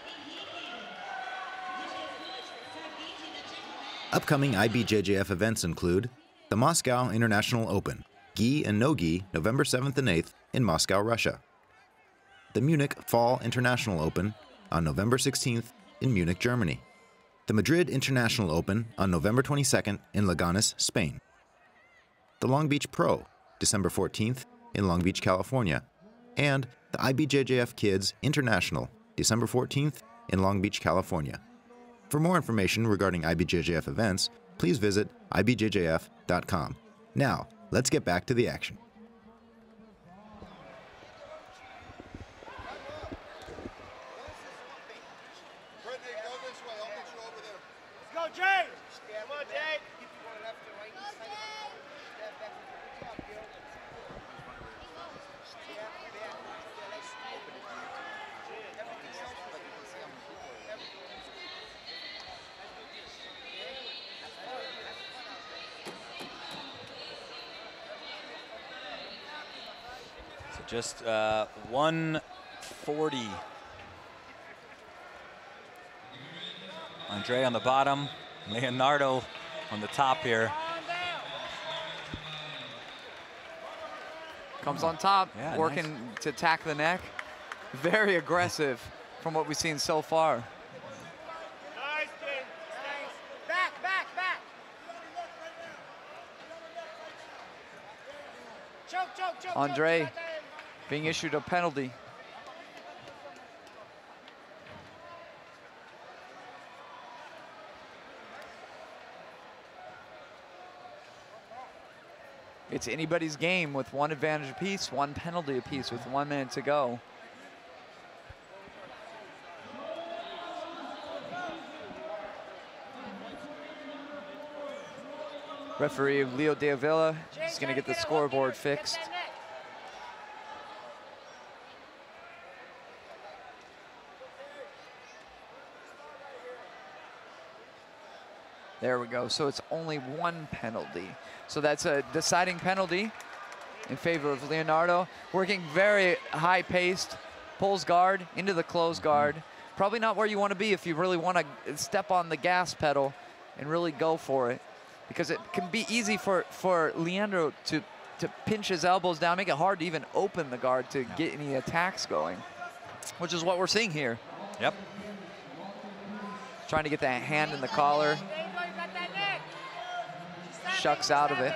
Upcoming IBJJF events include the Moscow International Open, gi and no gi, November 7th and 8th in Moscow, Russia. The Munich Fall International Open on November 16th in Munich, Germany. The Madrid International Open on November 22nd in Leganés, Spain. The Long Beach Pro, December 14th in Long Beach, California. And the IBJJF Kids International, December 14th in Long Beach, California. For more information regarding IBJJF events, please visit IBJJF.com. Now, let's get back to the action. Brittany, go this way. I'll meet you over there. Let's go, Jay! Come on, Jay! So just 140. Andre on the bottom, Leonardo on the top here. Comes on top, Yeah, working to attack the neck. Very aggressive from what we've seen so far. Nice, kid. Nice. Back, back, back. Choke, choke, choke. Andre being issued a penalty. It's anybody's game with one advantage apiece, one penalty apiece with 1 minute to go. Referee Leo De Avila is going to get the scoreboard fixed. There we go. So it's only one penalty. So that's a deciding penalty in favor of Leonardo. Working very high-paced, pulls guard into the closed guard. Probably not where you want to be if you really want to step on the gas pedal and really go for it, because it can be easy for Leandro to pinch his elbows down, make it hard to even open the guard to get any attacks going, which is what we're seeing here. Yep. Trying to get that hand in the collar. Shucks out of it.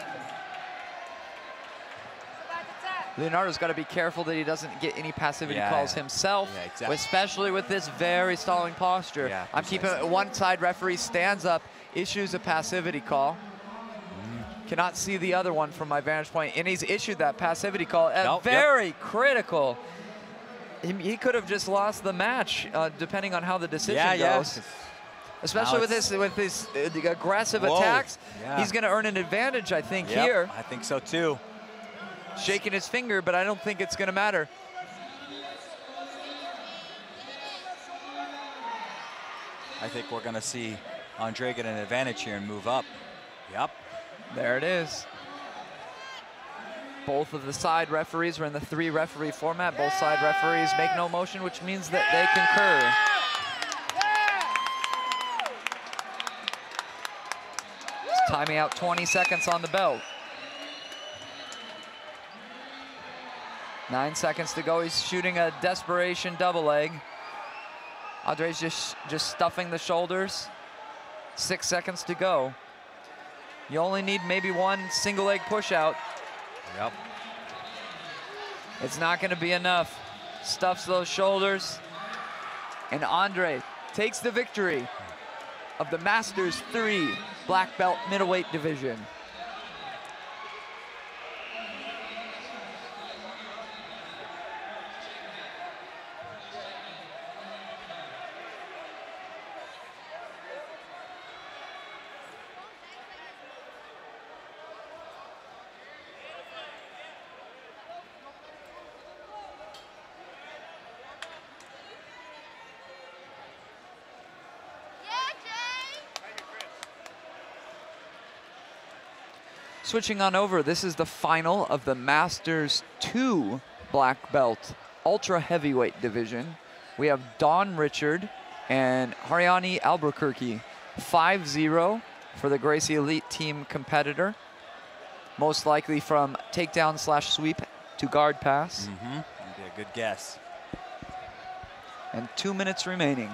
Leonardo's got to be careful that he doesn't get any passivity calls himself, especially with this very stalling posture. Yeah, I'm keeping it one side, referee stands up, issues a passivity call. Cannot see the other one from my vantage point, and he's issued that passivity call. Very critical. He could have just lost the match, depending on how the decision goes. Especially with his aggressive attacks, he's going to earn an advantage, I think, here. I think so too. Shaking his finger, but I don't think it's going to matter. I think we're going to see Andre get an advantage here and move up. Yep. There it is. Both of the side referees were in the 3-referee format. Both side referees make no motion, which means that they concur. Timing out 20 seconds on the belt. 9 seconds to go. He's shooting a desperation double leg. Andre's just stuffing the shoulders. 6 seconds to go. You only need maybe one single leg push out. Yep. It's not going to be enough. Stuffs those shoulders. And Andre takes the victory of the Masters 3 black belt middleweight division. Switching on over, this is the final of the Masters 2 black belt ultra heavyweight division. We have Don Richard and Hariani Albuquerque, 5-0 for the Gracie Elite Team competitor. Most likely from takedown / sweep to guard pass. That'd be a good guess. And 2 minutes remaining.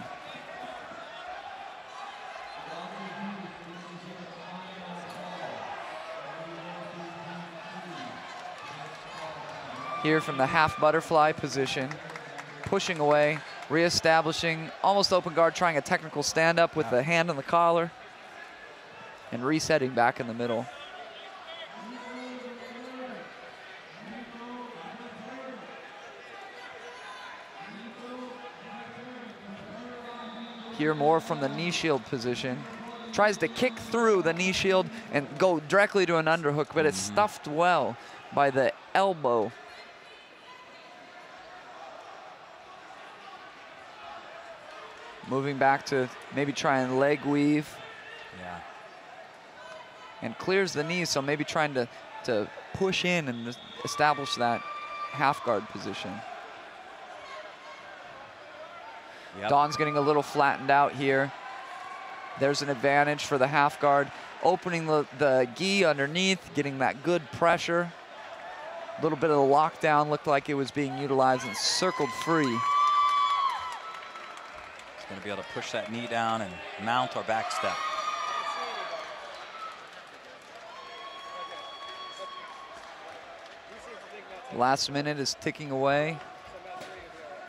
Here from the half butterfly position, pushing away Reestablishing almost open guard, trying a technical stand-up with the hand on the collar. And resetting back in the middle. Here more from the knee shield position. Tries to kick through the knee shield and go directly to an underhook, but it's stuffed well by the elbow. Moving back to maybe try and leg weave. Yeah. And clears the knees, so maybe trying to push in and establish that half guard position. Yep. Don's getting a little flattened out here. There's an advantage for the half guard. Opening the gi underneath, getting that good pressure. A little bit of the lockdown looked like it was being utilized and circled free. He's going to be able to push that knee down and mount or back step. Last minute is ticking away.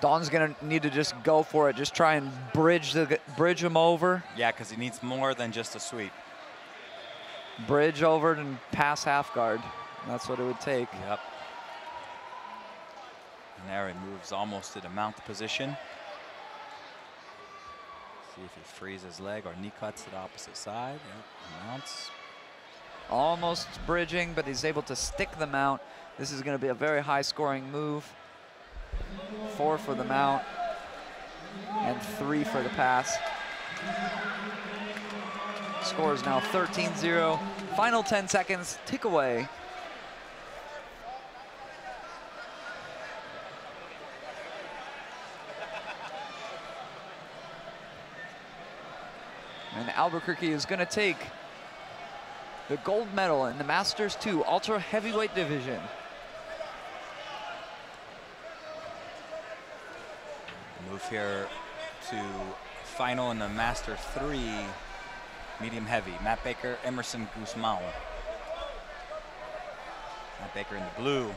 Don's gonna need to just go for it, just try and bridge him over. Yeah, because he needs more than just a sweep. Bridge over and pass half guard. That's what it would take. Yep. And there he moves almost to the mount position. See if he frees his leg or knee cuts to the opposite side. Yep, mounts. Almost bridging, but he's able to stick the mount. This is gonna be a very high scoring move. 4 for the mount and 3 for the pass. Score is now 13-0. Final 10 seconds, tick away. And Albuquerque is gonna take the gold medal in the Masters 2 Ultra Heavyweight Division. Move here to final in the Master 3 medium heavy. Matt Baker, Emerson Guzman. Matt Baker in the blue.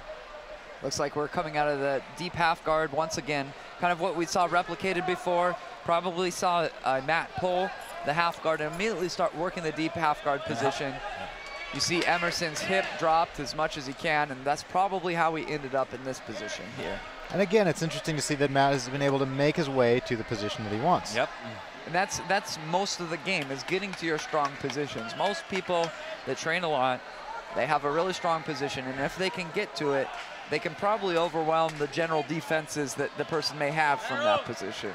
Looks like we're coming out of the deep half guard once again. Kind of what we saw replicated before. Probably saw Matt pull the half guard and immediately start working the deep half guard position. You see Emerson's hip dropped as much as he can, and that's probably how he ended up in this position here. And again, it's interesting to see that Matt has been able to make his way to the position that he wants. Yep. And that's most of the game, is getting to your strong positions. Most people that train a lot, they have a really strong position, and if they can get to it, they can probably overwhelm the general defenses that the person may have from that position.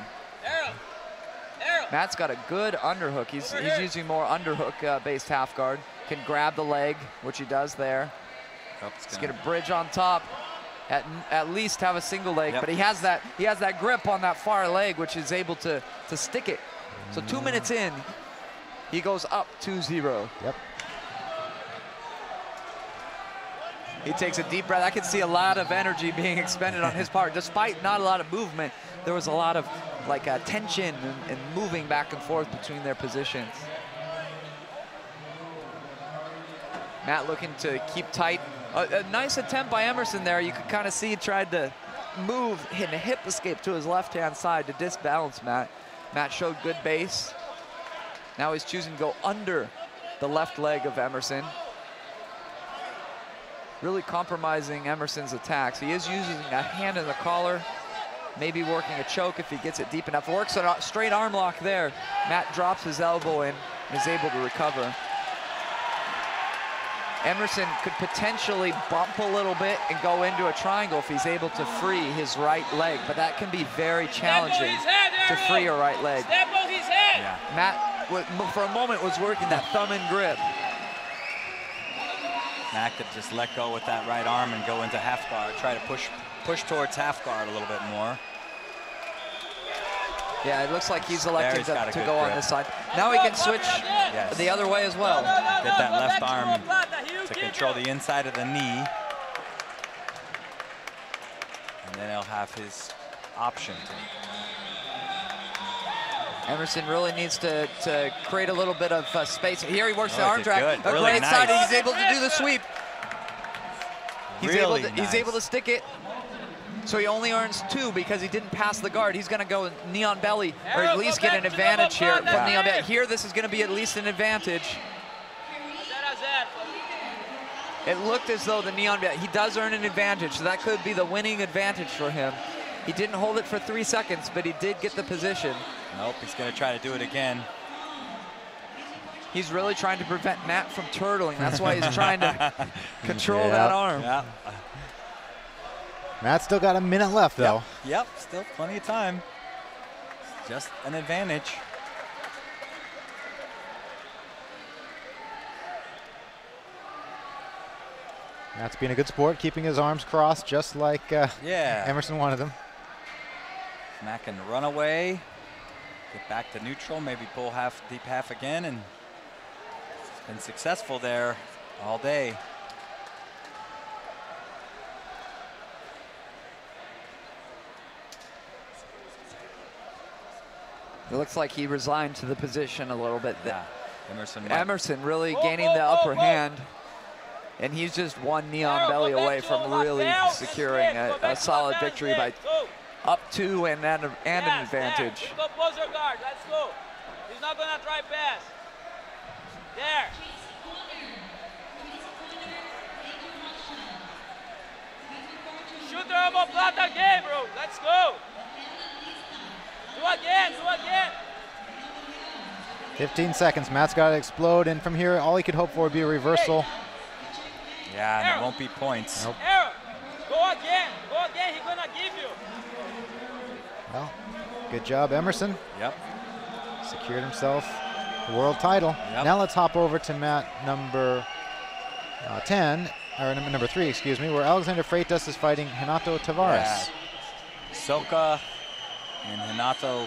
Matt's got a good underhook. He's using more underhook-based half guard. Can grab the leg, which he does there. He's gonna bridge on top. At least have a single leg, but he has that grip on that far leg, which is able to stick it. So 2 minutes in, he goes up 2-0. Yep. He takes a deep breath. I can see a lot of energy being expended on his part. Despite not a lot of movement, there was a lot of tension and moving back and forth between their positions. Matt looking to keep tight. A nice attempt by Emerson there. You could kind of see he tried to move, hit a hip escape to his left-hand side to disbalance Matt. Matt showed good base. Now he's choosing to go under the left leg of Emerson. Really compromising Emerson's attacks. He is using a hand in the collar, maybe working a choke if he gets it deep enough. Works a straight arm lock there. Matt drops his elbow in and is able to recover. Emerson could potentially bump a little bit and go into a triangle if he's able to free his right leg, but that can be very challenging to free a right leg. Yeah. Matt, for a moment, was working that thumb and grip. Matt could just let go with that right arm and go into half guard. Try to push towards half guard a little bit more. Yeah, it looks like he's electing to go on grip. this side. Now he can switch the other way as well. Get that left arm to control the inside of the knee. And then he'll have his option. Emerson really needs to create a little bit of space. Here he works the arm did drag. good. A Really great nice. side, he's able to do the sweep. He's Really able to stick it. So he only earns 2 because he didn't pass the guard. He's going to go knee on belly, or at least get an advantage here from knee on belly. Here, this is going to be at least an advantage. It looked as though the knee on belly, he does earn an advantage, so that could be the winning advantage for him. He didn't hold it for 3 seconds, but he did get the position. Nope, he's going to try to do it again. He's really trying to prevent Matt from turtling. That's why he's trying to control that arm. Yeah. Matt's still got a minute left, though. Yep, still plenty of time. Just an advantage. Matt's being a good sport, keeping his arms crossed just like Emerson wanted them. Matt can run away, get back to neutral, maybe pull deep half again, and it's been successful there all day. It looks like he resigned to the position a little bit. Yeah, Emerson really gaining the upper hand, and he's just one knee on belly away from really securing a solid victory by up 2 and an advantage. Go pose your guard. Let's go. He's not gonna try pass. There. Shoot the omoplata again, bro. Let's go. Do again, do again. 15 seconds. Matt's got to explode, and from here, all he could hope for would be a reversal. Yeah, and it won't be points. Nope. Arrow. Go again. Go again. He's gonna give you. Well, good job, Emerson. Yep. Secured himself the world title. Yep. Now let's hop over to mat number 10, or number 3, excuse me, where Alexander Freitas is fighting Renato Tavares. Yeah. Soka and Renato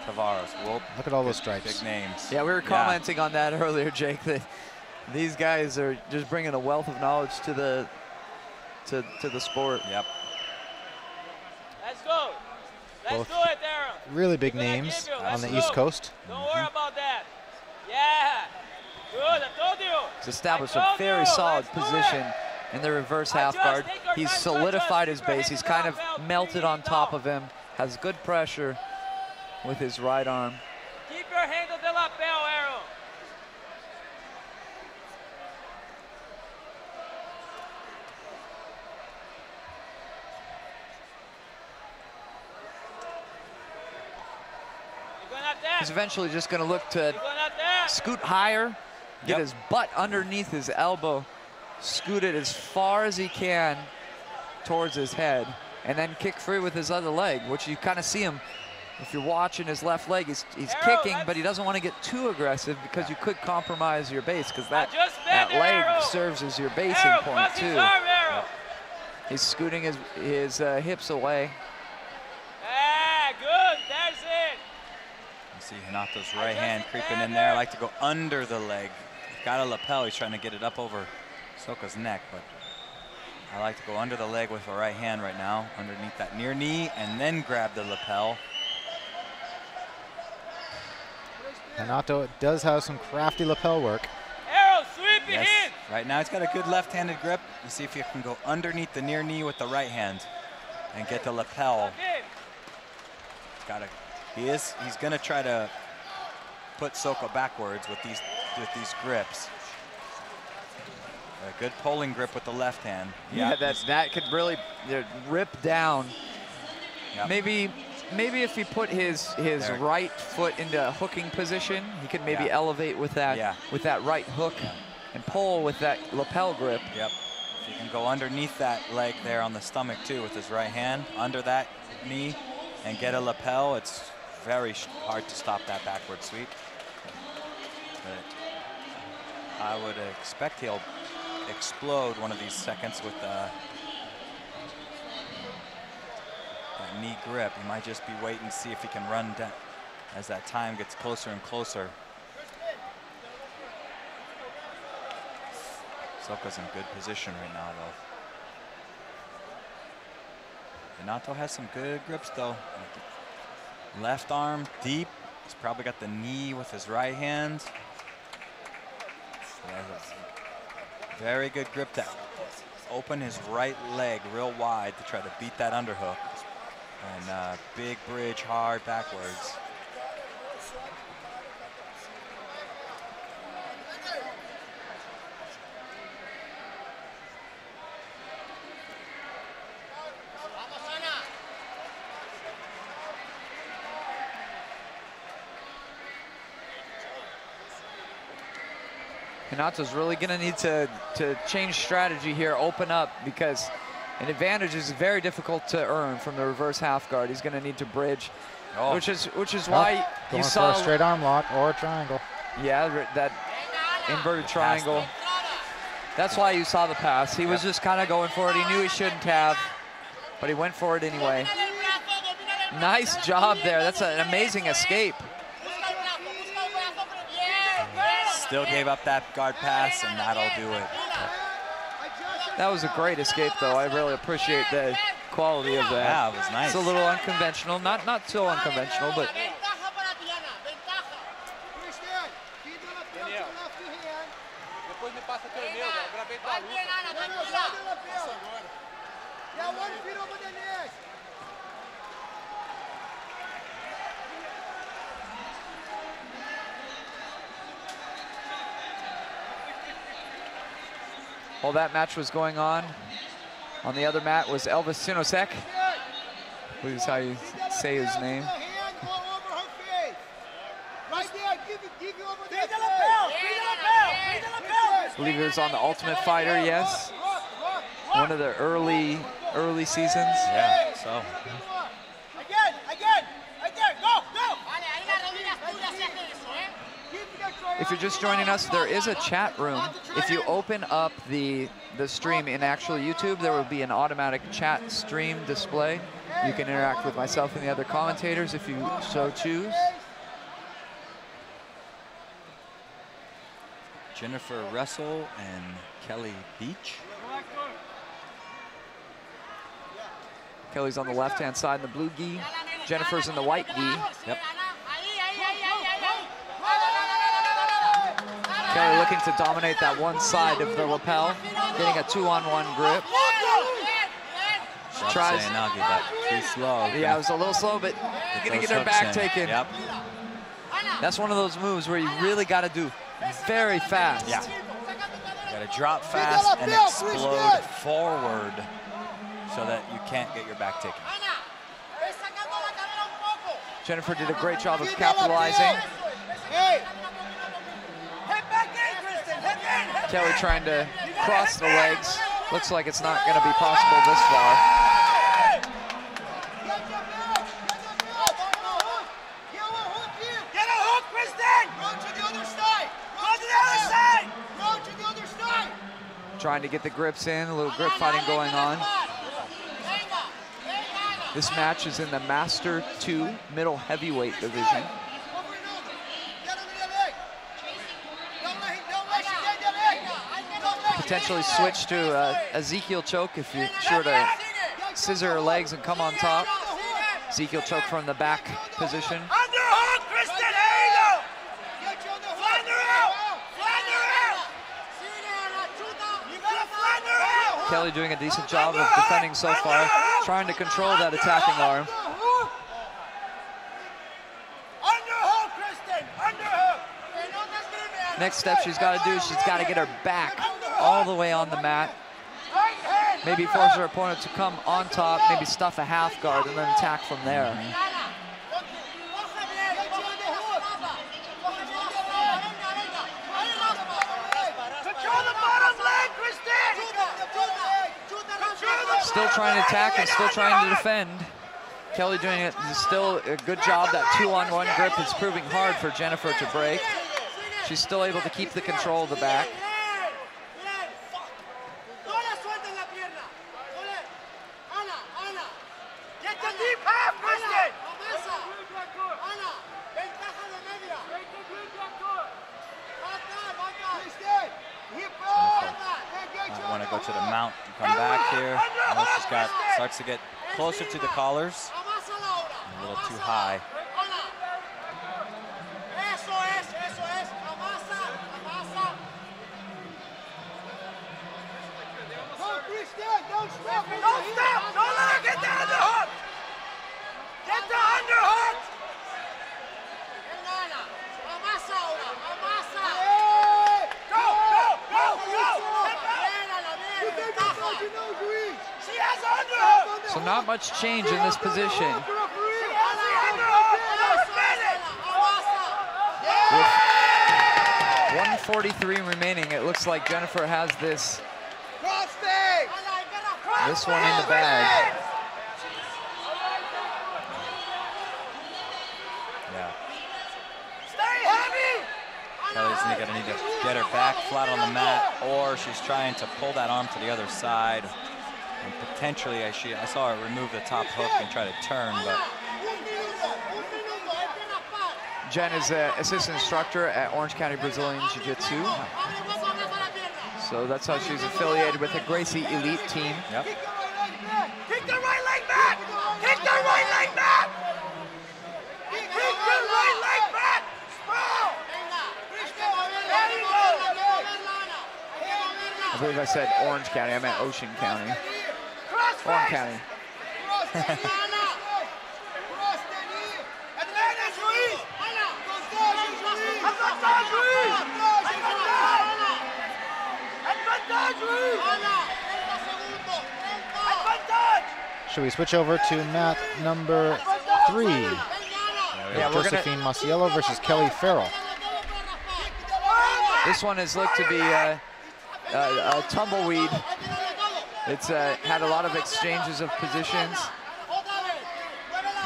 Tavares. Whoop. Look at all those stripes. Big names. Yeah, we were commenting on that earlier, Jake, that these guys are just bringing a wealth of knowledge to the sport. Yep. Let's go. Let's Both do it, Aaron. really big names on the East Coast. Don't worry about that. Yeah. Good, I told you. He's established a very solid position in the reverse half guard. He's solidified his base. He's kind of melted on top of him. Has good pressure with his right arm. Keep your hand on the lapel, Aaron. He's eventually just going to look to scoot higher, get his butt underneath his elbow, scoot it as far as he can towards his head, and then kick free with his other leg, which you kind of see him. If you're watching his left leg, he's kicking, but he doesn't want to get too aggressive because you could compromise your base, because that leg serves as your basing point too. He's scooting his hips away. Good, there's it. You see Renato's right hand creeping in there. I like to go under the leg. He's got a lapel. He's trying to get it up over Soka's neck, but I like to go under the leg with the right hand right now, underneath that near knee, and then grab the lapel. Renato does have some crafty lapel work. Arrow, sweep it in. Right now he's got a good left-handed grip. You see if you can go underneath the near knee with the right hand and get the lapel. He's gonna try to put Soka backwards with these grips. A good pulling grip with the left hand. Yeah, that could really rip down. Yep. Maybe if he put his right foot into a hooking position, he could maybe elevate with that right hook and pull with that lapel grip. Yep. If you can go underneath that leg there on the stomach too with his right hand, under that knee, and get a lapel, it's very hard to stop that backward sweep. But I would expect he'll explode one of these seconds with that knee grip. He might just be waiting to see if he can run down as that time gets closer and closer. Soka's in good position right now, though. Renato has some good grips, though. Left arm deep. He's probably got the knee with his right hand. Yeah, very good grip open his right leg real wide to try to beat that underhook. And big bridge hard backwards. Hinata's really going to need to change strategy here, open up, because an advantage is very difficult to earn from the reverse half guard. He's going to need to bridge, which is why going you saw for a straight arm lock or a triangle. Yeah, that inverted triangle. That's why you saw the pass. He was just kind of going for it. He knew he shouldn't have, but he went for it anyway. Nice job there. That's an amazing escape. Still gave up that guard pass, and that'll do it. That was a great escape, though. I really appreciate the quality of that. Yeah, it was nice. It's a little unconventional, not so unconventional, but while that match was going on the other mat was Elvis Sinosek, which is how you say his name. I believe it was on the Ultimate Fighter, yes. One of the early seasons. Yeah, so. If you're just joining us, there is a chat room. If you open up the stream in actual YouTube, there will be an automatic chat stream display. You can interact with myself and the other commentators if you so choose. Jennifer Russell and Kelly Beach. Kelly's on the left-hand side in the blue gi. Jennifer's in the white gi. Yep. Kelly looking to dominate that one side of the lapel, getting a 2-on-1 grip. Tries. Nagi, but too slow. Yeah, it was a little slow, but gonna get her back taken. Yep. That's one of those moves where you really got to do very fast. Yeah. You got to drop fast and explode forward so that you can't get your back taken. Jennifer did a great job of capitalizing. Kelly trying to cross the legs. Looks like it's not going to be possible this far. Get a hook, Kristen! Run to the other side! Run to the other side! Run to the other side! Trying to get the grips in, a little grip fighting going on. This match is in the Master 2 middle heavyweight division. Potentially switch to Ezekiel choke if you're sure to scissor her legs and come on top. Ezekiel choke from the back position. Underhook, Kristen! There you go! Flatten her out! Flatten her out! You gotta flatten her out! Kelly doing a decent job of defending so far, trying to control that attacking arm. Underhook, Kristen! Underhook! Next step she's got to do, she's got to get her back all the way on the mat. Maybe force her opponent to come on top, maybe stuff a half guard and then attack from there. Control the bottom leg, Kristen! Still trying to attack and still trying to defend. Kelly doing it still a good job. That 2-on-1 grip is proving hard for Jennifer to break. She's still able to keep the control of the back. Want to go to the mount and come back here. Now she's starts to get closer to the collars. A little too high. Don't stop! Don't let her get the underhook! Get the underhook! She has underhook! So not much change in this position. With 1:43 remaining, it looks like Jennifer has this one in the bag. Yeah. Stay heavy! Kelly's gonna need to get her back flat on the mat, or she's trying to pull that arm to the other side. And potentially, I saw her remove the top hook and try to turn, but Jen is an assistant instructor at Orange County Brazilian Jiu Jitsu. So that's how she's affiliated with the Gracie Elite team. yep. Kick the right leg back! Kick the right leg back! Kick the right leg back! Sprawl! There you go! I believe I said Orange County, I meant Ocean County. Orange County. Advantage, Ruiz! Advantage, Ruiz! Advantage, Ruiz! Advantage! Should we switch over to mat number 3? Yeah, we're Josephine Maciello versus Kelly Farrell. This one is looked to be a tumbleweed. It's had a lot of exchanges of positions.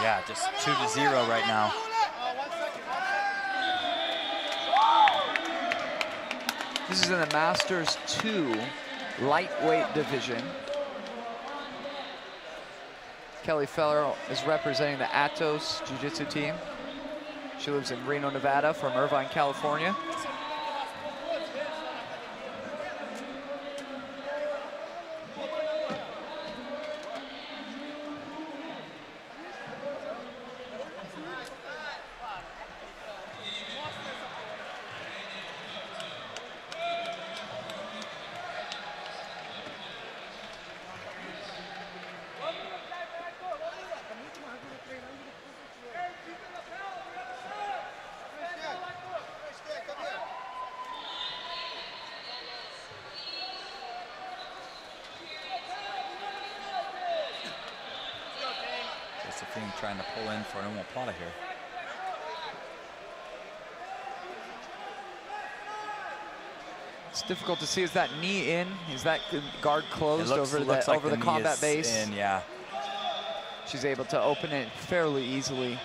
Yeah, just 2-0 right now. This is in the Masters 2 lightweight division. Kelly Farrell is representing the Atos Jiu-Jitsu team. She lives in Reno, Nevada from Irvine, California. Josephine trying to pull in for an omoplata here. It's difficult to see. Is that knee in? Is that guard closed over the like over the knee combat is base? in, yeah. She's able to open it fairly easily.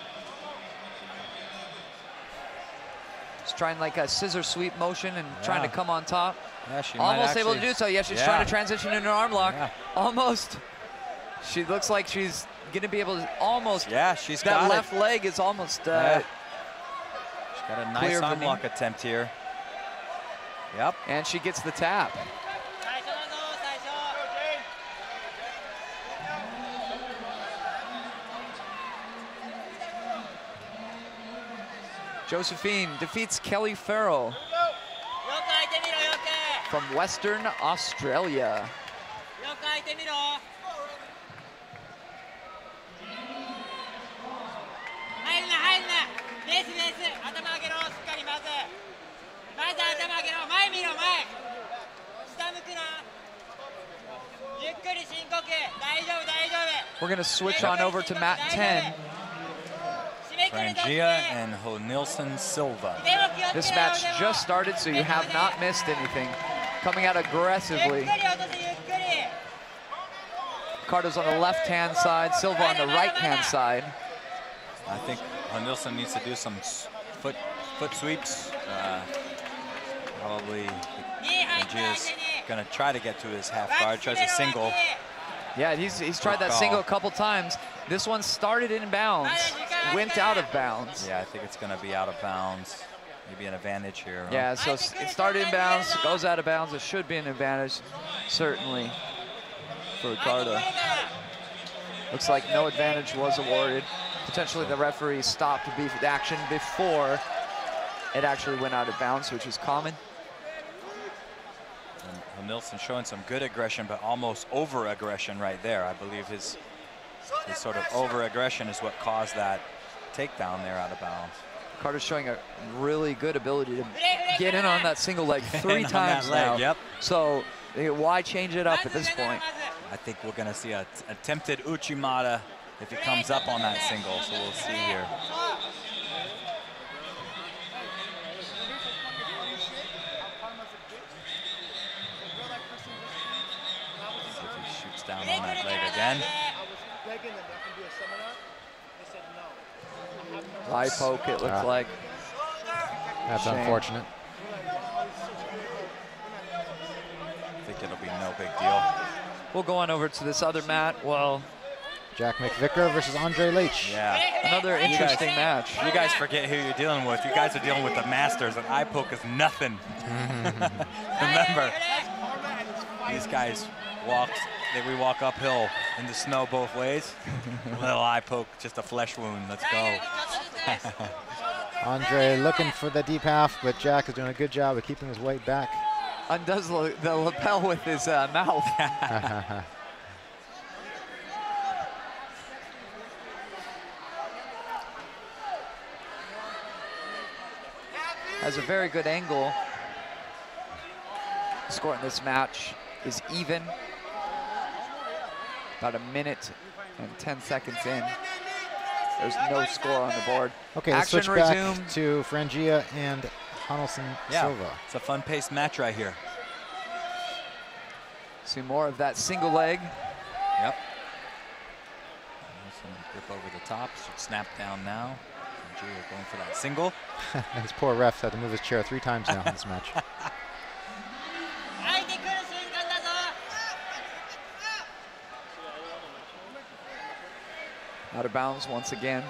She's trying like a scissor sweep motion and trying to come on top. Yeah, she might Almost actually, able to do so. Yeah, she's trying to transition into an arm lock. Yeah. Almost. She looks like she's gonna be able to almost. Yeah, she's that got left it. leg is almost. She's got a nice clear of the arm knee. lock attempt here. Yep. And she gets the tap. Josephine defeats Kelly Farrell from Western Australia. We're going to switch on over to mat 10. Frangia and Honilson Silva. This match just started, so you have not missed anything. Coming out aggressively. Cardo's on the left-hand side, Silva on the right-hand side. I think Honilson needs to do some foot sweeps. Probably Frangia's going to try to get to his half guard, tries a single. Yeah, he's tried that single a couple times. This one started in bounds, went out of bounds. Yeah, I think it's going to be out of bounds. Maybe an advantage here. Huh? Yeah, so it started in bounds, goes out of bounds. It should be an advantage, certainly, for Ricardo. Looks like no advantage was awarded. Potentially the referee stopped the action before it actually went out of bounds, which is common. And Well, Nilsson showing some good aggression, but almost over-aggression right there. I believe his sort of over-aggression is what caused that takedown there out of bounds. Carter's showing a really good ability to get in on that single leg 3 times now. Yep. So why change it up at this point? I think we're going to see a attempted Uchimata if he comes up on that single. So we'll see here. See if he shoots down on that leg again. High poke, it looks like. That's Shame. unfortunate. I think it'll be no big deal. We'll go on over to this other mat. Well, Jack McVicker versus Andre Leach. Yeah. another interesting match. You guys forget who you're dealing with. You guys are dealing with the Masters, and eye poke is nothing. Remember, these guys we walk uphill in the snow both ways. Little eye poke, just a flesh wound. Let's go. Andre looking for the deep half, but Jack is doing a good job of keeping his weight back. Undoes the lapel with his mouth. Has a very good angle. Score in this match is even. About 1 minute and 10 seconds in. There's no score on the board. Okay, let's Action switch back resumed. to Frangia and Hanelson Silva. It's a fun-paced match right here. See more of that single leg. Yep. Some grip over the top. Should snap down now. Frangia going for that single. His poor ref had to move his chair 3 times now in this match. Out of bounds once again.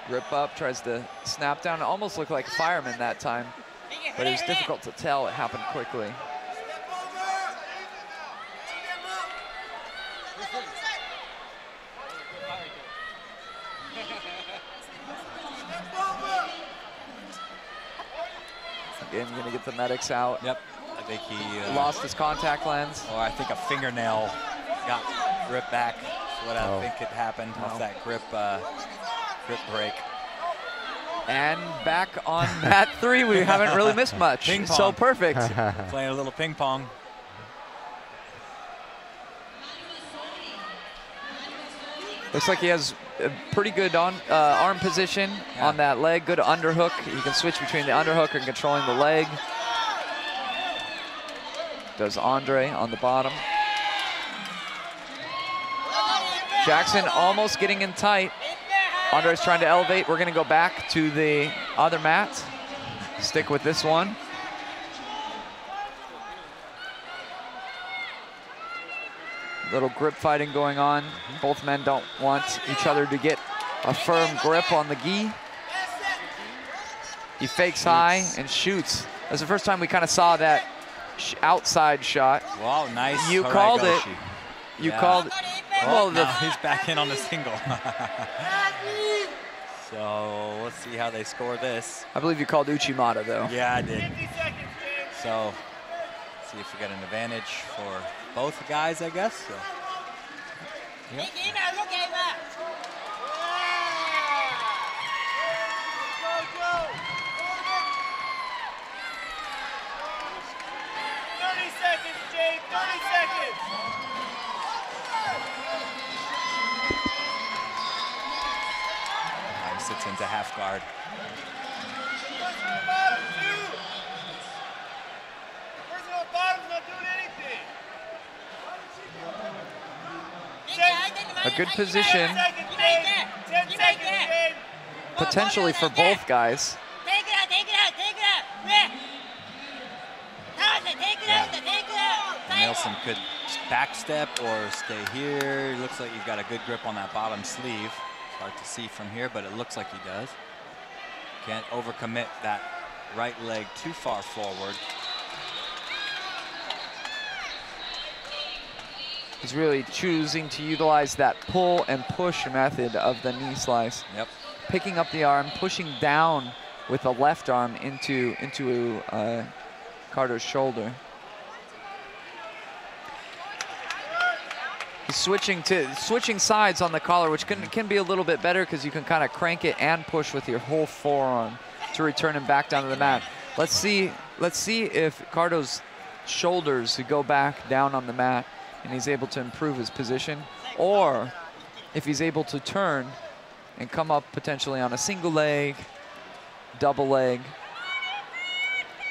Grip up, tries to snap down. It almost looked like a fireman that time, but it was difficult to tell. It happened quickly. Again, gonna get the medics out. Yep. I think he lost his contact lens. Or I think a fingernail got ripped back. That's what I think had happened off that grip break. And back on mat 3, we haven't really missed much. Ping pong. So perfect. Playing a little ping pong. Looks like he has a pretty good arm position on that leg. Good underhook. He can switch between the underhook and controlling the leg. Does Andre on the bottom. Jackson almost getting in tight. Andre's trying to elevate. We're going to go back to the other mat. Stick with this one. Little grip fighting going on. Both men don't want each other to get a firm grip on the gi. He fakes high and shoots. That's the first time we kind of saw that outside shot. Wow, nice. You called it. Haragoshi. You called it. Well, now he's back in on the single. So let's see how they score this. I believe you called Uchimata, though. Yeah, I did. So see if we got an advantage for both guys, I guess. So, yep. Sits into half guard. A good position, potentially for both guys. Nelson could backstep or stay here. Looks like you've got a good grip on that bottom sleeve. Hard to see from here, but it looks like he does. Can't overcommit that right leg too far forward. He's really choosing to utilize that pull and push method of the knee slice. Yep. Picking up the arm, pushing down with the left arm into Carter's shoulder. He's switching sides on the collar, which can be a little bit better because you can kind of crank it and push with your whole forearm to return him back down to the mat. Let's see if Cardo's shoulders go back down on the mat and he's able to improve his position, or if he's able to turn and come up potentially on a single leg, double leg,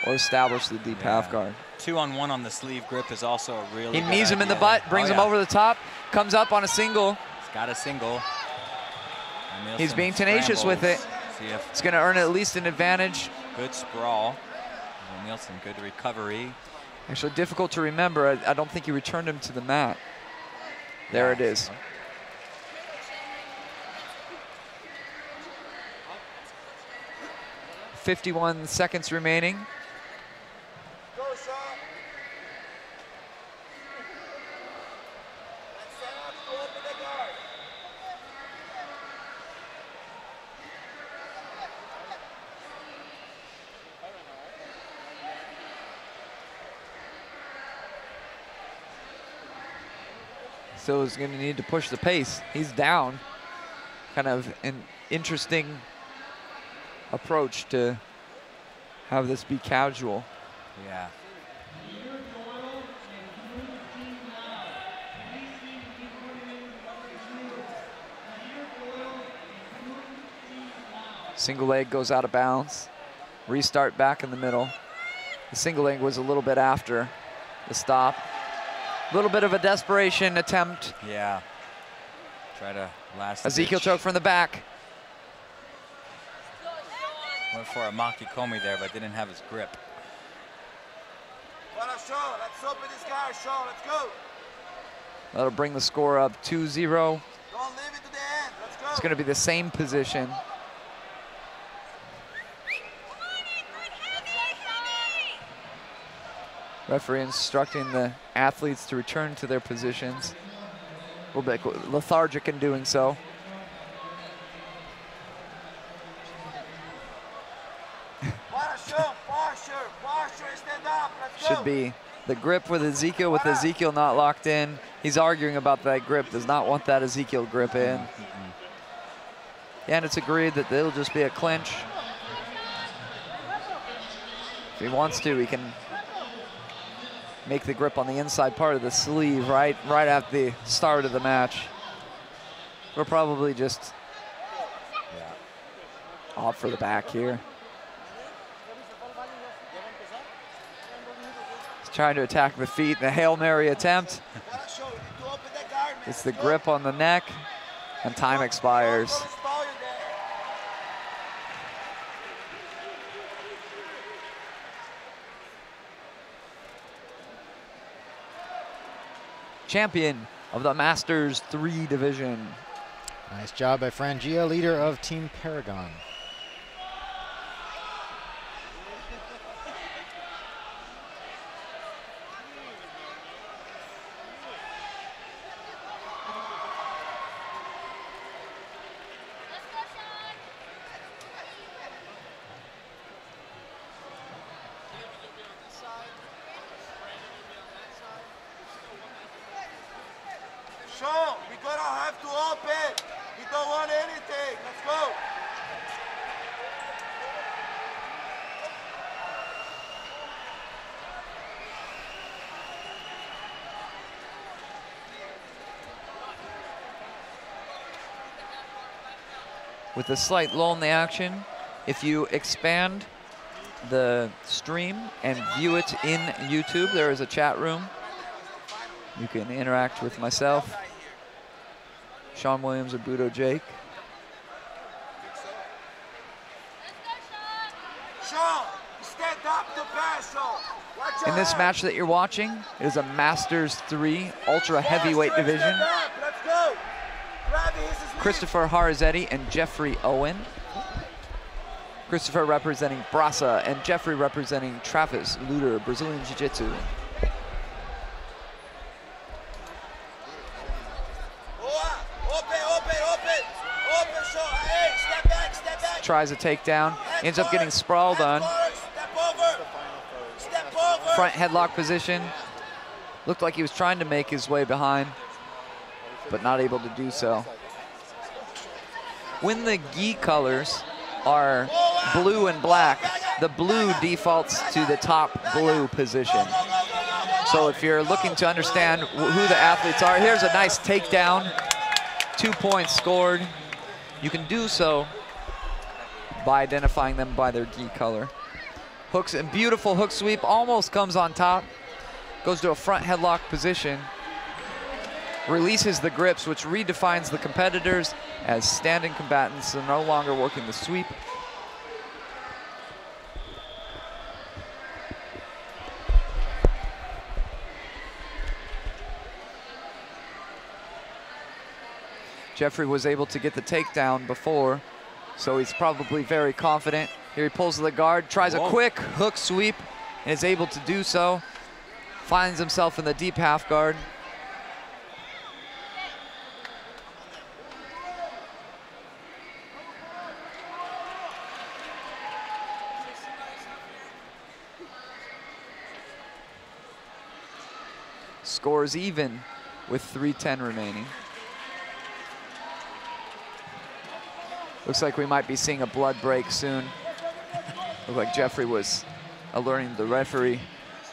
or establish the deep half guard. 2-on-1 on the sleeve grip is also a really He knees him in the butt, brings him over the top, comes up on a single. He's got a single. He's being tenacious with it. It's going to earn at least an advantage. Good sprawl. Nielsen, good recovery. Actually, difficult to remember. I don't think he returned him to the mat. There it is. .51 seconds remaining. Go, Sean. Let's set up to open the guard. So he's going to need to push the pace. He's down. Kind of an interesting approach to have this be casual. Yeah. Single leg goes out of bounds. Restart back in the middle. The single leg was a little bit after the stop. A little bit of a desperation attempt. Yeah. Try to last. Ezekiel choke from the back. Went for a Makikomi there, but didn't have his grip. Well, Sean, let's open this guard, Sean. Let's go. That'll bring the score up 2-0. Don't leave it to the end. Let's go. It's going to be the same position. Referee instructing the athletes to return to their positions. A little bit lethargic in doing so. Should be the grip with Ezekiel, with Ezekiel not locked in. He's arguing about that grip, does not want that Ezekiel grip in. And it's agreed that it'll just be a clinch. If he wants to, he can make the grip on the inside part of the sleeve right at the start of the match. We're probably just off for the back here. He's trying to attack the feet, the Hail Mary attempt. It's the grip on the neck, and time expires. Champion of the Masters 3 division. Nice job by Frangia, leader of Team Paragon. Sean, we're gonna have to open. We don't want anything. Let's go. With a slight lull in the action, if you expand the stream and view it in YouTube, there is a chat room. You can interact with myself, Sean Williams, or Budo Jake. Sean, stand up to pass, Sean. In this match that you're watching, it is a Masters 3 ultra heavyweight division. Let's go. Christopher Harazetti and Jeffrey Owen. Christopher representing Brasa and Jeffrey representing Travis Luter, Brazilian Jiu Jitsu. tries a takedown, ends up getting sprawled on. Step over. Step over. Front headlock position. Looked like he was trying to make his way behind, but not able to do so. When the gi colors are blue and black, the blue defaults to the top blue position. So if you're looking to understand who the athletes are, here's a nice takedown, 2 points scored. You can do so by identifying them by their gi color. Hooks and beautiful hook sweep, almost comes on top, goes to a front headlock position, releases the grips, which redefines the competitors as standing combatants, so no longer working the sweep. Jeffrey was able to get the takedown before, so he's probably very confident. Here he pulls the guard, tries a quick hook sweep, and is able to do so. Finds himself in the deep half guard. Scores even with 3:10 remaining. Looks like we might be seeing a blood break soon. Looked like Jeffrey was alerting the referee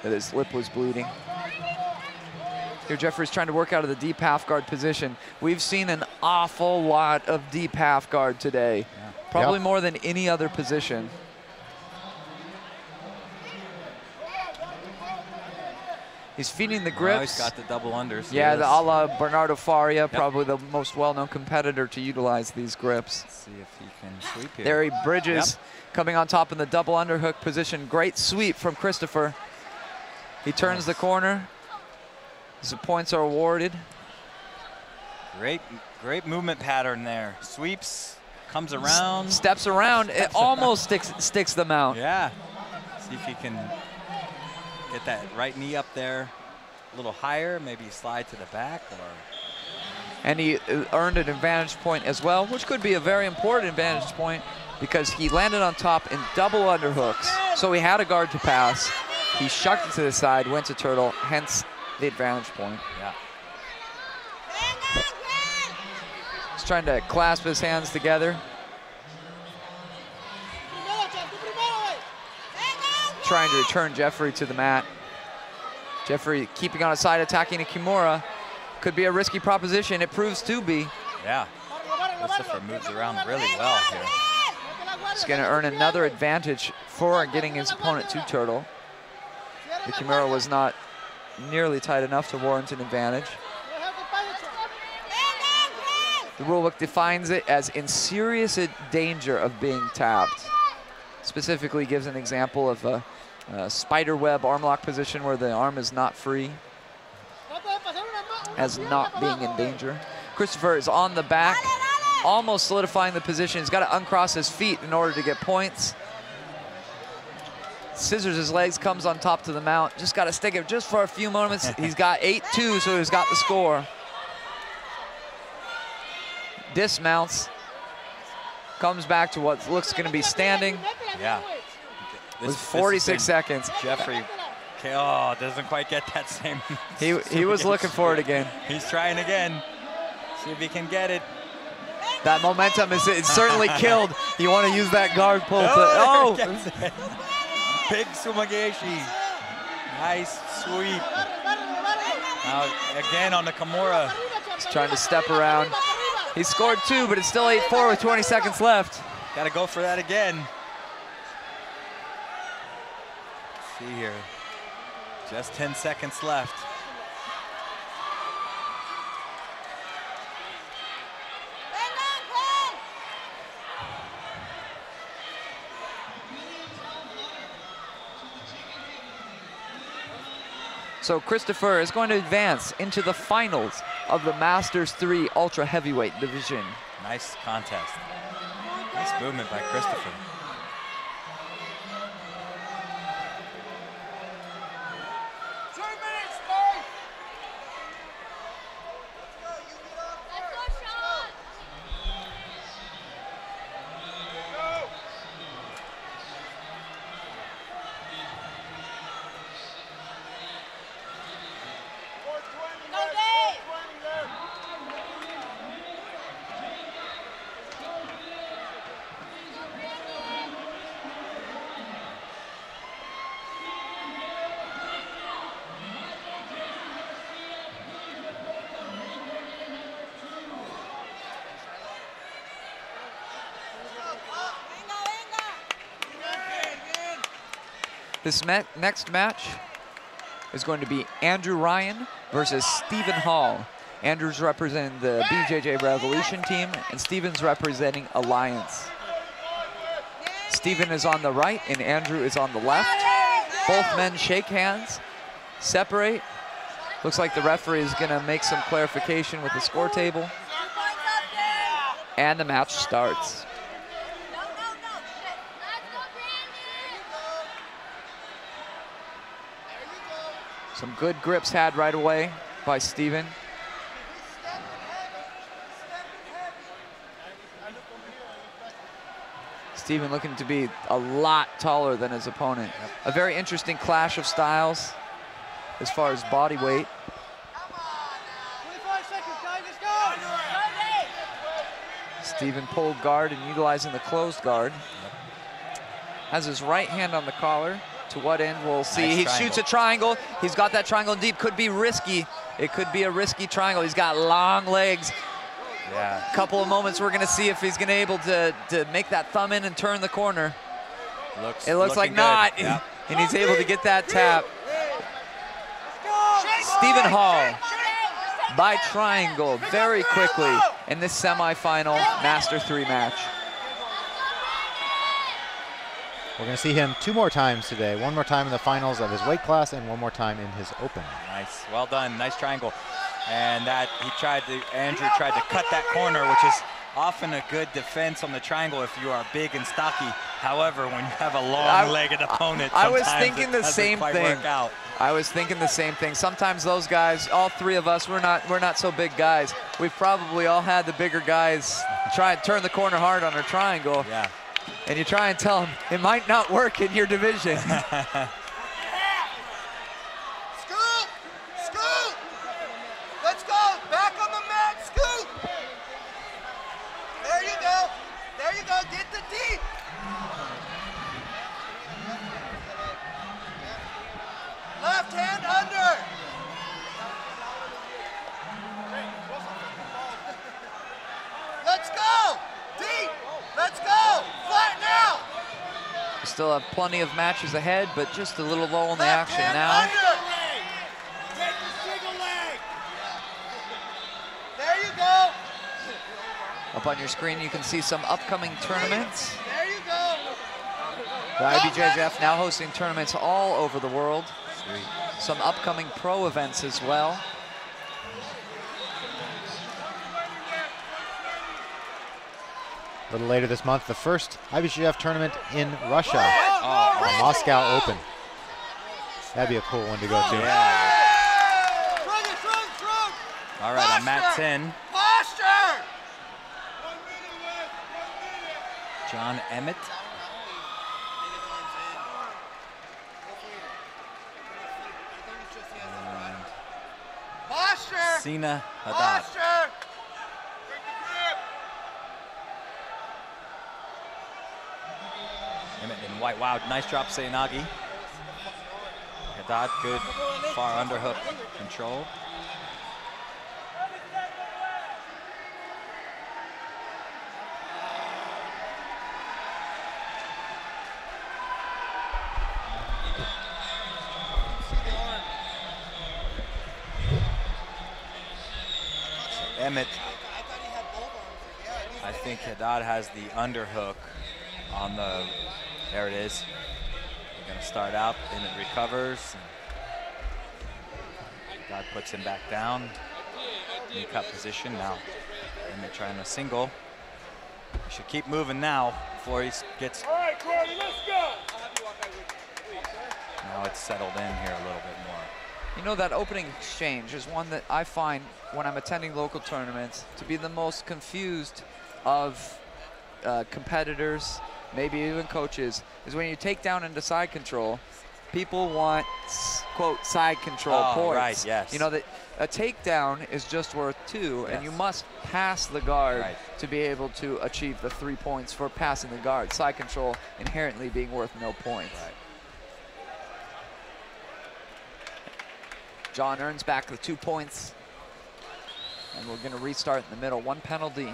that his lip was bleeding. Here Jeffrey's trying to work out of the deep half guard position. We've seen an awful lot of deep half guard today. Yeah. Probably more than any other position. He's feeding the grips. Oh, he's got the double unders. Yeah, the a la Bernardo Faria, probably the most well-known competitor to utilize these grips. Let's see if he can sweep here. There he bridges, coming on top in the double underhook position. Great sweep from Christopher. He turns the corner. The points are awarded. Great movement pattern there. Sweeps, comes around. Steps around, it almost sticks the mount. Yeah, see if he can get that right knee up there a little higher, maybe slide to the back. And he earned an advantage point as well, which could be a very important advantage point because he landed on top in double underhooks. So he had a guard to pass. He shucked it to the side, went to turtle, hence the advantage point. Yeah. He's trying to clasp his hands together. Trying to return Jeffrey to the mat. Jeffrey keeping on his side, attacking a Kimura. Could be a risky proposition. It proves to be. Yeah. Christopher moves around really well here. He's going to earn another advantage for getting his opponent to turtle. The Kimura was not nearly tight enough to warrant an advantage. The rulebook defines it as in serious danger of being tapped. Specifically gives an example of a spider web arm lock position where the arm is not free, as not being in danger. Christopher is on the back, almost solidifying the position. He's got to uncross his feet in order to get points. Scissors his legs, comes on top to the mount. Just got to stick it just for a few moments. He's got 8-2, so he's got the score. Dismounts. Comes back to what looks going to be standing. Yeah. With 46 seconds. Jeffrey, doesn't quite get that same. He was looking for it again. He's trying again. See if he can get it. That momentum is certainly killed. You want to use that guard pull. Big Sumageshi. Nice sweep. Now again on the Kimura. He's trying to step around. He scored 2, but it's still 8-4 with 20 seconds left. Got to go for that again. Let's see here. Just 10 seconds left. So Christopher is going to advance into the finals of the Masters 3 Ultra Heavyweight division. Nice contest. Nice movement by Christopher. This next match is going to be Andrew Ryan versus Stephen Hall. Andrew's representing the BJJ Revolution team, and Stephen's representing Alliance. Stephen is on the right, and Andrew is on the left. Both men shake hands, separate. Looks like the referee is gonna make some clarification with the score table. And the match starts. Some good grips had right away by Stephen. Stephen looking to be a lot taller than his opponent. A very interesting clash of styles as far as body weight. 25 seconds, guys, let's go! Stephen pulled guard and utilizing the closed guard. Has his right hand on the collar. To what end, we'll see. Nice He triangle. shoots a triangle. He's got that triangle deep. Could be risky. It could be a risky triangle. He's got long legs. Yeah. Couple of moments we're gonna see if he's gonna able to make that thumb in and turn the corner. It looks like looking not, good. Yep. and he's able to get that tap. Stephen Hall by triangle very quickly in this semifinal Master 3 match. We're going to see him 2 more times today. 1 more time in the finals of his weight class and 1 more time in his open. Nice, well done, nice triangle. And that Andrew tried to cut that corner, which is often a good defense on the triangle if you are big and stocky. However, when you have a long-legged opponent, I was sometimes thinking it the doesn't same quite thing. work out. I was thinking the same thing. Sometimes those guys, all 3 of us, we're not so big guys. We've probably all had the bigger guys try and turn the corner hard on a triangle. Yeah. And you try and tell them it might not work in your division. Scoop! Scoop! Let's go! Back on the mat, scoop! There you go! There you go, get the deep! Left hand under! Let's go! Deep! Let's go! Flatten out! We still have plenty of matches ahead, but just a little low in the Left action hand now. under. Take the single leg. There you go. Up on your screen, you can see some upcoming tournaments. There you go. The IBJJF now hosting tournaments all over the world. Some upcoming pro events as well. A little later this month, the first IBJJF tournament in Russia, Oh, the Moscow Open. That'd be a cool one to go to. yeah. Front it, front, front. All right, on mat 10, Posture. John Emmett. Posture. Sina Haddad. Posture. Emmett in white. Wow, nice drop, Seyanagi. Haddad, good far underhook control. Emmett, I think Haddad has the underhook on the, there it is. We're gonna start out, and it recovers. Haddad puts him back down. Knee cut position now. Emmett trying a single. He should keep moving now before he gets. All right, Corey, let's go. Now it's settled in here a little bit more. You know, that opening exchange is one that I find when I'm attending local tournaments to be the most confused of competitors, maybe even coaches, is when you take down into side control, people want, quote, side control points. Right, yes. You know, that a takedown is just worth 2, and Yes. you must pass the guard Right. to be able to achieve the 3 points for passing the guard. Side control inherently being worth no points. Right. John earns back the 2 points. And we're gonna restart in the middle. 1 penalty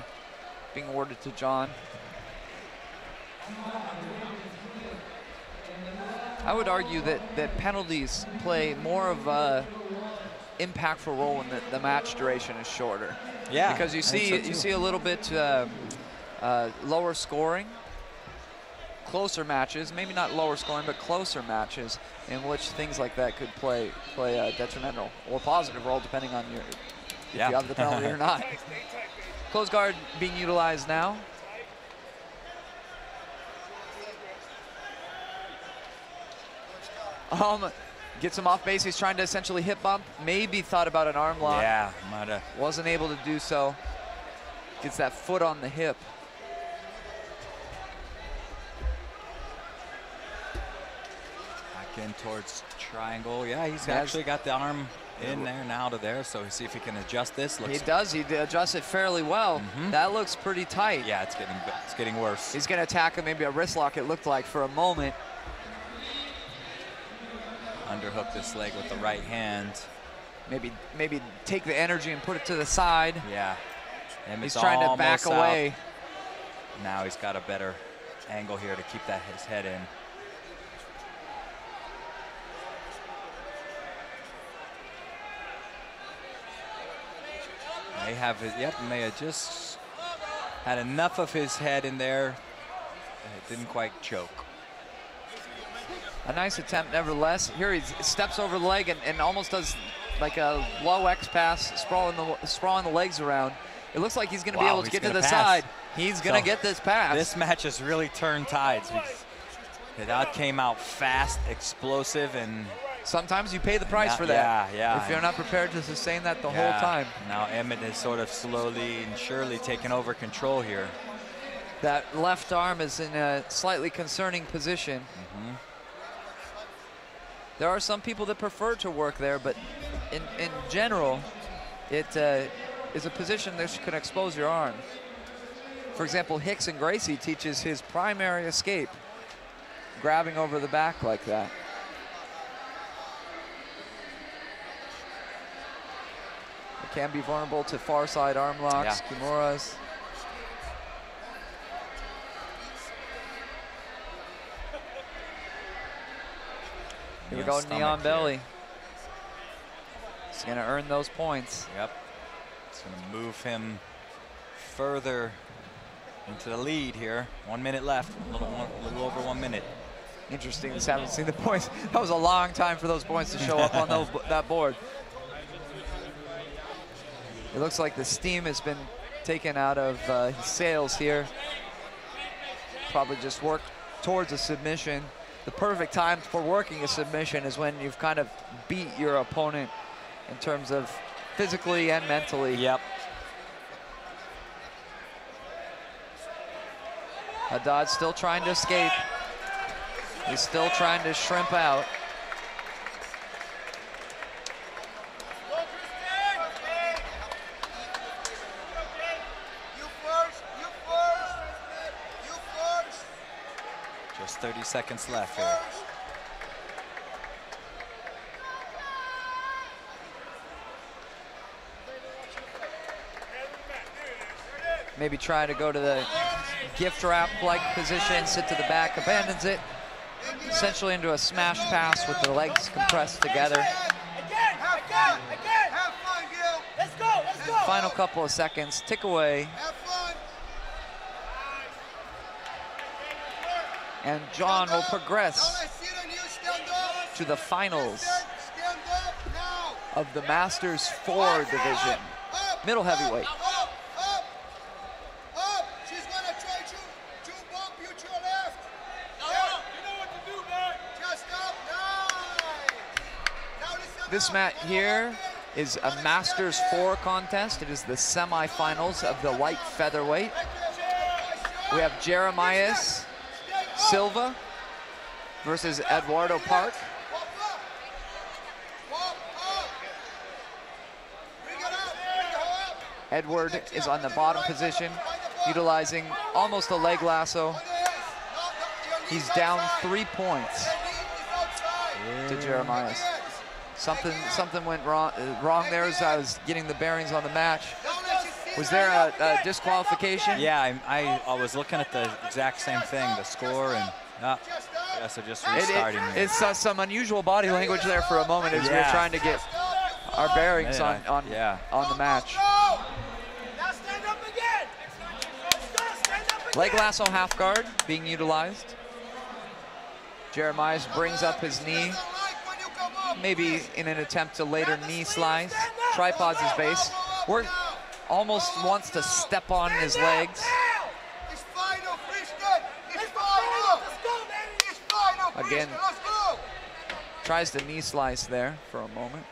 being awarded to John. I would argue that penalties play more of a impactful role when the match duration is shorter. Yeah, because you see a little bit lower scoring, closer matches, maybe not lower scoring, but closer matches in which things like that could play a detrimental or positive role depending on if you have the penalty or not. Close guard being utilized now. Gets him off base. He's trying to essentially hip bump. Maybe thought about an arm lock. Yeah, might have. Wasn't able to do so. Gets that foot on the hip. Back in towards triangle. Yeah, he's actually got the arm in there now to there. So see if he can adjust this. He does. He adjusts it fairly well. That looks pretty tight. Yeah, it's getting worse. He's going to attack him. Maybe a wrist lock. It looked like for a moment. Underhook this leg with the right hand. Maybe take the energy and put it to the side. Yeah. He's trying to back away. Now he's got a better angle here to keep his head in. May have just had enough of his head in there. It didn't quite choke. A nice attempt nevertheless. Here he steps over the leg and almost does like a low X pass, sprawling the legs around. It looks like he's going to be able to get to the side. He's going to get this pass. This match has really turned tides. That came out fast, explosive, and sometimes you pay the price for that. Yeah. If you're not prepared to sustain that the whole time. Now Emmett has sort of slowly and surely taken over control here. That left arm is in a slightly concerning position. There are some people that prefer to work there, but in general, it is a position that can expose your arm. For example, Rickson Gracie teaches his primary escape, grabbing over the back like that. It can be vulnerable to far side arm locks, kimuras. Here we go, knee on belly. He's going to earn those points. Yep. It's going to move him further into the lead here. 1 minute left, a little over 1 minute. Interesting, just haven't seen the points. That was a long time for those points to show up on that board. It looks like the steam has been taken out of his sails here. Probably just work towards a submission. The perfect time for working a submission is when you've kind of beat your opponent in terms of physically and mentally. Yep. Haddad still trying to escape. He's still trying to shrimp out. Just 30 seconds left here. Maybe try to go to the gift wrap-like position, sit to the back, abandons it, essentially into a smash pass with the legs compressed together. Final couple of seconds, tick away. And John will progress to the finals of the Masters 4 division, middle heavyweight. This match here is a Masters 4 contest. It is the semifinals of the light featherweight. We have Jeremias Silva versus Eduardo Park. Edward is on the bottom position, utilizing almost a leg lasso. He's down 3 points to Jeremias. Something went wrong there as I was getting the bearings on the match. Was there a disqualification? Yeah, I was looking at the exact same thing, the score, and Yes, they're just restarting here. It's some unusual body language there for a moment as we're trying to get our bearings on the match. Now stand up again. Stand up again. Leg lasso half guard being utilized. Jeremiah brings up his knee, maybe in an attempt to later knee slice. Tripods his base. We're almost wants to step on his legs. It's final, Christian. It's final. Let's go, baby. It's final, Again. Christian. Let's go. Tries to knee slice there for a moment.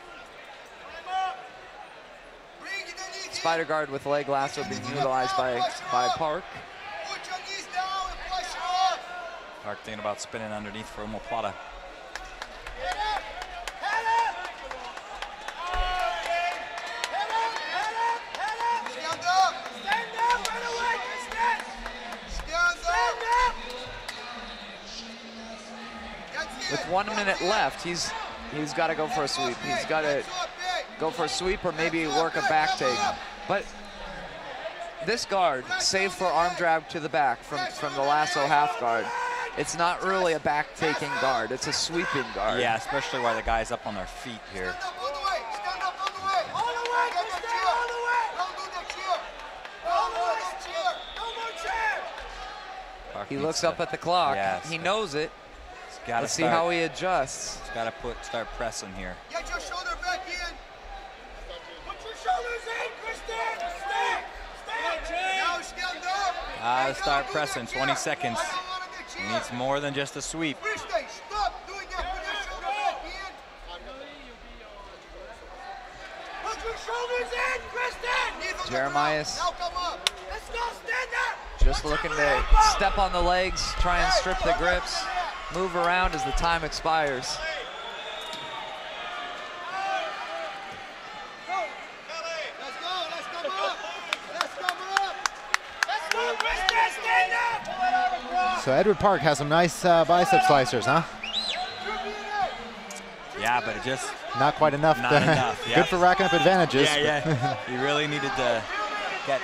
Spider guard with leg lasso being utilized by Park. Put your knees down and flush it off. Park thinking about spinning underneath for omoplata. Head up. Head up. Head up. Head up. Head up. Stand up. Stand up right away, Christian. Stand up. That's it. With 1 minute left, he's got to go for a sweep. He's got to go for a sweep or maybe work a back take. But this guard, save for arm drag to the back from the lasso half guard, it's not really a back taking guard. It's a sweeping guard. Yeah, especially while the guy's up on their feet here. Stand up all the way. Stand up all the way. All the way, Christian. All the way. Don't do the chair. All the way. Chair. No more chair. Park He needs looks to- up at the clock. Yeah, He knows it. He's gotta Let's see how he adjusts. He's got to start pressing here. Get your shoulder back in. Put your shoulders in, Christian. Stand. Stand. Now stand up. Start pressing, 20 seconds. He needs more than just a sweep. Christian, stop doing that. Put your shoulder back in. Put your shoulders in, Christian. Jeremiah Now come up. Let's go. Stand up. just looking to step on the legs, try and strip the grips, move around as the time expires. Let's go. Let's come up. Let's come up. Let's go, Christian. Stand up. So Edward Park has some nice bicep slicers, huh? Yeah, but it just Not quite enough. Not enough, Good yep. for racking up advantages. yeah. He really needed to get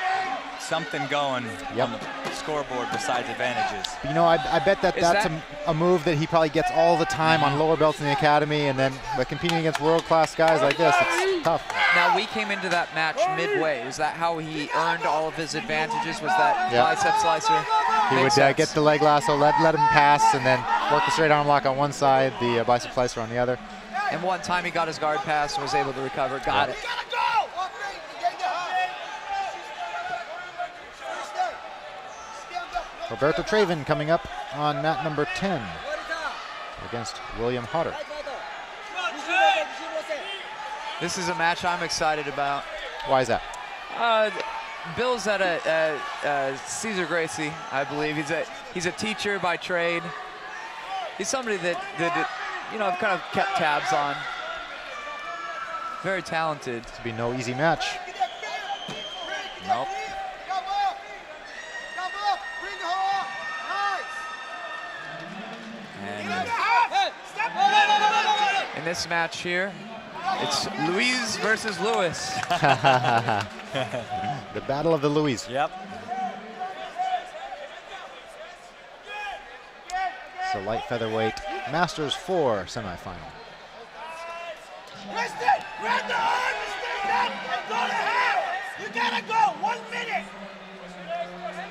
something going Yep. on the scoreboard besides advantages. You know, I bet that's that- a move that he probably gets all the time on lower belts in the academy, and then but competing against world-class guys like this, it's tough. Now, we came into that match midway. Was that how he earned all of his advantages? Was that Yeah. bicep slicer? He Makes would sense. get the leg lasso, let him pass, and then work the straight arm lock on one side, the bicep slicer on the other. And one time he got his guard pass and was able to recover. Got it. Gotta go. Roberto Traven coming up on mat number 10 against William Hodder. This is a match I'm excited about. Why is that? Bill's at a Cesar Gracie, I believe. He's a teacher by trade. He's somebody that you know, I've kind of kept tabs on. Very talented. To be no easy match. Nope. Come up. Come up. Bring her up. Nice. And In this match here, it's Luis versus Lewis. The battle of the Louis. yep. So light featherweight Masters 4 semifinal. Kristen, grab the arm and stand up and go to half. You gotta go. 1 minute.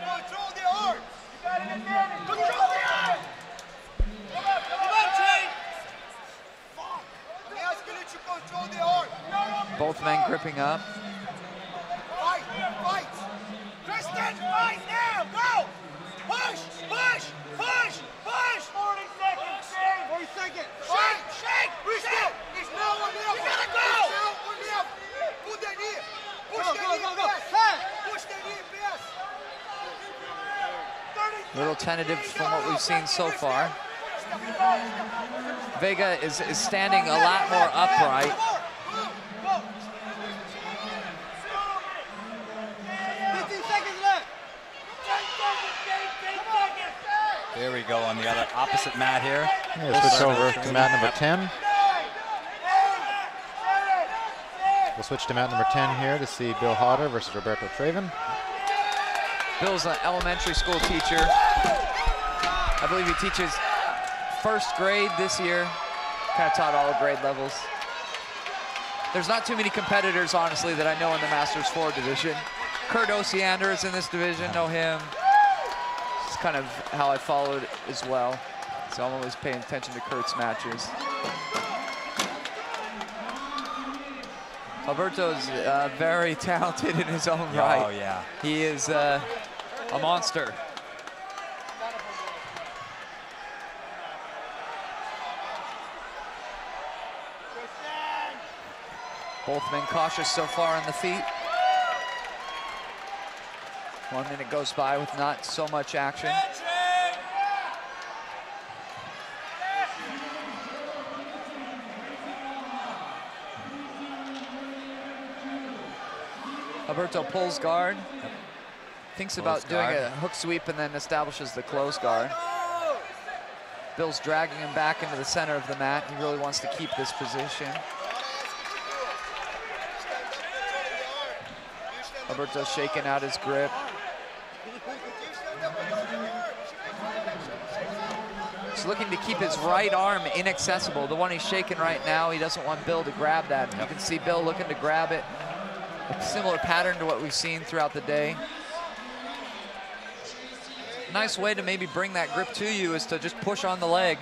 Control the arm. You got an advantage. Control the arm. Come on, Jay. Fuck. I'm asking that you control the arm. Both men gripping up. Fight. Fight. Kristen, fight now. Go. Push. Push. Push. Push. 40 seconds, Jay. 40 seconds. Shake. Shake. Kristen. It's now or never. You gotta go. It's now or never. Put the knee. Push the knee fast. Push the knee fast. 30 A little tentative from what we've seen so far. Vega is standing a lot more upright. 15 seconds left. There we go on the other opposite mat here. Yeah, switch over to mat number 10. We'll switch to mat number 10 here to see Bill Hodder versus Roberto Traven. Bill's an elementary school teacher. I believe he teaches first grade this year. Kind of taught all grade levels. There's not too many competitors, honestly, that I know in the Masters 4 division. Kurt Osiander is in this division, know him. It's kind of how I followed as well. So I'm always paying attention to Kurt's matches. Alberto's very talented in his own right. Oh, yeah. He is a monster. Both men cautious so far on the feet. 1 minute goes by with not so much action. Alberto pulls guard. Thinks about doing a hook sweep and then establishes the close guard. Bill's dragging him back into the center of the mat. He really wants to keep this position. Alberto's shaking out his grip. He's looking to keep his right arm inaccessible. The one he's shaking right now, he doesn't want Bill to grab that. You can see Bill looking to grab it. A similar pattern to what we've seen throughout the day. Nice way to maybe bring that grip to you is to just push on the leg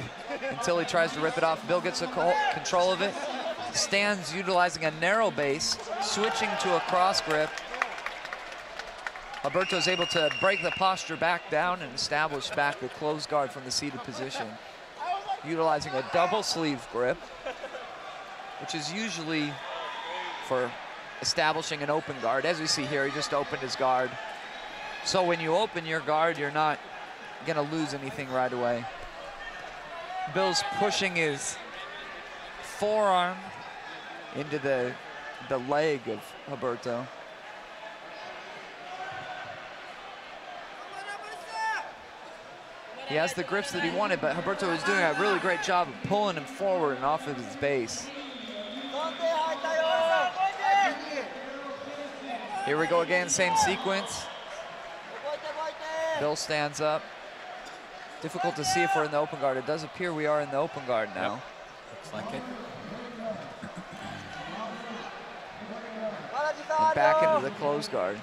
until he tries to rip it off. Bill gets control of it. Stands utilizing a narrow base, switching to a cross grip. Alberto's able to break the posture back down and establish back the close guard from the seated position. Utilizing a double sleeve grip, which is usually for establishing an open guard. As we see here, he just opened his guard. So when you open your guard, you're not gonna lose anything right away. Bill's pushing his forearm into the leg of Alberto. He has the grips that he wanted, but Alberto is doing a really great job of pulling him forward and off of his base. Here we go again, same sequence. Bill stands up. Difficult to see if we're in the open guard. It does appear we are in the open guard now. Yep. Looks like it. And back into the close guard.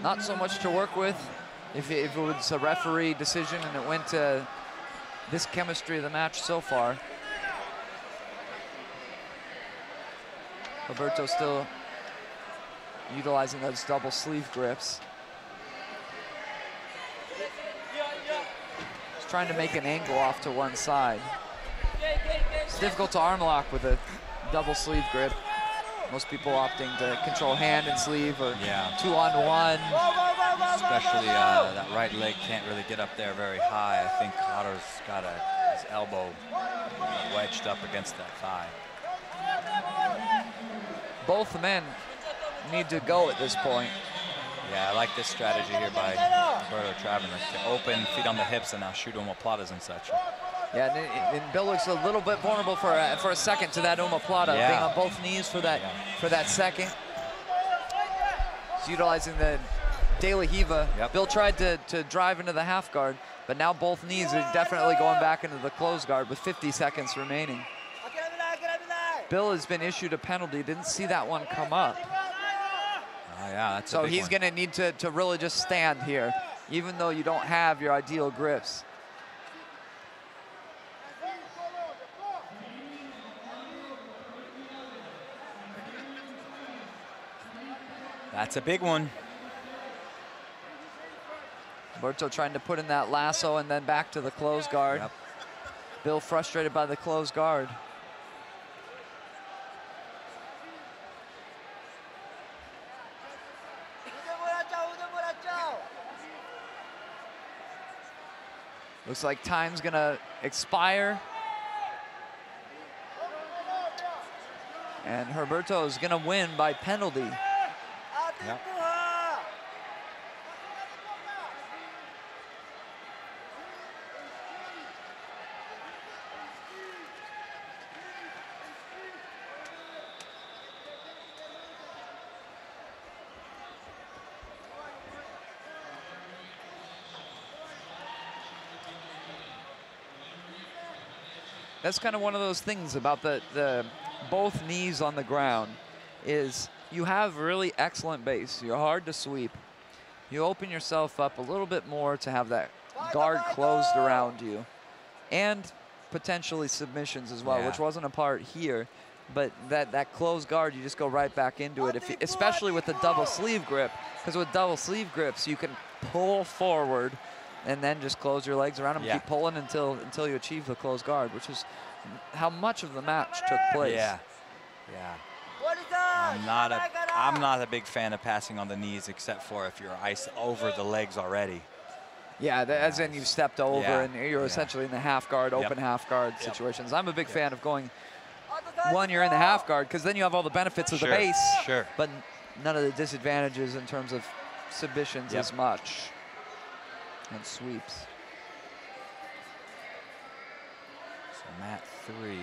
Not so much to work with if it was a referee decision and it went to this chemistry of the match so far. Alberto still utilizing those double sleeve grips. He's trying to make an angle off to one side. It's difficult to arm lock with a double sleeve grip. Most people opting to control hand and sleeve or 2-on-1. Especially that right leg can't really get up there very high. I think Otto's got his elbow wedged up against that thigh. Both men need to go at this point. Yeah, I like this strategy here by Alberto Traveler to open, feet on the hips, and now shoot omoplatas and such. Yeah, and Bill looks a little bit vulnerable for a second to that omoplata, being on both knees for that second. He's utilizing the De La Riva. Bill tried to drive into the half guard, but now both knees are definitely going back into the close guard with 50 seconds remaining. Bill has been issued a penalty. Didn't see that one come up. Oh, yeah, that's so he's going to need to really just stand here, even though you don't have your ideal grips. That's a big one. Alberto trying to put in that lasso and then back to the close guard. Yep. Bill frustrated by the close guard. Looks like time's gonna expire. And Herberto is gonna win by penalty. Yep. that's kind of one of those things about the both knees on the ground is you have really excellent base. You're hard to sweep. You open yourself up a little bit more to have that guard closed around you, and potentially submissions as well, which wasn't a part here. But that closed guard, you just go right back into it, especially with the double sleeve grip, because with double sleeve grips, you can pull forward and then just close your legs around them and keep pulling until you achieve the closed guard, which is how much of the match took place. Yeah, yeah. I'm not a big fan of passing on the knees, except for if you're ice over the legs already. Yeah, as in you've stepped over and you're essentially in the half guard, open half guard situations. I'm a big fan of going, one, you're in the half guard, because then you have all the benefits of the base, but none of the disadvantages in terms of submissions as much, and sweeps. So mat 3.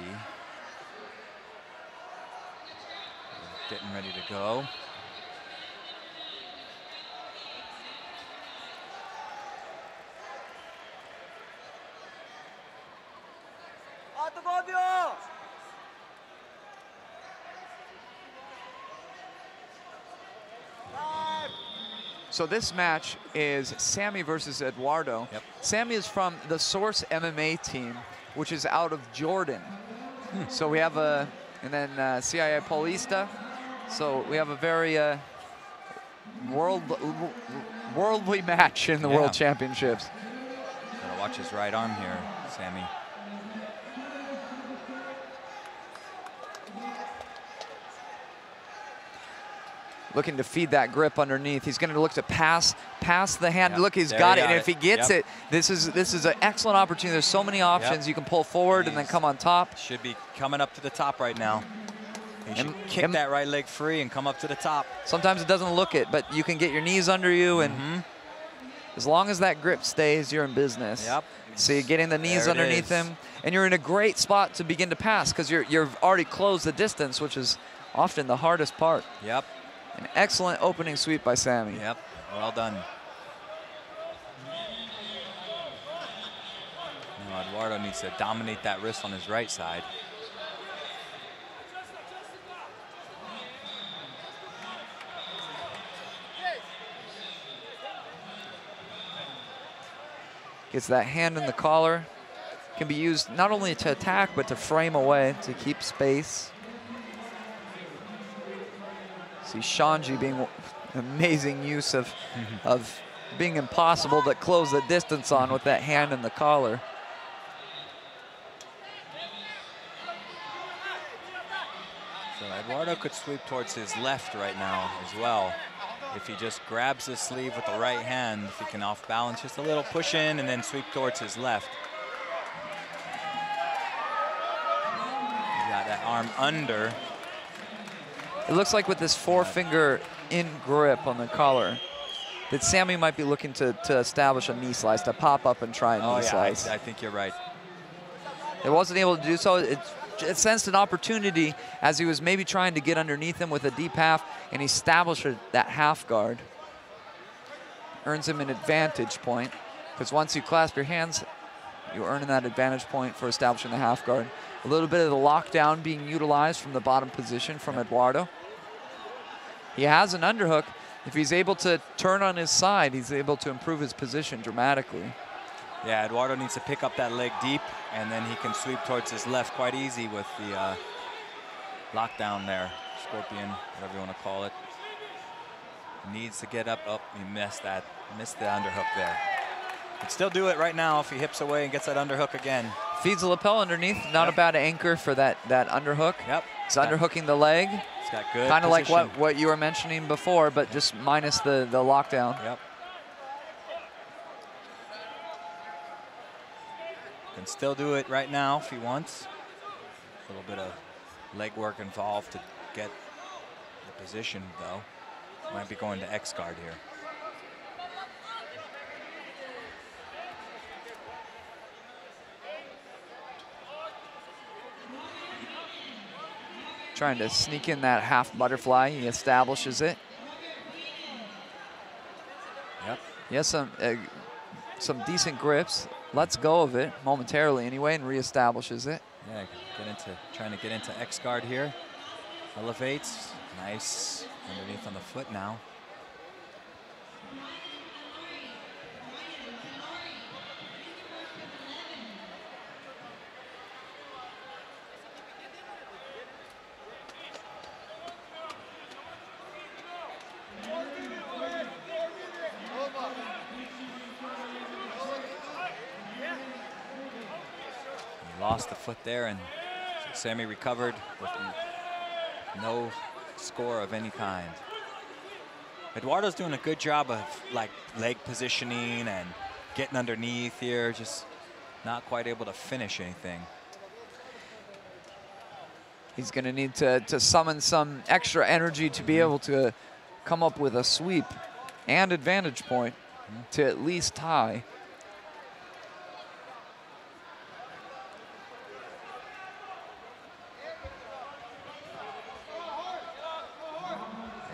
Getting ready to go. So this match is Sammy versus Eduardo. Sammy is from the Source MMA team, which is out of Jordan. So we have and then CIA Paulista. So we have a very worldly match in the World Championships. Gotta watch his right arm here, Sammy. Looking to feed that grip underneath. He's going to look to pass the hand. Look, he's got it. And if he gets it, this is an excellent opportunity. There's so many options. You can pull forward and then come on top. Should be coming up to the top right now. He should kick that right leg free and come up to the top. Sometimes it doesn't look it, but you can get your knees under you, and as long as that grip stays, you're in business. So you're getting the knees underneath him, and you're in a great spot to begin to pass because you've already closed the distance, which is often the hardest part. An excellent opening sweep by Sammy. Well done. Now Eduardo needs to dominate that wrist on his right side. Gets that hand in the collar. Can be used not only to attack, but to frame away, to keep space. See Shanji being amazing use of being impossible to close the distance on with that hand in the collar. So Eduardo could sweep towards his left right now as well. If he just grabs his sleeve with the right hand, if he can off balance just a little, push in and then sweep towards his left. He's got that arm under. It looks like with this forefinger in grip on the collar that Sammy might be looking to establish a knee slice, to pop up and try a knee slice. I think you're right. It wasn't able to do so. It sensed an opportunity as he was maybe trying to get underneath him with a deep half, and he established that half guard. Earns him an advantage point, because once you clasp your hands, you're earning that advantage point for establishing the half guard. A little bit of the lockdown being utilized from the bottom position from Eduardo. He has an underhook. If he's able to turn on his side, he's able to improve his position dramatically. Yeah, Eduardo needs to pick up that leg deep, and then he can sweep towards his left quite easy with the lockdown there. Scorpion, whatever you want to call it. Needs to get up. Oh, he missed that. Missed the underhook there. Can still do it right now if he hips away and gets that underhook again. Feeds the lapel underneath. Not a bad anchor for that underhook. He's underhooking the leg. He's got good kind of like what you were mentioning before, but just minus the lockdown. Can still do it right now if he wants. A little bit of leg work involved to get the position, though. Might be going to X guard here. Trying to sneak in that half butterfly. He establishes it. He has some decent grips. Lets go of it momentarily anyway and reestablishes it. Yeah, trying to get into X guard here. Elevates, nice, underneath on the foot now. Lost the foot there, and Sammy recovered with no score of any kind. Eduardo's doing a good job of like leg positioning and getting underneath here, just not quite able to finish anything. He's going to need to summon some extra energy to be able to come up with a sweep and advantage point to at least tie.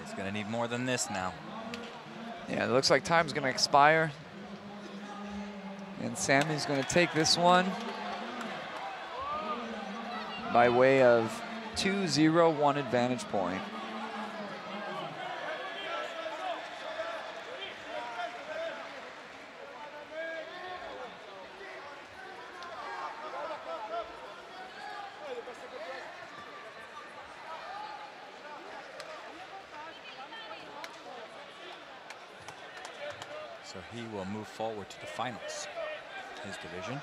He's going to need more than this now. Yeah, it looks like time's going to expire. And Sammy's going to take this one by way of 2-0-1 advantage point. So he will move forward to the finals, his division.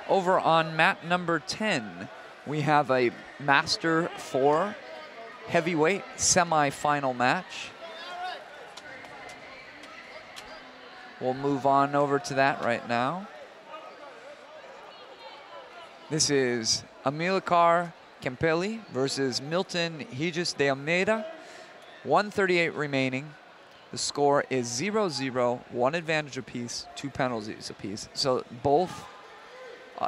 Over on mat number 10, we have a Master 4 heavyweight semi-final match. We'll move on over to that right now. This is Amilcar Campelli versus Milton Higis de Almeida. 138 remaining. The score is 0-0, 1 advantage apiece, 2 penalties apiece. So both,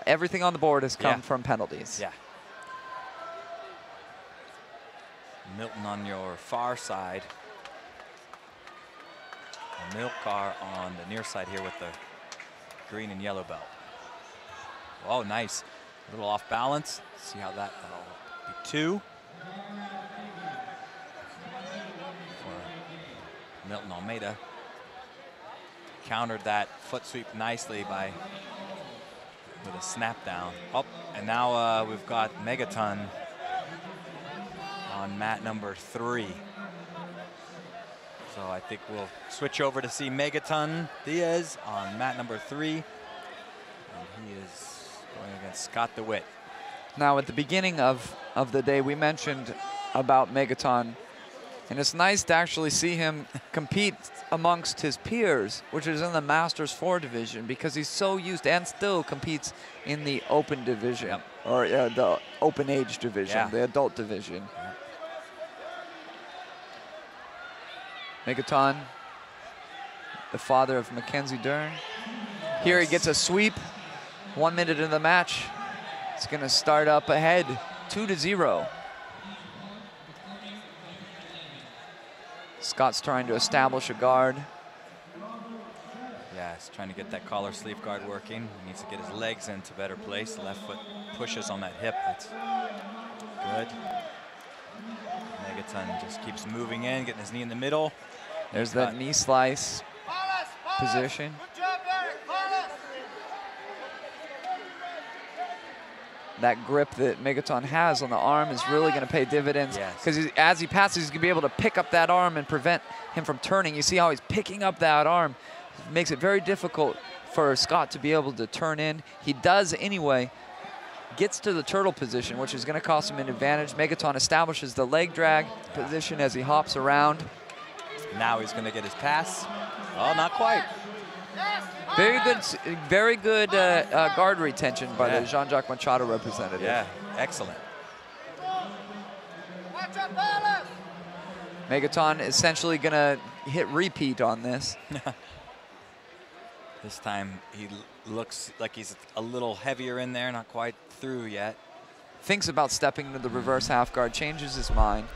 everything on the board has come from penalties. Yeah. Milton on your far side. Amilcar on the near side here with the green and yellow belt. Oh, nice. A little off balance. See how that'll be 2. For Milton Almeida. Countered that foot sweep nicely with a snap down. Oh, and now we've got Megaton on mat number 3. So I think we'll switch over to see Megaton Diaz on mat number 3. And he is going against Scott DeWitt. Now, at the beginning of the day, we mentioned about Megaton, and it's nice to actually see him compete amongst his peers, which is in the Masters 4 division, because he's so used and still competes in the open division, or the open age division, the adult division. Megaton, the father of Mackenzie Dern. Here he gets a sweep. 1 minute in the match. It's going to start up ahead, 2-0. Scott's trying to establish a guard. Yeah, he's trying to get that collar sleeve guard working. He needs to get his legs into better place. The left foot pushes on that hip. That's good. Megaton just keeps moving in, getting his knee in the middle. There's that knee slice position. That grip that Megaton has on the arm is really going to pay dividends, because as he passes, he's going to be able to pick up that arm and prevent him from turning. You see how he's picking up that arm. It makes it very difficult for Scott to be able to turn in. He does anyway. Gets to the turtle position, which is going to cost him an advantage. Megaton establishes the leg drag position as he hops around. Now he's going to get his pass. Oh, not quite. Very good guard retention by the Jean-Jacques Machado representative. Yeah, excellent. Megaton essentially going to hit repeat on this. This time he looks like he's a little heavier in there, not quite through yet. thinks about stepping into the reverse half guard, changes his mind.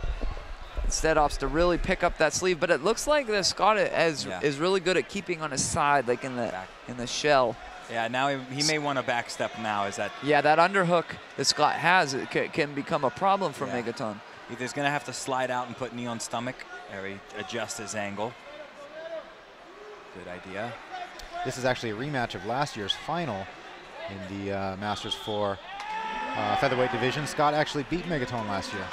Instead opts to really pick up that sleeve, but it looks like that Scott is really good at keeping on his side, like in the shell. Yeah, now he may want to back step now. Is that? Yeah, that underhook that Scott has can become a problem for Megaton. Either he's going to have to slide out and put knee on stomach, or he adjust his angle. Good idea. This is actually a rematch of last year's final in the Masters 4 featherweight division. Scott actually beat Megaton last year.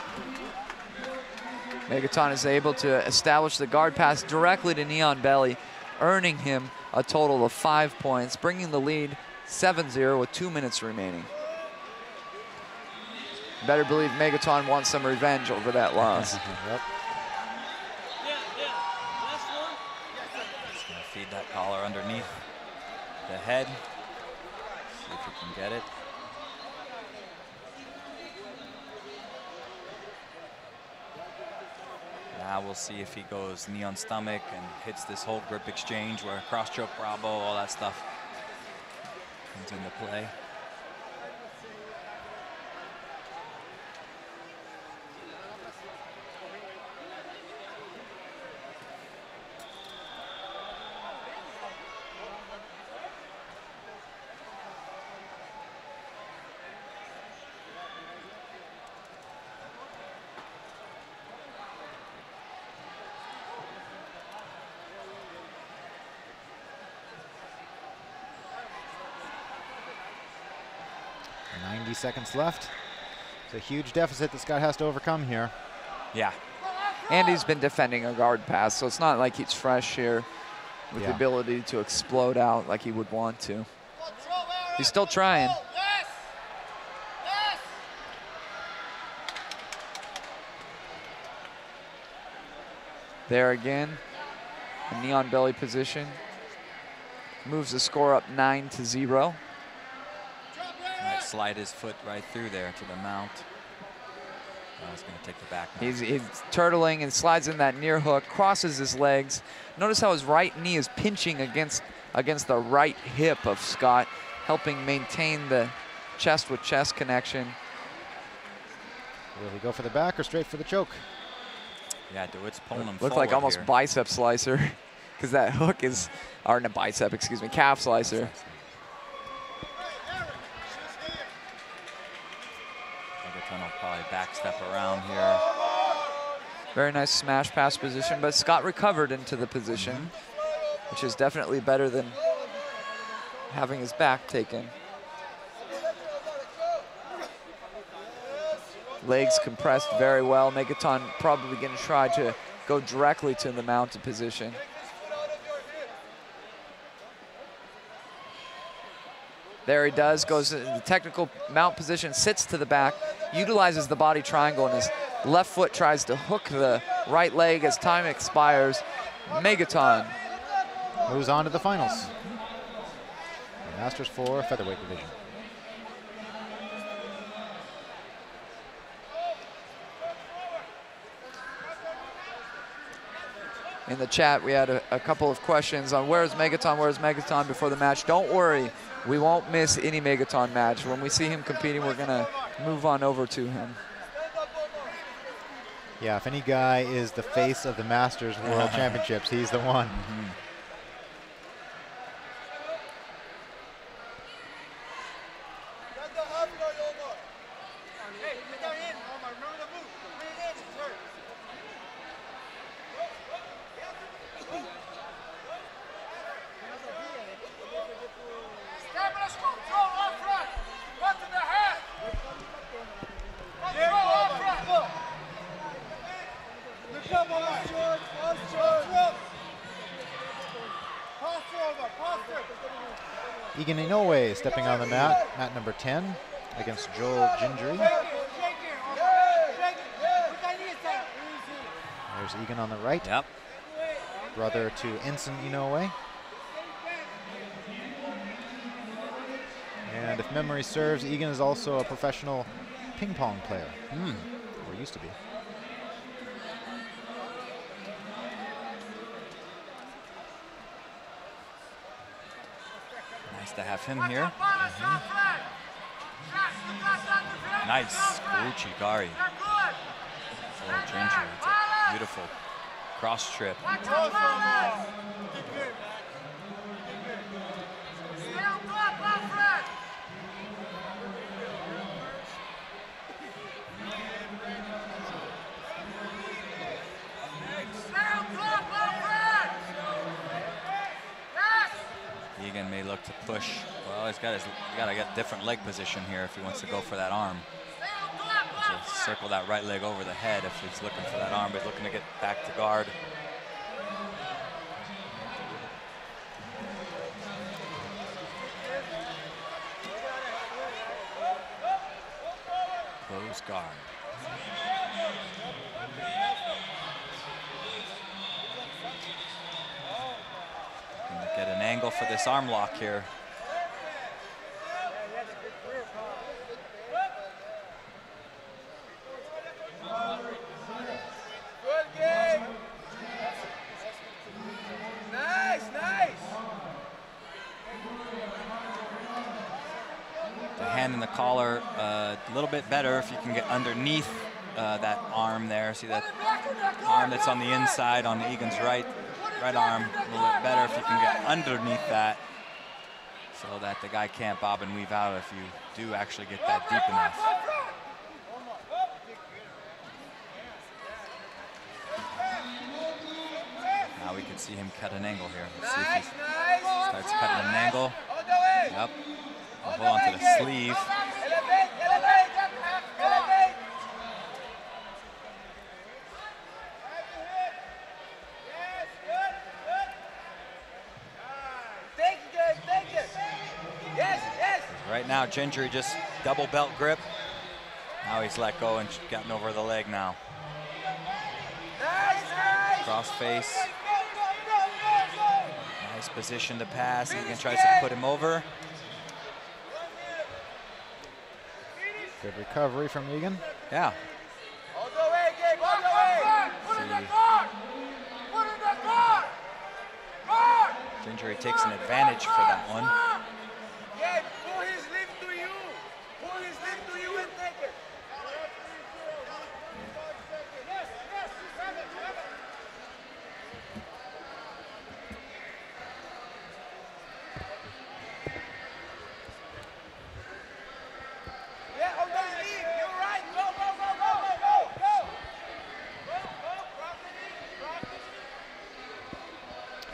Megaton is able to establish the guard pass directly to knee on belly, earning him a total of 5 points, bringing the lead 7-0 with 2 minutes remaining. Better believe Megaton wants some revenge over that loss. Yep. Just gonna feed that collar underneath the head. See if he can get it. Now we'll see if he goes knee on stomach and hits this whole grip exchange where cross choke Bravo, all that stuff comes into play. Seconds left. It's a huge deficit that Scott has to overcome here. Yeah. And he's been defending a guard pass, so it's not like he's fresh here with the ability to explode out like he would want to. He's still trying. There again, a knee on belly position. Moves the score up 9-0. Might slide his foot right through there to the mount. He's going to take the back. He's turtling and slides in that near hook, crosses his legs. Notice how his right knee is pinching against the right hip of Scott, helping maintain the chest with chest connection. Will he go for the back or straight for the choke? Yeah, dude, it's pulling him Looked like almost here. Bicep slicer, because that hook is, or not bicep, excuse me, calf slicer. Megaton will probably back step around here. Very nice smash pass position, but Scott recovered into the position, which is definitely better than having his back taken. Legs compressed very well. Megaton probably going to try to go directly to the mounted position. There he does, goes in the technical mount position, sits to the back, utilizes the body triangle, and his left foot tries to hook the right leg as time expires. Megaton moves on to the finals. The Masters 4 featherweight division. In the chat, we had a couple of questions on where's Megaton before the match. Don't worry, we won't miss any Megaton match. When we see him competing, we're gonna move on over to him. Yeah, if any guy is the face of the Masters World Championships, he's the one. Stepping on the mat, mat number 10, against Joel Gingery. There's Egan on the right. Yep. Brother to Ensign Inoue. And if memory serves, Egan is also a professional ping pong player, or used to be. To have him here. Nice Uchi-gari. For Genji. It's a beautiful cross trip. Egan may look to push. Well, he's got to get different leg position here if he wants to go for that arm. So circle that right leg over the head if he's looking for that arm, but looking to get back to guard. Close guard. Get an angle for this arm lock here. Good game. Nice, nice. The hand in the collar, a little bit better if you can get underneath that arm there. See that arm that's on the inside on Egan's right arm, a little bit better if you can get underneath that so that the guy can't bob and weave out if you do actually get that deep enough. Now we can see him cut an angle here. Let's see if he starts cutting an angle. Yep. Hold on to the sleeve. Right now, Ginger just double belt grip. Now he's let go and gotten over the leg now. Cross face. Nice position to pass. Egan tries to put him over. Good recovery from Egan. Yeah. All the way, Gabe, all the way. Put in the guard. Put in the guard. Guard. Ginger takes an advantage for that one. Gabe, pull his limb to you. Pull his limb to you and take it. Yeah, on the knee. You're right. Go, go, go, go, go, go, go. Go, go, cross the knee, cross the knee.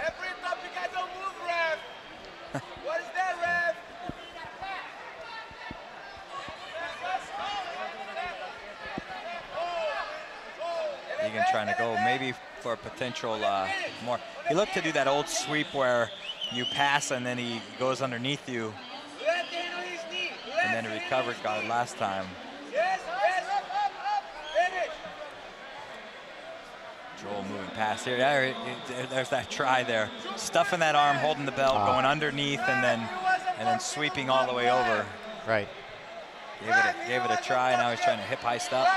Every time you guys don't move, ref. What is that, ref? Egan trying to go maybe for a potential more. He looked to do that old sweep where you pass and then he goes underneath you. Left hand on his knee. And then he recovered, got it last time. Yes, yes. Finish. Joel moving past here. There's that try there. Stuffing that arm, holding the belt, going underneath, and then sweeping all the way over. Right. Gave it a try. Now he's trying to hip heist up.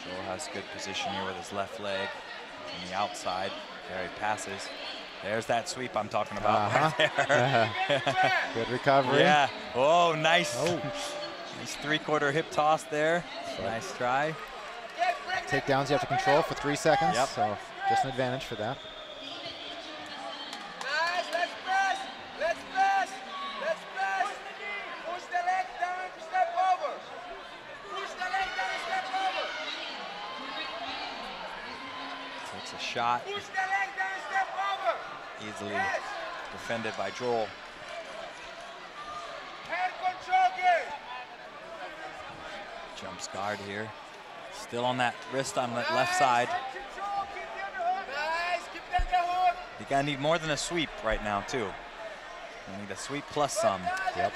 Joel has good position here with his left leg on the outside. There he passes. There's that sweep I'm talking about right there. Good recovery. Yeah. Oh, nice. Oh. Nice three-quarter hip toss there. Nice try. Takedowns you have to control for 3 seconds. Yep. So just an advantage for that. Nice. Let's press. Let's press. Let's press. Push the leg down and step over. Push the leg down and step over. Takes a shot. Push the leg down and step over. Easily defended by Joel. Hand control game. Jumps guard here. Still on that wrist on the left side. Nice. Keep the hook. You're gonna need more than a sweep right now too. You need a sweep plus some. Yep.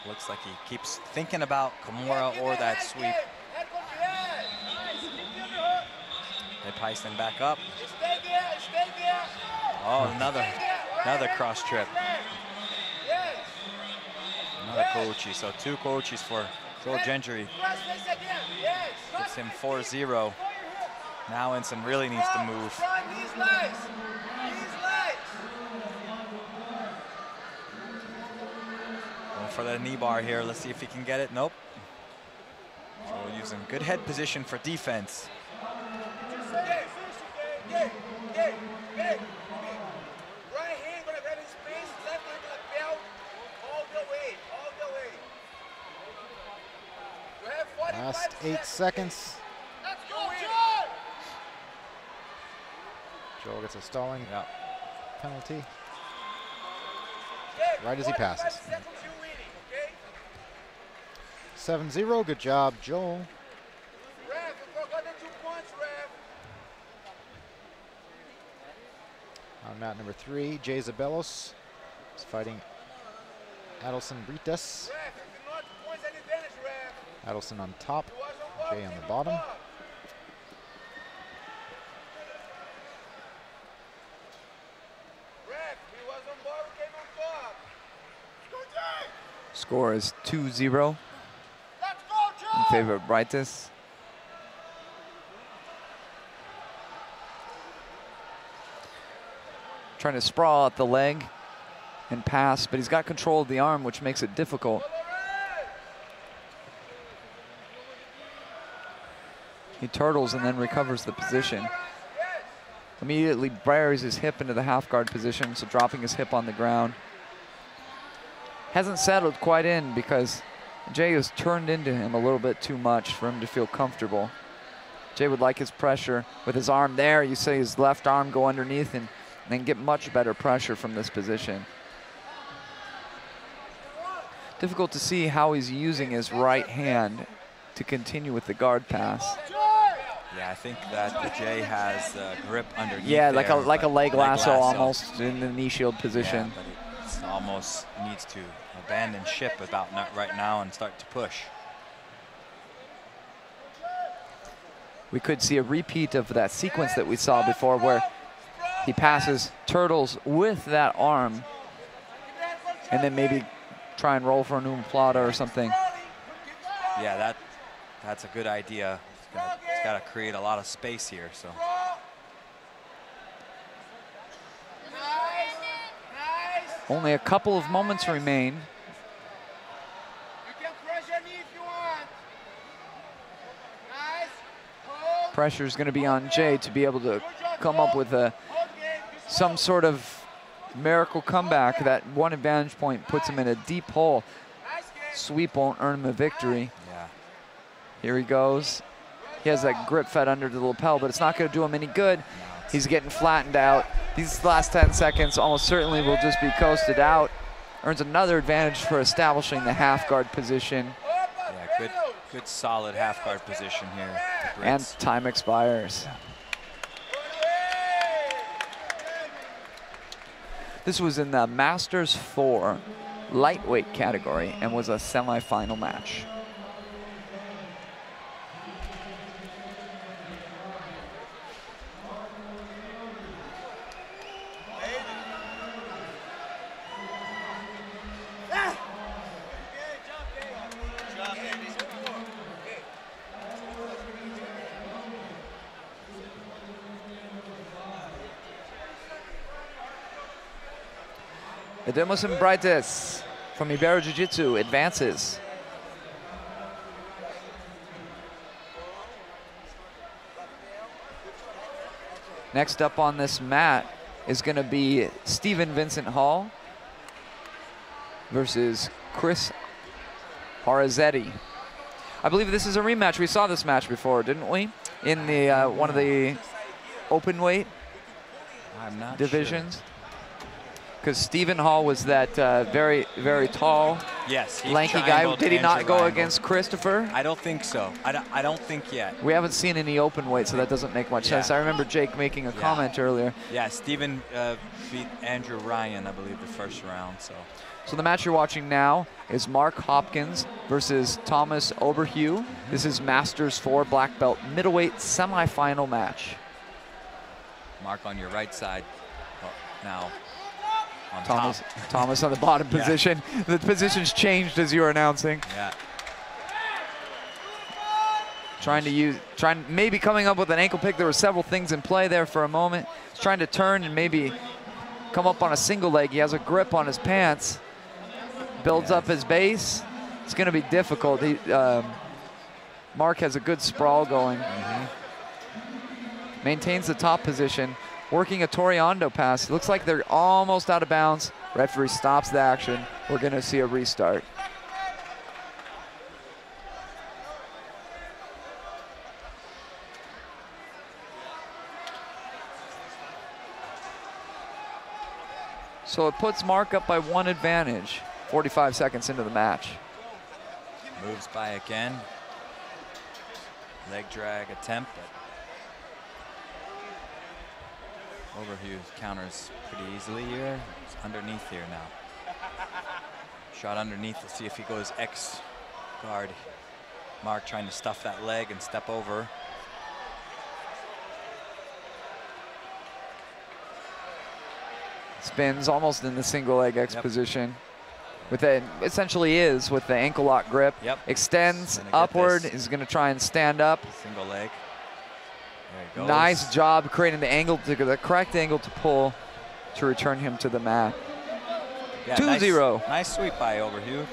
Looks like he keeps thinking about Kimura or that sweep. Hip heisting back up. Stay there. Stay there. Oh, another cross trip. Yes. Another Kouchi. So 2 Kouchis for Joel Gentry. Cross face again. Yes. Gets him 4-0. Now Ensign really needs to move. Front, these legs. These legs. for the knee bar here. Let's see if he can get it. Nope. Joel using good head position for defense. Right hand gonna grab his face, left hand gonna belt all the way, all the way. You have 45 Last 8 seconds. Let's go, Joel! Joel gets a stalling Yeah. penalty. Yeah, Right as he 45 passes. seconds, you winning, okay? 7-0. Good job, Joel. Ref, you forgot the 2 points, ref. On mat number 3, Jay Zabelos is fighting Adelson Brites. Ref, if you not points at advantage, ref. Adelson on top, You was on ball, Jay on came the bottom. top. Ref, he was on ball, came on top. Go, Jay! Score is 2-0 Let's go, Joe! in favor of Brightus. Trying to sprawl out the leg and pass, but he's got control of the arm, which makes it difficult. He turtles and then recovers the position. Immediately buries his hip into the half guard position, so dropping his hip on the ground. Hasn't settled quite in because Jay has turned into him a little bit too much for him to feel comfortable. Jay would like his pressure with his arm there. You see his left arm go underneath and then get much better pressure from this position. Difficult to see how he's using his right hand to continue with the guard pass. Yeah, I think that Jay has grip underneath. Yeah, like there, a but leg lasso almost in the knee shield position. Yeah, but it almost needs to abandon ship about right now and start to push. We could see a repeat of that sequence that we saw before where he passes, turtles with that arm, and then maybe try and roll for an umplata or something. Yeah, that's a good idea. He's got to create a lot of space here. So only a couple of moments remain. You can press your knee if you want. Nice. Hold. Pressure is going to be on Jay to be able to come up with some sort of miracle comeback. That one advantage point puts him in a deep hole. Sweep won't earn him a victory. yeah, Here he goes. He has that grip fed under the lapel, but it's not going to do him any good. He's getting flattened out. These last 10 seconds almost certainly will just be coasted out. Earns another advantage for establishing the half guard position. yeah, good solid half guard position here. And time expires. This was in the Masters 4 lightweight category and was a semifinal match. Edemos and Brightus from Ibero Jiu Jitsu advances. Next up on this mat is going to be Stephen Vincent Hall versus Chris Harazetti. I believe this is a rematch. We saw this match before, didn't we? In the one of the open weight divisions. Because Stephen Hall was that very, very tall, yes, lanky guy. Did he not go against Christopher? I don't think so. I don't think yet. We haven't seen any open weight, so that doesn't make much sense. I remember Jake making a comment earlier. Yeah, Stephen beat Andrew Ryan, I believe, the first round. So the match you're watching now is Mark Hopkins versus Thomas Oberhue. This is Masters 4 black belt middleweight semifinal match. Mark on your right side now. Thomas on the bottom position. The position's changed as you were announcing. Yeah. Maybe coming up with an ankle pick. There were several things in play there for a moment. He's trying to turn and maybe come up on a single leg. He has a grip on his pants. builds up his base. It's going to be difficult. Mark has a good sprawl going. Maintains the top position, working a Toriando pass. It looks like they're almost out of bounds. Referee stops the action. We're going to see a restart. So it puts Mark up by 1 advantage, 45 seconds into the match. Moves by again. Leg drag attempt. Overview counters pretty easily here. It's underneath here now. Shot underneath to see if he goes X guard. Mark trying to stuff that leg and step over. Spins almost in the single leg X position. With it, essentially is with the ankle lock grip. Extends upward. He's going to try and stand up. Single leg. There he goes. Nice job creating the angle, the correct angle to pull to return him to the mat. Yeah, 2-0. Nice sweep by Overview.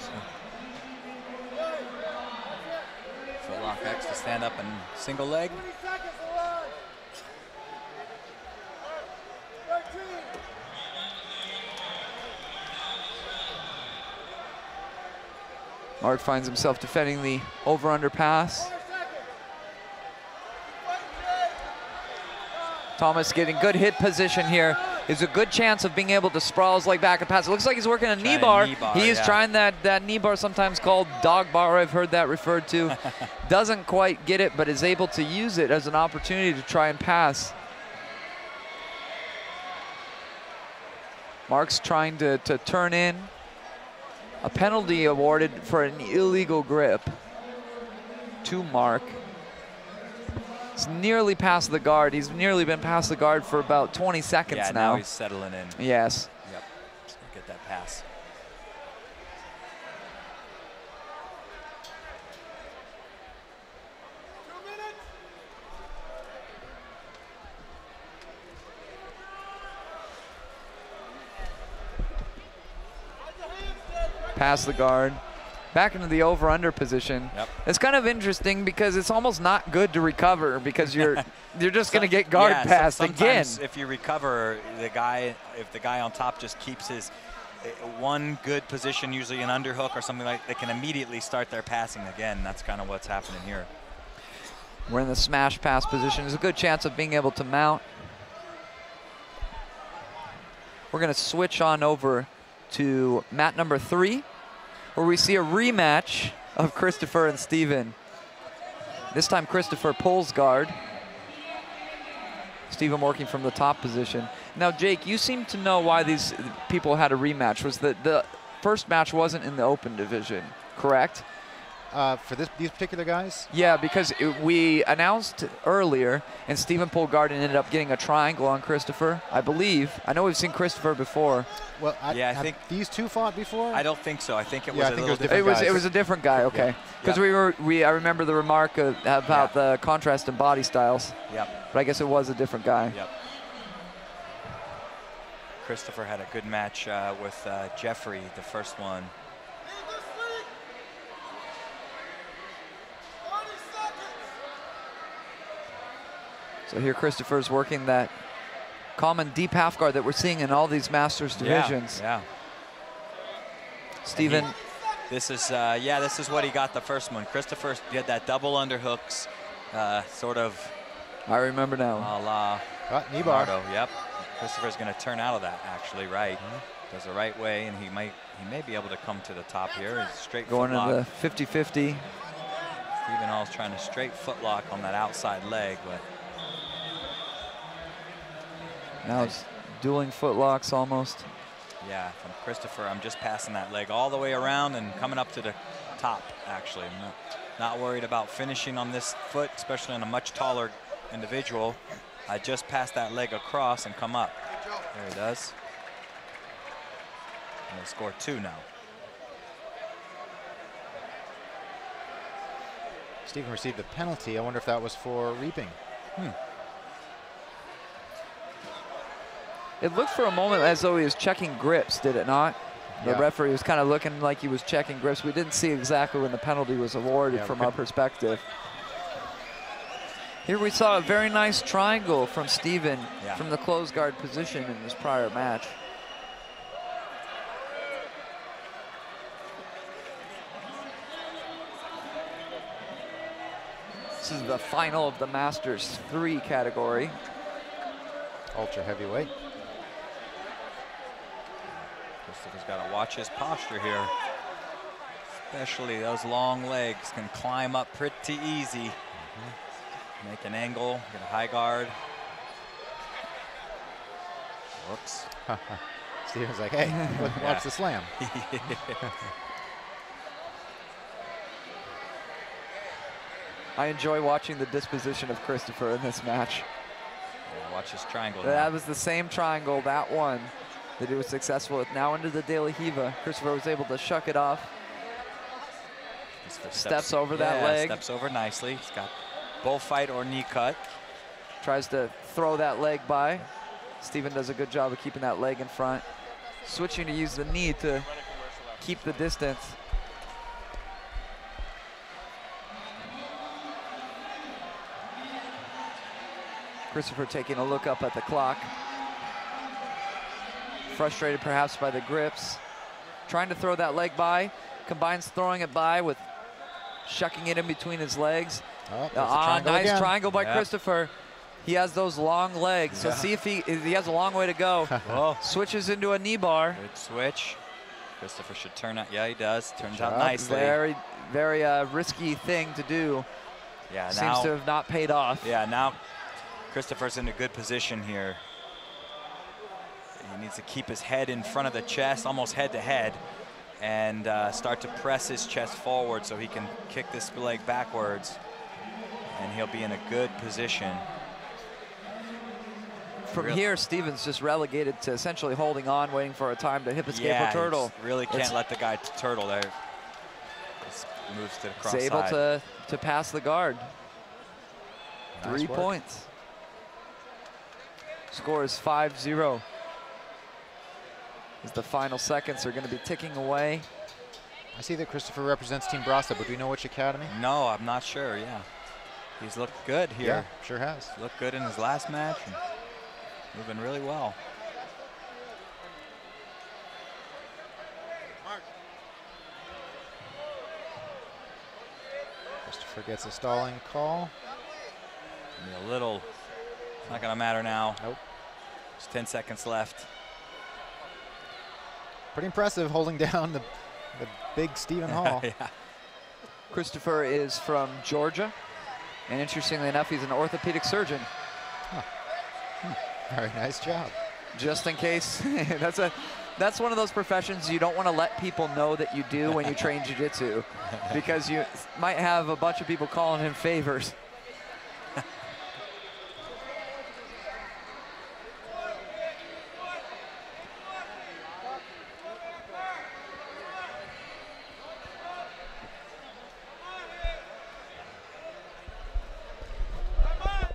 Footlock X to stand up and single leg. Mark finds himself defending the over-under pass. Thomas getting good hit position here. Is a good chance of being able to sprawl his leg back and pass. It looks like he's working a knee bar. He is trying that knee bar, sometimes called dog bar. I've heard that referred to. Doesn't quite get it, but is able to use it as an opportunity to try and pass. Mark's trying to turn in. A penalty awarded for an illegal grip to Mark. It's nearly past the guard. He's nearly been past the guard for about 20 seconds now. Yeah, now he's settling in. Yes. Yep, just get that pass. Past the guard, back into the over-under position. Yep. It's kind of interesting because it's almost not good to recover because you're just going to get guard passed again. If you recover, if the guy on top just keeps his one good position, usually an underhook or something like, they can immediately start their passing again. That's kind of what's happening here. We're in the smash pass position. There's a good chance of being able to mount. We're going to switch on over to mat number 3, where we see a rematch of Christopher and Steven. This time Christopher pulls guard. Steven working from the top position. Now Jake, you seem to know why these people had a rematch. Was that the first match wasn't in the open division, correct? For these particular guys? Yeah, because we announced earlier, and Steven pulled guard and ended up getting a triangle on Christopher, I believe. I know we've seen Christopher before. Well, I think these two fought before. I don't think so. I think it was a little different. It was a different guy. Okay, because I remember the remark about the contrast in body styles. Yep. But I guess it was a different guy. Yep. Christopher had a good match with Jeffrey, the first one. So here Christopher's working that common deep half guard that we're seeing in all these Masters divisions. Yeah. Steven. This is what he got the first one. Christopher did that double underhooks, sort of. I remember now. A la knee bar. Yep. Christopher's going to turn out of that actually, right? Does the right way, and he may be able to come to the top here. He's straight going footlock. into the 50-50. Steven Hall's trying to straight footlock on that outside leg, but. Now it's dueling footlocks almost. Yeah, from Christopher, I'm just passing that leg all the way around and coming up to the top, actually. I'm not worried about finishing on this foot, especially on a much taller individual. I just pass that leg across and come up. There he does. And we'll score 2 now. Steven received a penalty. I wonder if that was for reaping. It looked for a moment as though he was checking grips, did it not? The referee was kind of looking like he was checking grips. We didn't see exactly when the penalty was awarded from our perspective. Here we saw a very nice triangle from Steven from the closed guard position in this prior match. This is the final of the Masters 3 category. Ultra heavyweight. Christopher's got to watch his posture here. Especially those long legs can climb up pretty easy. Make an angle, get a high guard. Whoops. Steven's like, hey, watch the slam. I enjoy watching the disposition of Christopher in this match. Yeah, watch his triangle. That was the same triangle, that one, that he was successful with. Now into the De La Hiva. Christopher was able to shuck it off. Steps over that leg. Steps over nicely. He's got bullfight or knee cut. Tries to throw that leg by. Steven does a good job of keeping that leg in front. Switching to use the knee to keep the distance. Christopher taking a look up at the clock. Frustrated perhaps by the grips. Trying to throw that leg by. Combines throwing it by with shucking it in between his legs. Nice triangle by Christopher. He has those long legs, so see if he has a long way to go. Switches into a knee bar. Good switch. Christopher should turn out. Yeah, he does. Turns out nicely. Very, very risky thing to do. Yeah, seems to have not paid off. Yeah, now Christopher's in a good position here. He needs to keep his head in front of the chest, almost head to head, and start to press his chest forward so he can kick this leg backwards, and he'll be in a good position. From here, Steven's just relegated to essentially holding on, waiting for a time to hip escape or turtle. Really can't let the guy turtle there. Just moves to the cross side. He's able to pass the guard. Nice 3 points. Score is 5-0. As the final seconds are going to be ticking away. I see that Christopher represents Team Brasa, but do we know which academy? No, I'm not sure, He's looked good here. Yeah, sure has. Looked good in his last match. And moving really well. Christopher gets a stalling call. A little, it's not gonna matter now. Nope. There's 10 seconds left. Pretty impressive holding down the big Stephen Hall. Christopher is from Georgia, and interestingly enough, he's an orthopedic surgeon. Very nice job. Just in case, that's one of those professions you don't want to let people know that you do when you train jiu-jitsu, because you might have a bunch of people calling him favors.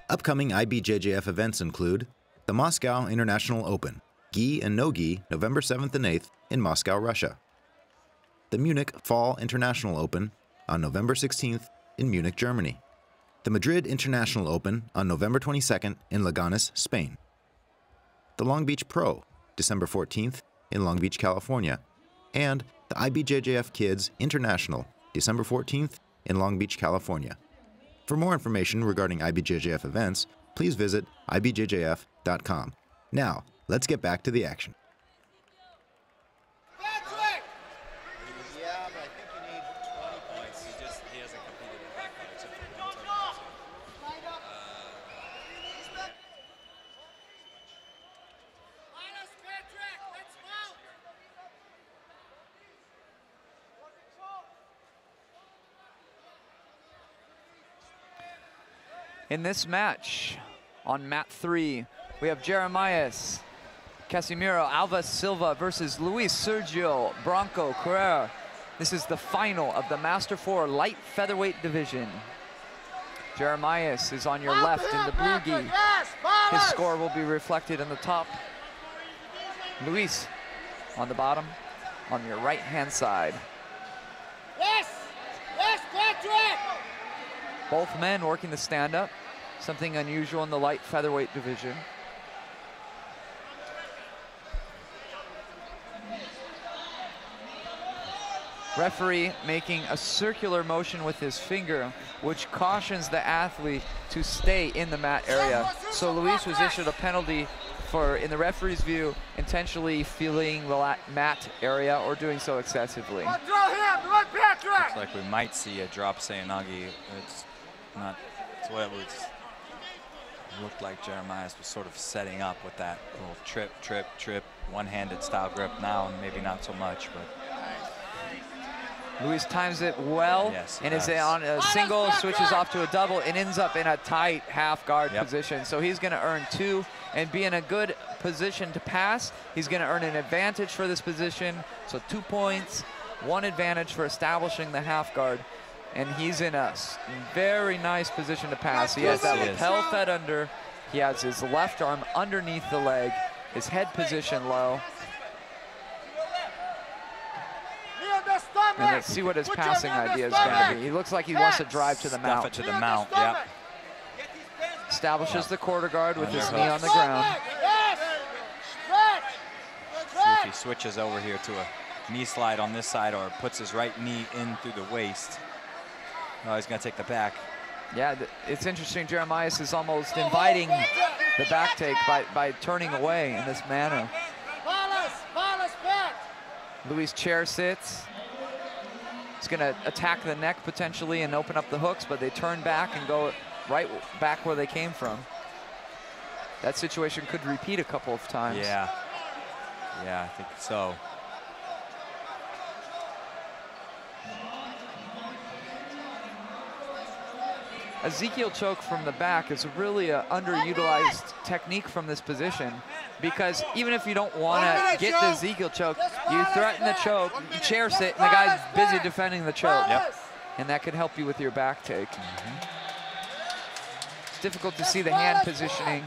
Upcoming IBJJF events include the Moscow International Open, gi and no gi, November 7th and 8th in Moscow, Russia. The Munich Fall International Open on November 16th in Munich, Germany. The Madrid International Open on November 22nd in Leganés, Spain. The Long Beach Pro, December 14th in Long Beach, California. And the IBJJF Kids International, December 14th in Long Beach, California. For more information regarding IBJJF events, please visit IBJJF.com. Now, let's get back to the action. Yeah, but I think you need 20 points. He hasn't competed in that fight except for one tournament. In this match, on mat 3, we have Jeremias Casimiro Alves Silva versus Luis Sergio Bronco Carrera. This is the final of the Master 4 light featherweight division. Jeremias is on your left in the blue gi. His score will be reflected in the top. Luis on the bottom. on your right-hand side. Yes! Yes, Patrick! Both men working the stand-up, something unusual in the light featherweight division. Referee making a circular motion with his finger, which cautions the athlete to stay in the mat area. So Luis was issued a penalty for, in the referee's view, intentionally feeling the mat area or doing so excessively. Looks like we might see a drop Seoinage. It's not, it's what it was. It looked like Jeremias was sort of setting up with that little trip, trip, trip, one-handed style grip now, and maybe not so much, but. Luis times it well, yes, and is on a single, switches off to a double, and ends up in a tight half guard position. So he's gonna earn 2 and be in a good position to pass. He's gonna earn an advantage for this position. So 2 points, 1 advantage for establishing the half guard. And he's in a very nice position to pass. He has that lapel fed under. He has his left arm underneath the leg, his head position low. And let's see what his passing idea is going to be. He looks like he wants to drive to the mount. Stuff it to the mount, yep. Establishes the quarter guard with his knee on the ground. See if he switches over here to a knee slide on this side or puts his right knee in through the waist. Oh, he's going to take the back. Yeah, it's interesting. Jeremias is almost inviting the back take by turning away in this manner. Luis chair sits. He's going to attack the neck potentially and open up the hooks, but they turn back and go right back where they came from. That situation could repeat a couple of times. Yeah, I think so. Ezekiel choke from the back is really an underutilized technique from this position, because even if you don't want to get the Ezekiel choke, you threaten the choke, you chair sit, and the guy's busy defending the choke. Yep. And that can help you with your back take. It's difficult to see the hand positioning.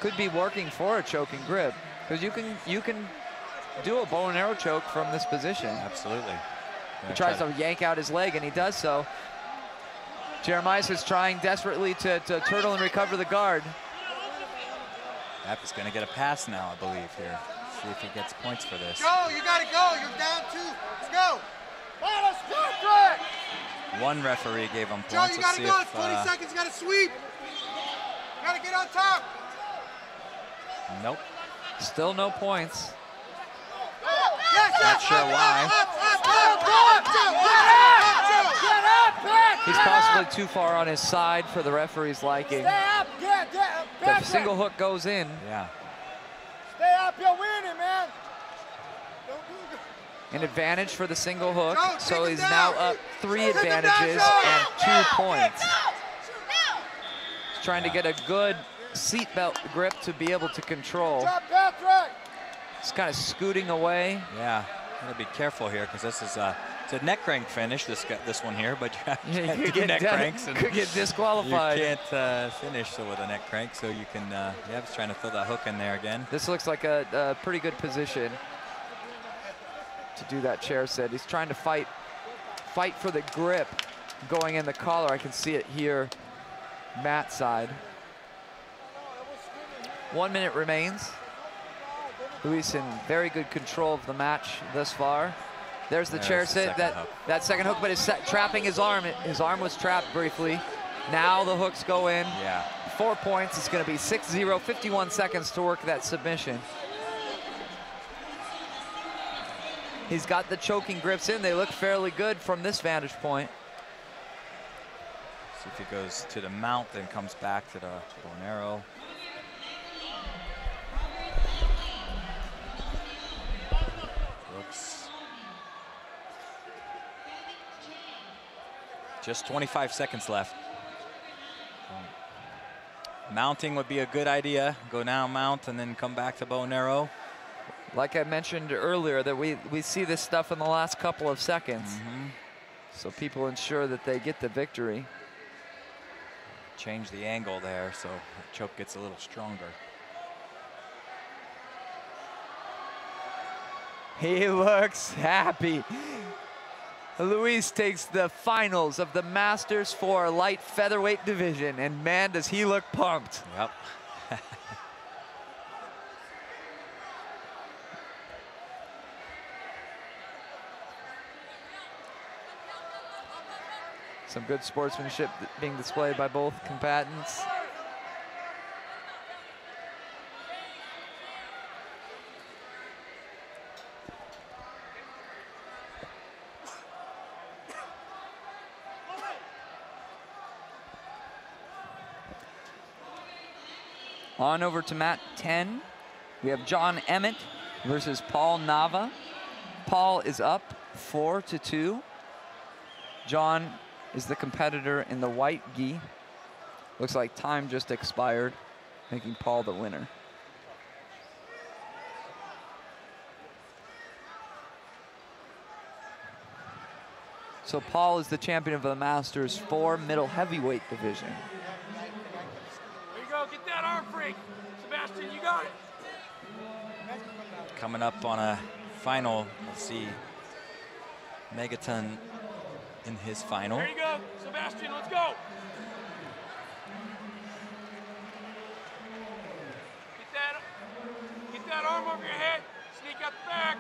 Could be working for a choking grip, because you can do a bow and arrow choke from this position. Absolutely. He tries to yank out his leg, and he does so. Jeremias is trying desperately to turtle and recover the guard. Yep, is going to get a pass now, I believe, here. See if he gets points for this. Go, you gotta go, you're down 2. Let's go. One referee gave him points. Joe, you gotta go, if, 20 seconds, you gotta sweep. You gotta get on top. Nope. Still no points. Not sure why. He's possibly too far on his side for the referee's liking. The single hook goes in. Yeah. Stay up, you're winning, man. An advantage for the single hook. So he's now up 3 advantages and 2 points. He's trying to get a good seatbelt grip to be able to control. He's kind of scooting away. Yeah, gotta be careful here, because this is it's a neck crank finish, this one here, but you can't do neck cranks. And could get disqualified. You can't finish with a neck crank, so you can, yeah, he's trying to throw that hook in there again. This looks like a pretty good position to do that chair sit. He's trying to fight for the grip going in the collar. I can see it here, mat side. 1 minute remains. Luis in very good control of the match thus far. There's the chair sit, that second hook, but it's trapping his arm. His arm was trapped briefly. Now the hooks go in. Yeah. 4 points. It's going to be 6-0, 51 seconds to work that submission. He's got the choking grips in. They look fairly good from this vantage point. See if he goes to the mount, then comes back to the bow and arrow. Just 25 seconds left. Mounting would be a good idea. Go down, mount, and then come back to bow and arrow. Like I mentioned earlier, that we see this stuff in the last couple of seconds. So people ensure that they get the victory. Change the angle there so the choke gets a little stronger. He looks happy. Luis takes the finals of the Masters 4 light featherweight division, and man, does he look pumped. Yep. Some good sportsmanship being displayed by both combatants. On over to mat 10. We have John Emmett versus Paul Nava. Paul is up 4-2. John is the competitor in the white gi. Looks like time just expired, making Paul the winner. So Paul is the champion of the Masters 4 middle heavyweight division. There you go, get that arm freak. Sebastian, you got it. Coming up on a final, we'll see Megaton in his final. There you go, Sebastian, let's go. Get that arm over your head, sneak out the back.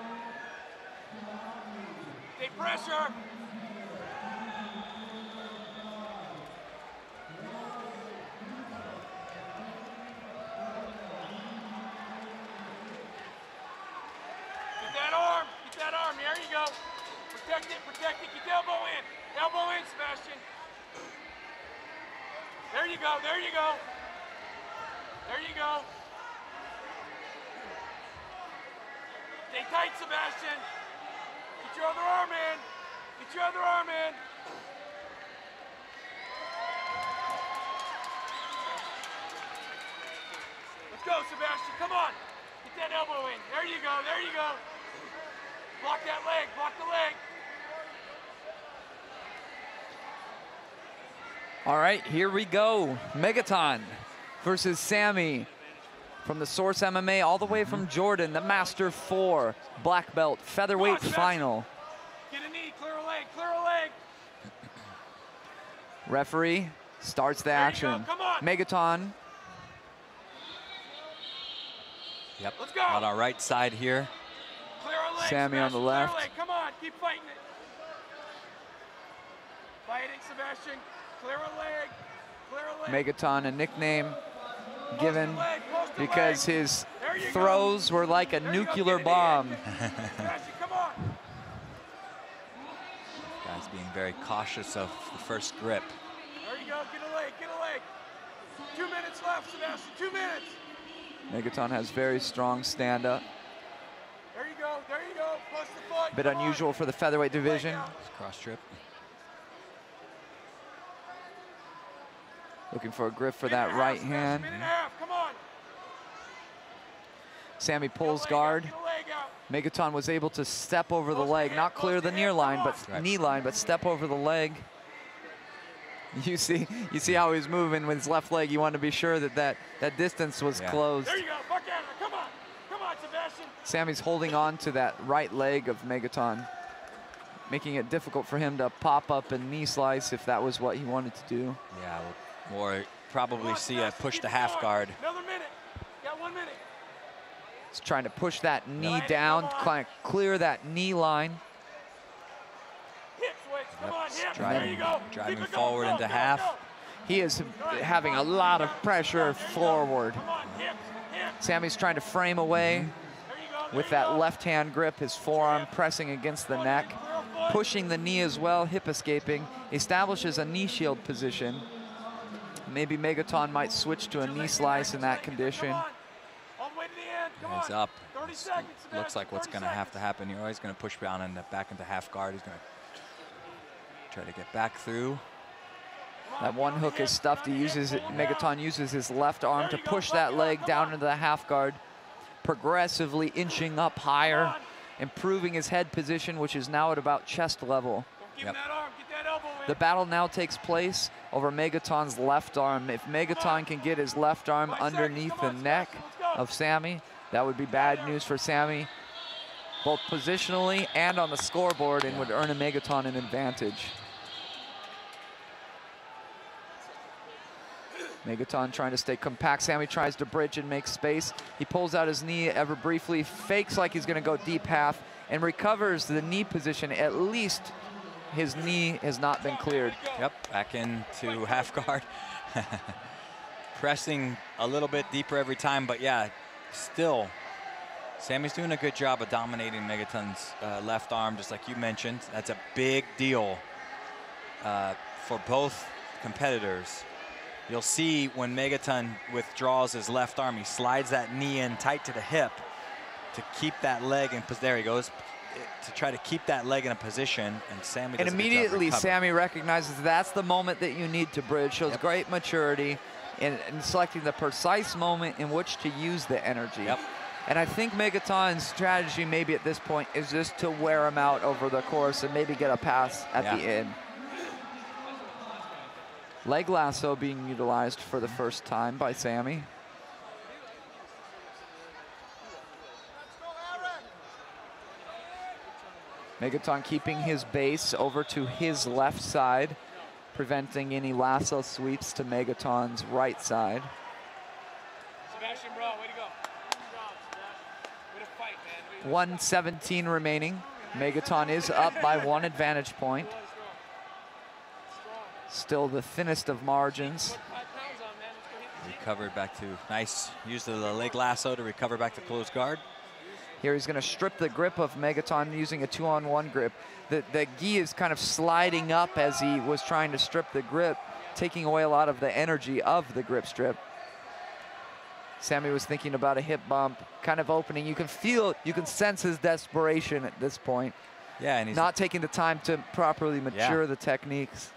Take pressure. Get that arm, there you go. Protect it, get the elbow in. Elbow in, Sebastian. There you go, there you go. There you go. Stay tight, Sebastian. Get your other arm in. Get your other arm in. Let's go, Sebastian, come on. Get that elbow in. There you go, there you go. Block that leg, block the leg. All right, here we go. Megaton versus Sammy from the Source MMA, all the way from Jordan, the Master 4 black belt featherweight final. Get a knee, clear a leg, clear a leg. Referee starts the action. Come on. Megaton. Yep. Let's go. On our right side here. Clear a leg, Sammy on the Sebastian, left. Clear a leg. Come on, keep fighting it. Fight it, Sebastian. Clear a leg. Clear a leg. Megaton, a nickname given Post the because leg. his There you go. throws were like a There you go, nuclear get it in. bomb. Sebastian, come on. Guys being very cautious of the first grip. There you go, get a leg, get a leg. 2 minutes left, Sebastian, 2 minutes. Megaton has very strong stand-up. There you go, push the foot. Bit come on. unusual for the featherweight division. Cross trip. Looking for a grip for Minute that and a half, right Sebastian, hand. minute and a half, come on. Sammy Get a pulls leg out, guard. get a leg out. Megaton was able to step over the Post the leg, hip, not clear post the the near hip, line, come but on. knee line, but step over the leg. You see how he was moving with his left leg. You want to be sure that distance was closed. There you go, buck at her, come on, Sebastian. Sammy's holding on to that right leg of Megaton, making it difficult for him to pop up and knee slice if that was what he wanted to do. Yeah, or probably see a Sebastian, push keep to it half going. guard. Another minute, got 1 minute. He's trying to push that knee Right, down, come on. kind of clear that knee line. Hip switch, come on, hip, Driving, there you go. driving Keep it forward going, into go, half. go. He is having a lot of pressure forward. Come on, hips, hips. Sammy's trying to frame away There you go, there with you that go. left hand grip, his forearm pressing against the neck, pushing the knee as well, hip escaping, establishes a knee shield position. Maybe Megaton might switch to a knee slice in that condition. Come on. All the way to the end, come Hands on. up. 30 seconds, Sebastian, Looks like what's 30 going to have seconds. to happen. You're always going to push down and back into half guard. He's going to try to get back through. That one hook is stuffed. Megaton uses his left arm to push that leg down into the half guard, progressively inching up higher, improving his head position, which is now at about chest level. Don't give him that arm, get that elbow in. The battle now takes place over Megaton's left arm. If Megaton can get his left arm underneath the neck of Sammy, that would be bad news for Sammy. both positionally and on the scoreboard, and would earn a Megaton an advantage. Megaton trying to stay compact. Sammy tries to bridge and make space. He pulls out his knee ever briefly, fakes like he's going to go deep half, and recovers the knee position. At least his knee has not been cleared. Yep, back into half guard. Pressing a little bit deeper every time, but yeah, still, Sammy's doing a good job of dominating Megaton's left arm, just like you mentioned. That's a big deal for both competitors. You'll see when Megaton withdraws his left arm, he slides that knee in tight to the hip to keep that leg in position. There he goes, to try to keep that leg in a position, and Sammy does and immediately Sammy recognizes that's the moment that you need to bridge. Shows great maturity in selecting the precise moment in which to use the energy. Yep. And I think Megaton's strategy maybe at this point is just to wear him out over the course and maybe get a pass at the end. Leg lasso being utilized for the first time by Sammy. Megaton keeping his base over to his left side, preventing any lasso sweeps to Megaton's right side. Sebastian, bro, way to go. Way to fight, man. 1:17 remaining. Megaton is up by 1 advantage point. Still the thinnest of margins. Recovered back to, nice, used the leg lasso to recover back to close guard. Here he's going to strip the grip of Megaton using a 2-on-1 grip. The gi is kind of sliding up as he was trying to strip the grip, taking away a lot of the energy of the grip strip. Sammy was thinking about a hip bump, kind of opening. You can feel, you can sense his desperation at this point. Yeah, and he's not taking the time to properly mature the techniques.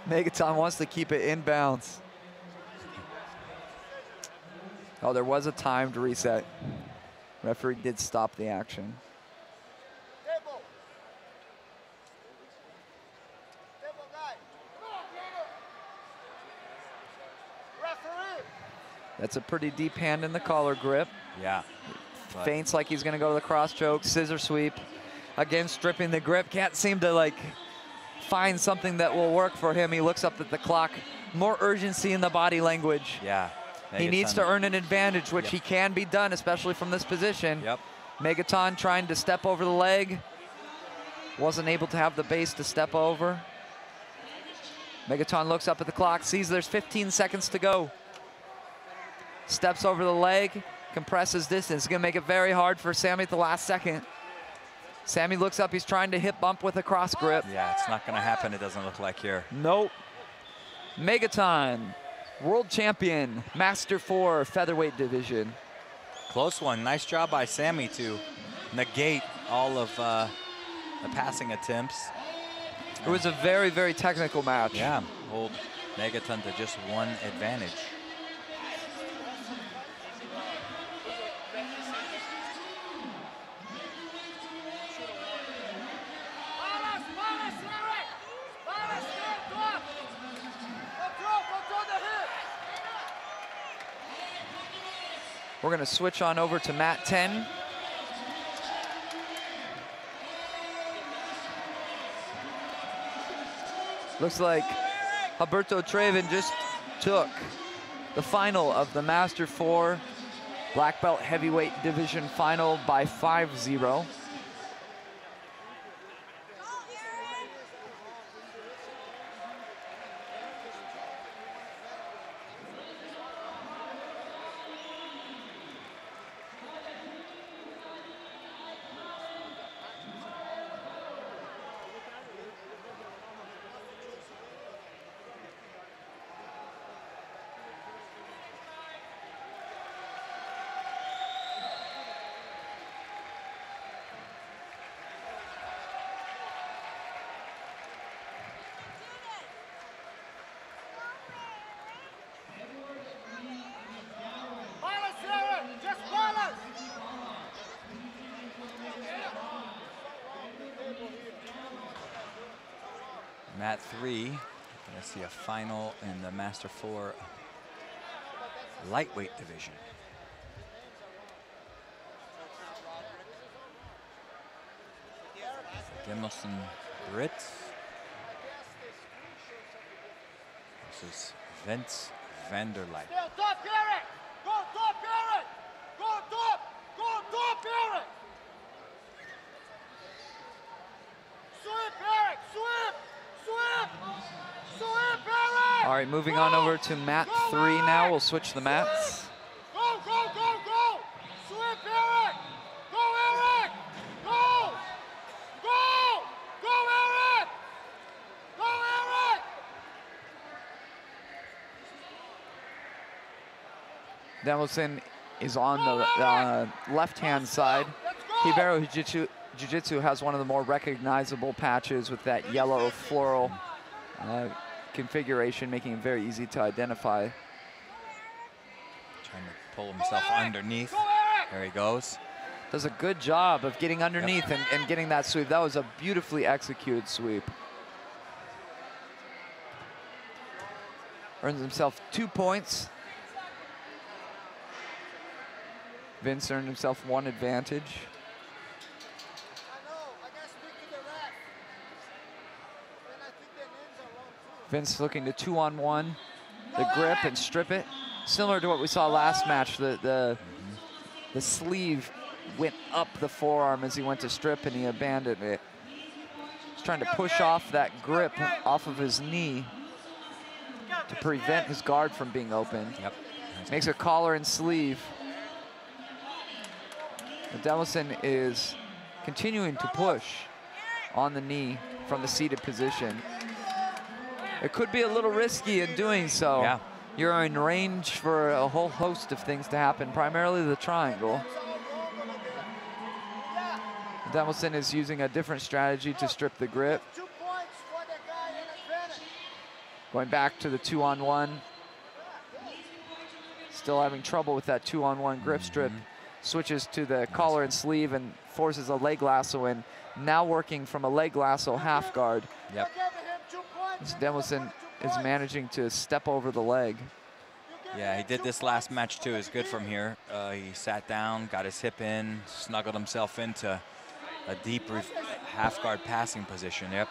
Megaton wants to keep it in bounds. Oh, there was a timed reset. Referee did stop the action. That's a pretty deep hand in the collar grip. Yeah. Feints like he's going to go to the cross choke, scissor sweep. Again, stripping the grip. Can't seem to like find something that will work for him. He looks up at the clock. More urgency in the body language. Yeah. He needs to earn an advantage, which he can be done, especially from this position. Yep. Megaton trying to step over the leg. Wasn't able to have the base to step over. Megaton looks up at the clock, sees there's 15 seconds to go. Steps over the leg, compresses distance. It's gonna make it very hard for Sammy at the last second. Sammy looks up, he's trying to hip bump with a cross grip. Yeah, it's not gonna happen, it doesn't look like here. Nope. Megaton, world champion, Master 4 featherweight division. Close one, nice job by Sammy to negate all of the passing attempts. It was a very, very technical match. Yeah, hold Megaton to just 1 advantage. We're going to switch on over to mat 10. Looks like Alberto Treven just took the final of the Master 4 Black Belt Heavyweight Division final by 5-0. Mat 3, gonna see a final in the Master 4 lightweight division. Demelson Britt. This is Vince Vanderlei. Still top, Eric! Go top, Eric! Go top! Go top, Eric! Sweep, Eric! Sweep! Sweep! Sweep, Eric! All right, moving on over to mat 3 now. We'll switch the mats. Go, go, go, go! Sweep, Eric! Go, Eric! Go! Go! Go, Eric! Go, Eric! Demelson is on the left-hand side. Hibero Jiu-Jitsu has one of the more recognizable patches with that yellow floral configuration, making it very easy to identify. Trying to pull himself underneath. There he goes. Does a good job of getting underneath and getting that sweep. That was a beautifully executed sweep. Earns himself 2 points. Vince earned himself 1 advantage. Vince looking to 2-on-1 the grip and strip it. Similar to what we saw last match, the sleeve went up the forearm as he went to strip and he abandoned it. He's trying to push off that grip off of his knee to prevent his guard from being open. Yep. Makes a collar and sleeve. Demelson is continuing to push on the knee from the seated position. It could be a little risky in doing so. Yeah. You're in range for a whole host of things to happen, primarily the triangle. Demelson is using a different strategy to strip the grip. Going back to the 2-on-1. Still having trouble with that 2-on-1 grip strip. Switches to the collar and sleeve and forces a leg lasso in. Now working from a leg lasso half guard. Yep. Demelson is managing to step over the leg. Yeah, he did this last match too. It's good from here. He sat down, got his hip in, snuggled himself into a deep half guard passing position. Yep.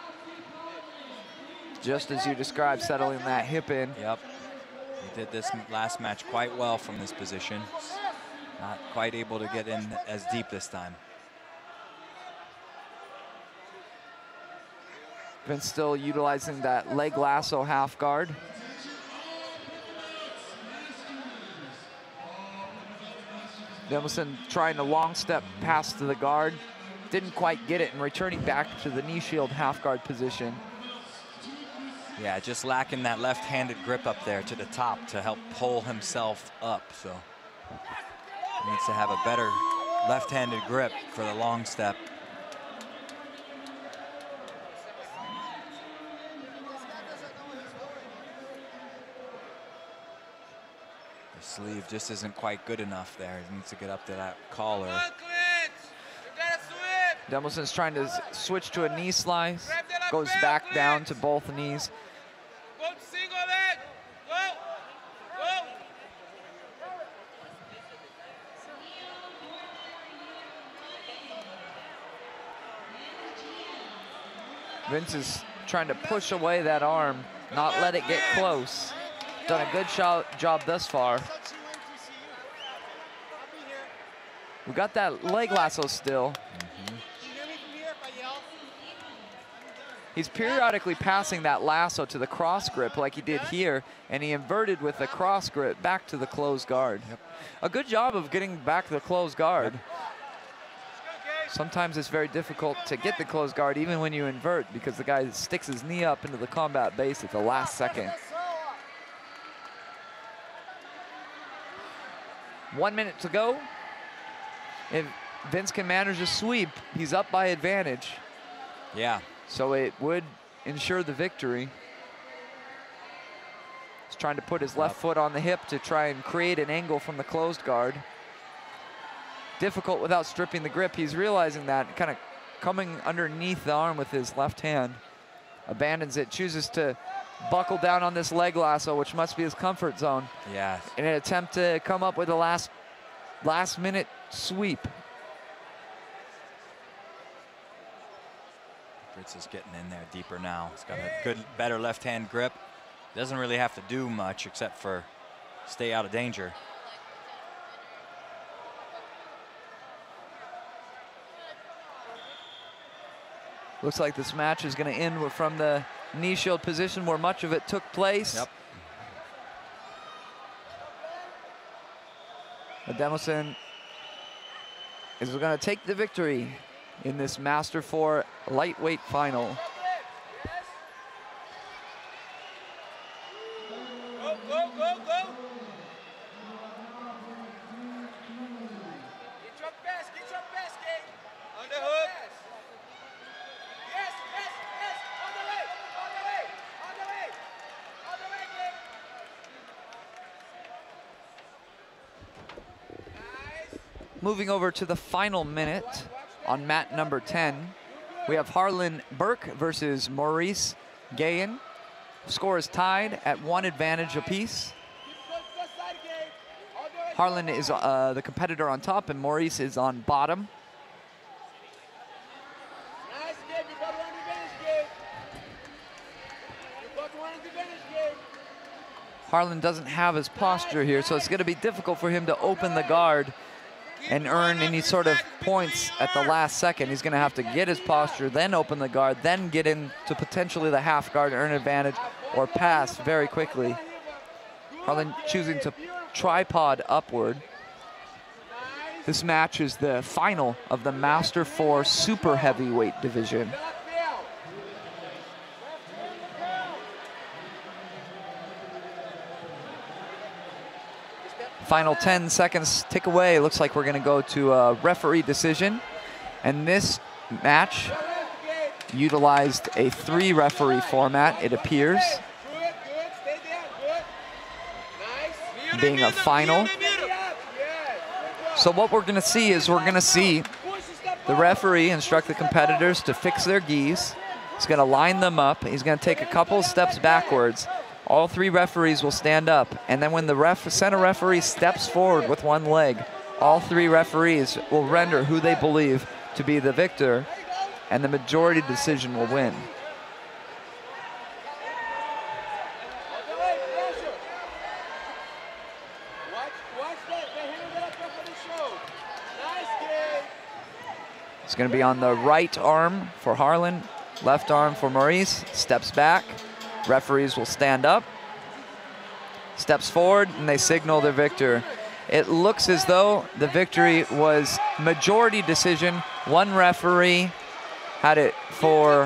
Just as you described, settling that hip in. Yep. He did this last match quite well from this position. Not quite able to get in as deep this time. Vince still utilizing that leg lasso half guard. Demelson trying to long step past to the guard. Didn't quite get it and returning back to the knee shield half guard position. Yeah, just lacking that left-handed grip up there to the top to help pull himself up. So he needs to have a better left-handed grip for the long step. The sleeve just isn't quite good enough there. He needs to get up to that collar. Demelson's trying to switch to a knee slice. Goes back down to both knees. Vince is trying to push away that arm, not let it get close. Done a good job thus far. We got that leg lasso still. He's periodically passing that lasso to the cross grip like he did here, and he inverted with the cross grip back to the closed guard. Yep. A good job of getting back to the closed guard. Yep. Sometimes it's very difficult to get the closed guard even when you invert because the guy sticks his knee up into the combat base at the last second. 1 minute to go. If Vince can manage a sweep, he's up by advantage. Yeah. So it would ensure the victory. He's trying to put his left foot on the hip to try and create an angle from the closed guard. Difficult without stripping the grip. He's realizing that, kind of coming underneath the arm with his left hand. Abandons it, chooses to buckle down on this leg lasso, which must be his comfort zone. Yeah. In an attempt to come up with a last minute sweep. Fritz is getting in there deeper now. He's got a good, better left-hand grip. Doesn't really have to do much except for stay out of danger. Looks like this match is going to end from the knee shield position where much of it took place. Yep. Ademosin is going to take the victory in this Master 4 lightweight final. Go, go, go, go. Get your best, Gabe. On the hook. Yes, yes, yes. On the way, on the way, on the way, on the way, Gabe. Nice. Moving over to the final minute on mat number 10, we have Harlan Burke versus Maurice Gayen. Score is tied at 1 advantage apiece. Harlan is the competitor on top and Maurice is on bottom. Nice, Gabe. You got one advantage, Gabe. You got one advantage, Gabe. Harlan doesn't have his posture here, so it's going to be difficult for him to open the guard and earn any sort of points at the last second. He's going to have to get his posture, then open the guard, then get into potentially the half guard and earn advantage or pass very quickly. Harlan choosing to tripod upward. This match is the final of the Master 4 super heavyweight division. Final 10 seconds tick away. Looks like we're going to go to a referee decision. And this match utilized a 3-referee format, it appears, being a final. So what we're going to see is we're going to see the referee instruct the competitors to fix their gis. He's going to line them up. He's going to take a couple steps backwards. All 3 referees will stand up, and then when the center referee steps forward with one leg, all 3 referees will render who they believe to be the victor, and the majority decision will win. It's going to be on the right arm for Harlan, left arm for Maurice, steps back. Referees will stand up, steps forward, and they signal their victor. It looks as though the victory was majority decision. 1 referee had it for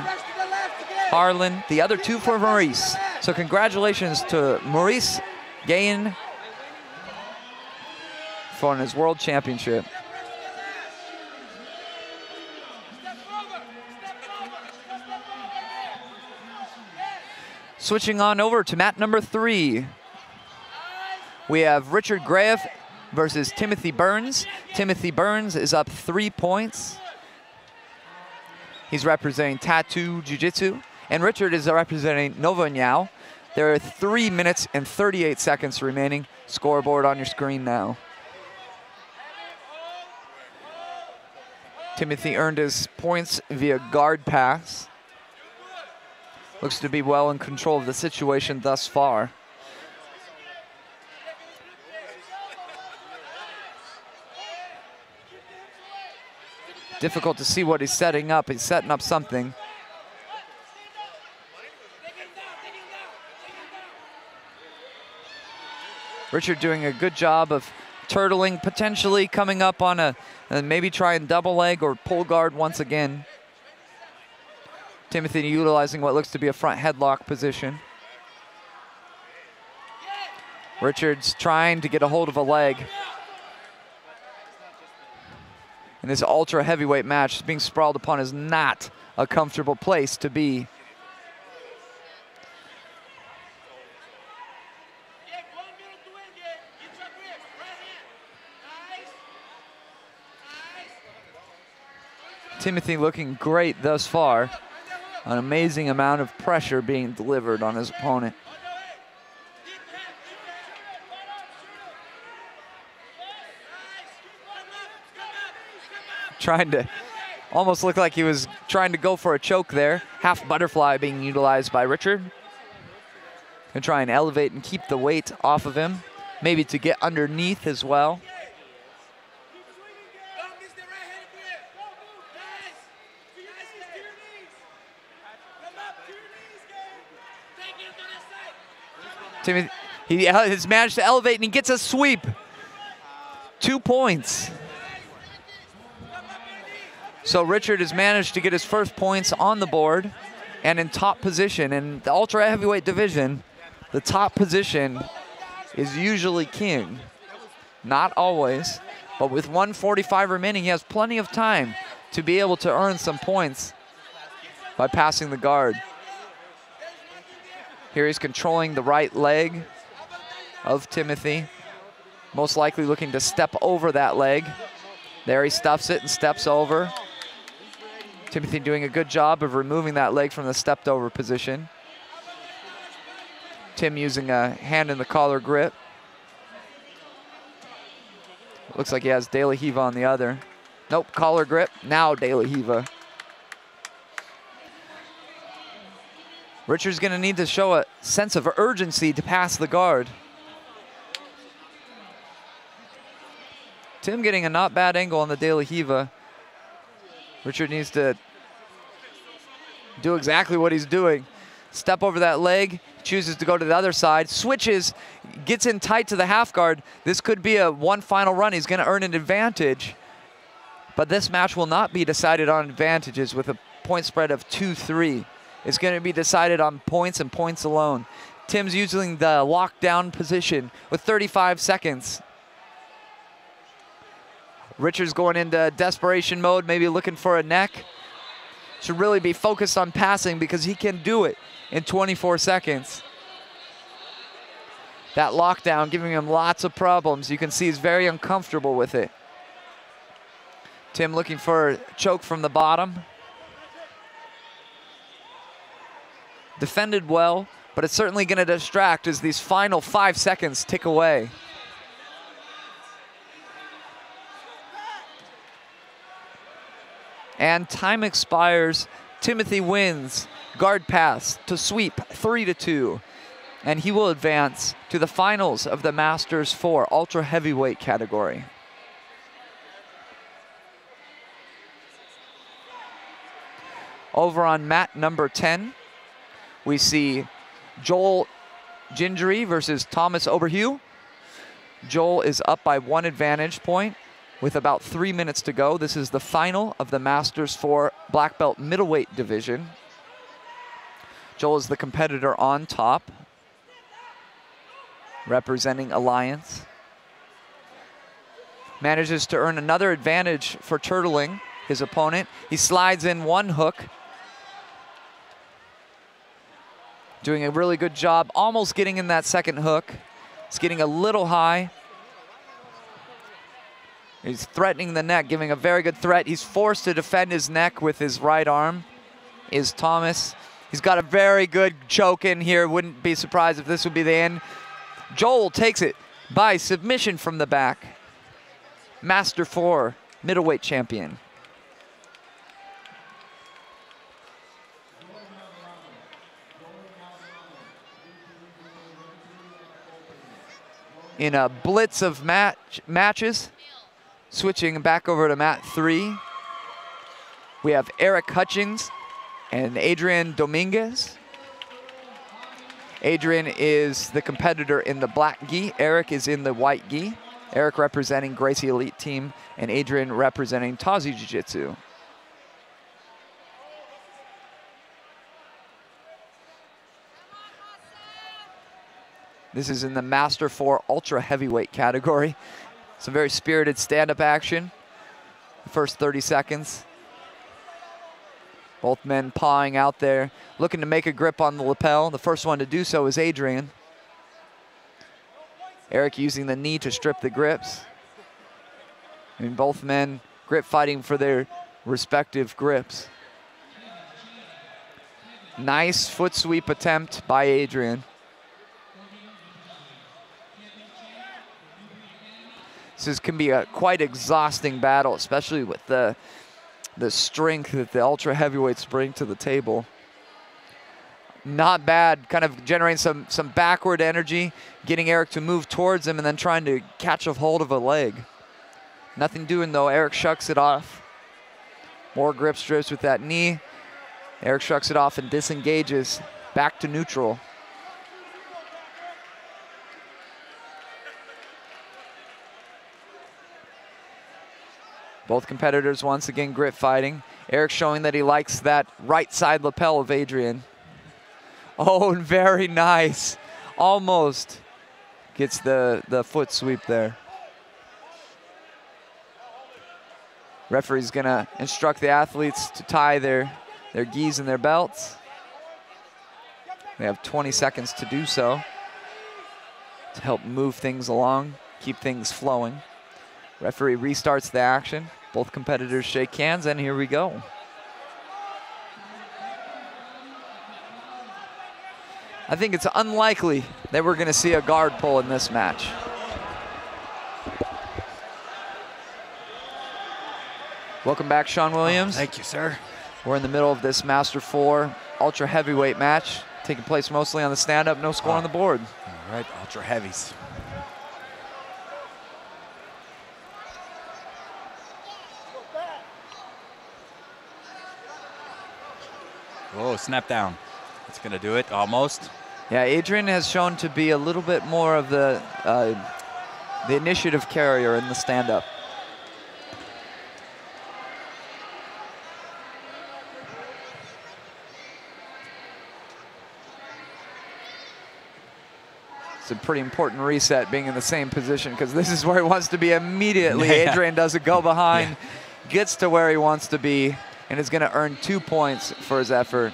Harlan, the other 2 for Maurice. So congratulations to Maurice Gayen for his world championship. Switching on over to mat number 3. We have Richard Graeff versus Timothy Burns. Timothy Burns is up 3 points. He's representing Tattoo Jiu Jitsu. And Richard is representing Nova Nyao. There are 3 minutes and 38 seconds remaining. Scoreboard on your screen now. Timothy earned his points via guard pass. Looks to be well in control of the situation thus far. Difficult to see what he's setting up. He's setting up something. Richard doing a good job of turtling, potentially coming up on a maybe try and double leg or pull guard once again. Timothy utilizing what looks to be a front headlock position. Richard's trying to get a hold of a leg. And this ultra heavyweight match, being sprawled upon, is not a comfortable place to be. Timothy looking great thus far. An amazing amount of pressure being delivered on his opponent. Trying to Almost looked like he was trying to go for a choke there. Half butterfly being utilized by Richard. Gonna try and elevate and keep the weight off of him. Maybe to get underneath as well. Timothy, he has managed to elevate and he gets a sweep. 2 points. So Richard has managed to get his first points on the board and in top position. In the ultra heavyweight division, the top position is usually king. Not always, but with 1:45 remaining, he has plenty of time to be able to earn some points by passing the guard. Here he's controlling the right leg of Timothy. Most likely looking to step over that leg. There he stuffs it and steps over. Timothy doing a good job of removing that leg from the stepped over position. Tim using a hand in the collar grip. Looks like he has De La Hiva on the other. Nope, collar grip, now De La Hiva. Richard's gonna need to show a sense of urgency to pass the guard. Tim getting a not bad angle on the De La Hiva. Richard needs to do exactly what he's doing. Step over that leg, chooses to go to the other side, switches, gets in tight to the half guard. This could be a one final run. He's gonna earn an advantage, but this match will not be decided on advantages with a point spread of 2-3. It's gonna be decided on points and points alone. Tim's using the lockdown position with 35 seconds. Richard's going into desperation mode, maybe looking for a neck. Should really be focused on passing because he can do it in 24 seconds. That lockdown giving him lots of problems. You can see he's very uncomfortable with it. Tim looking for a choke from the bottom. Defended well, but it's certainly going to distract as these final 5 seconds tick away. And time expires. Timothy wins. Guard pass to sweep 3-2. And he will advance to the finals of the Masters 4 Ultra Heavyweight category. Over on mat number 10, we see Joel Gingery versus Thomas Oberhue. Joel is up by 1 advantage point with about 3 minutes to go. This is the final of the Masters 4 Black Belt Middleweight division. Joel is the competitor on top, representing Alliance. Manages to earn another advantage for turtling his opponent. He slides in 1 hook. Doing a really good job, almost getting in that second hook. It's getting a little high. He's threatening the neck, giving a very good threat. He's forced to defend his neck with his right arm, is Thomas. He's got a very good choke in here. Wouldn't be surprised if this would be the end. Joel takes it by submission from the back. Master 4 middleweight champion. In a blitz of matches, switching back over to mat 3, we have Eric Hutchings and Adrian Dominguez. Adrian is the competitor in the black gi. Eric is in the white gi. Eric representing Gracie Elite Team and Adrian representing Tazi Jiu Jitsu. This is in the Master 4 Ultra Heavyweight category. Some very spirited stand-up action. The first 30 seconds. Both men pawing out there, looking to make a grip on the lapel. The first one to do so is Adrian. Eric using the knee to strip the grips. And both men grip fighting for their respective grips. Nice foot sweep attempt by Adrian. This can be a quite exhausting battle, especially with the the strength that the ultra heavyweights bring to the table. Not bad, kind of generating some backward energy, getting Eric to move towards him and then trying to catch a hold of a leg. Nothing doing though, Eric shucks it off. More grip strips with that knee. Eric shucks it off and disengages back to neutral. Both competitors once again grip fighting. Eric showing that he likes that right side lapel of Adrian. Oh, and very nice. Almost gets the foot sweep there. Referee's gonna instruct the athletes to tie their gis and their belts. They have 20 seconds to do so to help move things along, keep things flowing. Referee restarts the action. Both competitors shake hands, and here we go. I think it's unlikely that we're going to see a guard pull in this match. Welcome back, Sean Williams. Thank you, sir. We're in the middle of this Master 4 ultra heavyweight match, taking place mostly on the stand-up, no score on the board. All right, ultra heavies. Whoa, snap down. That's gonna do it, almost. Yeah, Adrian has shown to be a little bit more of the initiative carrier in the stand-up. It's a pretty important reset being in the same position because this is where he wants to be immediately. Yeah. Adrian doesn't go behind, gets to where he wants to be, and is going to earn 2 points for his effort.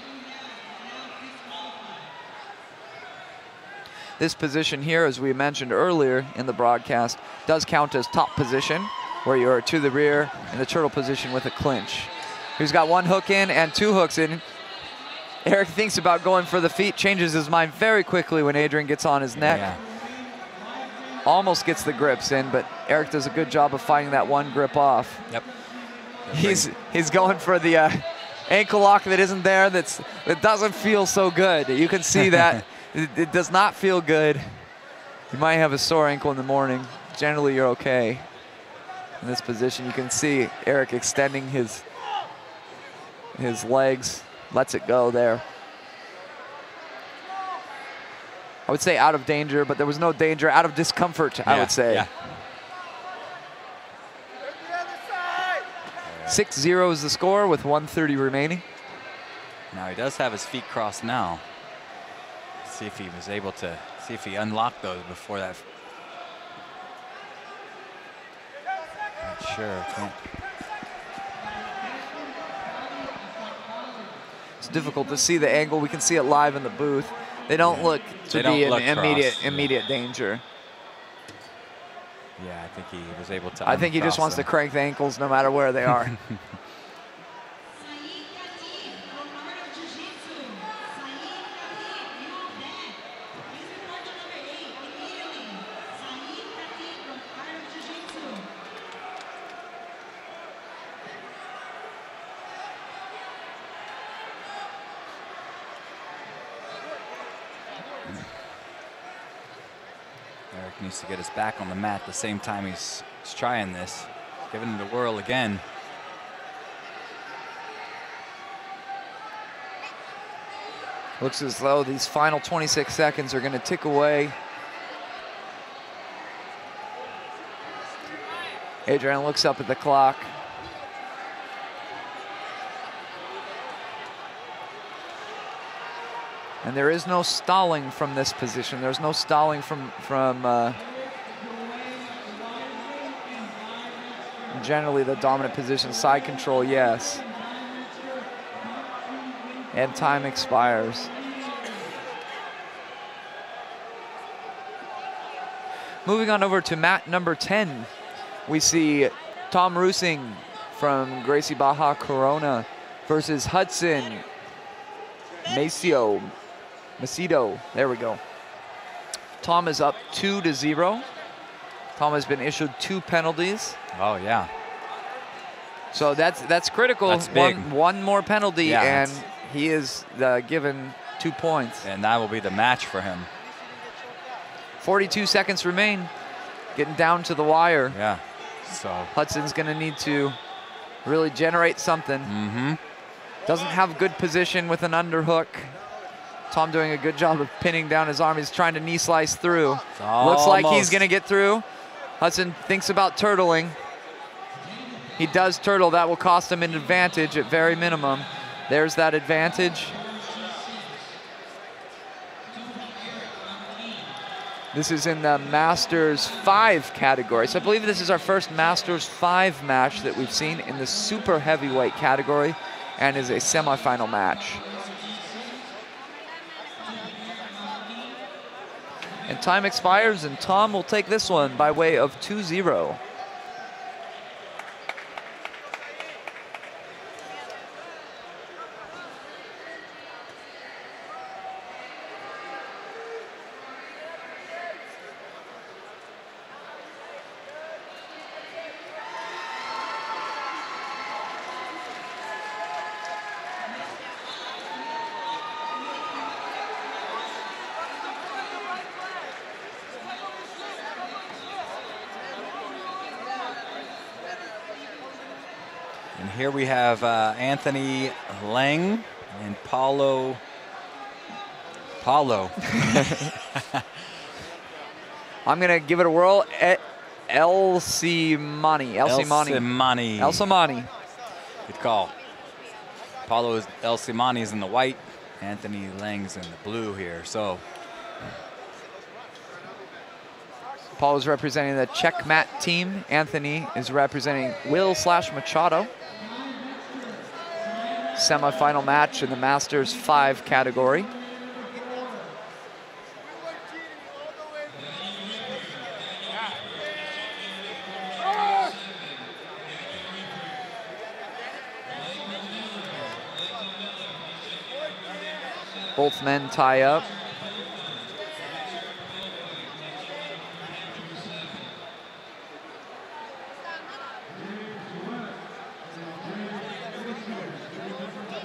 This position here, as we mentioned earlier in the broadcast, does count as top position, where you are to the rear in the turtle position with a clinch. He's got 1 hook in and 2 hooks in. Eric thinks about going for the feet, changes his mind very quickly when Adrian gets on his neck. Yeah. Almost gets the grips in, but Eric does a good job of fighting that 1 grip off. Yep. He's going for the ankle lock that isn't there, that doesn't feel so good. You can see that it does not feel good. You might have a sore ankle in the morning. Generally, you're okay. In this position, you can see Eric extending his legs. Lets it go there. I would say out of danger, but there was no danger. Out of discomfort, I would say. Yeah. 6-0 is the score with 1:30 remaining. Now he does have his feet crossed now. See if he was able to, see if he unlocked those before that. Not sure. It's difficult to see the angle. We can see it live in the booth. They don't look to be in immediate danger. Yeah, I think he was able to. I think he just wants to crank the ankles no matter where they are. Eric needs to get his back on the mat at the same time he's trying this. Giving it a whirl again. Looks as though these final 26 seconds are going to tick away. Adrian looks up at the clock. And there is no stalling from this position. There's no stalling from generally the dominant position. Side control, yes. And time expires. Moving on over to mat number 10, we see Tom Rusing from Gracie Baja Corona versus Hudson Macedo. There we go. Tom is up 2-0. Tom has been issued 2 penalties. Oh, yeah. So that's critical. That's big. One more penalty, Yeah, and he is given 2 points. And that will be the match for him. 42 seconds remain. Getting down to the wire. Yeah. So Hudson's going to need to really generate something. Mm-hmm. Doesn't have good position with an underhook. Tom doing a good job of pinning down his arm. He's trying to knee slice through. Looks like he's going to get through. Hudson thinks about turtling. He does turtle. That will cost him an advantage at very minimum. There's that advantage. This is in the Masters 5 category. So I believe this is our first Masters 5 match that we've seen in the super heavyweight category and is a semifinal match. And time expires, and Tom will take this one by way of 2-0. And here we have Anthony Lang and Paulo. I'm going to give it a whirl. El Simani. Good call. Paulo El Simani is in the white. Anthony Lang's in the blue here. So Paul is representing the Checkmat team. Anthony is representing Will/Machado. Semi-final match in the Masters 5 category. Both men tie up.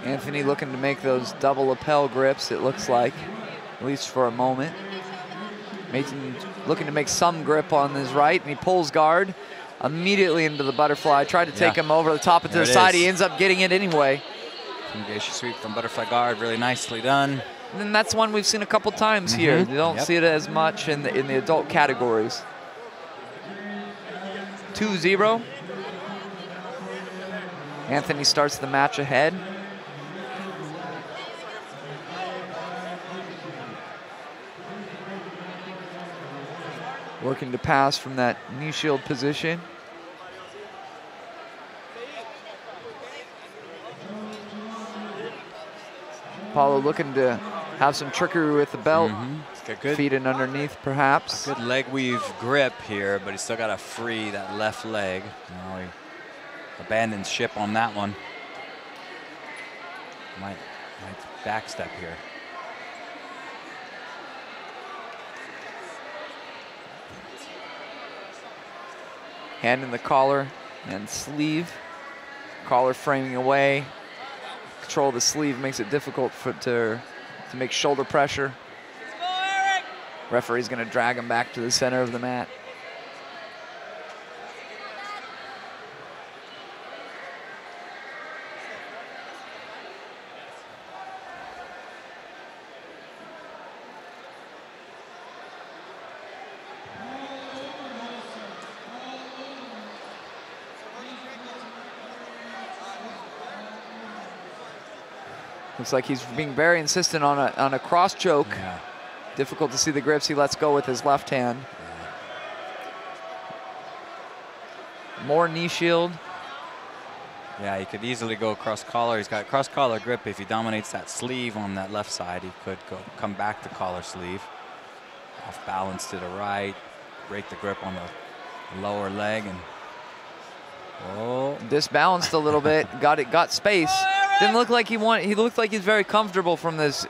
Anthony looking to make those double lapel grips, it looks like, at least for a moment. Looking to make some grip on his right, and he pulls guard immediately into the butterfly. Tried to take him over the top and to the side. He ends up getting it anyway. Engage sweep from butterfly guard, really nicely done. And then that's one we've seen a couple times here. You don't see it as much in the adult categories. 2-0. Anthony starts the match ahead. Working to pass from that knee shield position. Paulo looking to have some trickery with the belt. Feet in underneath, perhaps. A good leg weave grip here, but he's still got to free that left leg. Now he abandons ship on that one. Might backstep here. Hand in the collar and sleeve. Collar framing away. Control of the sleeve makes it difficult to make shoulder pressure. Referee's going to drag him back to the center of the mat. Looks like he's being very insistent on a cross choke. Yeah. Difficult to see the grips. He lets go with his left hand. More knee shield. Yeah, he could easily go cross collar. He's got cross collar grip. If he dominates that sleeve on that left side, he could come back to collar sleeve. Off balance to the right. Break the grip on the lower leg and disbalanced a little bit. Got space. Didn't look like he looked like he's very comfortable from this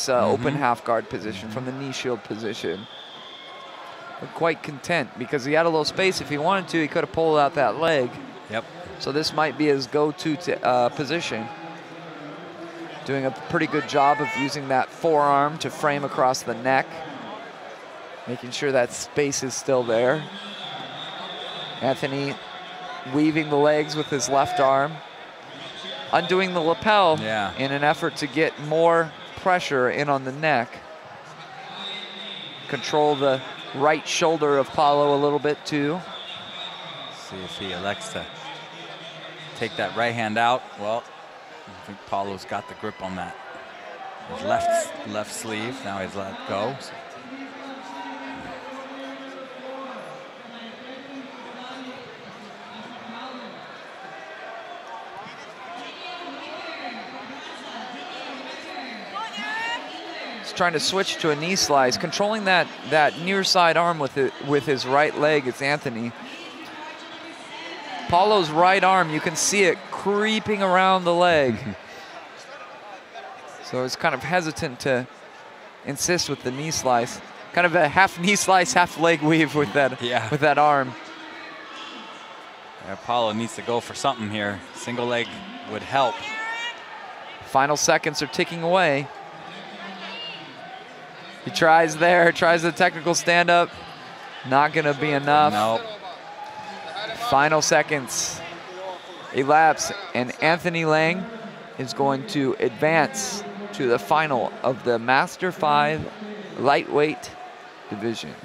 open half guard position, from the knee shield position. Looked quite content because he had a little space. If he wanted to, he could have pulled out that leg. Yep. So this might be his go-to position. Doing a pretty good job of using that forearm to frame across the neck. Making sure that space is still there. Anthony weaving the legs with his left arm. Undoing the lapel in an effort to get more pressure in on the neck. Control the right shoulder of Paulo a little bit too. See if he elects to take that right hand out. Well, I think Paulo's got the grip on that. His left sleeve, now he's let go. Trying to switch to a knee slice, controlling that near side arm with his right leg. It's Anthony. Paulo's right arm, you can see it creeping around the leg. So it's kind of hesitant to insist with the knee slice. Kind of a half knee slice, half leg weave with that arm. Yeah, Paulo needs to go for something here. Single leg would help. Final seconds are ticking away. He tries there, tries the technical stand-up. Not gonna be enough. Nope. Final seconds elapse, and Anthony Lang is going to advance to the final of the Master 5 lightweight division.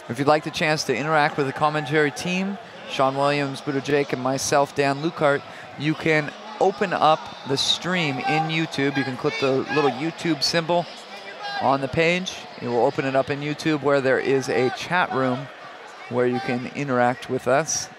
If you'd like the chance to interact with the commentary team, Sean Williams, Budo Jake, and myself, Dan Lukart, you can open up the stream in YouTube. You can click the little YouTube symbol on the page. It will open it up in YouTube where there is a chat room where you can interact with us.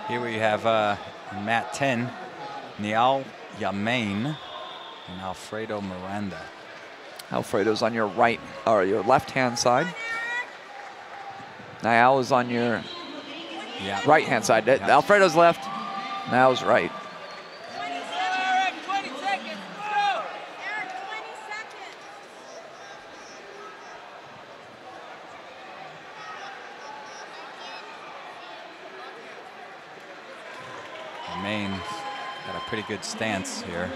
Here we have mat 10, Niall Yamain and Alfredo Miranda. Alfredo's on your right, or your left-hand side. Niall is on your right-hand side. Alfredo's left, Niall's right. 20 seconds, go! Eric, 20 seconds. Yamain got a pretty good stance here.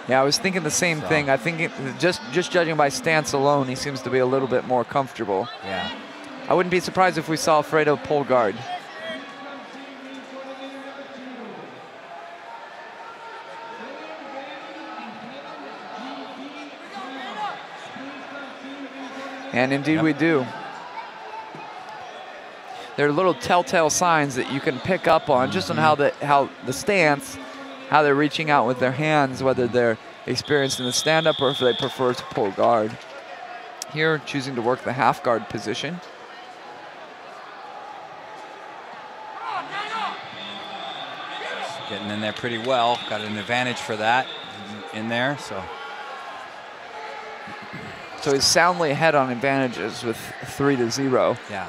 Yeah, I was thinking the same thing. I think just judging by stance alone, he seems to be a little bit more comfortable. Yeah. I wouldn't be surprised if we saw Alfredo pull guard. And indeed we do. There are little telltale signs that you can pick up on just on how the stance, how they're reaching out with their hands, whether they're experienced in the stand-up or if they prefer to pull guard. Here, choosing to work the half guard position. Getting in there pretty well. Got an advantage for that in there, so. So he's soundly ahead on advantages with 3-0. Yeah.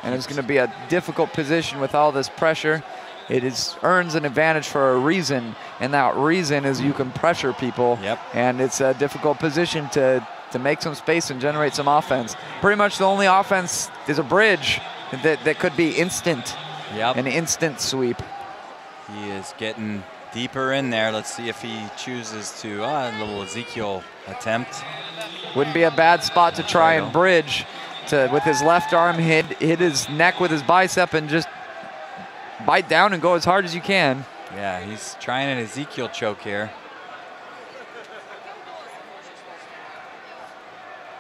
And it's going to be a difficult position with all this pressure. It earns an advantage for a reason, and that reason is you can pressure people. Yep. And it's a difficult position to make some space and generate some offense. Pretty much the only offense is a bridge that could be instant. Yep. An instant sweep. He is getting deeper in there. Let's see if he chooses to, a little Ezekiel attempt. Wouldn't be a bad spot to try and bridge with his left arm, hit his neck with his bicep and just bite down and go as hard as you can. Yeah, he's trying an Ezekiel choke here.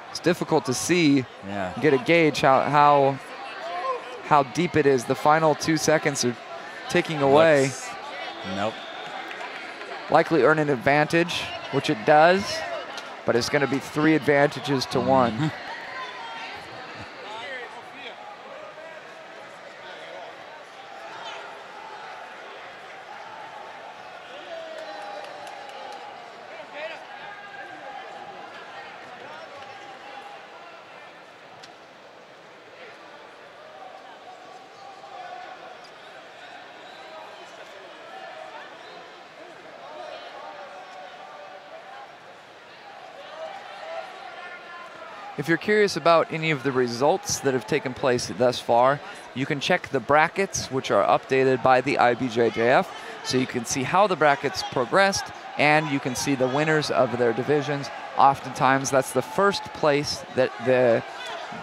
It's difficult to see, get a gauge how deep it is. The final 2 seconds are ticking away. Nope. Likely earn an advantage, which it does, but it's going to be 3 advantages to 1. If you're curious about any of the results that have taken place thus far, you can check the brackets, which are updated by the IBJJF, so you can see how the brackets progressed, and you can see the winners of their divisions. Oftentimes, that's the first place that the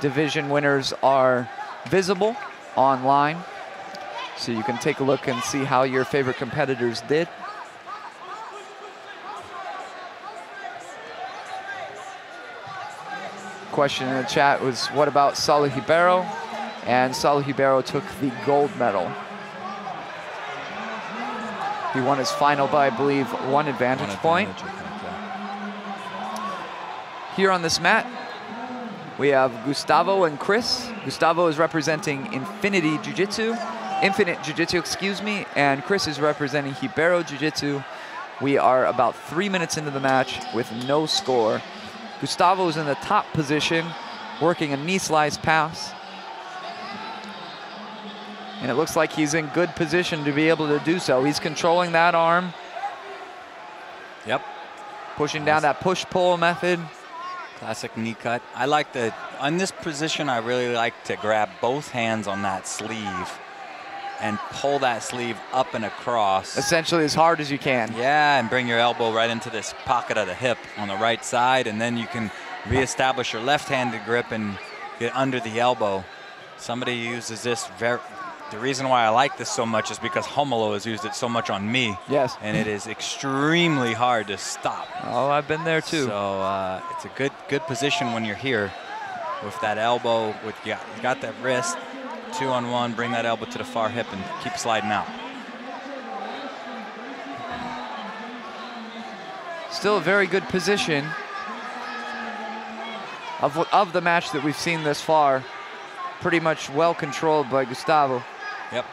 division winners are visible online, so you can take a look and see how your favorite competitors did. Question in the chat was, what about Saulo Ribeiro? And Saulo Ribeiro took the gold medal. He won his final by, I believe, 1 advantage point. Here on this mat, we have Gustavo and Chris. Gustavo is representing Infinite Jiu-Jitsu, excuse me, and Chris is representing Ribeiro Jiu-Jitsu. We are about 3 minutes into the match with no score. Gustavo is in the top position, working a knee slice pass. And it looks like he's in good position to be able to do so. He's controlling that arm. Yep. Pushing down that push-pull method. Classic knee cut. I like on this position, I really like to grab both hands on that sleeve and pull that sleeve up and across. Essentially as hard as you can. Yeah, and bring your elbow right into this pocket of the hip on the right side, and then you can reestablish your left-handed grip and get under the elbow. Somebody uses this the reason why I like this so much is because Homolo has used it so much on me. Yes. And it is extremely hard to stop. Oh, I've been there too. So it's a good position when you're here with that elbow, you got that wrist, 2-on-1, bring that elbow to the far hip and keep sliding out. Still a very good position of the match that we've seen this far. Pretty much well controlled by Gustavo. Yep.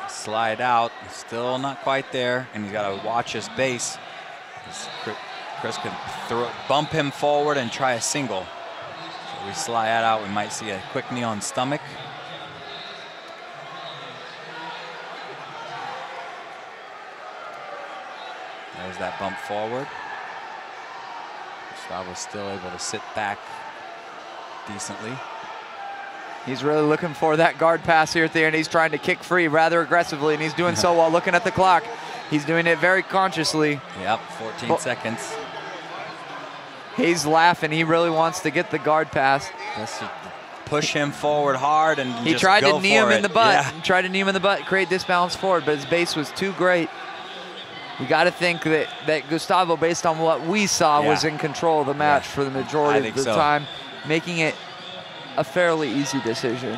Slide out, still not quite there, and he's got to watch his base. Chris can bump him forward and try a single. So we slide out, we might see a quick knee on stomach. There's that bump forward. Gustavo's still able to sit back decently. He's really looking for that guard pass here at the end. He's trying to kick free rather aggressively, and he's doing so while looking at the clock. He's doing it very consciously. Yep, 14 seconds. He's laughing. He really wants to get the guard pass. Push him forward hard and he just tried go to knee him for in the butt. Yeah. He tried to knee him in the butt, create disbalance forward, but his base was too great. You got to think that Gustavo, based on what we saw, was in control of the match for the majority of the time, making it a fairly easy decision.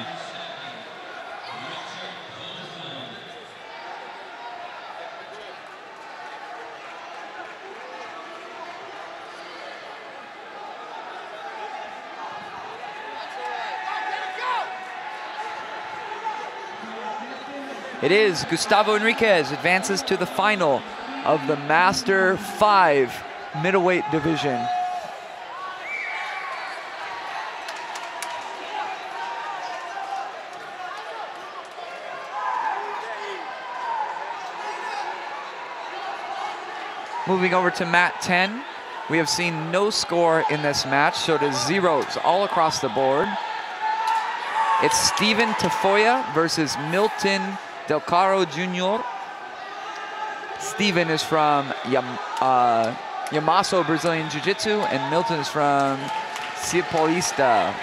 It is Gustavo Enriquez advances to the final of the Master 5 middleweight division. Moving over to mat 10, we have seen no score in this match, so it is zeros all across the board. It's Steven Tafoya versus Milton Del Caro Jr. Steven is from Yamaso Brazilian Jiu-Jitsu, and Milton is from Cipolista.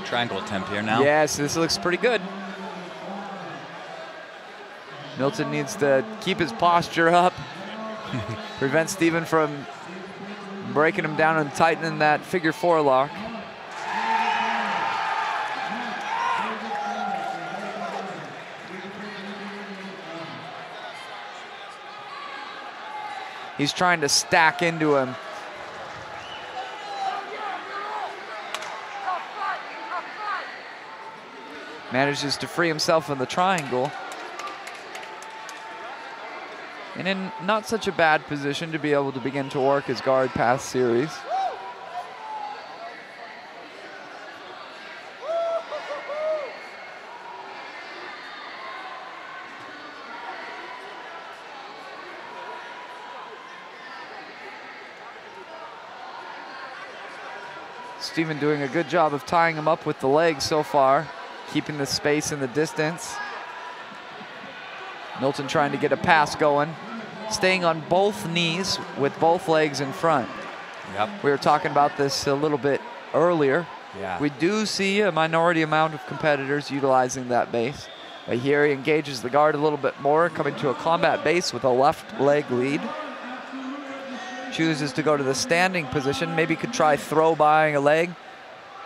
Triangle attempt here now. Yes, this looks pretty good. Milton needs to keep his posture up, prevent Steven from breaking him down and tightening that figure 4 lock. He's trying to stack into him. Manages to free himself in the triangle. And in not such a bad position to be able to begin to work his guard pass series. Steven doing a good job of tying him up with the legs so far, keeping the space and the distance. Milton trying to get a pass going, staying on both knees with both legs in front. Yep. We were talking about this a little bit earlier. Yeah. We do see a minority amount of competitors utilizing that base. But here he engages the guard a little bit more, coming to a combat base with a left leg lead. Chooses to go to the standing position, maybe could try throw buying a leg,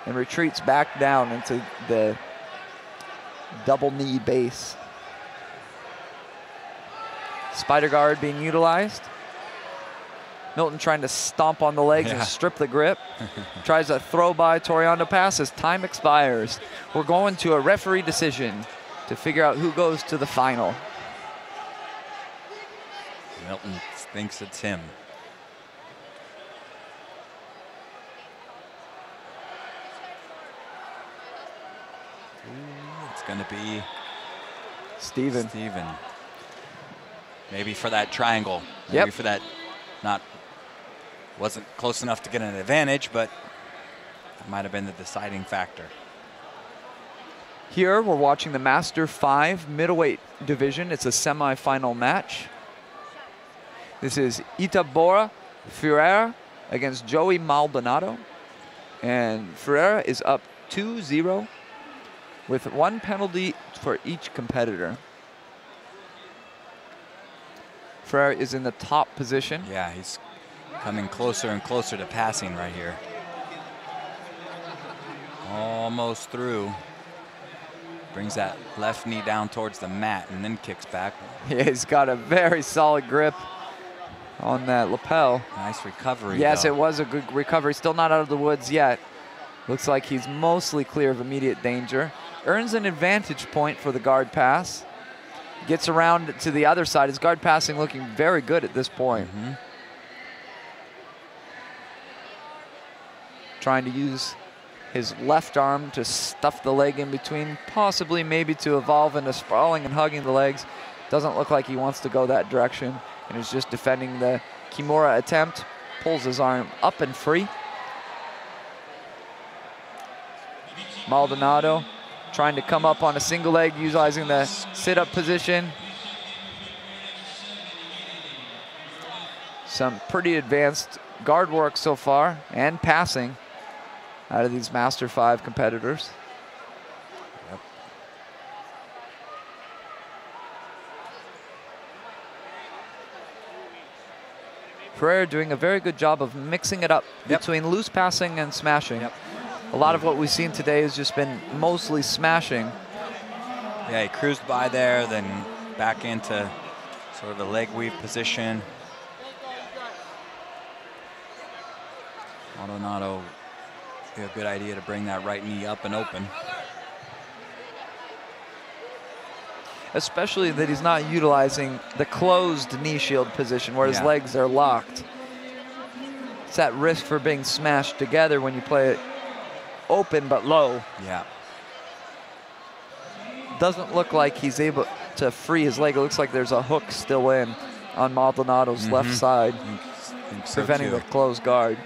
and retreats back down into the double knee base. Spider guard being utilized. Milton trying to stomp on the legs and strip the grip. Tries a throw by Toriano pass as time expires. We're going to a referee decision to figure out who goes to the final. Milton thinks it's him. It's going to be Steven. Maybe for that triangle. Maybe Yep. for that, wasn't close enough to get an advantage, but that might have been the deciding factor. Here we're watching the Master 5 middleweight division. It's a semifinal match. This is Itabora Ferreira against Joey Maldonado. And Ferreira is up 2-0 with 1 penalty for each competitor. Ferreira is in the top position. Yeah, he's coming closer and closer to passing right here. Almost through. Brings that left knee down towards the mat and then kicks back. Yeah, he's got a very solid grip on that lapel. Nice recovery. Yes, though. it was a good recovery. Still not out of the woods yet. Looks like he's mostly clear of immediate danger. Earns an advantage point for the guard pass. Gets around to the other side. His guard passing looking very good at this point. Trying to use his left arm to stuff the leg in between, possibly maybe to evolve into sprawling and hugging the legs. Doesn't look like he wants to go that direction, and is just defending the Kimura attempt. Pulls his arm up and free. Maldonado trying to come up on a single leg, utilizing the sit-up position. Some pretty advanced guard work so far, and passing out of these Master 5 competitors. Yep. Ferreira doing a very good job of mixing it up between loose passing and smashing. A lot of what we've seen today has just been mostly smashing. Yeah, he cruised by there, then back into sort of a leg weave position. Maldonado, a good idea to bring that right knee up and open. Especially that he's not utilizing the closed knee shield position where his legs are locked. It's that risk for being smashed together when you play it open but low. Yeah. Doesn't look like he's able to free his leg. It looks like there's a hook still in on Maldonado's left side, I think so preventing too. the closed guard.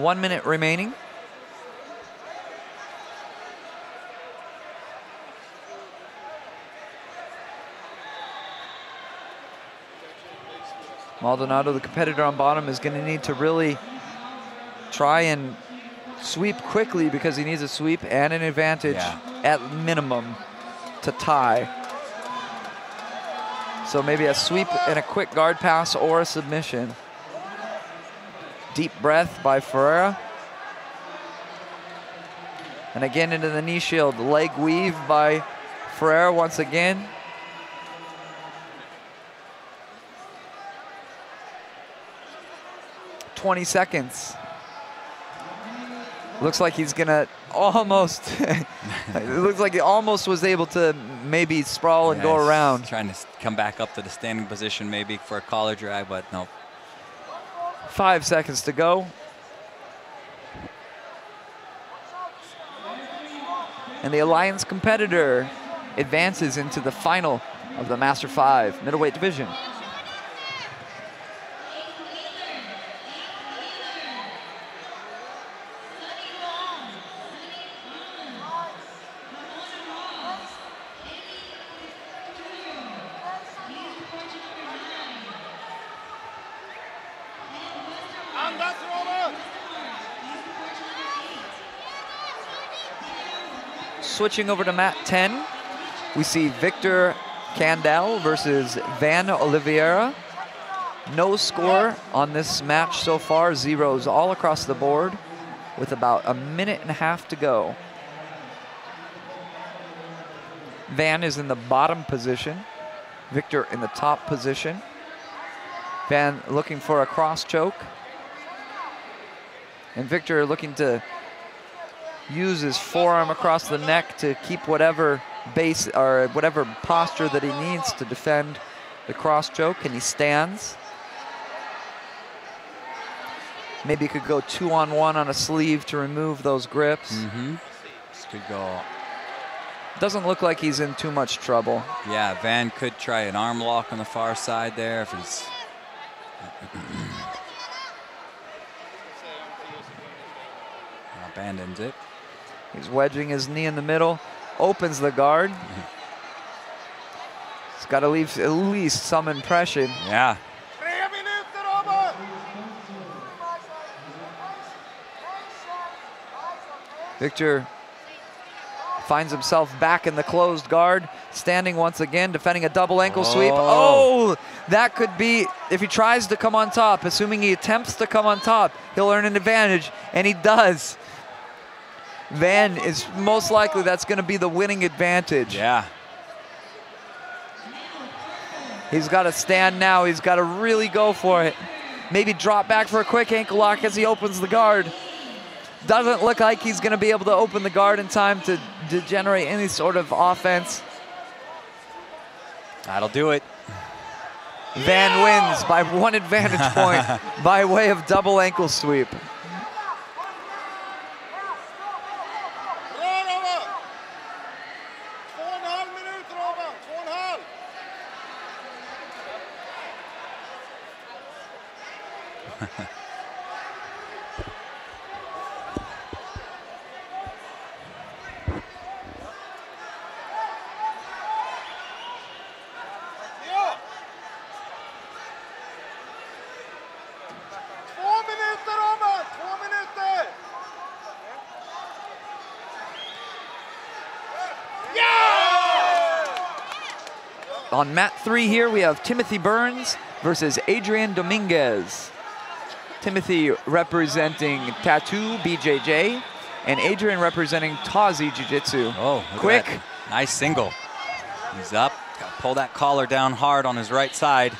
1 minute remaining. Maldonado, the competitor on bottom, is going to need to really try and sweep quickly because he needs a sweep and an advantage at minimum to tie. So maybe a sweep and a quick guard pass or a submission. Deep breath by Ferreira. And again into the knee shield. Leg weave by Ferreira once again. "20 seconds. Looks like he's gonna almost, it looks like he almost was able to maybe sprawl and go around. Trying to come back up to the standing position maybe for a collar drag, but no. 5 seconds to go. And the Alliance competitor advances into the final of the Master 5 middleweight division. Switching over to mat 10, we see Victor Candel versus Van Oliveira. No score on this match so far, zeros all across the board with about a minute and a half to go. Van is in the bottom position, Victor in the top position. Van looking for a cross choke. And Victor looking to use his forearm across the neck to keep whatever base or whatever posture that he needs to defend the cross choke, and he stands. Maybe he could go 2-on-1 on a sleeve to remove those grips. This could go. Doesn't look like he's in too much trouble. Yeah, Van could try an arm lock on the far side there if he's. Abandons it. He's wedging his knee in the middle, opens the guard. He's got to leave at least some impression. Yeah. Victor finds himself back in the closed guard, standing once again, defending a double ankle sweep. Oh, that could be, if he tries to come on top, assuming he attempts to come on top, he'll earn an advantage, and he does. Van is most likely that's going to be the winning advantage. Yeah. He's got to stand now. He's got to really go for it. Maybe drop back for a quick ankle lock as he opens the guard. Doesn't look like he's going to be able to open the guard in time to generate any sort of offense. That'll do it. Van wins by 1 advantage point by way of double ankle sweep. On mat 3 here, we have Timothy Burns versus Adrian Dominguez. Timothy representing Tattoo BJJ, and Adrian representing Tazi Jiu Jitsu. Oh, quick. Nice single. He's up. Got to pull that collar down hard on his right side.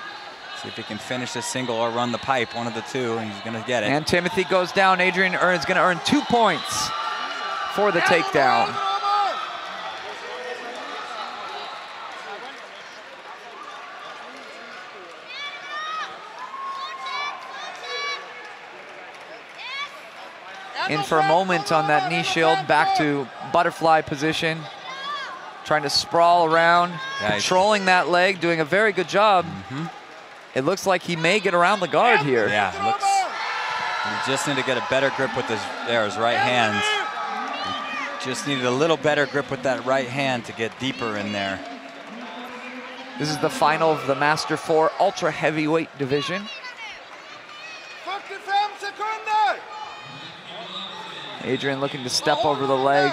See if he can finish this single or run the pipe, one of the two, and he's going to get it. And Timothy goes down. Adrian is going to earn 2 points for the takedown. In for a moment on that knee shield, back to butterfly position. Trying to sprawl around, controlling that leg, doing a very good job. It looks like he may get around the guard here. Yeah, He just need to get a better grip with his right hand. He just needed a little better grip with that right hand to get deeper in there. This is the final of the Master 4 Ultra Heavyweight division. 45 sekunder! Adrian looking to step over the leg.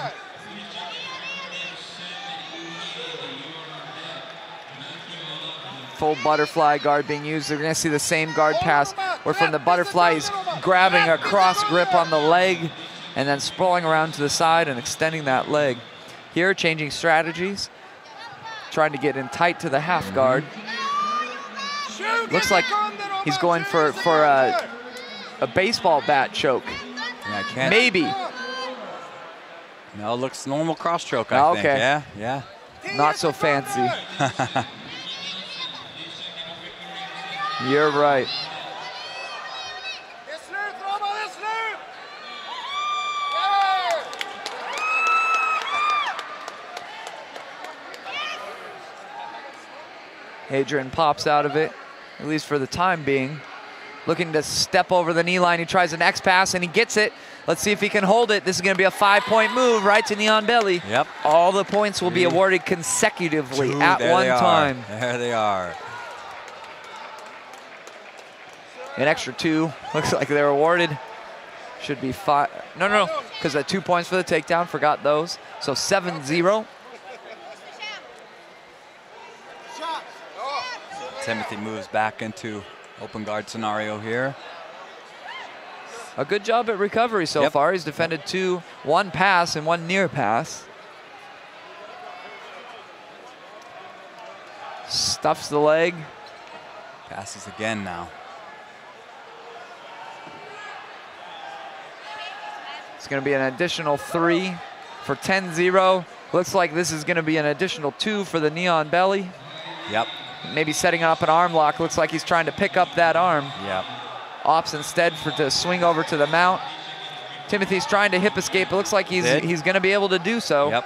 Full butterfly guard being used. They're going to see the same guard pass where from the butterfly he's grabbing a cross grip on the leg and then sprawling around to the side and extending that leg. Here, changing strategies, trying to get in tight to the half guard. Looks like he's going for a baseball bat choke. Yeah, I can't. Maybe. No, looks normal cross choke, I think. Okay. Yeah. Not so fancy. You're right. Adrian pops out of it, at least for the time being. Looking to step over the knee line. He tries an X pass and he gets it. Let's see if he can hold it. This is going to be a 5-point move right to knee on belly. Yep. All the points will be awarded consecutively at one time. There they are. An extra 2. Looks like they're awarded. Should be 5. No, because 2 points for the takedown. Forgot those. So 7-0. Timothy moves back into open guard scenario here. A good job at recovery so far. He's defended 2, 1 pass and 1 near pass. Stuffs the leg. Passes again now. It's going to be an additional 3 for 10-0. Looks like this is going to be an additional 2 for the knee on belly. Yep. Maybe setting up an arm lock. Looks like he's trying to pick up that arm. Yep. Opts instead to swing over to the mount. Timothy's trying to hip escape. It looks like he's going to be able to do so. Yep.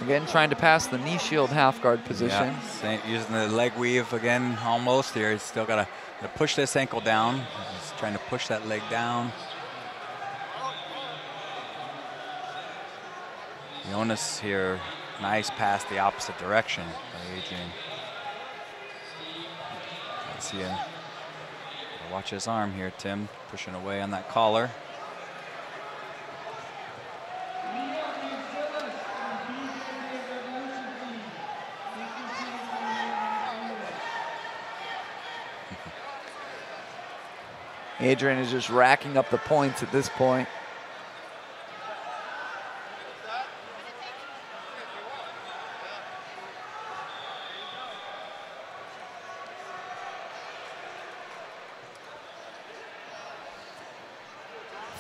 Again, trying to pass the knee shield half guard position. Yeah. Using the leg weave again almost here. He's still got to push this ankle down. He's trying to push that leg down. Jonas here, nice pass the opposite direction by Adrian. Let's see him. Watch his arm here, Tim, pushing away on that collar. Adrian is just racking up the points at this point.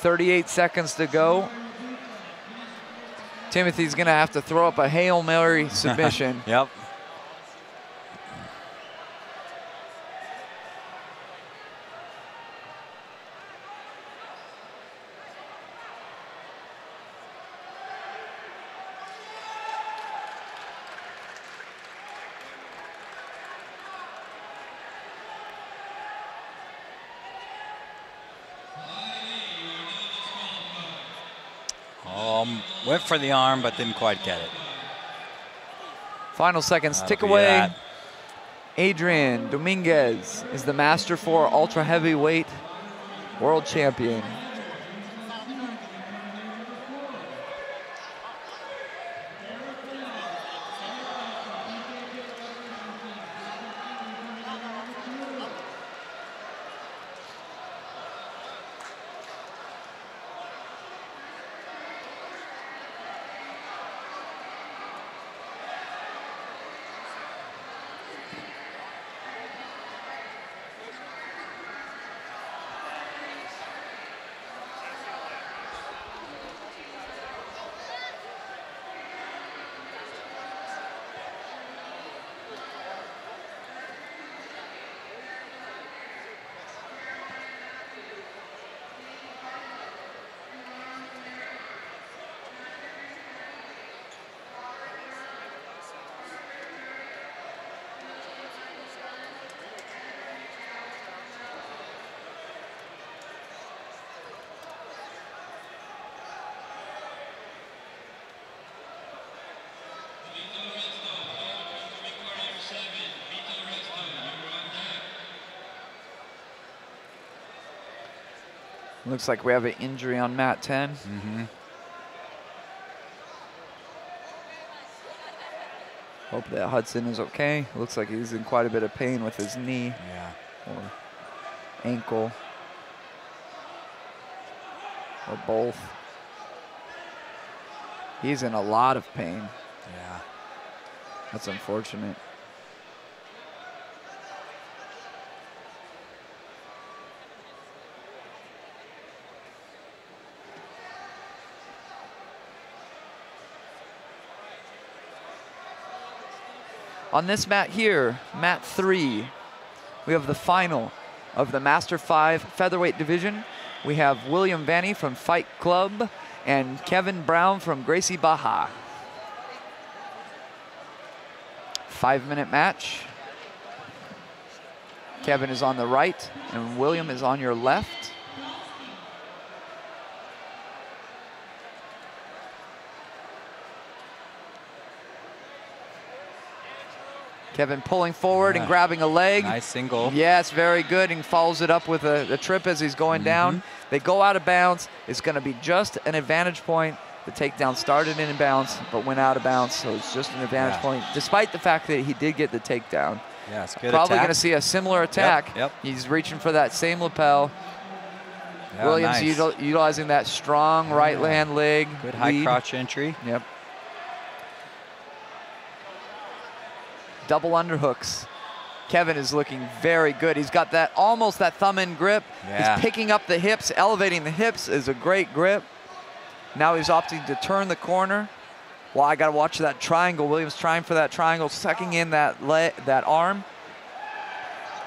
.38 seconds to go. Timothy's gonna have to throw up a Hail Mary submission. Yep. Went for the arm, but didn't quite get it. Final seconds That'll tick be away. that. Adrian Dominguez is the Master 4 Ultra Heavyweight World Champion. Looks like we have an injury on mat 10. Mm-hmm. Hope that Hudson is okay. Looks like he's in quite a bit of pain with his knee Yeah. or ankle or both. He's in a lot of pain. Yeah. That's unfortunate. On this mat here, mat 3, we have the final of the Master 5 featherweight division. We have William Vanny from Fight Club and Kevin Brown from Gracie Baja. 5-minute match. Kevin is on the right and William is on your left. Kevin pulling forward and grabbing a leg. Nice single. Yes, very good, and follows it up with a trip as he's going down. They go out of bounds. It's going to be just an advantage point. The takedown started in bounds, but went out of bounds, so it's just an advantage point, despite the fact that he did get the takedown. Yeah, it's good Probably attack. going to see a similar attack. Yep. He's reaching for that same lapel. Yeah, Williams nice. utilizing that strong right hand leg. Good high lead. crotch entry. Yep. Double underhooks. Kevin is looking very good. He's got that almost that thumb in grip. Yeah. He's picking up the hips, elevating the hips is a great grip. Now he's opting to turn the corner. Well, I got to watch that triangle. Williams trying for that triangle, sucking in that arm.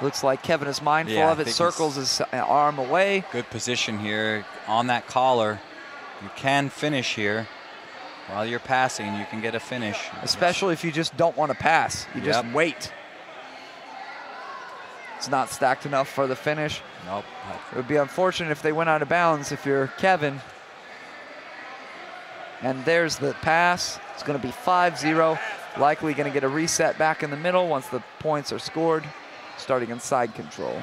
Looks like Kevin is mindful of it, circles his arm away. Good position here on that collar. You can finish here. While you're passing, you can get a finish. Especially if you just don't want to pass. You just wait. It's not stacked enough for the finish. Nope. It would be unfortunate if they went out of bounds if you're Kevin. And there's the pass. It's going to be 5-0. Likely going to get a reset back in the middle once the points are scored. Starting in side control. Yep,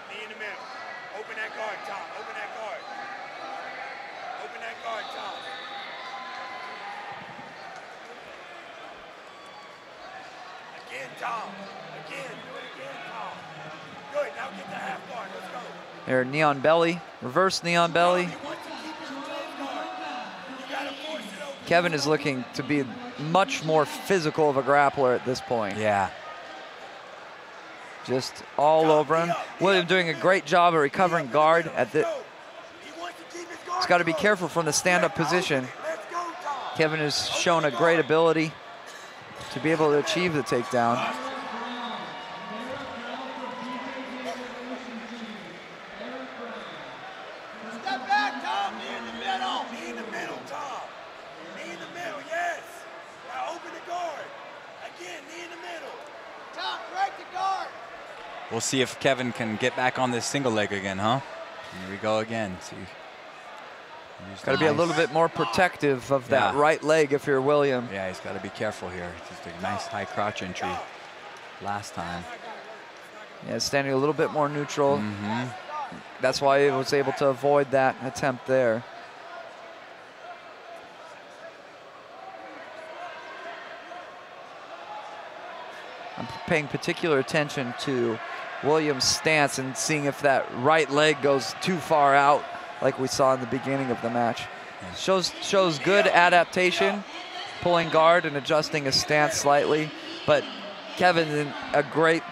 knee in the middle. Open that guard, Tom. Open that guard. Open that guard, Tom. Again, Tom. Again. Do it again, Tom. Good. Now get the half guard. Let's go. There, neon belly. Reverse neon belly. Kevin is looking to be much more physical of a grappler at this point. Yeah. Just all over him. William doing a great job of recovering guard at the. He's got to be careful from the stand-up position. Kevin has shown a great ability to be able to achieve the takedown. Step back, Tom. Knee in the middle. Knee in the middle, Tom. Knee in the middle, yes. Now open the guard. Again, knee in the middle. Tom, break the guard. We'll see if Kevin can get back on this single leg again, huh? Here we go again. See. Got to be a little bit more protective of that right leg if you're William. Yeah, he's got to be careful here. Just a nice high crotch entry last time. Yeah, standing a little bit more neutral. That's why he was able to avoid that attempt there. I'm paying particular attention to Williams' stance and seeing if that right leg goes too far out, like we saw in the beginning of the match. Shows good adaptation, pulling guard and adjusting his stance slightly, but Kevin's in a great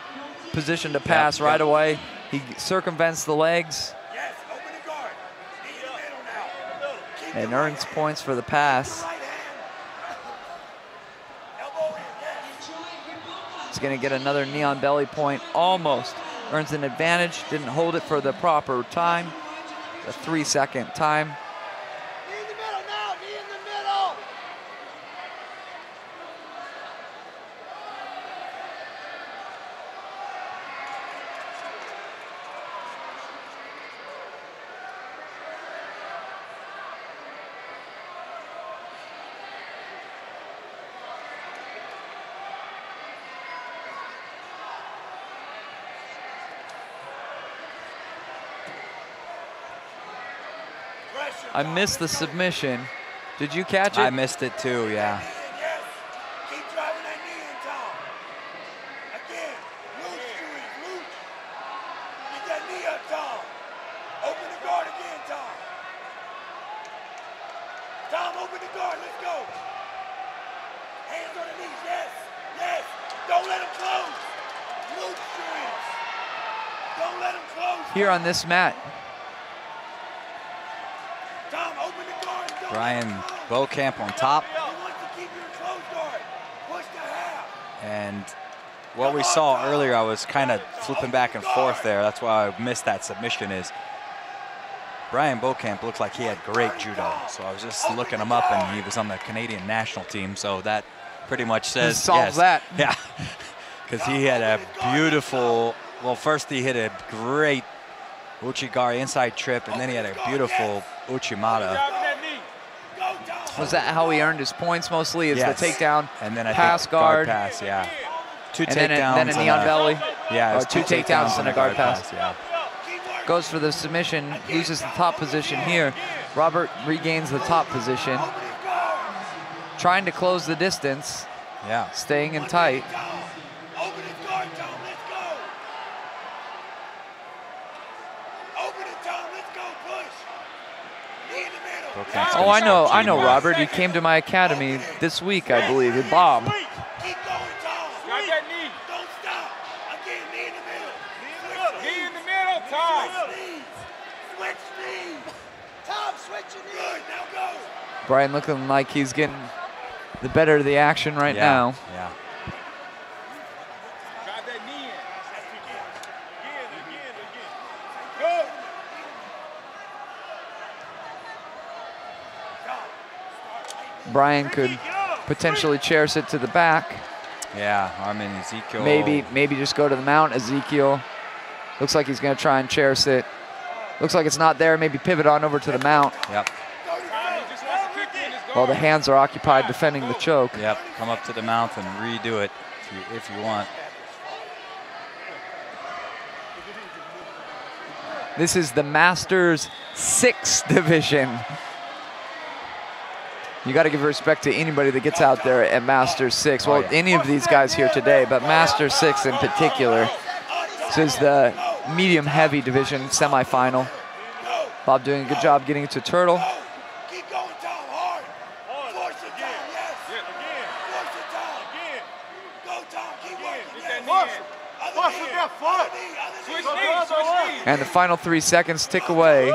position to pass right away. He circumvents the legs and earns points for the pass. He's going to get another neon belly point, almost. Earns an advantage, didn't hold it for the proper time. A 3-second time. Knee in the middle now. Knee in the middle. I missed the submission. Did you catch it? I missed it too, yeah. Yes. Keep driving that knee in, Tom. Again. Loose, Stewie. Loose. Get that knee up, Tom. Open the guard again, Tom. Tom, open the guard. Let's go. Hands on the knees. Yes. Yes. Don't let him close. Loose, Stewie. Don't let him close. Here on this mat. Tom, open the guard. Don't Brian let him close. Beauchamp on top. He wants to keep your close guard. Push the half. And what we saw earlier, I was kind of flipping back and forth there. That's why I missed that submission is Brian Beauchamp looked like he had great judo. So I was just looking him up, and he was on the Canadian national team. So that pretty much says solves yes. that. Yeah, because he had a beautiful, well, first he hit a great Uchigari inside trip, and then he had a beautiful Uchimata. Was that how he earned his points mostly? Is Yes. the takedown, And then I pass think guard, pass, yeah. Two and takedowns. then a knee on belly? Yeah, it Or was two takedowns and a guard pass. Yeah. Goes for the submission, loses the top position here. Robert regains the top position. Trying to close the distance, Yeah. staying in tight. Open his guard, Tom. Let's go. Open it, Tom. Let's go. Push. Knee in the middle. Beauchamp's Oh, gonna I know, start cheating. Robert. You came to my academy this week, I believe, with Bob. Keep going, Tom. Got that knee. Don't stop. Again, knee in the middle. Knee in the middle, Tom. Switch knees. Switch knees. Tom, switch your knees. Good. Now go. Brian looking like he's getting the better of the action right Yeah, now. Yeah. Got that knee in. Again. Go. Brian could potentially chair sit to the back. Yeah, Armin Ezekiel. Maybe just go to the mount. Ezekiel looks like he's going to try and chair sit. Looks like it's not there. Maybe pivot on over to the mount Yep, He just wants to kick you in his guard. while the hands are occupied defending the choke. yep. Come up to the mouth and redo it if you want. This is the Masters 6 division. You got to give respect to anybody that gets out there at Masters 6. Well, yeah. any of these guys here today, but Masters 6 in particular. This is the medium heavy division semifinal. Bob doing a good job getting it to Turtle. Keep going, Tom. Hard. Force it, Tom. Yes. Again. Force it, Tom. Again. Go, Tom. Keep working. Get that Yes. knee in. Push with that foot. Switch knees. Switch knees. And the final 3 seconds tick away.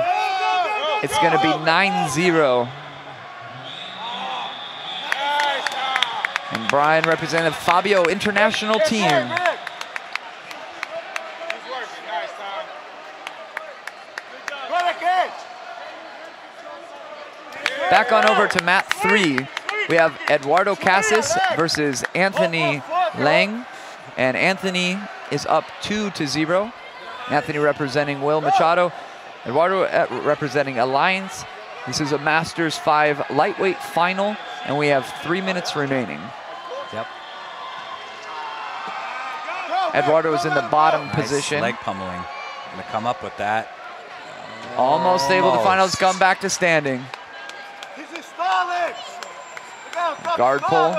It's going to be 9-0. Nice, Tom. And Brian represented Fabio International Team. He's working. Nice, Tom. Back on over to mat 3. We have Eduardo Casas versus Anthony Lang. And Anthony is up 2-0. Anthony representing Will Machado. Eduardo representing Alliance. This is a Masters 5 lightweight final, and we have 3 minutes remaining. Yep. Eduardo is in the bottom Nice position. leg pummeling. Gonna come up with that. Almost able to find out his Almost. comeback to standing. He's installing. Guard pull.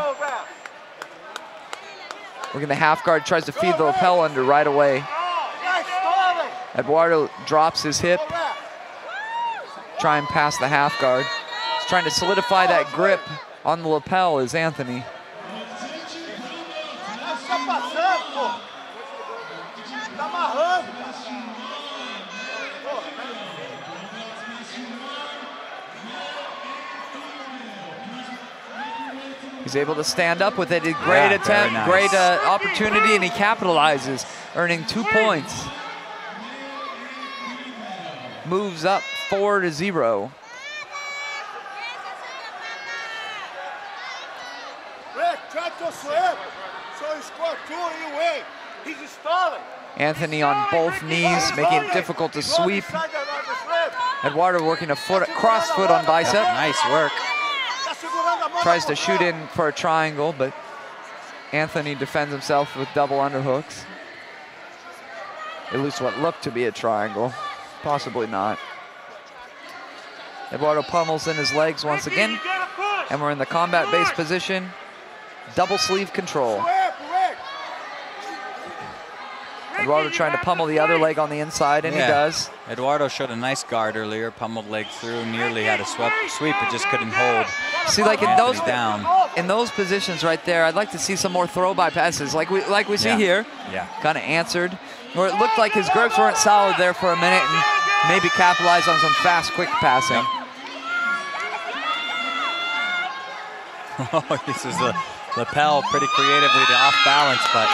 Look at the half guard, tries to feed the lapel under right away. Eduardo drops his hip. Try and pass the half guard. He's trying to solidify that grip on the lapel is Anthony. He's able to stand up with it. A great Yeah, attempt, very nice. great opportunity, and he capitalizes, earning 2 points. Moves up 4-0. Rick, try to slip. So he scored 2 on your way. He's installing. Anthony on both knees, making it difficult to sweep. Eduardo working a cross foot on bicep. Nice work. Tries to shoot in for a triangle, but Anthony defends himself with double underhooks. At least what looked to be a triangle. Possibly not. Eduardo pummels in his legs once again. And we're in the combat-based position. Double sleeve control. Eduardo trying to pummel the other leg on the inside, and he does. Eduardo showed a nice guard earlier, pummeled leg through, nearly had a sweep, but just couldn't hold. See, like in those positions right there, I'd like to see some more throw bypasses, like we see here. Yeah. Kind of answered, where it looked like his grips weren't solid there for a minute, and maybe capitalize on some fast, quick passing. Yep. Oh, this is the lapel pretty creatively to off balance, but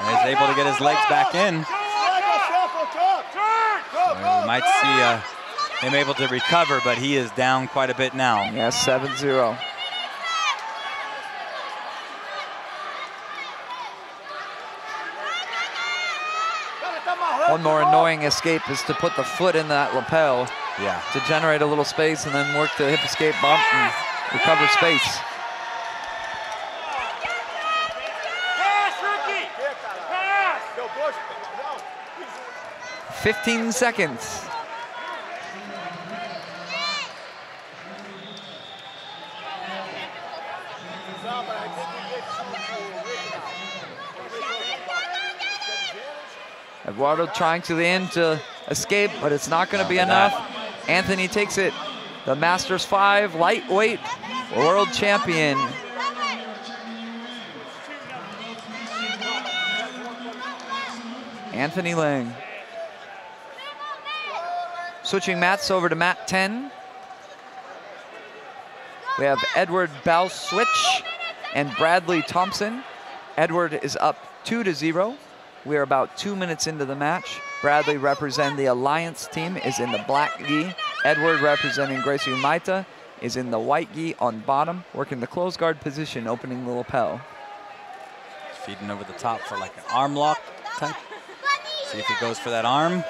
he's able to get his legs back in. We might see him able to recover, but he is down quite a bit now. Yeah, 7-0. One more annoying escape is to put the foot in that lapel. Yeah. To generate a little space and then work the hip escape bump and recover space. 15 seconds. Eduardo trying to the end to escape, but it's not going to be enough. Anthony takes it. The Masters 5 lightweight world champion. Anthony Lang. Switching mats over to mat 10. We have Edward Bowswitch and Bradley Thompson. Edward is up 2-0. We are about 2 minutes into the match. Bradley, representing the Alliance team, is in the black gi. Edward, representing Gracie Umaita, is in the white gi on bottom, working the closed guard position, opening the lapel. Feeding over the top for like an arm lock type. See if he goes for that arm.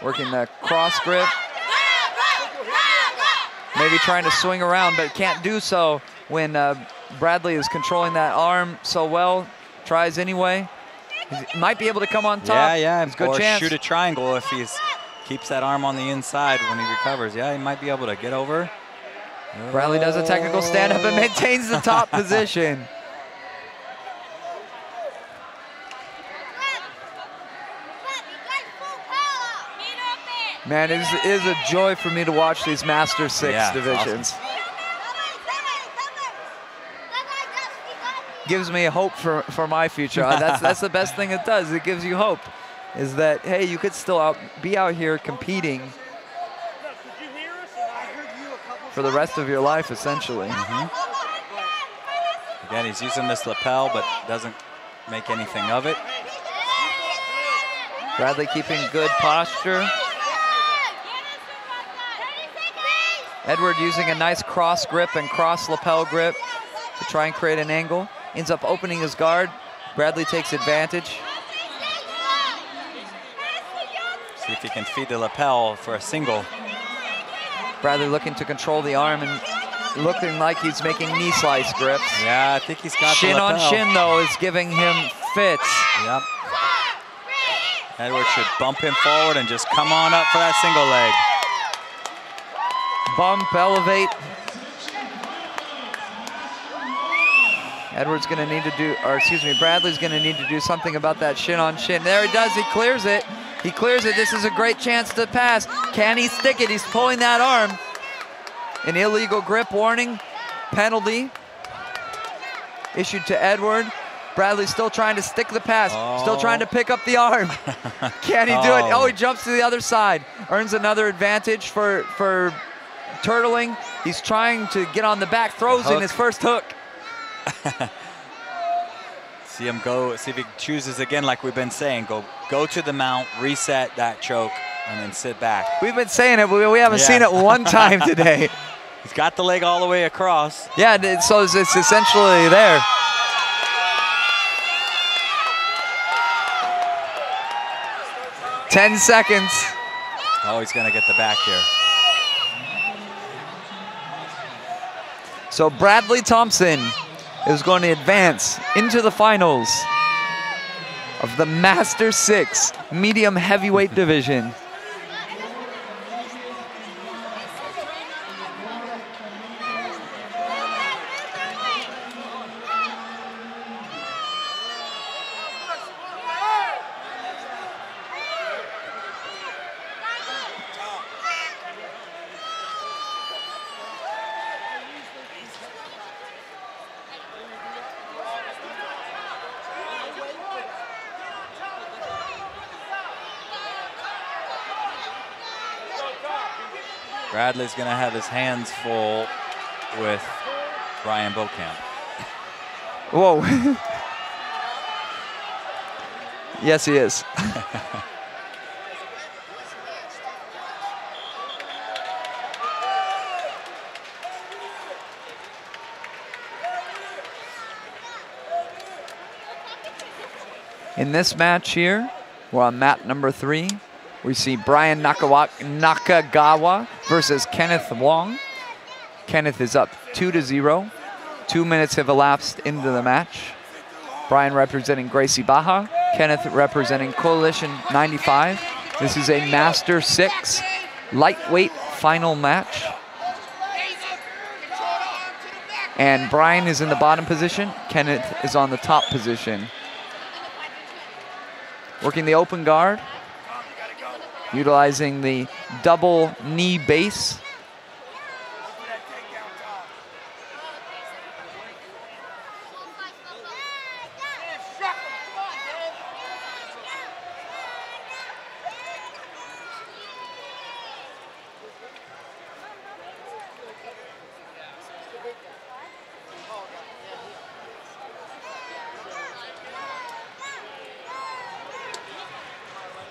Working the cross grip. Maybe trying to swing around, but can't do so when Bradley is controlling that arm so well. Tries anyway. He might be able to come on top. Yeah. It's a good or chance. Shoot a triangle if he keeps that arm on the inside when he recovers. Yeah, he might be able to get over. Bradley does a technical stand-up and maintains the top position. Man, it is a joy for me to watch these Master 6 divisions. Awesome. Gives me hope for my future. That's the best thing it does. It gives you hope. Is that, hey, you could still be out here competing for the rest of your life, essentially. Again, he's using this lapel, but doesn't make anything of it. Bradley keeping good posture. Edward using a nice cross grip and cross lapel grip to try and create an angle. Ends up opening his guard. Bradley takes advantage. See if he can feed the lapel for a single. Bradley looking to control the arm and looking like he's making knee slice grips. Yeah, I think he's got shin the lapel. On shin, though, is giving him fits. Yep. Edward should bump him forward and just come on up for that single leg. Bump, elevate. Edward's going to need to do, or excuse me, Bradley's going to need to do something about that shin on shin. There he does, he clears it. He clears it, this is a great chance to pass. Can he stick it? He's pulling that arm. An illegal grip warning, penalty issued to Edward. Bradley's still trying to stick the pass, still trying to pick up the arm. Can he do it? Oh, he jumps to the other side. Earns another advantage for turtling. He's trying to get on the back, throws in his first hook. See him go, see if he chooses again like we've been saying, go to the mount, reset that choke, and then sit back. We've been saying it, but we haven't seen it one time today. He's got the leg all the way across. Yeah, so it's essentially there. "10 seconds. Oh, he's going to get the back here. So Bradley Thompson is going to advance into the finals of the Master 6 medium heavyweight division. Bradley's going to have his hands full with Brian Bokamp. Whoa. Yes, he is. In this match here, we're on mat number 3. We see Brian Nakagawa versus Kenneth Wong. Kenneth is up 2-0. 2 minutes have elapsed into the match. Brian representing Gracie Baja. Kenneth representing Coalition 95. This is a Master 6 lightweight final match. And Brian is in the bottom position. Kenneth is on the top position. Working the open guard, utilizing the double knee base.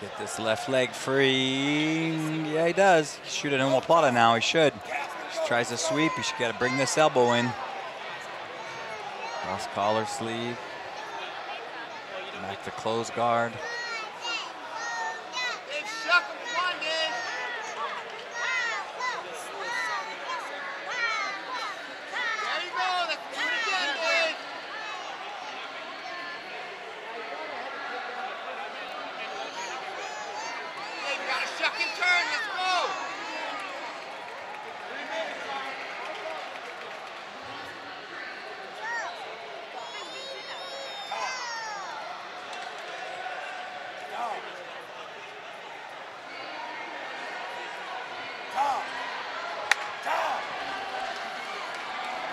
Get this left leg free. Yeah, he does. Shoot an omoplata now. He should. Just tries to sweep. He should got to bring this elbow in. Cross collar sleeve. Back to close guard.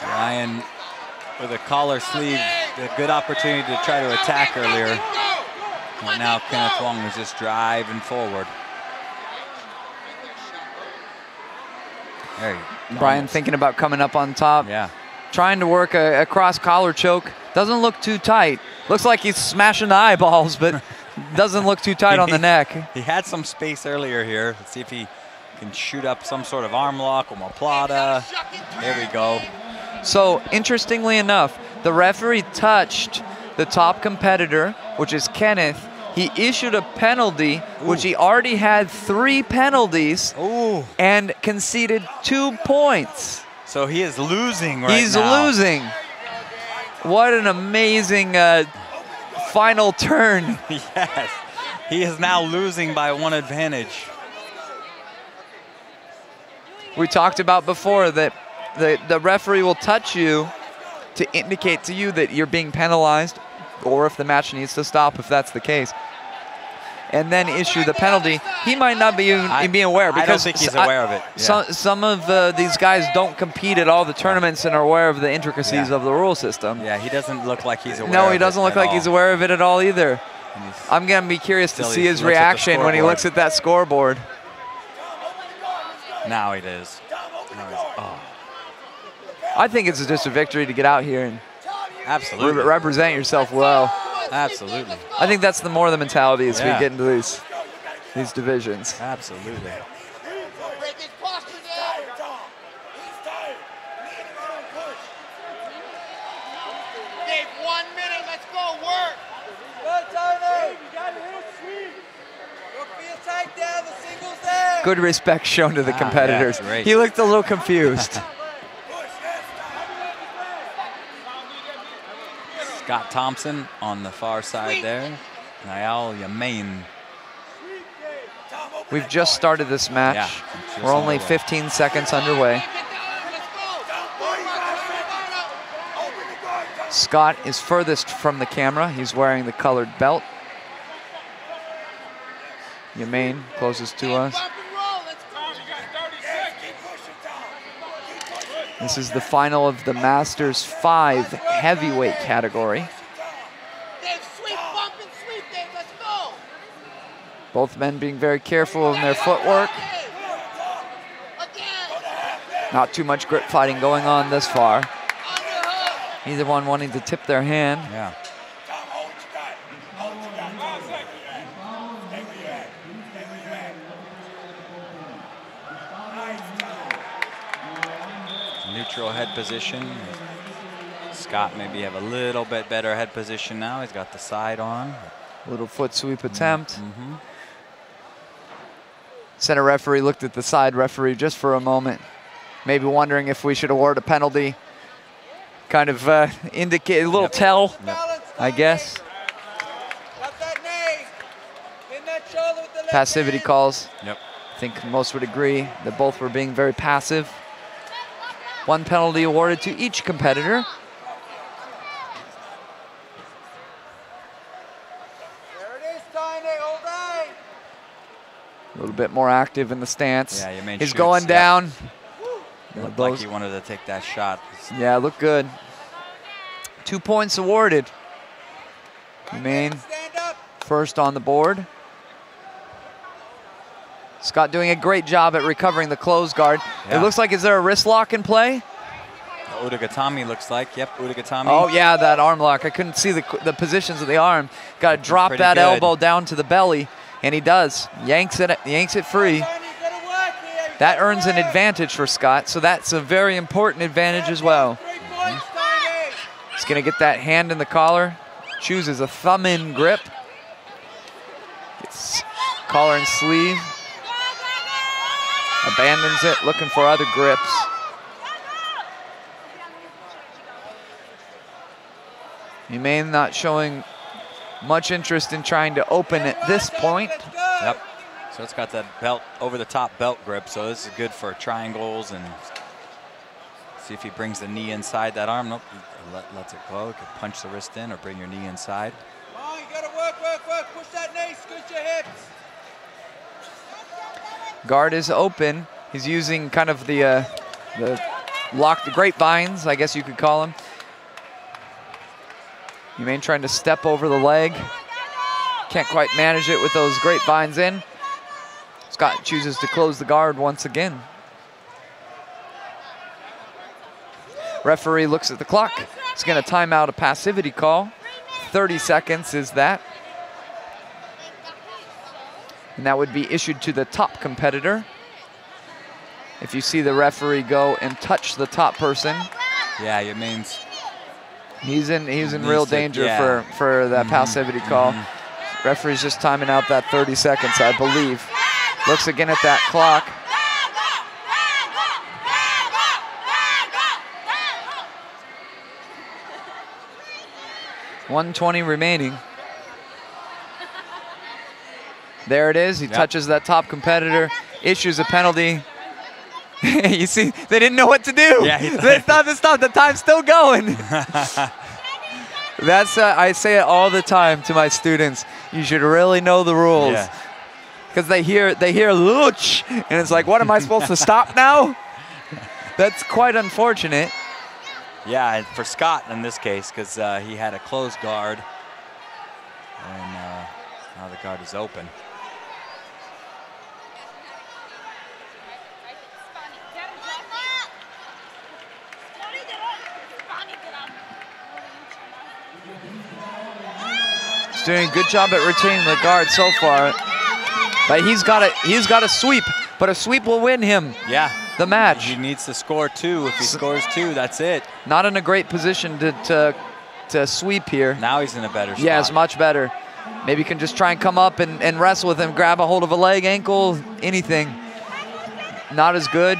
Ryan with a collar sleeve, a good opportunity to try to attack earlier. And now Kenneth Wong is just driving forward. There you go. Brian thinking about coming up on top. Yeah. Trying to work a cross collar choke. Doesn't look too tight. Looks like he's smashing the eyeballs, but doesn't look too tight on the neck. He had some space earlier here. Let's see if he can shoot up some sort of arm lock, omoplata. There we go. So, interestingly enough, the referee touched the top competitor, which is Kenneth. He issued a penalty, which he already had 3 penalties, and conceded 2 points. So he is losing right now. He's losing. What an amazing final turn. Yes. He is now losing by 1 advantage. We talked about before that the referee will touch you to indicate to you that you're being penalized or if the match needs to stop, if that's the case, and then issue the penalty. He might not be even be aware, because I don't think he's aware of it. Yeah. Some of these guys don't compete at all the tournaments and are aware of the intricacies of the rule system. Yeah, he doesn't look like he's aware No, of he doesn't it look like he's aware of it at all either. I'm going to be curious to see his reaction when he looks at that scoreboard. Now it is. I think it's just a victory to get out here and absolutely represent yourself well. Absolutely. I think that's the more the mentality as we get into these divisions. Absolutely. Break his posture down. Dave, 1 minute. Let's go. Work. Good, Tyler. You got to hit a sweep. Look for your takedown. The single's there. Good respect shown to the competitors. Yeah, great. He looked a little confused. Scott Thompson on the far side there. Niall Yamain. We've just started this match. Yeah, We're only underway. 15 seconds underway. Scott is furthest from the camera. He's wearing the colored belt. Yamain closest to us. This is the final of the Masters 5 heavyweight category. Both men being very careful in their footwork. Not too much grip fighting going on this far. Neither one wanting to tip their hand. Yeah. Neutral head position. Scott maybe have a little bit better head position now. He's got the side on. Little foot sweep attempt. Mm-hmm. Center referee looked at the side referee just for a moment, maybe wondering if we should award a penalty. Kind of indicate a little tell, I guess. Passivity calls. Yep. I think most would agree that both were being very passive. One penalty awarded to each competitor. A little bit more active in the stance. Yeah, Yamain He's shoots, going yeah. down. Looked like he wanted to take that shot. Yeah, looked good. 2 points awarded. Yamain first on the board. Scott doing a great job at recovering the closed guard. Yeah. It looks like, is there a wrist lock in play? Udagatami looks like, yep, Udagatami. Oh yeah, that arm lock. I couldn't see the positions of the arm. Got to drop pretty that good. elbow down to the belly, and he does. Yanks it free. That earns an advantage for Scott, so that's a very important advantage as well. He's gonna get that hand in the collar. Chooses a thumb-in grip. Gets collar and sleeve. Abandons it, looking for other grips. Yamain not showing much interest in trying to open at this point. Yep. So it's got that belt, over the top belt grip, so this is good for triangles and see if he brings the knee inside that arm. Nope, he lets it go. He could punch the wrist in or bring your knee inside. Come on, you gotta work. Push that knee, scoot your hips. Guard is open. He's using kind of the lock, the grapevines, I guess you could call them. Yamain trying to step over the leg. Can't quite manage it with those grapevines in. Scott chooses to close the guard once again. Referee looks at the clock. He's going to time out a passivity call. 30 seconds is that. And that would be issued to the top competitor. If you see the referee go and touch the top person, Yeah, it means he's in real danger for that passivity call. Referee's just timing out that 30 seconds, I believe. Looks again at that clock. .120 remaining. There it is. He touches that top competitor, issues a penalty. You see, they didn't know what to do. Yeah, They stopped. The time's still going. That's I say it all the time to my students. You should really know the rules, because they hear "luch" and it's like, what am I supposed to stop now? That's quite unfortunate. Yeah, and for Scott in this case, because he had a closed guard, and now the guard is open. He's doing a good job at retaining the guard so far, but he's got a sweep, but a sweep will win him. Yeah. The match. He needs to score 2. If he scores 2, that's it. Not in a great position to sweep here. Now he's in a better spot. Yeah, it's much better. Maybe you can just try and come up and wrestle with him, grab a hold of a leg, ankle, anything. not as good.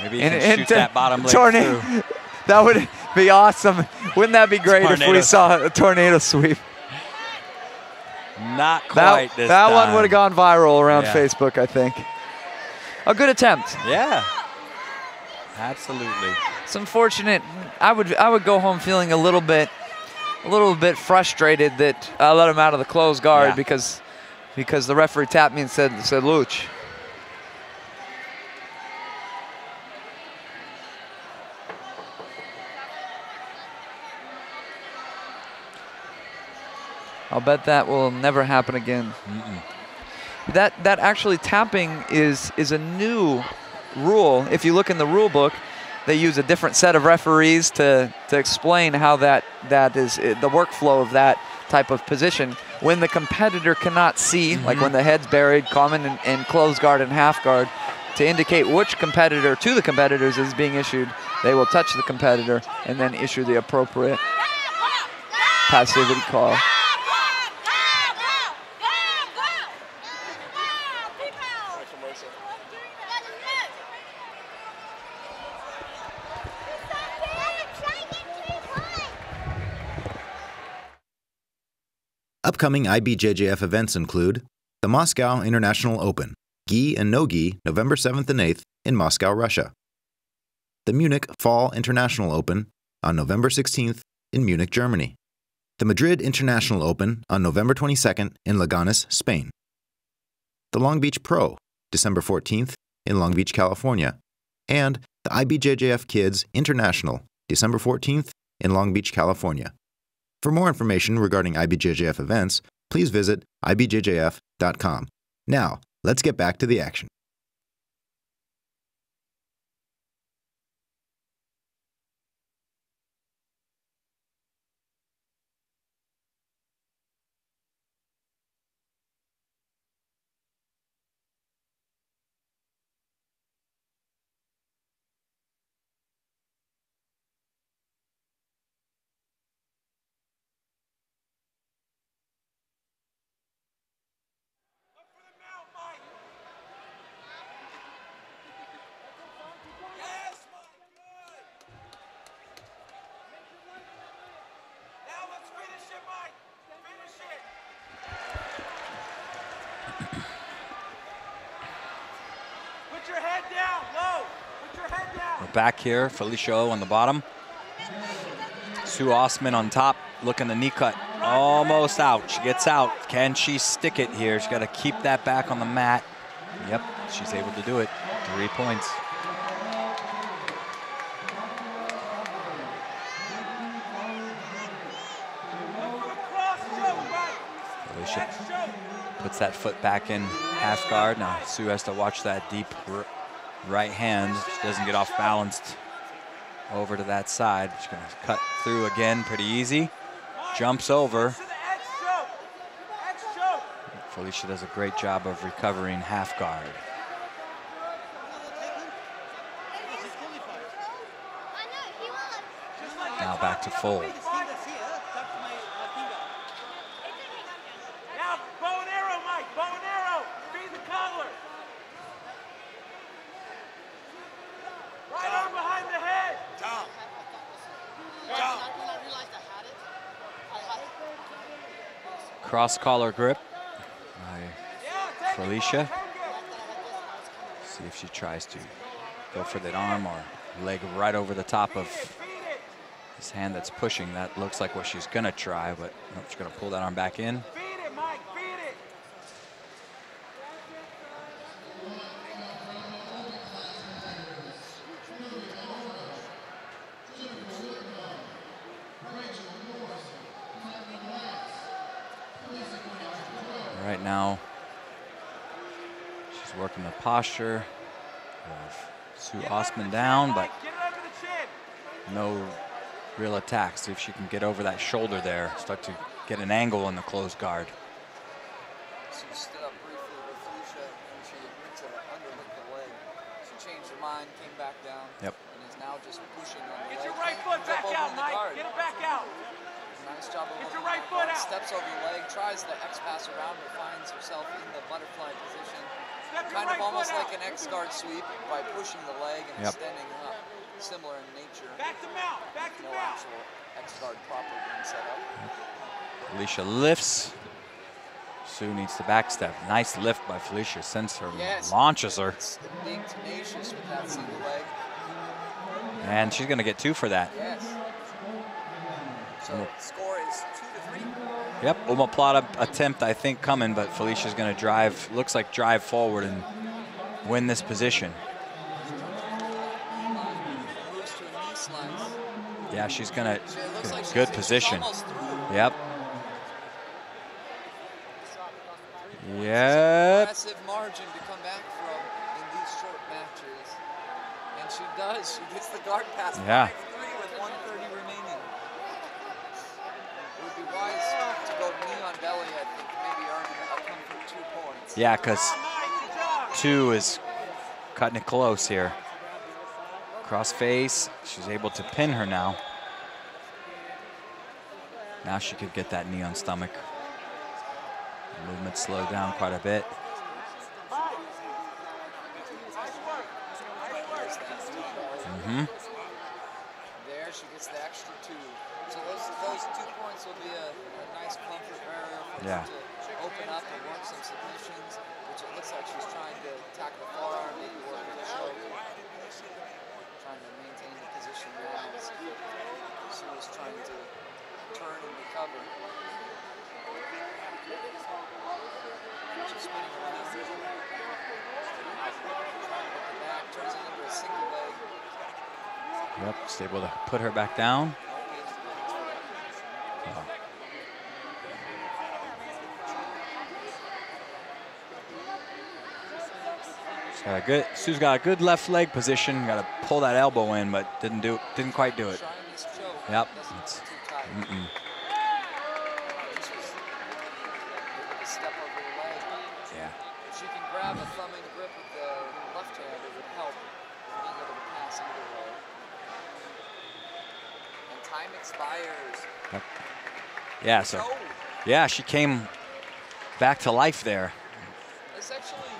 Maybe you can shoot that bottom leg through. That would be awesome. Wouldn't that be great if we saw a tornado sweep? Not quite this time. That one would have gone viral around Facebook, I think. A good attempt. Yeah. Absolutely. It's unfortunate. I would go home feeling a little bit frustrated that I let him out of the closed guard because the referee tapped me and said luch. I'll bet that will never happen again. That actually tapping is a new rule. If you look in the rule book, they use a different set of referees to explain how that is the workflow of that type of position. When the competitor cannot see, like when the head's buried, common and closed guard and half guard, to indicate which competitor to the competitors is being issued, they will touch the competitor and then issue the appropriate passivity call. Upcoming IBJJF events include the Moscow International Open, gi and no gi, November 7th and 8th in Moscow, Russia. The Munich Fall International Open on November 16th in Munich, Germany. The Madrid International Open on November 22nd in Leganés, Spain. The Long Beach Pro, December 14th in Long Beach, California. And the IBJJF Kids International, December 14th in Long Beach, California. For more information regarding IBJJF events, please visit IBJJF.com. Now, let's get back to the action. We're back here, Felicia O on the bottom. Sue Osman on top, looking the knee cut. Almost out, she gets out. Can she stick it here? She's got to keep that back on the mat. Yep, she's able to do it. 3 points. Felicia puts that foot back in half guard. Now Sue has to watch that deep right hand. She doesn't get off balanced over to that side. She's going to cut through again pretty easy. Jumps over. Felicia does a great job of recovering half guard. Now back to full. Cross collar grip by Felicia. See if she tries to go for that arm or leg right over the top of this hand that's pushing. That looks like what she's gonna try, but nope, she's gonna pull that arm back in. Right now, she's working the posture of Sue Osman down, but no real attack. See if she can get over that shoulder there, start to get an angle in the closed guard. She stood up briefly with Felicia and she went to underhook the leg. She changed her mind, came back down, and is now just pushing on the leg. Get your right foot back out, Mike. Get it back out. Nice job of get your right foot out. Steps over the leg, tries the X-pass around, but finds herself in the butterfly position. kind of almost like an X-guard sweep by pushing the leg and extending up. Similar in nature. Back to mount. Back to No mount. actual X-guard proper being set up. Felicia lifts. Sue needs to backstep. Nice lift by Felicia. Sends her, launches her. Being tenacious with that single leg. And she's going to get 2 for that. Yes. So the score is 2-3. Yep, omoplata attempt, I think, coming, but Felicia's going to drive, looks like drive forward and win this position. Moves to a knee slice. Yeah, she's going to, Like good position. Yep. Yep. Impressive margin to come back from in these short matches. And she does. She gets the guard pass. Yeah. 5-3 with 1:30 remaining. It would be wise to go knee on belly, I think, maybe earning a comfort 2 points. Yeah, because 2 is cutting it close here. Cross face. She's able to pin her now. Now she could get that knee on stomach. Movement slowed down quite a bit. There she gets the extra 2. So those 2 points will be a nice comfort barrier for her to open up and work some submissions, which it looks like she's trying to attack the forearm, maybe work with the choke. Trying to maintain the position now as she was trying to turn and recover. She's spinning around. Trying to get the back, turns it into a single leg. Yep, just able to put her back down. Sue's got a good left leg position. Got to pull that elbow in, but didn't quite do it. Yep. Yeah. If she can grab a thumb and grip with the left hand, it would help being able to pass either way. And time expires. Yep. Yeah, so yeah, she came back to life there. It's actually,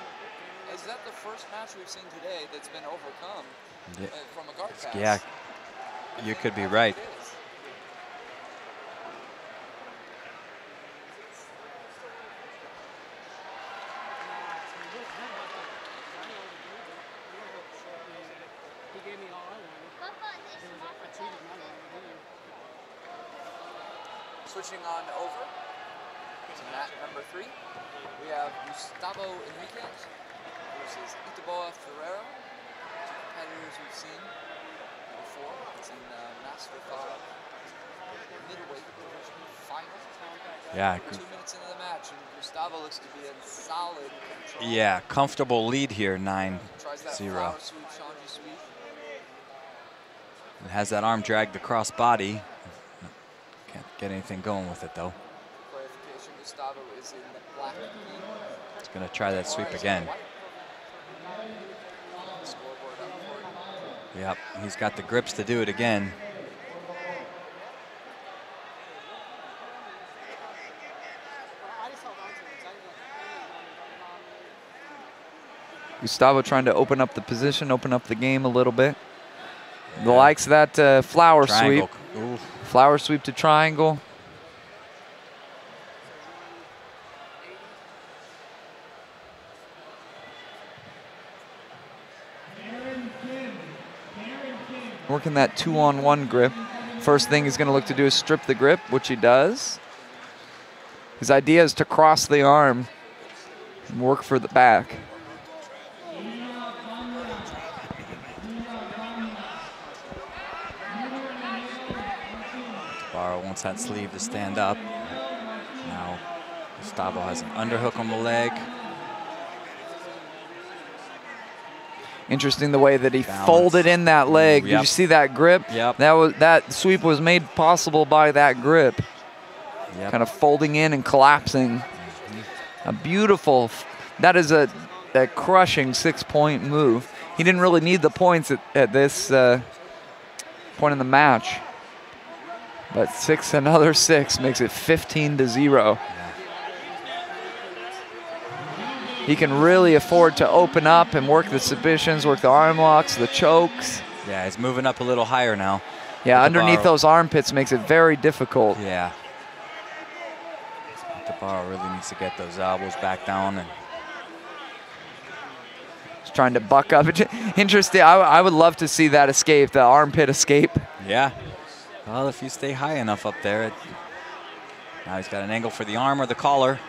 is that the first match we've seen today that's been overcome from a guard pass? Yeah, you could be right. Switching on over to mat number 3, we have Gustavo Enriquez versus Itaboa Ferreira, 2 competitors we've seen before. It's in Master 5 middleweight division final. Yeah. 2 minutes into the match, and Gustavo looks to be in solid control. Yeah, comfortable lead here, 9-0. Tries that flower sweep, Shanji sweep. It has that arm dragged across body. Can't get anything going with it though. Clarification, Gustavo is in the black. It's going to try that sweep again. Yep, he's got the grips to do it again. Gustavo trying to open up the position, open up the game a little bit. The likes of that flower Triangle. sweep. Ooh. Flower sweep to triangle. Working that 2-on-1 grip. First thing he's going to look to do is strip the grip, which he does. His idea is to cross the arm and work for the back. Barrow wants that sleeve to stand up. Now Gustavo has an underhook on the leg. Interesting the way that he folded in that leg. Yep. Did you see that grip? Yep. That sweep was made possible by that grip. Yep. Kind of folding in and collapsing. A beautiful, that is a crushing 6-point move. He didn't really need the points at this point in the match. But another six makes it 15-0. he can really afford to open up and work the submissions, work the arm locks, the chokes. Yeah, he's moving up a little higher now. Yeah, underneath those armpits makes it very difficult. Yeah. Tabaro really needs to get those elbows back down. And he's trying to buck up. Interesting. I would love to see that escape, the armpit escape. Yeah. Well, if you stay high enough up there. Now he's got an angle for the arm or the collar.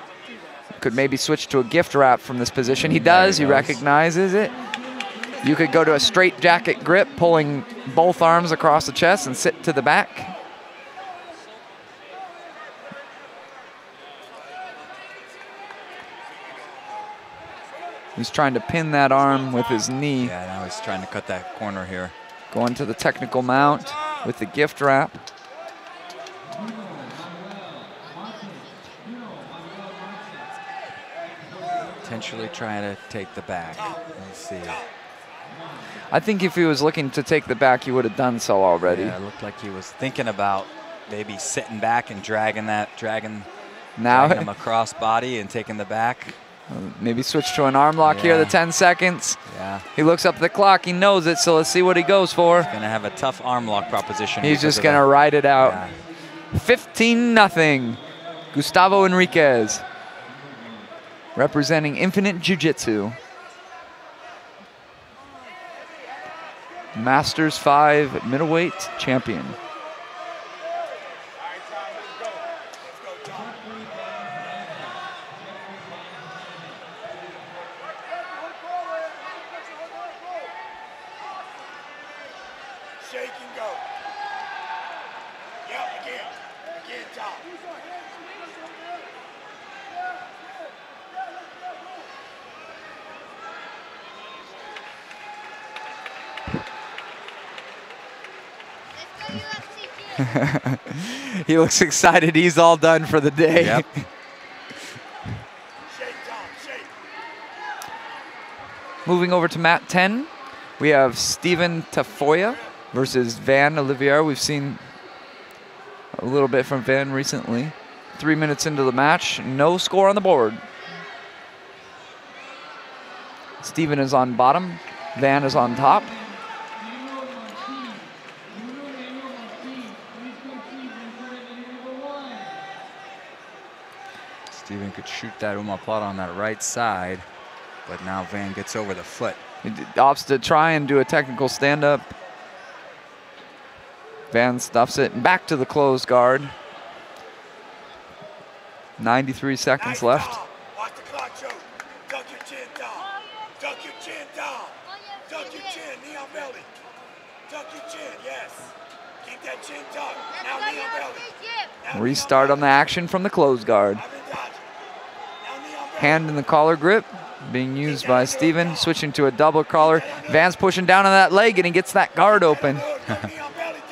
Could maybe switch to a gift wrap from this position. He does. He recognizes it. You could go to a straight jacket grip, pulling both arms across the chest and sit to the back. He's trying to pin that arm with his knee. Yeah, now he's trying to cut that corner here. Going to the technical mount with the gift wrap. Potentially trying to take the back. Let's see. I think if he was looking to take the back, he would have done so already. Yeah, it looked like he was thinking about maybe sitting back and dragging him across body and taking the back. Maybe switch to an arm lock here, the 10 seconds. Yeah. He looks up at the clock, he knows it, so let's see what he goes for. He's gonna have a tough arm lock proposition. He's just gonna ride it out. Yeah. 15-0, Gustavo Enriquez, representing Infinite Jiu Jitsu. Masters 5 middleweight champion. Shake and go. Yep, again, Tom. He looks excited. He's all done for the day. Yep. Shake, Tom, shake. Moving over to mat 10, we have Steven Tafoya versus Van Olivier. We've seen a little bit from Van recently. 3 minutes into the match, no score on the board. Steven is on bottom, Van is on top. Steven could shoot that omoplata on that right side, but now Van gets over the foot. He opts to try and do a technical stand-up. Van stuffs it back to the closed guard. 93 seconds left. Watch the clock, Joe. Duck your chin, Tom. Duck your chin, Tom. Duck your chin, knee on belly. Duck your chin, yes. Keep that chin tucked. Now knee on belly. Now Restart on the action from the closed guard. Hand in the collar grip being used by Steven, switching to a double collar. Van's pushing down on that leg and he gets that guard open.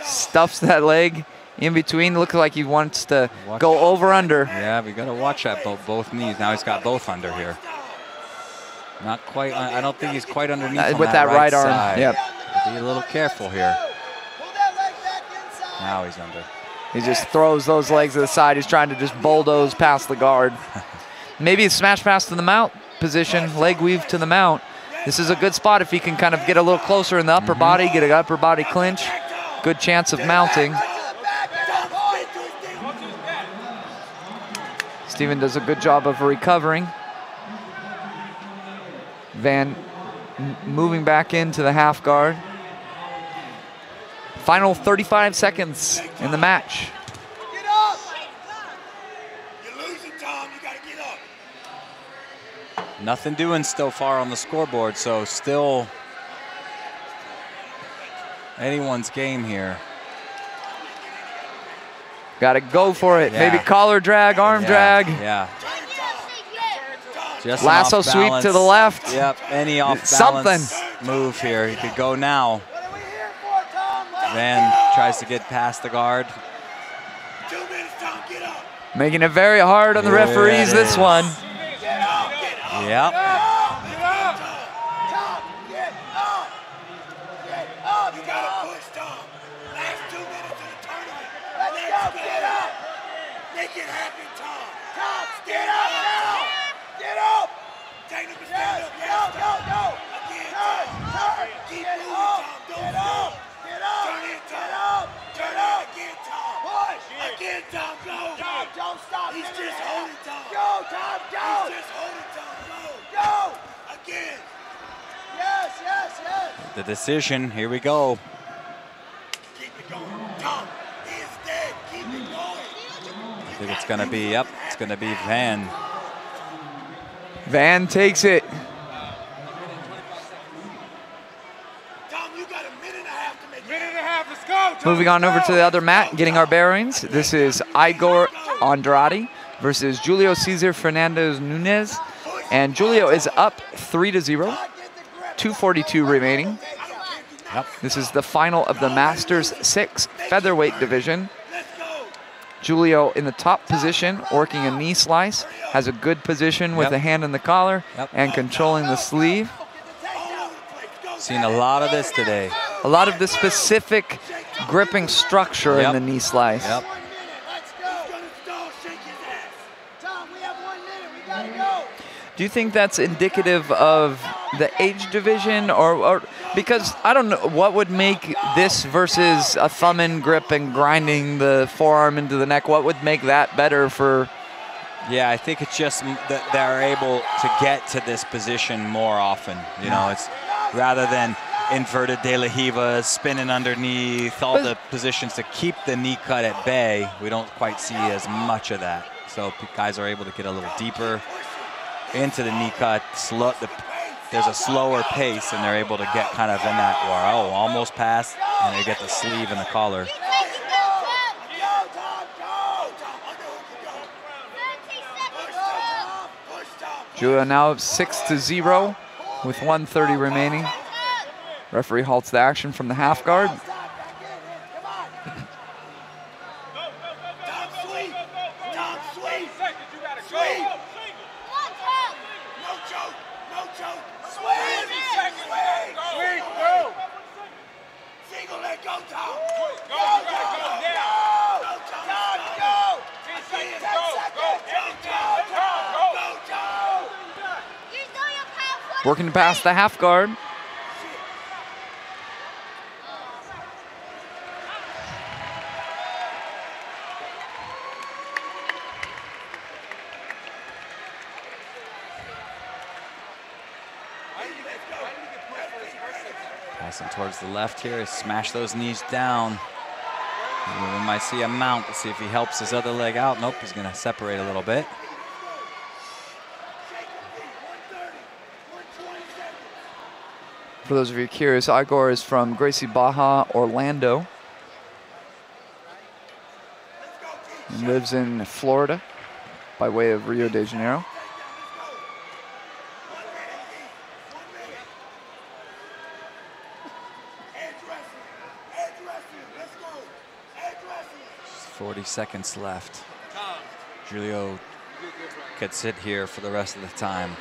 Stuffs that leg in between. Looks like he wants to go over under. Yeah, we got to watch that both knees. Now he's got both under here. Not quite. I don't think he's quite underneath with that right arm. Side. Yep. Be a little careful here. Now he's under. He just throws those legs to the side. He's trying to just bulldoze past the guard. Maybe a smash pass to the mount position, leg weave to the mount. This is a good spot if he can kind of get a little closer in the upper body, get an upper body clinch. Good chance of mounting. Steven does a good job of recovering. Van moving back into the half guard. Final 35 seconds in the match. Get up! You're losing, Tom. You got to get up. Nothing doing so far on the scoreboard, so still anyone's game here. Got to go for it. Yeah. Maybe collar drag, arm drag. Yeah. Just Lasso sweep to the left. Yep, any off-balance move here. He could go now. Van tries to get past the guard. 2 minutes, Tom. Get up. Making it very hard on the referees this one. Yep. Get up. Tom, get up. Get up. You got to push, Tom. Last 2 minutes of the tournament. Let's go. Get up. Make it happen, Tom. Tom, get up now. Get up. Take him to stand up. Go. Again, Tom. Keep moving, Tom. Don't stop. Turn in, Tom. Turn in again, Tom. Push. Again, Tom. Go. Don't stop. He's just holding, Tom. Go, Tom. Go. He's just holding, Tom. Go. Again. Yes. The decision. Here we go. Keep it going. Tom, he is dead. Keep it going. I think it's going to be, yep, it's going to be Van. Van takes it. Tom, you got a minute and a half to make it. Minute and a half, let's go. Tom, Moving on over to the other mat, getting our bearings. This is Igor Andrade versus Julio Cesar Fernandez Nunez. And Julio is up 3-0. 2:42 remaining. Yep. This is the final of the Masters 6 featherweight division. Julio in the top position, working a knee slice, has a good position with the hand in the collar and controlling the sleeve. Seen a lot of this today. A lot of the specific gripping structure in the knee slice. Yep. Do you think that's indicative of the age division, or because I don't know what would make this versus a thumb in grip and grinding the forearm into the neck? What would make that better for? Yeah, I think it's just that they're able to get to this position more often. You know, it's rather than inverted de la Riva, spinning underneath, all the positions to keep the knee cut at bay. We don't quite see as much of that. So guys are able to get a little deeper into the knee cut. There's a slower pace, and they're able to get kind of in that, or almost past, and they get the sleeve and the collar. Julio now 6-0 with 1:30 remaining. Referee halts the action from the half guard. Working past the half guard. Passing towards the left here, smash those knees down. We might see a mount to see if he helps his other leg out. Nope, he's gonna separate a little bit. For those of you curious, Igor is from Gracie Baja, Orlando. He lives in Florida by way of Rio de Janeiro. Just 40 seconds left. Julio could sit here for the rest of the time.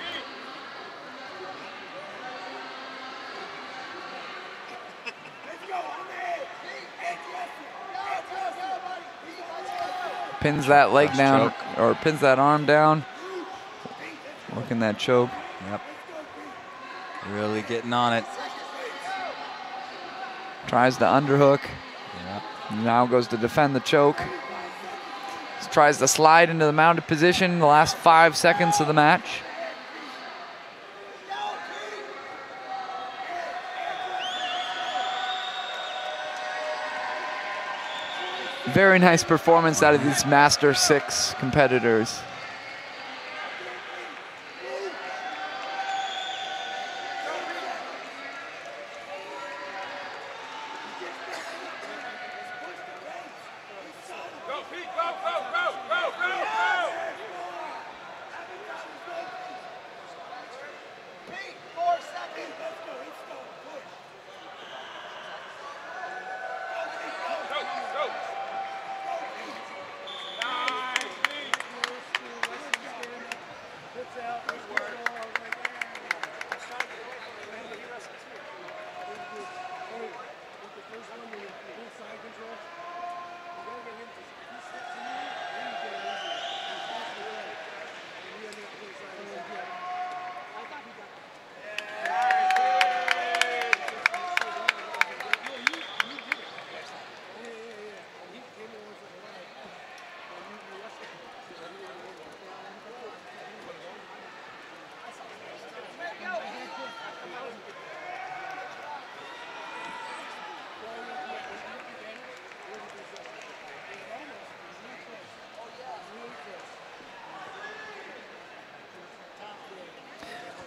Pins that leg Cross down, choke. or pins that arm down. Working that choke. Yep. Really getting on it. Tries the underhook. Yep. Now goes to defend the choke. Tries to slide into the mounted position in the last 5 seconds of the match. Very nice performance out of these Master 6 competitors.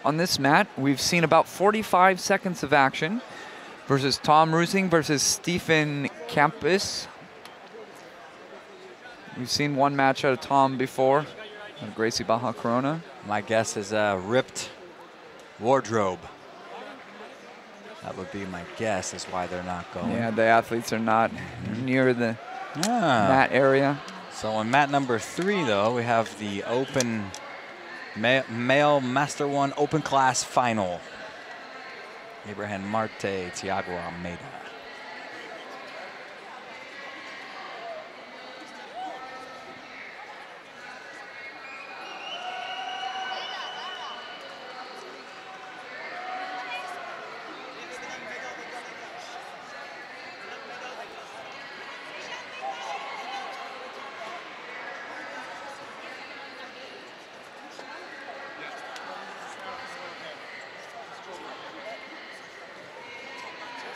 on this mat, we've seen about 45 seconds of action versus Tom Rusing versus Stephen Campus. We've seen one match out of Tom before, Gracie Baja Corona. My guess is a ripped wardrobe. That would be my guess is why they're not going. Yeah, the athletes are not near the mat area. So on mat number 3, though, we have the open male Master 1 open class final. Abraham Marte, Thiago Almeida.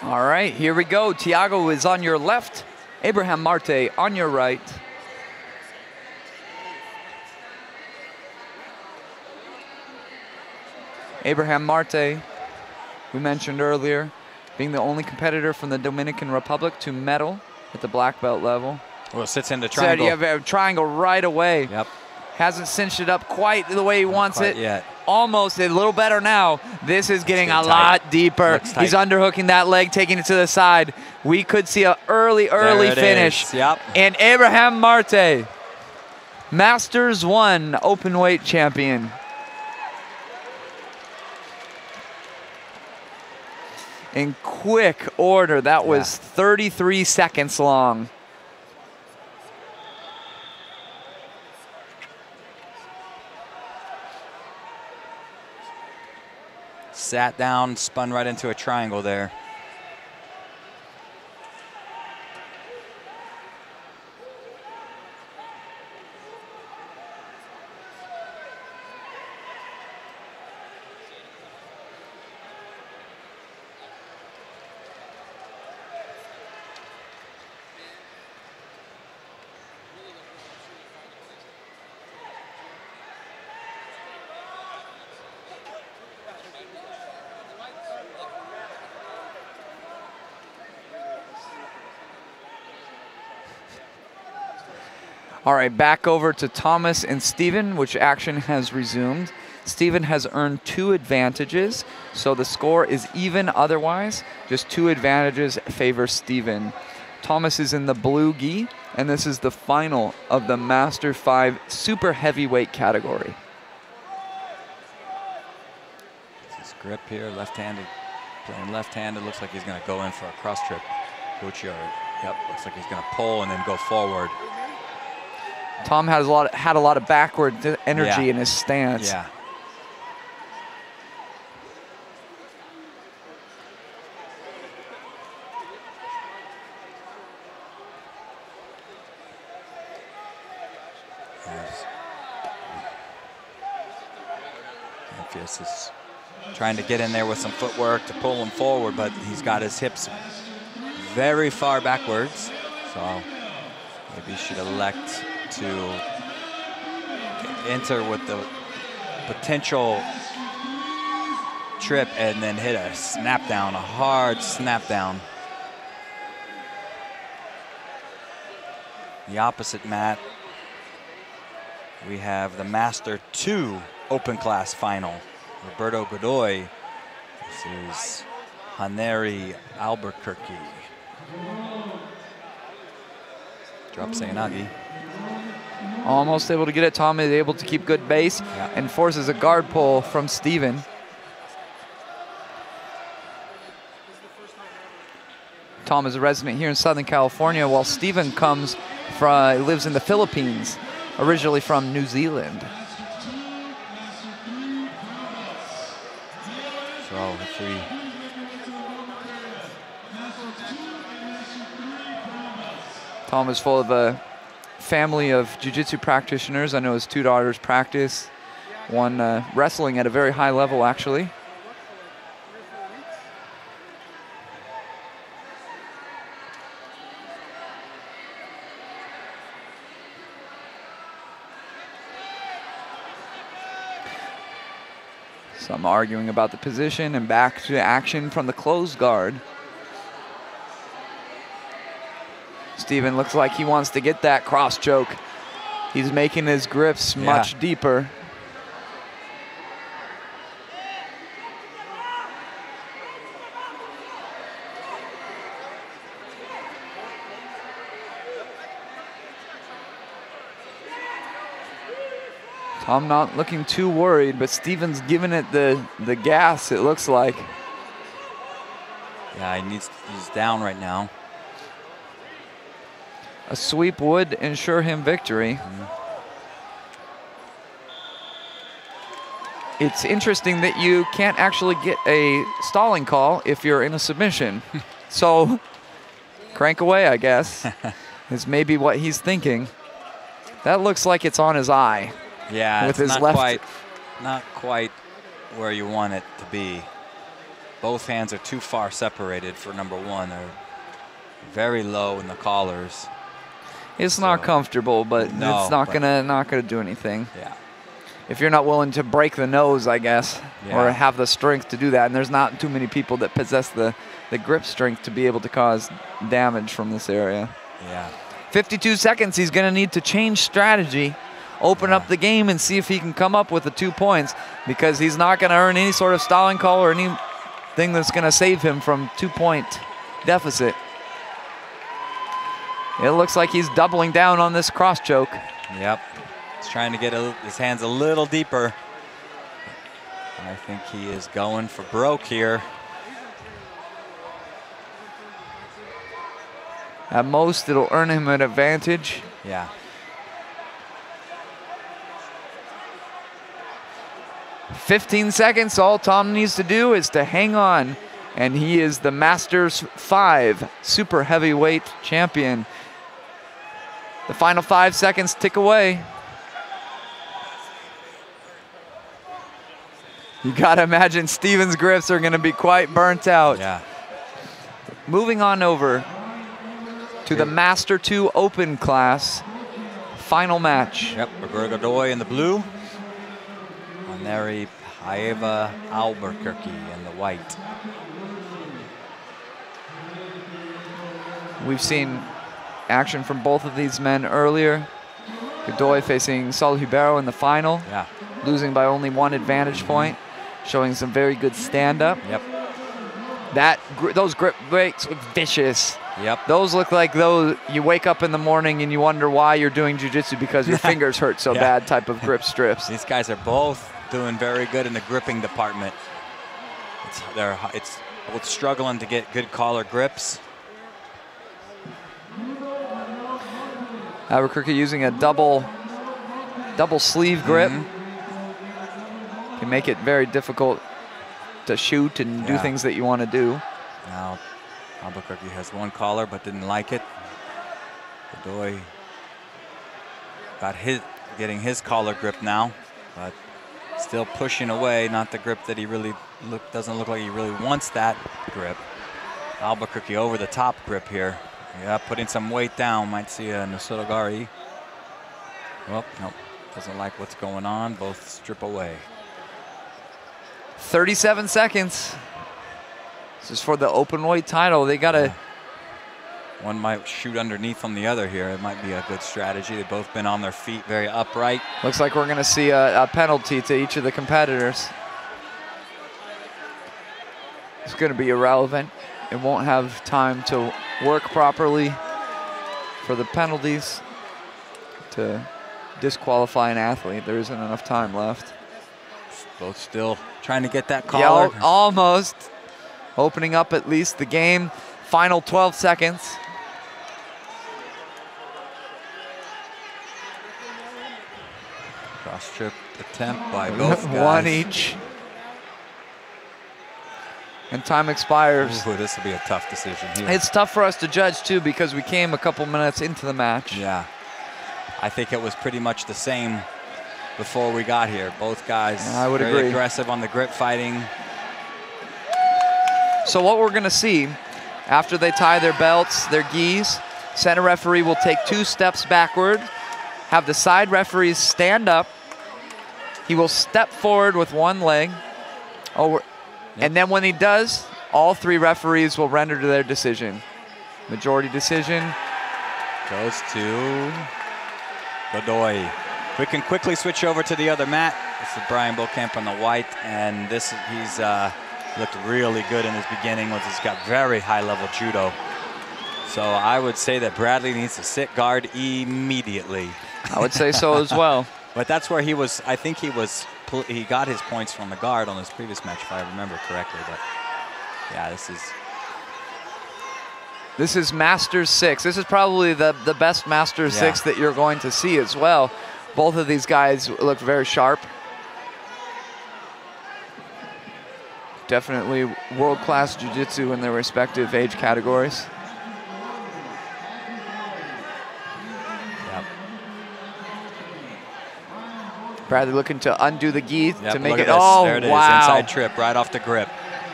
All right, here we go. Thiago is on your left. Abraham Marte on your right. Abraham Marte, we mentioned earlier, being the only competitor from the Dominican Republic to medal at the black belt level. Well, sits in the triangle. So you have a triangle right away. Yep. Hasn't cinched it up quite the way he wants it. Yet. Almost a little better now. This is getting a lot deeper. He's underhooking that leg, taking it to the side. We could see an early finish. Yep. And Abraham Marte, Masters 1 open weight champion. In quick order, that was 33 seconds long. Sat down, spun right into a triangle there. All right, back over to Thomas and Steven, which action has resumed. Steven has earned 2 advantages, so the score is even otherwise. Just 2 advantages favor Steven. Thomas is in the blue gi, and this is the final of the Master 5 super heavyweight category. His grip here, left-handed, playing left-handed. Looks like he's going to go in for a cross trip. Coach yard. Yep, looks like he's going to pull and then go forward. Tom had a lot of backward energy in his stance. Yeah. Memphis is trying to get in there with some footwork to pull him forward, but he's got his hips very far backwards. So maybe he should elect to enter with the potential trip and then hit a snap down, a hard snap down. The opposite mat, we have the Master 2 open class final. Roberto Godoy. This is Haneri Albuquerque. Drop Seyanagi. Almost able to get it. Tom is able to keep good base and forces a guard pull from Steven. Tom is a resident here in Southern California, while Steven lives in the Philippines, originally from New Zealand. So if we Tom is full of a family of jiu-jitsu practitioners. I know his 2 daughters practice. One wrestling at a very high level, actually. Some arguing about the position, and back to action from the closed guard. Steven looks like he wants to get that cross choke. He's making his grips much deeper. Tom not looking too worried, but Steven's giving it the gas, it looks like. Yeah, he's down right now. A sweep would ensure him victory. It's interesting that you can't actually get a stalling call if you're in a submission. So crank away, I guess, is maybe what he's thinking. That looks like it's on his eye. Yeah, with it's his not quite where you want it to be. Both hands are too far separated for number one. They're very low in the collars. It's not comfortable, but no, it's not gonna do anything. Yeah. If you're not willing to break the nose, I guess, Yeah. or have the strength to do that, and there's not too many people that possess the grip strength to be able to cause damage from this area. Yeah. 52 seconds, he's gonna need to change strategy, open up the game and see if he can come up with the 2 points, because he's not gonna earn any sort of stalling call or anything that's gonna save him from 2-point deficit. It looks like he's doubling down on this cross choke. Yep. He's trying to get his hands a little deeper. I think he is going for broke here. At most, it'll earn him an advantage. Yeah. "15 seconds, all Tom needs to do is to hang on, and he is the Masters 5 super heavyweight champion. The final 5 seconds tick away. You gotta imagine Steven's grips are gonna be quite burnt out. Yeah. Moving on over to the Master 2 Open class, final match. Yep, Roberto Godoy in the blue. Neri Paiva Albuquerque in the white. We've seen action from both of these men earlier. Godoy facing Saul Ribeiro in the final, losing by only 1 advantage point, showing some very good stand-up. Yep. Those grip breaks look vicious. Yep. Those look like those you wake up in the morning and you wonder why you're doing jiu-jitsu because your fingers hurt so bad type of grip strips. These guys are both doing very good in the gripping department. It's both struggling to get good collar grips. Albuquerque using a double sleeve grip. Can make it very difficult to shoot and do things that you want to do. Now Albuquerque has 1 collar but didn't like it. Godoy getting his collar grip now, but still pushing away, not the grip that he really doesn't look like he really wants that grip. Albuquerque over the top grip here. Yeah, putting some weight down. Might see a Nosotogari. Well, nope, doesn't like what's going on. Both strip away. 37 seconds. This is for the open weight title. They gotta. One might shoot underneath on the other here. It might be a good strategy. They've both been on their feet, very upright. Looks like we're gonna see a penalty to each of the competitors. It's gonna be irrelevant. It won't have time to work properly for the penalties to disqualify an athlete. There isn't enough time left. Both still trying to get that collar. Yeah, almost. Opening up at least the game. Final 12 seconds. Cross trip attempt by both guys. 1 each. And time expires. Ooh, this will be a tough decision here. It's tough for us to judge too because we came a couple minutes into the match. Yeah. I think it was pretty much the same before we got here. Both guys very aggressive on the grip fighting. So what we're gonna see after they tie their belts, their gis, center referee will take 2 steps backward, have the side referees stand up. He will step forward with 1 leg, Oh, Yep. and then when he does, all 3 referees will render to their decision. Majority decision. Goes to Godoy. We can quickly switch over to the other mat. This is Brian Beaucamp on the white, and he's looked really good in his beginning. He's got very high-level judo. So I would say that Bradley needs to sit guard immediately. I would say so as well. But that's where he was. I think he got his points from the guard on his previous match, if I remember correctly. But yeah, This is Masters 6. This is probably the best Masters 6 that you're going to see as well. Both of these guys look very sharp. Definitely world-class jiu-jitsu in their respective age categories. Yep. Bradley looking to undo the gi to make it. Oh, there it is. Wow. Inside trip right off the grip.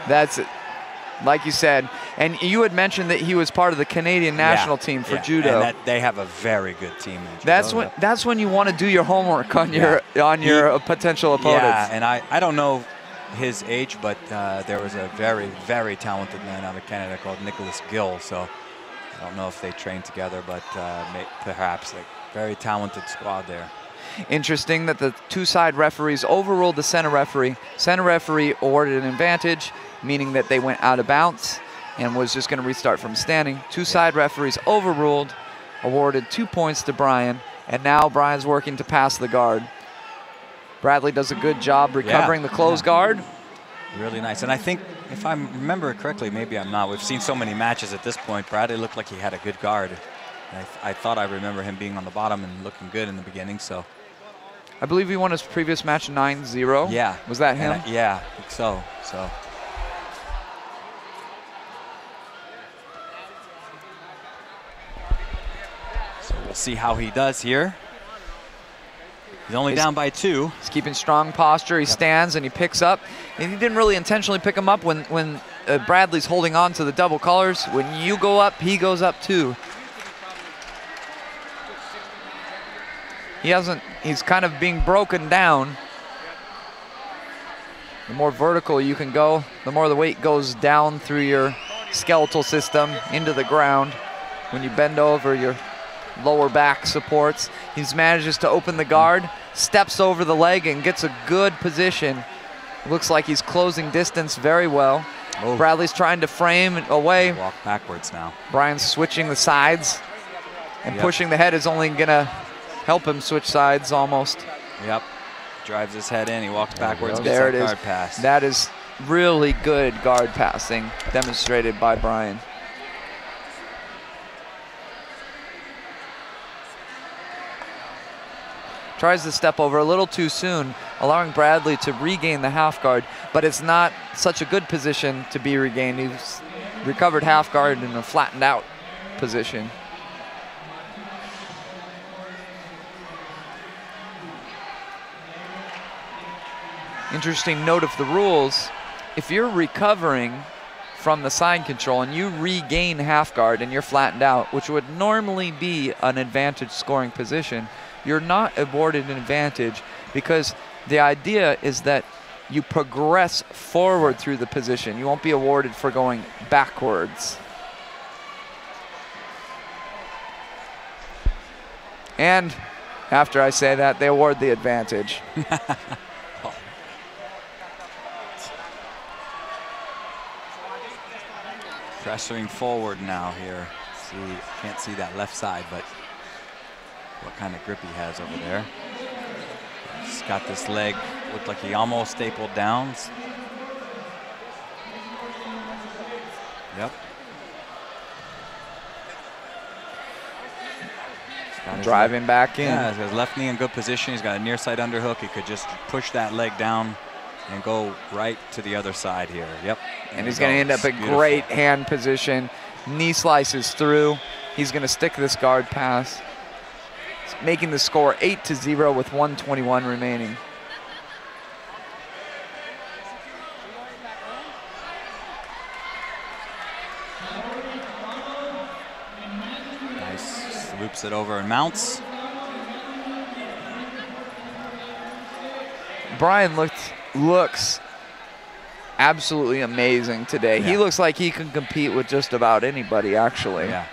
That's it. Like you said, and you had mentioned that he was part of the Canadian national team for judo. And that they have a very good team in judo. That's when you want to do your homework on your potential opponents. Yeah, and I don't know his age, but there was a very, very talented man out of Canada called Nicholas Gill. So I don't know if they trained together, but perhaps a very talented squad there. Interesting that the 2 side referees overruled the center referee. Center referee awarded an advantage, meaning that they went out of bounds and was just going to restart from standing. 2 side referees overruled, awarded 2 points to Brian, and now Brian's working to pass the guard. Bradley does a good job recovering the closed guard. Really nice. And I think, if I remember correctly, maybe I'm not, we've seen so many matches at this point, Bradley looked like he had a good guard. I thought I remember him being on the bottom and looking good in the beginning, so. I believe he won his previous match 9-0. Yeah. Was that him? Yeah, I think so. So we'll see how he does here. He's only down by 2. He's keeping strong posture. He stands and he picks up. And he didn't really intentionally pick him up when Bradley's holding on to the double collars. When you go up, he goes up too. He's kind of being broken down. The more vertical you can go, the more the weight goes down through your skeletal system into the ground. When you bend over, your lower back supports. He manages to open the guard, steps over the leg and gets a good position. Looks like he's closing distance very well. Oh. Bradley's trying to frame away. Walk backwards now. Brian's switching the sides, and pushing the head is only gonna help him switch sides almost. Yep. Drives his head in, he walks backwards, there it is. Guard pass. That is really good guard passing demonstrated by Brian. Tries to step over a little too soon, allowing Bradley to regain the half guard, but it's not such a good position to be regained. He's recovered half guard in a flattened out position. Interesting note of the rules, if you're recovering from the side control and you regain half guard and you're flattened out, which would normally be an advantage scoring position, you're not awarded an advantage because the idea is that you progress forward through the position. You won't be awarded for going backwards. And after I say that, they award the advantage. Pressuring forward now here. Can't see that left side, but what kind of grip he has over there. He's got this leg, looked like he almost stapled down. Yep. Driving back in. Yeah, he's got his left knee in good position. He's got a near side underhook. He could just push that leg down and go right to the other side here. Yep. And he's going to end up a great hand position. Knee slices through. He's going to stick this guard pass, making the score 8-0 with 1:21 remaining. Nice. Loops it over and mounts. Brian looks absolutely amazing today. Yeah. He looks like he can compete with just about anybody, actually. Yeah.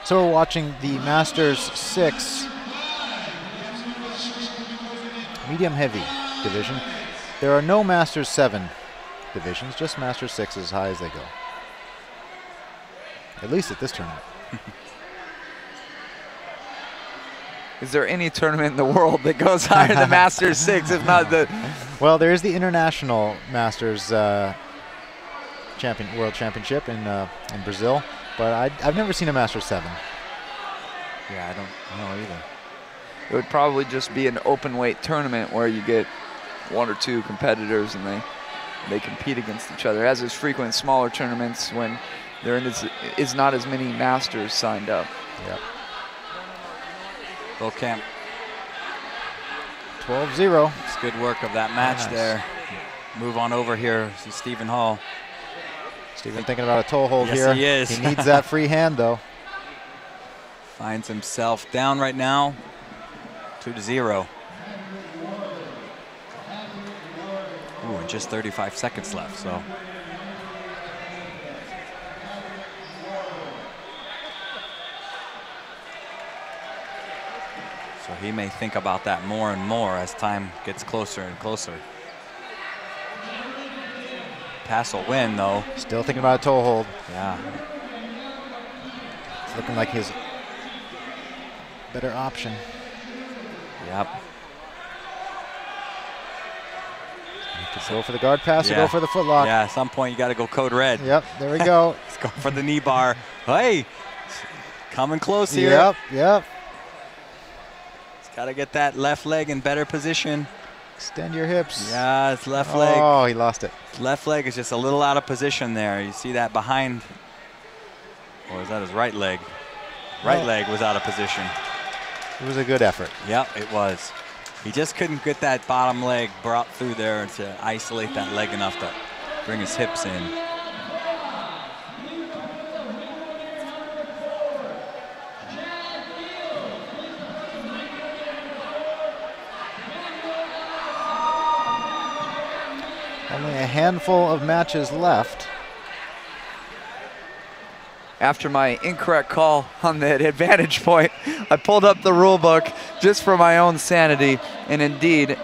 So we're watching the Masters 6 medium heavy division. There are no Masters 7 divisions, just Masters 6 as high as they go. At least at this tournament. Is there any tournament in the world that goes higher than Masters 6, if not the... Well, there is the International Masters World Championship in Brazil, but I've never seen a Masters 7. Yeah, I don't know either. It would probably just be an open weight tournament where you get 1 or 2 competitors and they compete against each other, as is frequent in smaller tournaments when there is not as many Masters signed up. Yep. Bill Camp. 12-0. It's good work of that match there. Move on over here. See Stephen Hall. Stephen thinking about a toe hold yes, here. He is. He needs that free hand, though. Finds himself down right now, 2-0. Ooh, and just 35 seconds left, so. So he may think about that more and more as time gets closer and closer. Pass will win, though. Still thinking about a toe hold. Yeah. It's looking like his better option. Yep. To go for the guard pass or go for the footlock. Yeah, at some point you got to go code red. Yep, there we go. Let's go for the knee bar. Hey, coming close here. Yep, yep. It's got to get that left leg in better position. Extend your hips. Yeah, it's left leg. Oh, he lost it. Left leg is just a little out of position there. You see that behind. Or is that his right leg? Right leg was out of position. It was a good effort. Yep, it was. He just couldn't get that bottom leg brought through there to isolate that leg enough to bring his hips in. Only a handful of matches left. After my incorrect call on that advantage point, I pulled up the rule book just for my own sanity, and indeed,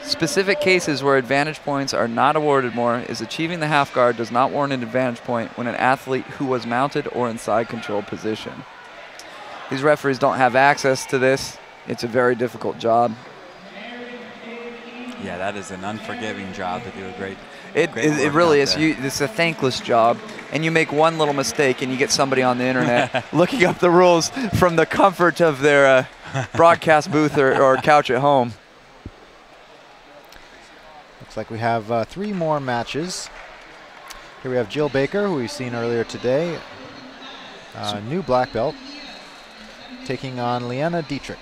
specific cases where advantage points are not awarded more is achieving the half guard does not warrant an advantage point when an athlete who was mounted or in side control position. These referees don't have access to this. It's a very difficult job. Yeah, that is an unforgiving job to do a great It really is. It's a thankless job, and you make one little mistake and you get somebody on the internet looking up the rules from the comfort of their broadcast booth or couch at home. Looks like we have 3 more matches. Here we have Jill Baker, who we've seen earlier today, new black belt, taking on Leanna Dietrich.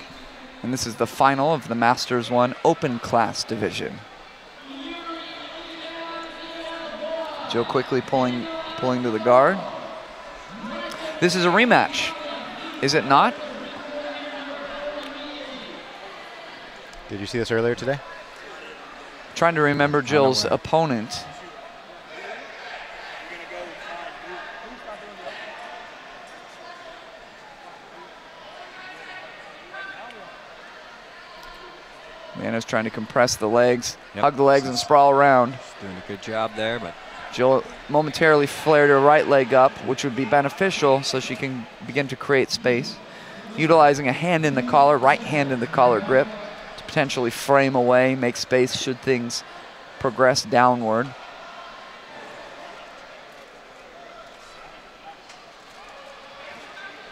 And this is the final of the Masters 1 Open Class Division. Jill quickly pulling to the guard. This is a rematch, is it not? Did you see this earlier today? Trying to remember Jill's opponent. Leanna's trying to compress the legs, hug the legs, and sprawl around. Doing a good job there, but Jill momentarily flared her right leg up, which would be beneficial so she can begin to create space. Utilizing a hand in the collar, right hand in the collar grip to potentially frame away, make space should things progress downward.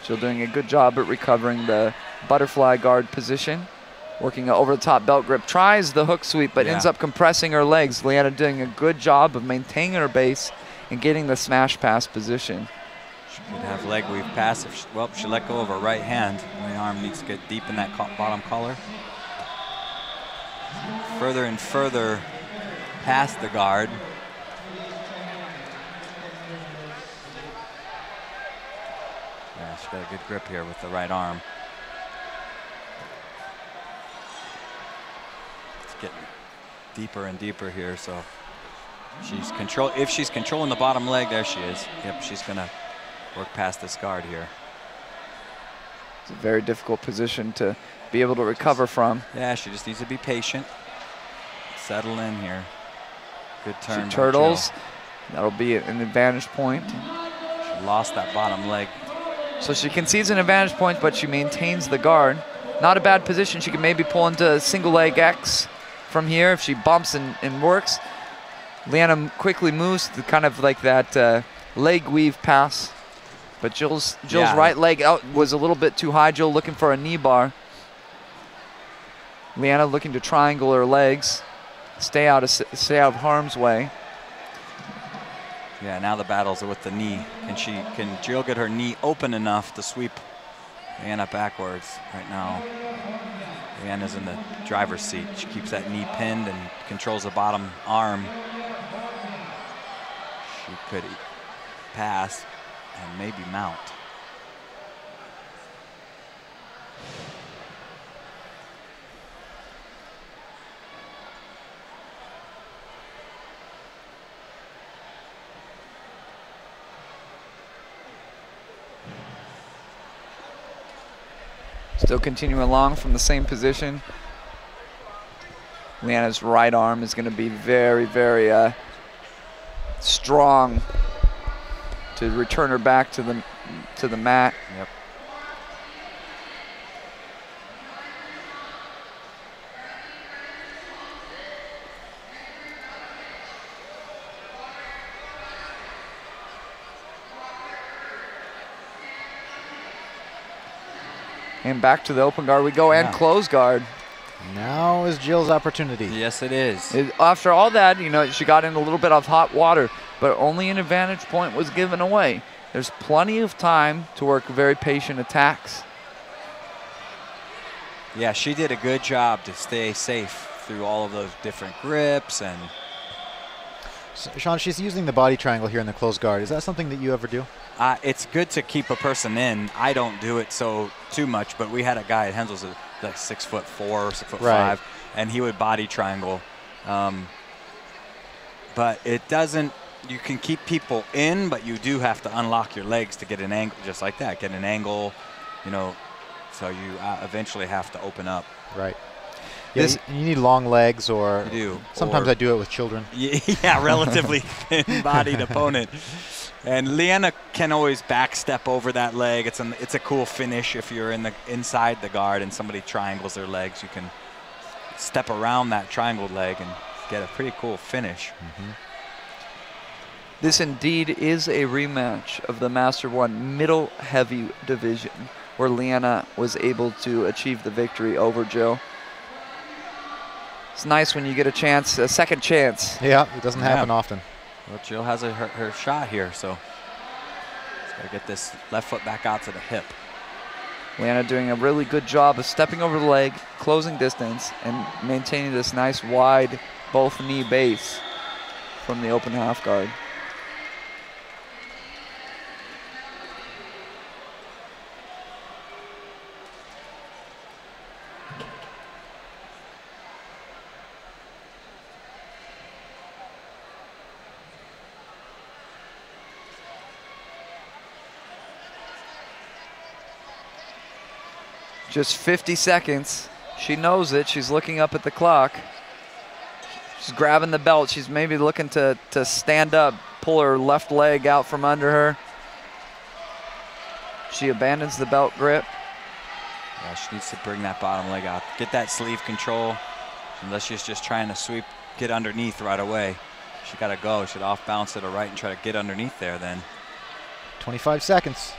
Jill doing a good job at recovering the butterfly guard position. Working over the top belt grip, tries the hook sweep, but ends up compressing her legs. Leanna doing a good job of maintaining her base and getting the smash pass position. She could have leg weave pass. If she let go of her right hand. The arm needs to get deep in that bottom collar. Further and further past the guard. She's got a good grip here with the right arm. It's getting deeper and deeper here, so she's if she's controlling the bottom leg, there she is. Yep, she's gonna work past this guard here. It's a very difficult position to be able to recover from. Yeah, she just needs to be patient. Settle in here. Good turn. She turtles. That'll be an advantage point. She lost that bottom leg. So she concedes an advantage point, but she maintains the guard. Not a bad position. She can maybe pull into a single leg X from here if she bumps and works. Liana quickly moves to kind of like that leg weave pass. But Jill's right leg out was a little bit too high. Jill looking for a knee bar. Liana looking to triangle her legs, stay out of harm's way. Yeah, now the battles are with the knee. Can Jill get her knee open enough to sweep Liana backwards right now? Liana's in the driver's seat. She keeps that knee pinned and controls the bottom arm. She could pass and maybe mount. Still continuing along from the same position. Liana's right arm is going to be very, very strong to return her back to the mat. Yep. And back to the open guard we go, and close guard. Now is Jill's opportunity. Yes, it is. After all that, you know, she got in a little bit of hot water, but only an advantage point was given away. There's plenty of time to work very patient attacks. Yeah, she did a good job to stay safe through all of those different grips. And so, Sean, she's using the body triangle here in the closed guard. Is that something that you ever do? It's good to keep a person in. I don't do it too much, but we had a guy at Hensel's like 6'4", 6'5", and he would body triangle. But it doesn't. You can keep people in, but you do have to unlock your legs to get an angle, just like that. Get an angle, you know. So you eventually have to open up. Right. Yeah, you need long legs, or you do. Sometimes I do it with children. Yeah, relatively thin-bodied opponent. And Liana can always backstep over that leg. It's a cool finish if you're inside the guard and somebody triangles their legs. You can step around that triangled leg and get a pretty cool finish. Mm-hmm. This indeed is a rematch of the Master 1 middle heavy division, where Liana was able to achieve the victory over Jill. It's nice when you get a second chance. Yeah, it doesn't happen often. Well, Jill has her shot here, so she's got to get this left foot back out to the hip. Liana doing a really good job of stepping over the leg, closing distance, and maintaining this nice wide both knee base from the open half guard. Just 50 seconds. She knows it. She's looking up at the clock. She's grabbing the belt. She's maybe looking to stand up, pull her left leg out from under her. She abandons the belt grip. Yeah, she needs to bring that bottom leg out. Get that sleeve control. Unless she's just trying to sweep, get underneath right away. She got to go. She'd off bounce to the right and try to get underneath there then. 25 seconds.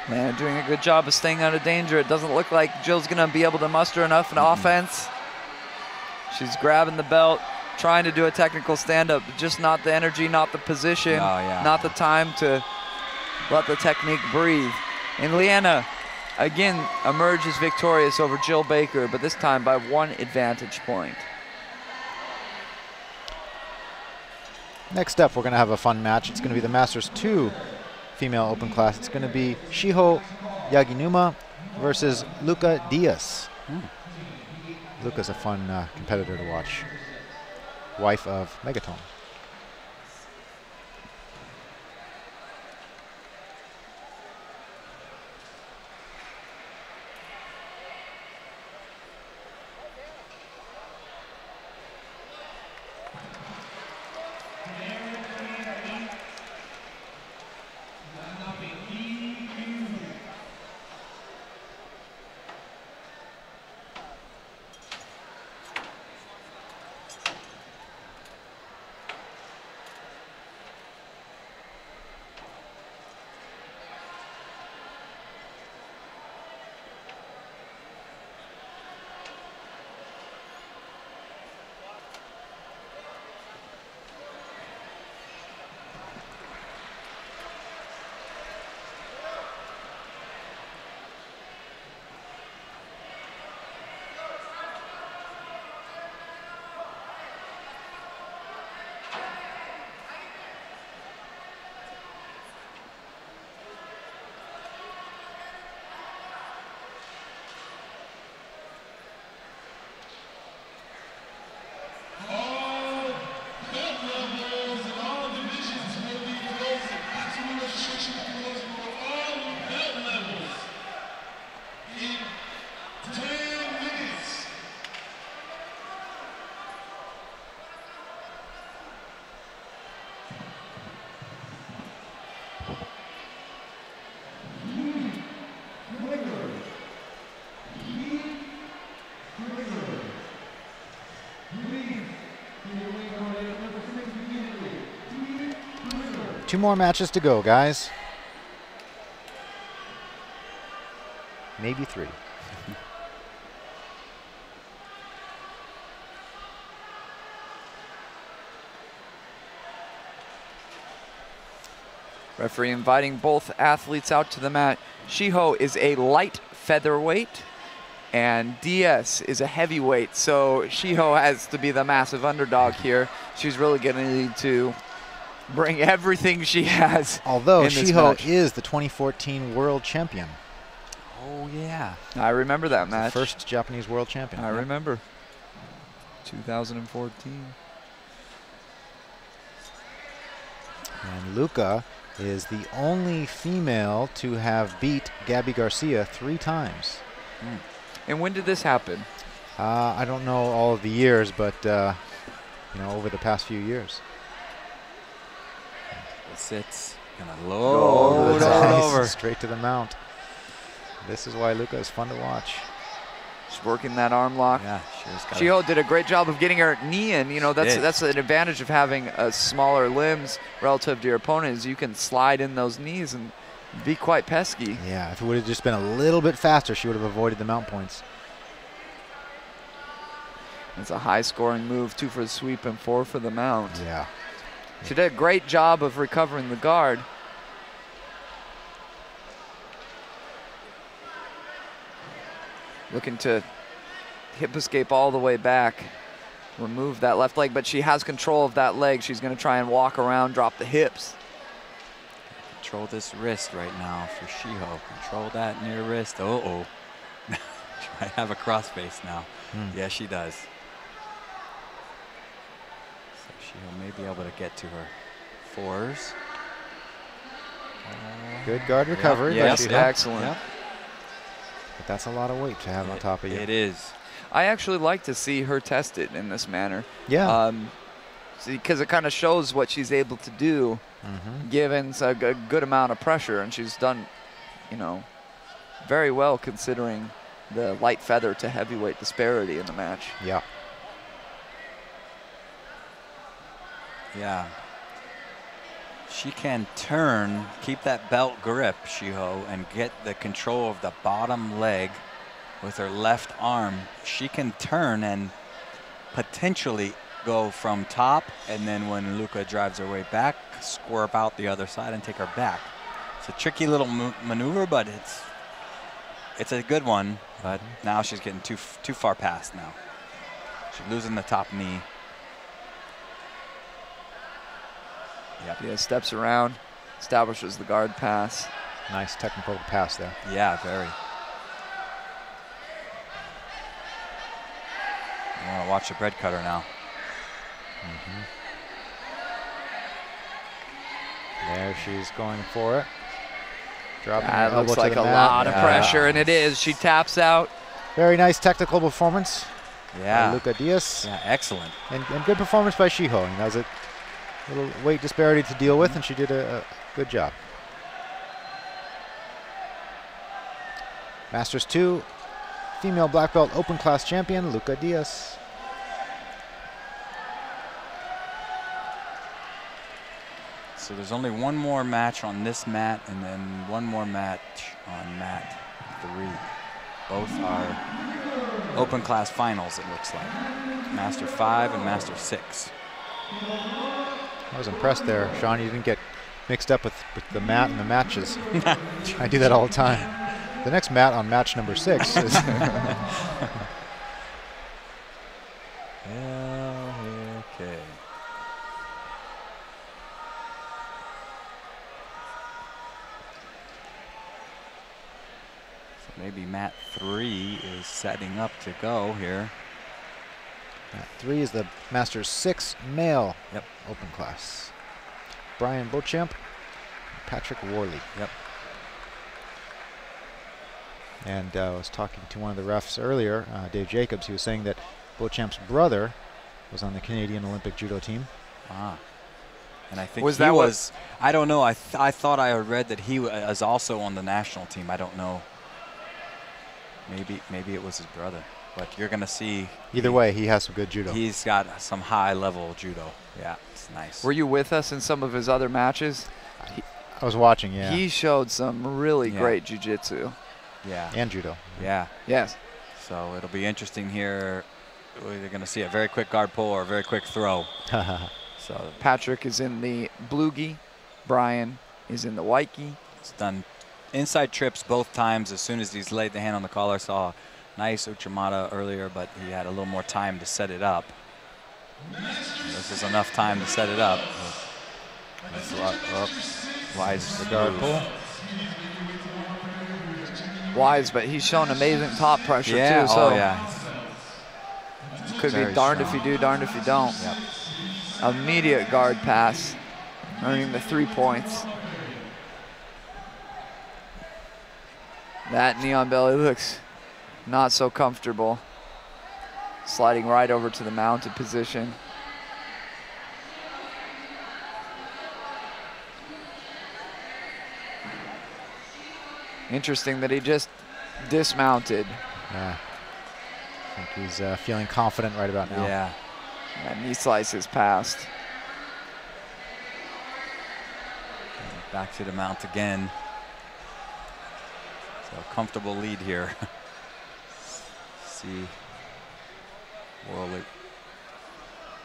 Man, doing a good job of staying out of danger. It doesn't look like Jill's going to be able to muster enough in offense. She's grabbing the belt, trying to do a technical stand-up, but just not the energy, not the position, not the time to let the technique breathe. And Liana again emerges victorious over Jill Baker, but this time by 1 advantage point. Next up, we're going to have a fun match. It's going to be the Masters 2 female open class. It's going to be Shiho Yaginuma versus Luca Diaz. Luca's a fun competitor to watch. Wife of Megaton. Two more matches to go, guys. Maybe 3. Referee inviting both athletes out to the mat. Shiho is a light featherweight and Diaz is a heavyweight, so Shiho has to be the massive underdog here. She's really going to need to bring everything she has. Although Shiho is the 2014 world champion. Oh, yeah. I remember that match. First Japanese world champion. I remember. 2014. And Luca is the only female to have beat Gabby Garcia 3 times. And when did this happen? I don't know all of the years, but you know, over the past few years. Sits, gonna load over. Straight to the mount. This is why Luca is fun to watch. She's working that arm lock. Yeah, Shiho did a great job of getting her knee in. You know, that's an advantage of having smaller limbs relative to your opponent, is you can slide in those knees and be quite pesky. Yeah, if it would have just been a little bit faster, she would have avoided the mount points. It's a high-scoring move, 2 for the sweep and 4 for the mount. Yeah. She did a great job of recovering the guard. Looking to hip escape all the way back. Remove that left leg, but she has control of that leg. She's going to try and walk around, drop the hips. Control this wrist right now for Shiho. Control that near wrist. Uh-oh. Try to have a crossface now. Yeah, she does. Shiho may be able to get to her 4s. Good guard recovery. Yes, excellent. Yep. But that's a lot of weight to have on top of you. It is. I actually like to see her tested in this manner. Yeah. Because it kind of shows what she's able to do, given a good amount of pressure, and she's done, you know, very well considering the light feather to heavyweight disparity in the match. Yeah. Yeah. She can turn, keep that belt grip, Shiho, and get the control of the bottom leg with her left arm. She can turn and potentially go from top, and then when Luca drives her way back, squirp out the other side and take her back. It's a tricky little maneuver, but it's it's a good one, but now she's getting too far past now. She's losing the top knee. Yep. Yeah, steps around, establishes the guard pass. Nice technical pass there. Yeah, very. You want to watch the bread cutter now. There she's going for it. Dropping her That elbow looks to like the a mat. lot of pressure, and it is. She taps out. Very nice technical performance Yeah. by Luca Diaz. Yeah, excellent. And good performance by Shiho. And that was a little weight disparity to deal with, and she did a good job. Masters 2, female black belt open class champion, Luca Diaz. So there's only one more match on this mat and then one more match on mat 3. Both are open class finals, it looks like. Master 5 and Master 6. I was impressed there, Sean. You didn't get mixed up with the mat and the matches. I do that all the time. The next mat on match number 6 is Okay. So maybe mat 3 is setting up to go here. Mat 3 is the Masters 6 male Yep. open class. Brian Beauchamp, Patrick Worley. Yep. And I was talking to one of the refs earlier, Dave Jacobs. He was saying that Beauchamp's brother was on the Canadian Olympic judo team. Ah. And I think Was he that what- was, I don't know, I thought I had read that he was also on the national team. I don't know. Maybe it was his brother. But you're going to see. Either way, he has some good judo. He's got some high-level judo. Yeah, it's nice. Were you with us in some of his other matches? I was watching, yeah. He showed some really Yeah. great jiu-jitsu. Yeah. And judo. Yeah. Yes. So it'll be interesting here. We're going to see a very quick guard pull or a very quick throw. So Patrick is in the blue gi. Brian is in the white gi. it's done inside trips both times as soon as he's laid the hand on the collar. Saw a nice Uchimata earlier, but he had a little more time to set it up. This is enough time to set it up. Wise The guard pull. Wise, but he's shown amazing top pressure Yeah, too. So oh yeah. could be Very darned strong. if you do, darned if you don't. Yep. Immediate guard pass, earning the 3 points. That knee on belly looks not so comfortable. Sliding right over to the mounted position. Interesting that he just dismounted. Yeah. I think he's feeling confident right about now. Yeah. That knee slice is passed. Back to the mount again. So comfortable lead here. See, Worley.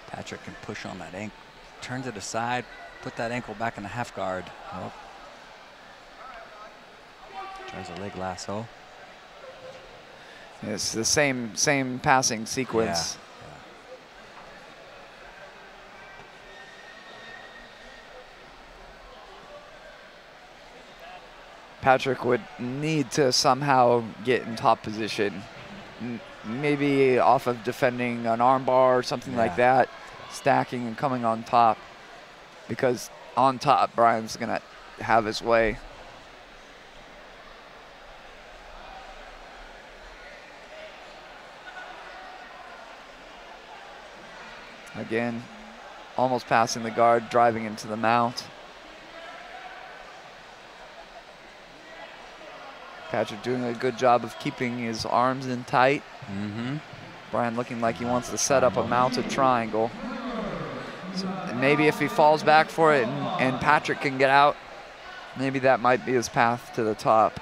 Patrick can push on that ankle, turns it aside, put that ankle back in the half guard. Oh. Tries a leg lasso. It's the same passing sequence. Yeah. Patrick would need to somehow get in top position. Maybe off of defending an armbar or something like Yeah. that, stacking and coming on top. Because on top, Brian's gonna have his way. Again, almost passing the guard, driving into the mount. Patrick doing a good job of keeping his arms in tight. Mm-hmm. Brian looking like he wants to set up a mounted triangle. So maybe if he falls back for it and Patrick can get out, maybe that might be his path to the top.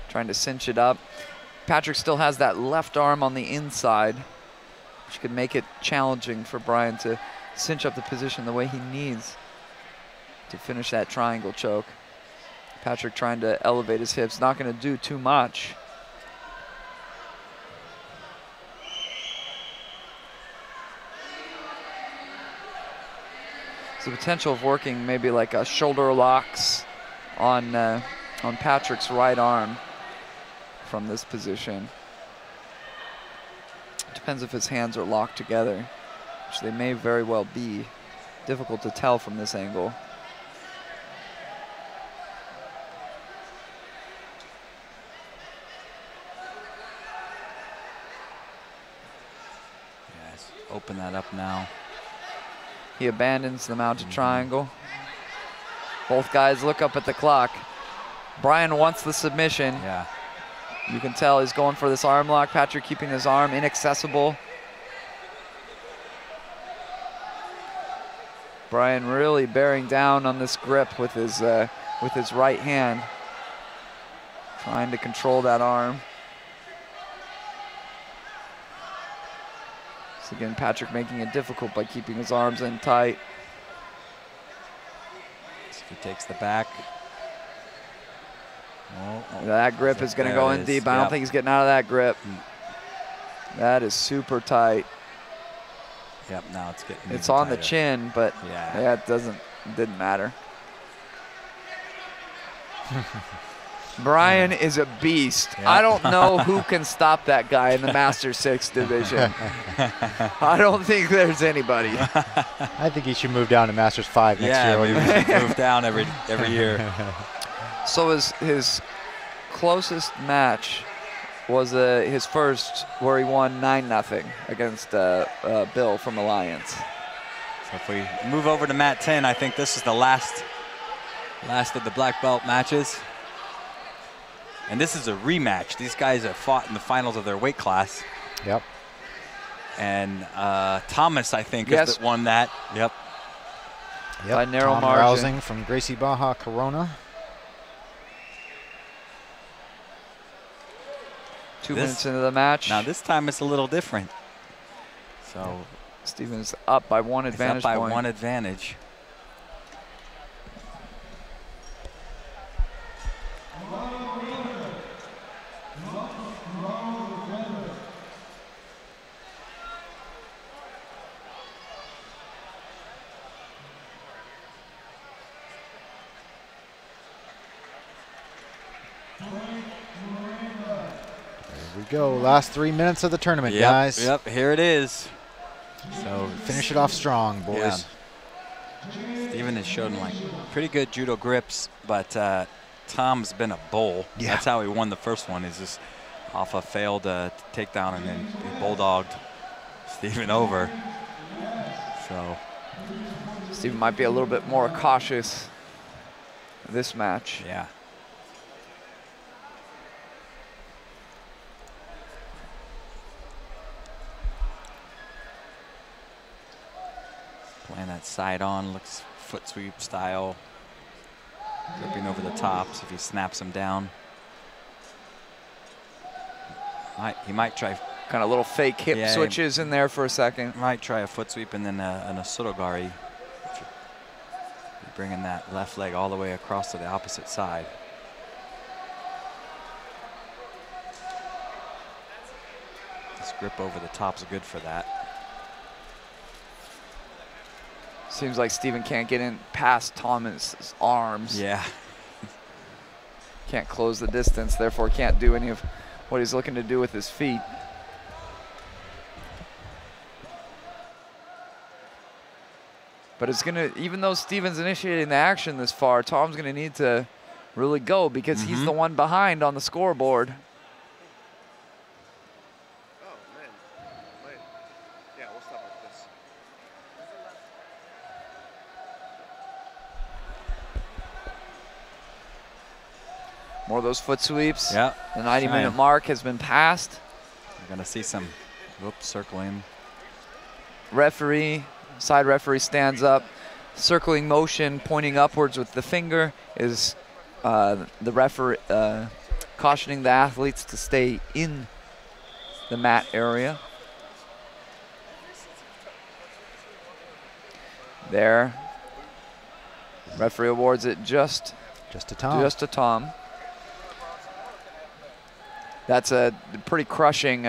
Trying to cinch it up. Patrick still has that left arm on the inside, which could make it challenging for Brian to cinch up the position the way he needs to finish that triangle choke. Patrick trying to elevate his hips, not going to do too much. So the potential of working maybe like a shoulder locks on Patrick's right arm from this position. Depends if his hands are locked together, which they may very well be. Difficult to tell from this angle. Yes, open that up now. He abandons the mounted triangle. Both guys look up at the clock. Brian wants the submission. Yeah. You can tell he's going for this arm lock. Patrick keeping his arm inaccessible. Brian really bearing down on this grip with his right hand. Trying to control that arm. So again, Patrick making it difficult by keeping his arms in tight. So he takes the back. Oh, that grip is going to go in deep. I don't think he's getting out of that grip. That is super tight. Yep, now it's getting It's on tighter. the chin, but yeah, it didn't matter. Brian is a beast. Yeah. I don't know who can stop that guy in the Master 6 division. I don't think there's anybody. I think he should move down to Masters 5 next year. Yeah, maybe he should move down every year. So his closest match was his first, where he won 9-0 against Bill from Alliance. So if we move over to mat 10, I think this is the last of the black belt matches. And this is a rematch. These guys have fought in the finals of their weight class. Yep. And Thomas, I think, is the one that. Yep. By narrow Tom margin. Rousing from Gracie Baja Corona. 2 minutes into the match. Now this time it's a little different. So Stevens up by one advantage up by point. one advantage. Go. Last 3 minutes of the tournament, Yep, guys. Yep, here it is. So finish it off strong, boys. Yeah. Steven has shown like pretty good judo grips, but Tom's been a bull. Yeah. That's how he won the first one, is just off a failed takedown, and then he bulldogged Steven over. So Steven might be a little bit more cautious this match. yeah. Playing that side on, looks foot sweep style. Gripping over the tops if he snaps him down. He might try. Kind of little fake hip switches in there for a second. Might try a foot sweep and then an Asotogari. Bringing that left leg all the way across to the opposite side. This grip over the top's good for that. Seems like Steven can't get in past Thomas's arms. Yeah. Can't close the distance, therefore can't do any of what he's looking to do with his feet. But it's gonna, even though Steven's initiating the action this far, Tom's gonna need to really go because he's the one behind on the scoreboard. More of those foot sweeps. Yeah. The 90-minute mark has been passed. We're gonna see some, whoops, circling. Referee, side referee stands up. Circling motion, pointing upwards with the finger is the referee cautioning the athletes to stay in the mat area. There. Referee awards it just a Tom. Just a Tom. That's a pretty crushing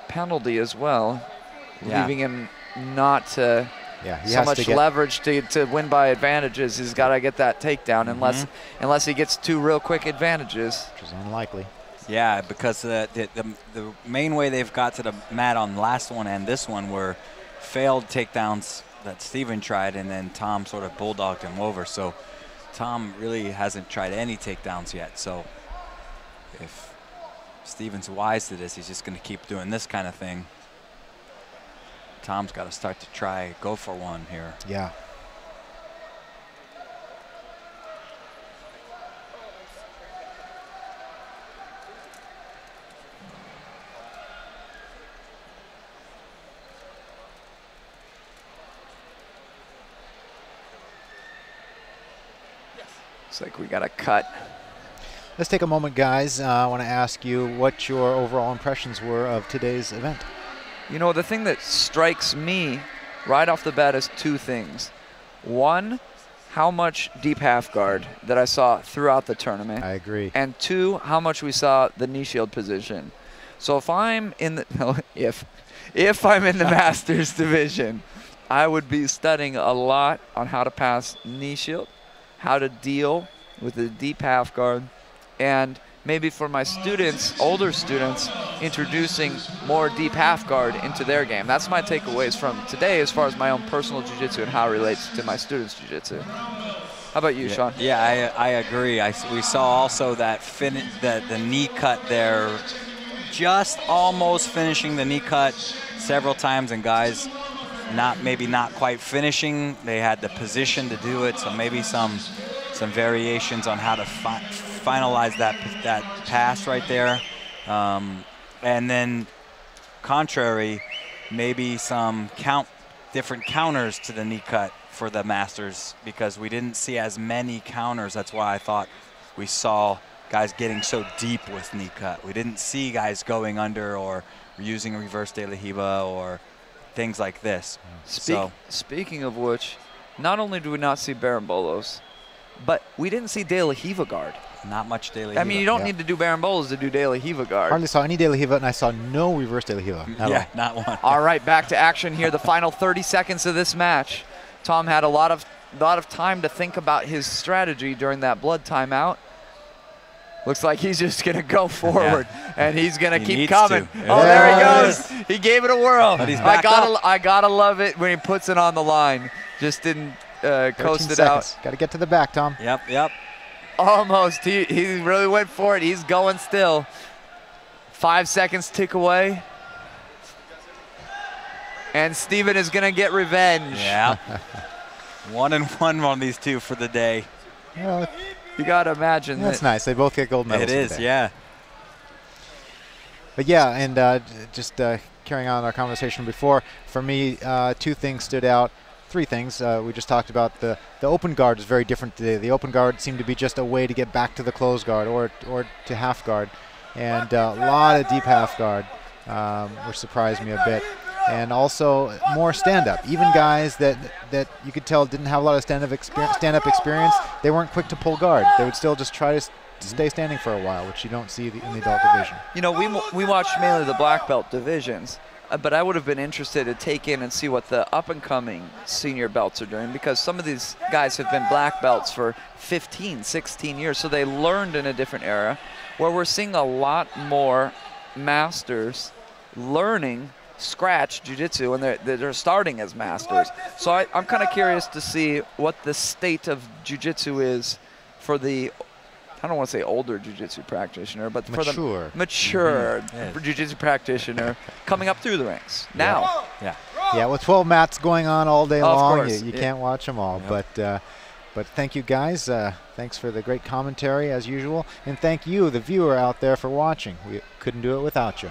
penalty as well, leaving him not so much leverage to win by advantages. He's got to get that takedown unless he gets 2 real quick advantages. Which is unlikely. Yeah, because the main way they've got to the mat on the last one and this one were failed takedowns that Steven tried, and then Tom sort of bulldogged him over. So Tom really hasn't tried any takedowns yet. So if Steven's wise to this, he's just going to keep doing this kind of thing. Tom's got to start to go for one here. Yeah. Looks like we got a cut. Let's take a moment, guys. I want to ask you what your overall impressions were of today's event. You know, the thing that strikes me right off the bat is 2 things. One, how much deep half guard that I saw throughout the tournament. I agree. And 2, how much we saw the knee shield position. So if I'm in the if I'm in the Masters division, I would be studying a lot on how to pass knee shield, how to deal with the deep half guard, and maybe for my students, older students, introducing more deep half guard into their game. That's my takeaways from today as far as my own personal jiu-jitsu and how it relates to my students' jiu-jitsu. How about you, Sean? Yeah, I agree. We saw also that the knee cut there, just almost finishing the knee cut several times, and guys maybe not quite finishing. They had the position to do it, so maybe some variations on how to finalize that pass right there. And then contrary, maybe some different counters to the knee cut for the Masters, because we didn't see as many counters. That's why I thought we saw guys getting so deep with knee cut. We didn't see guys going under or using reverse De La Riva or things like this. Speaking of which, not only do we not see Barambolos, but we didn't see De La Riva guard. Not much De La Riva. I mean, you don't need to do Barambolos to do De La Riva guard. Hardly saw any De La Riva, and I saw no reverse De La Riva. Yeah, not one. All right, back to action here. The final 30 seconds of this match. Tom had a lot of time to think about his strategy during that blood timeout. Looks like he's just going to go forward, and he's going to keep coming. Oh, there he goes. He gave it a whirl. But he's back up. I gotta love it when he puts it on the line. Just didn't coast it out. Got to get to the back, Tom. Yep. Almost. He really went for it. He's going still. 5 seconds tick away. And Steven is going to get revenge. Yeah. 1-1 on these two for the day. Well, you got to imagine that's nice. They both get gold medals. It is, yeah. But yeah, and just carrying on our conversation before, for me, 2 things stood out. 3 things. We just talked about the open guard is very different today. The open guard seemed to be just a way to get back to the closed guard or to half guard. And a lot of deep half guard, which surprised me a bit. And also more stand-up. Even guys that you could tell didn't have a lot of stand-up experience, they weren't quick to pull guard. They would still just try to stay standing for a while, which you don't see in the adult division. You know, we watched mainly the black belt divisions, but I would have been interested to take in and see what the up-and-coming senior belts are doing, because some of these guys have been black belts for 15, 16 years, so they learned in a different era, where we're seeing a lot more masters learning scratch jiu-jitsu, and they're starting as masters. So I'm kind of curious to see what the state of jiu-jitsu is for the, I don't want to say older jiu-jitsu practitioner, but for the mature jiu-jitsu practitioner coming up through the ranks now. Yeah, with 12 mats going on all day long, you yeah. can't watch them all. Yep. But thank you, guys. Thanks for the great commentary, as usual. And thank you, the viewer out there, for watching. We couldn't do it without you.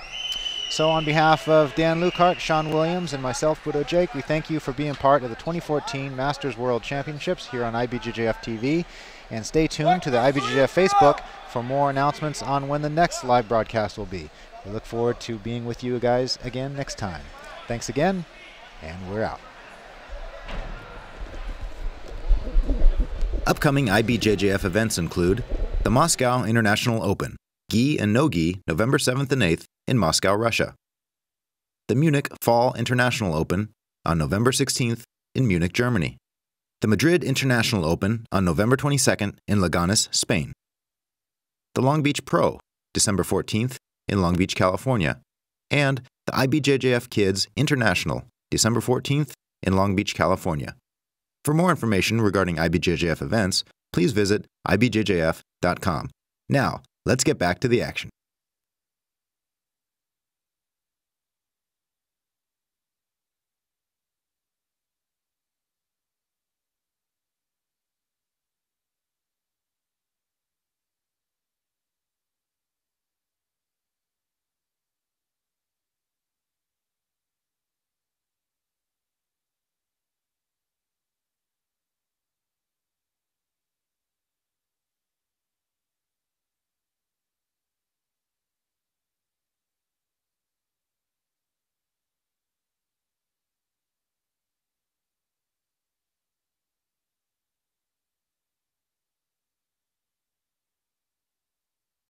So on behalf of Dan Lukart, Sean Williams, and myself, Budo Jake, we thank you for being part of the 2014 Masters World Championships here on IBJJF TV. And stay tuned to the IBJJF Facebook for more announcements on when the next live broadcast will be. We look forward to being with you guys again next time. Thanks again, and we're out. Upcoming IBJJF events include the Moscow International Open, gi and no gi, November 7th and 8th in Moscow, Russia. The Munich Fall International Open on November 16th in Munich, Germany. The Madrid International Open on November 22nd in Leganés, Spain. The Long Beach Pro, December 14th in Long Beach, California. And the IBJJF Kids International, December 14th in Long Beach, California. For more information regarding IBJJF events, please visit IBJJF.com. Now, let's get back to the action.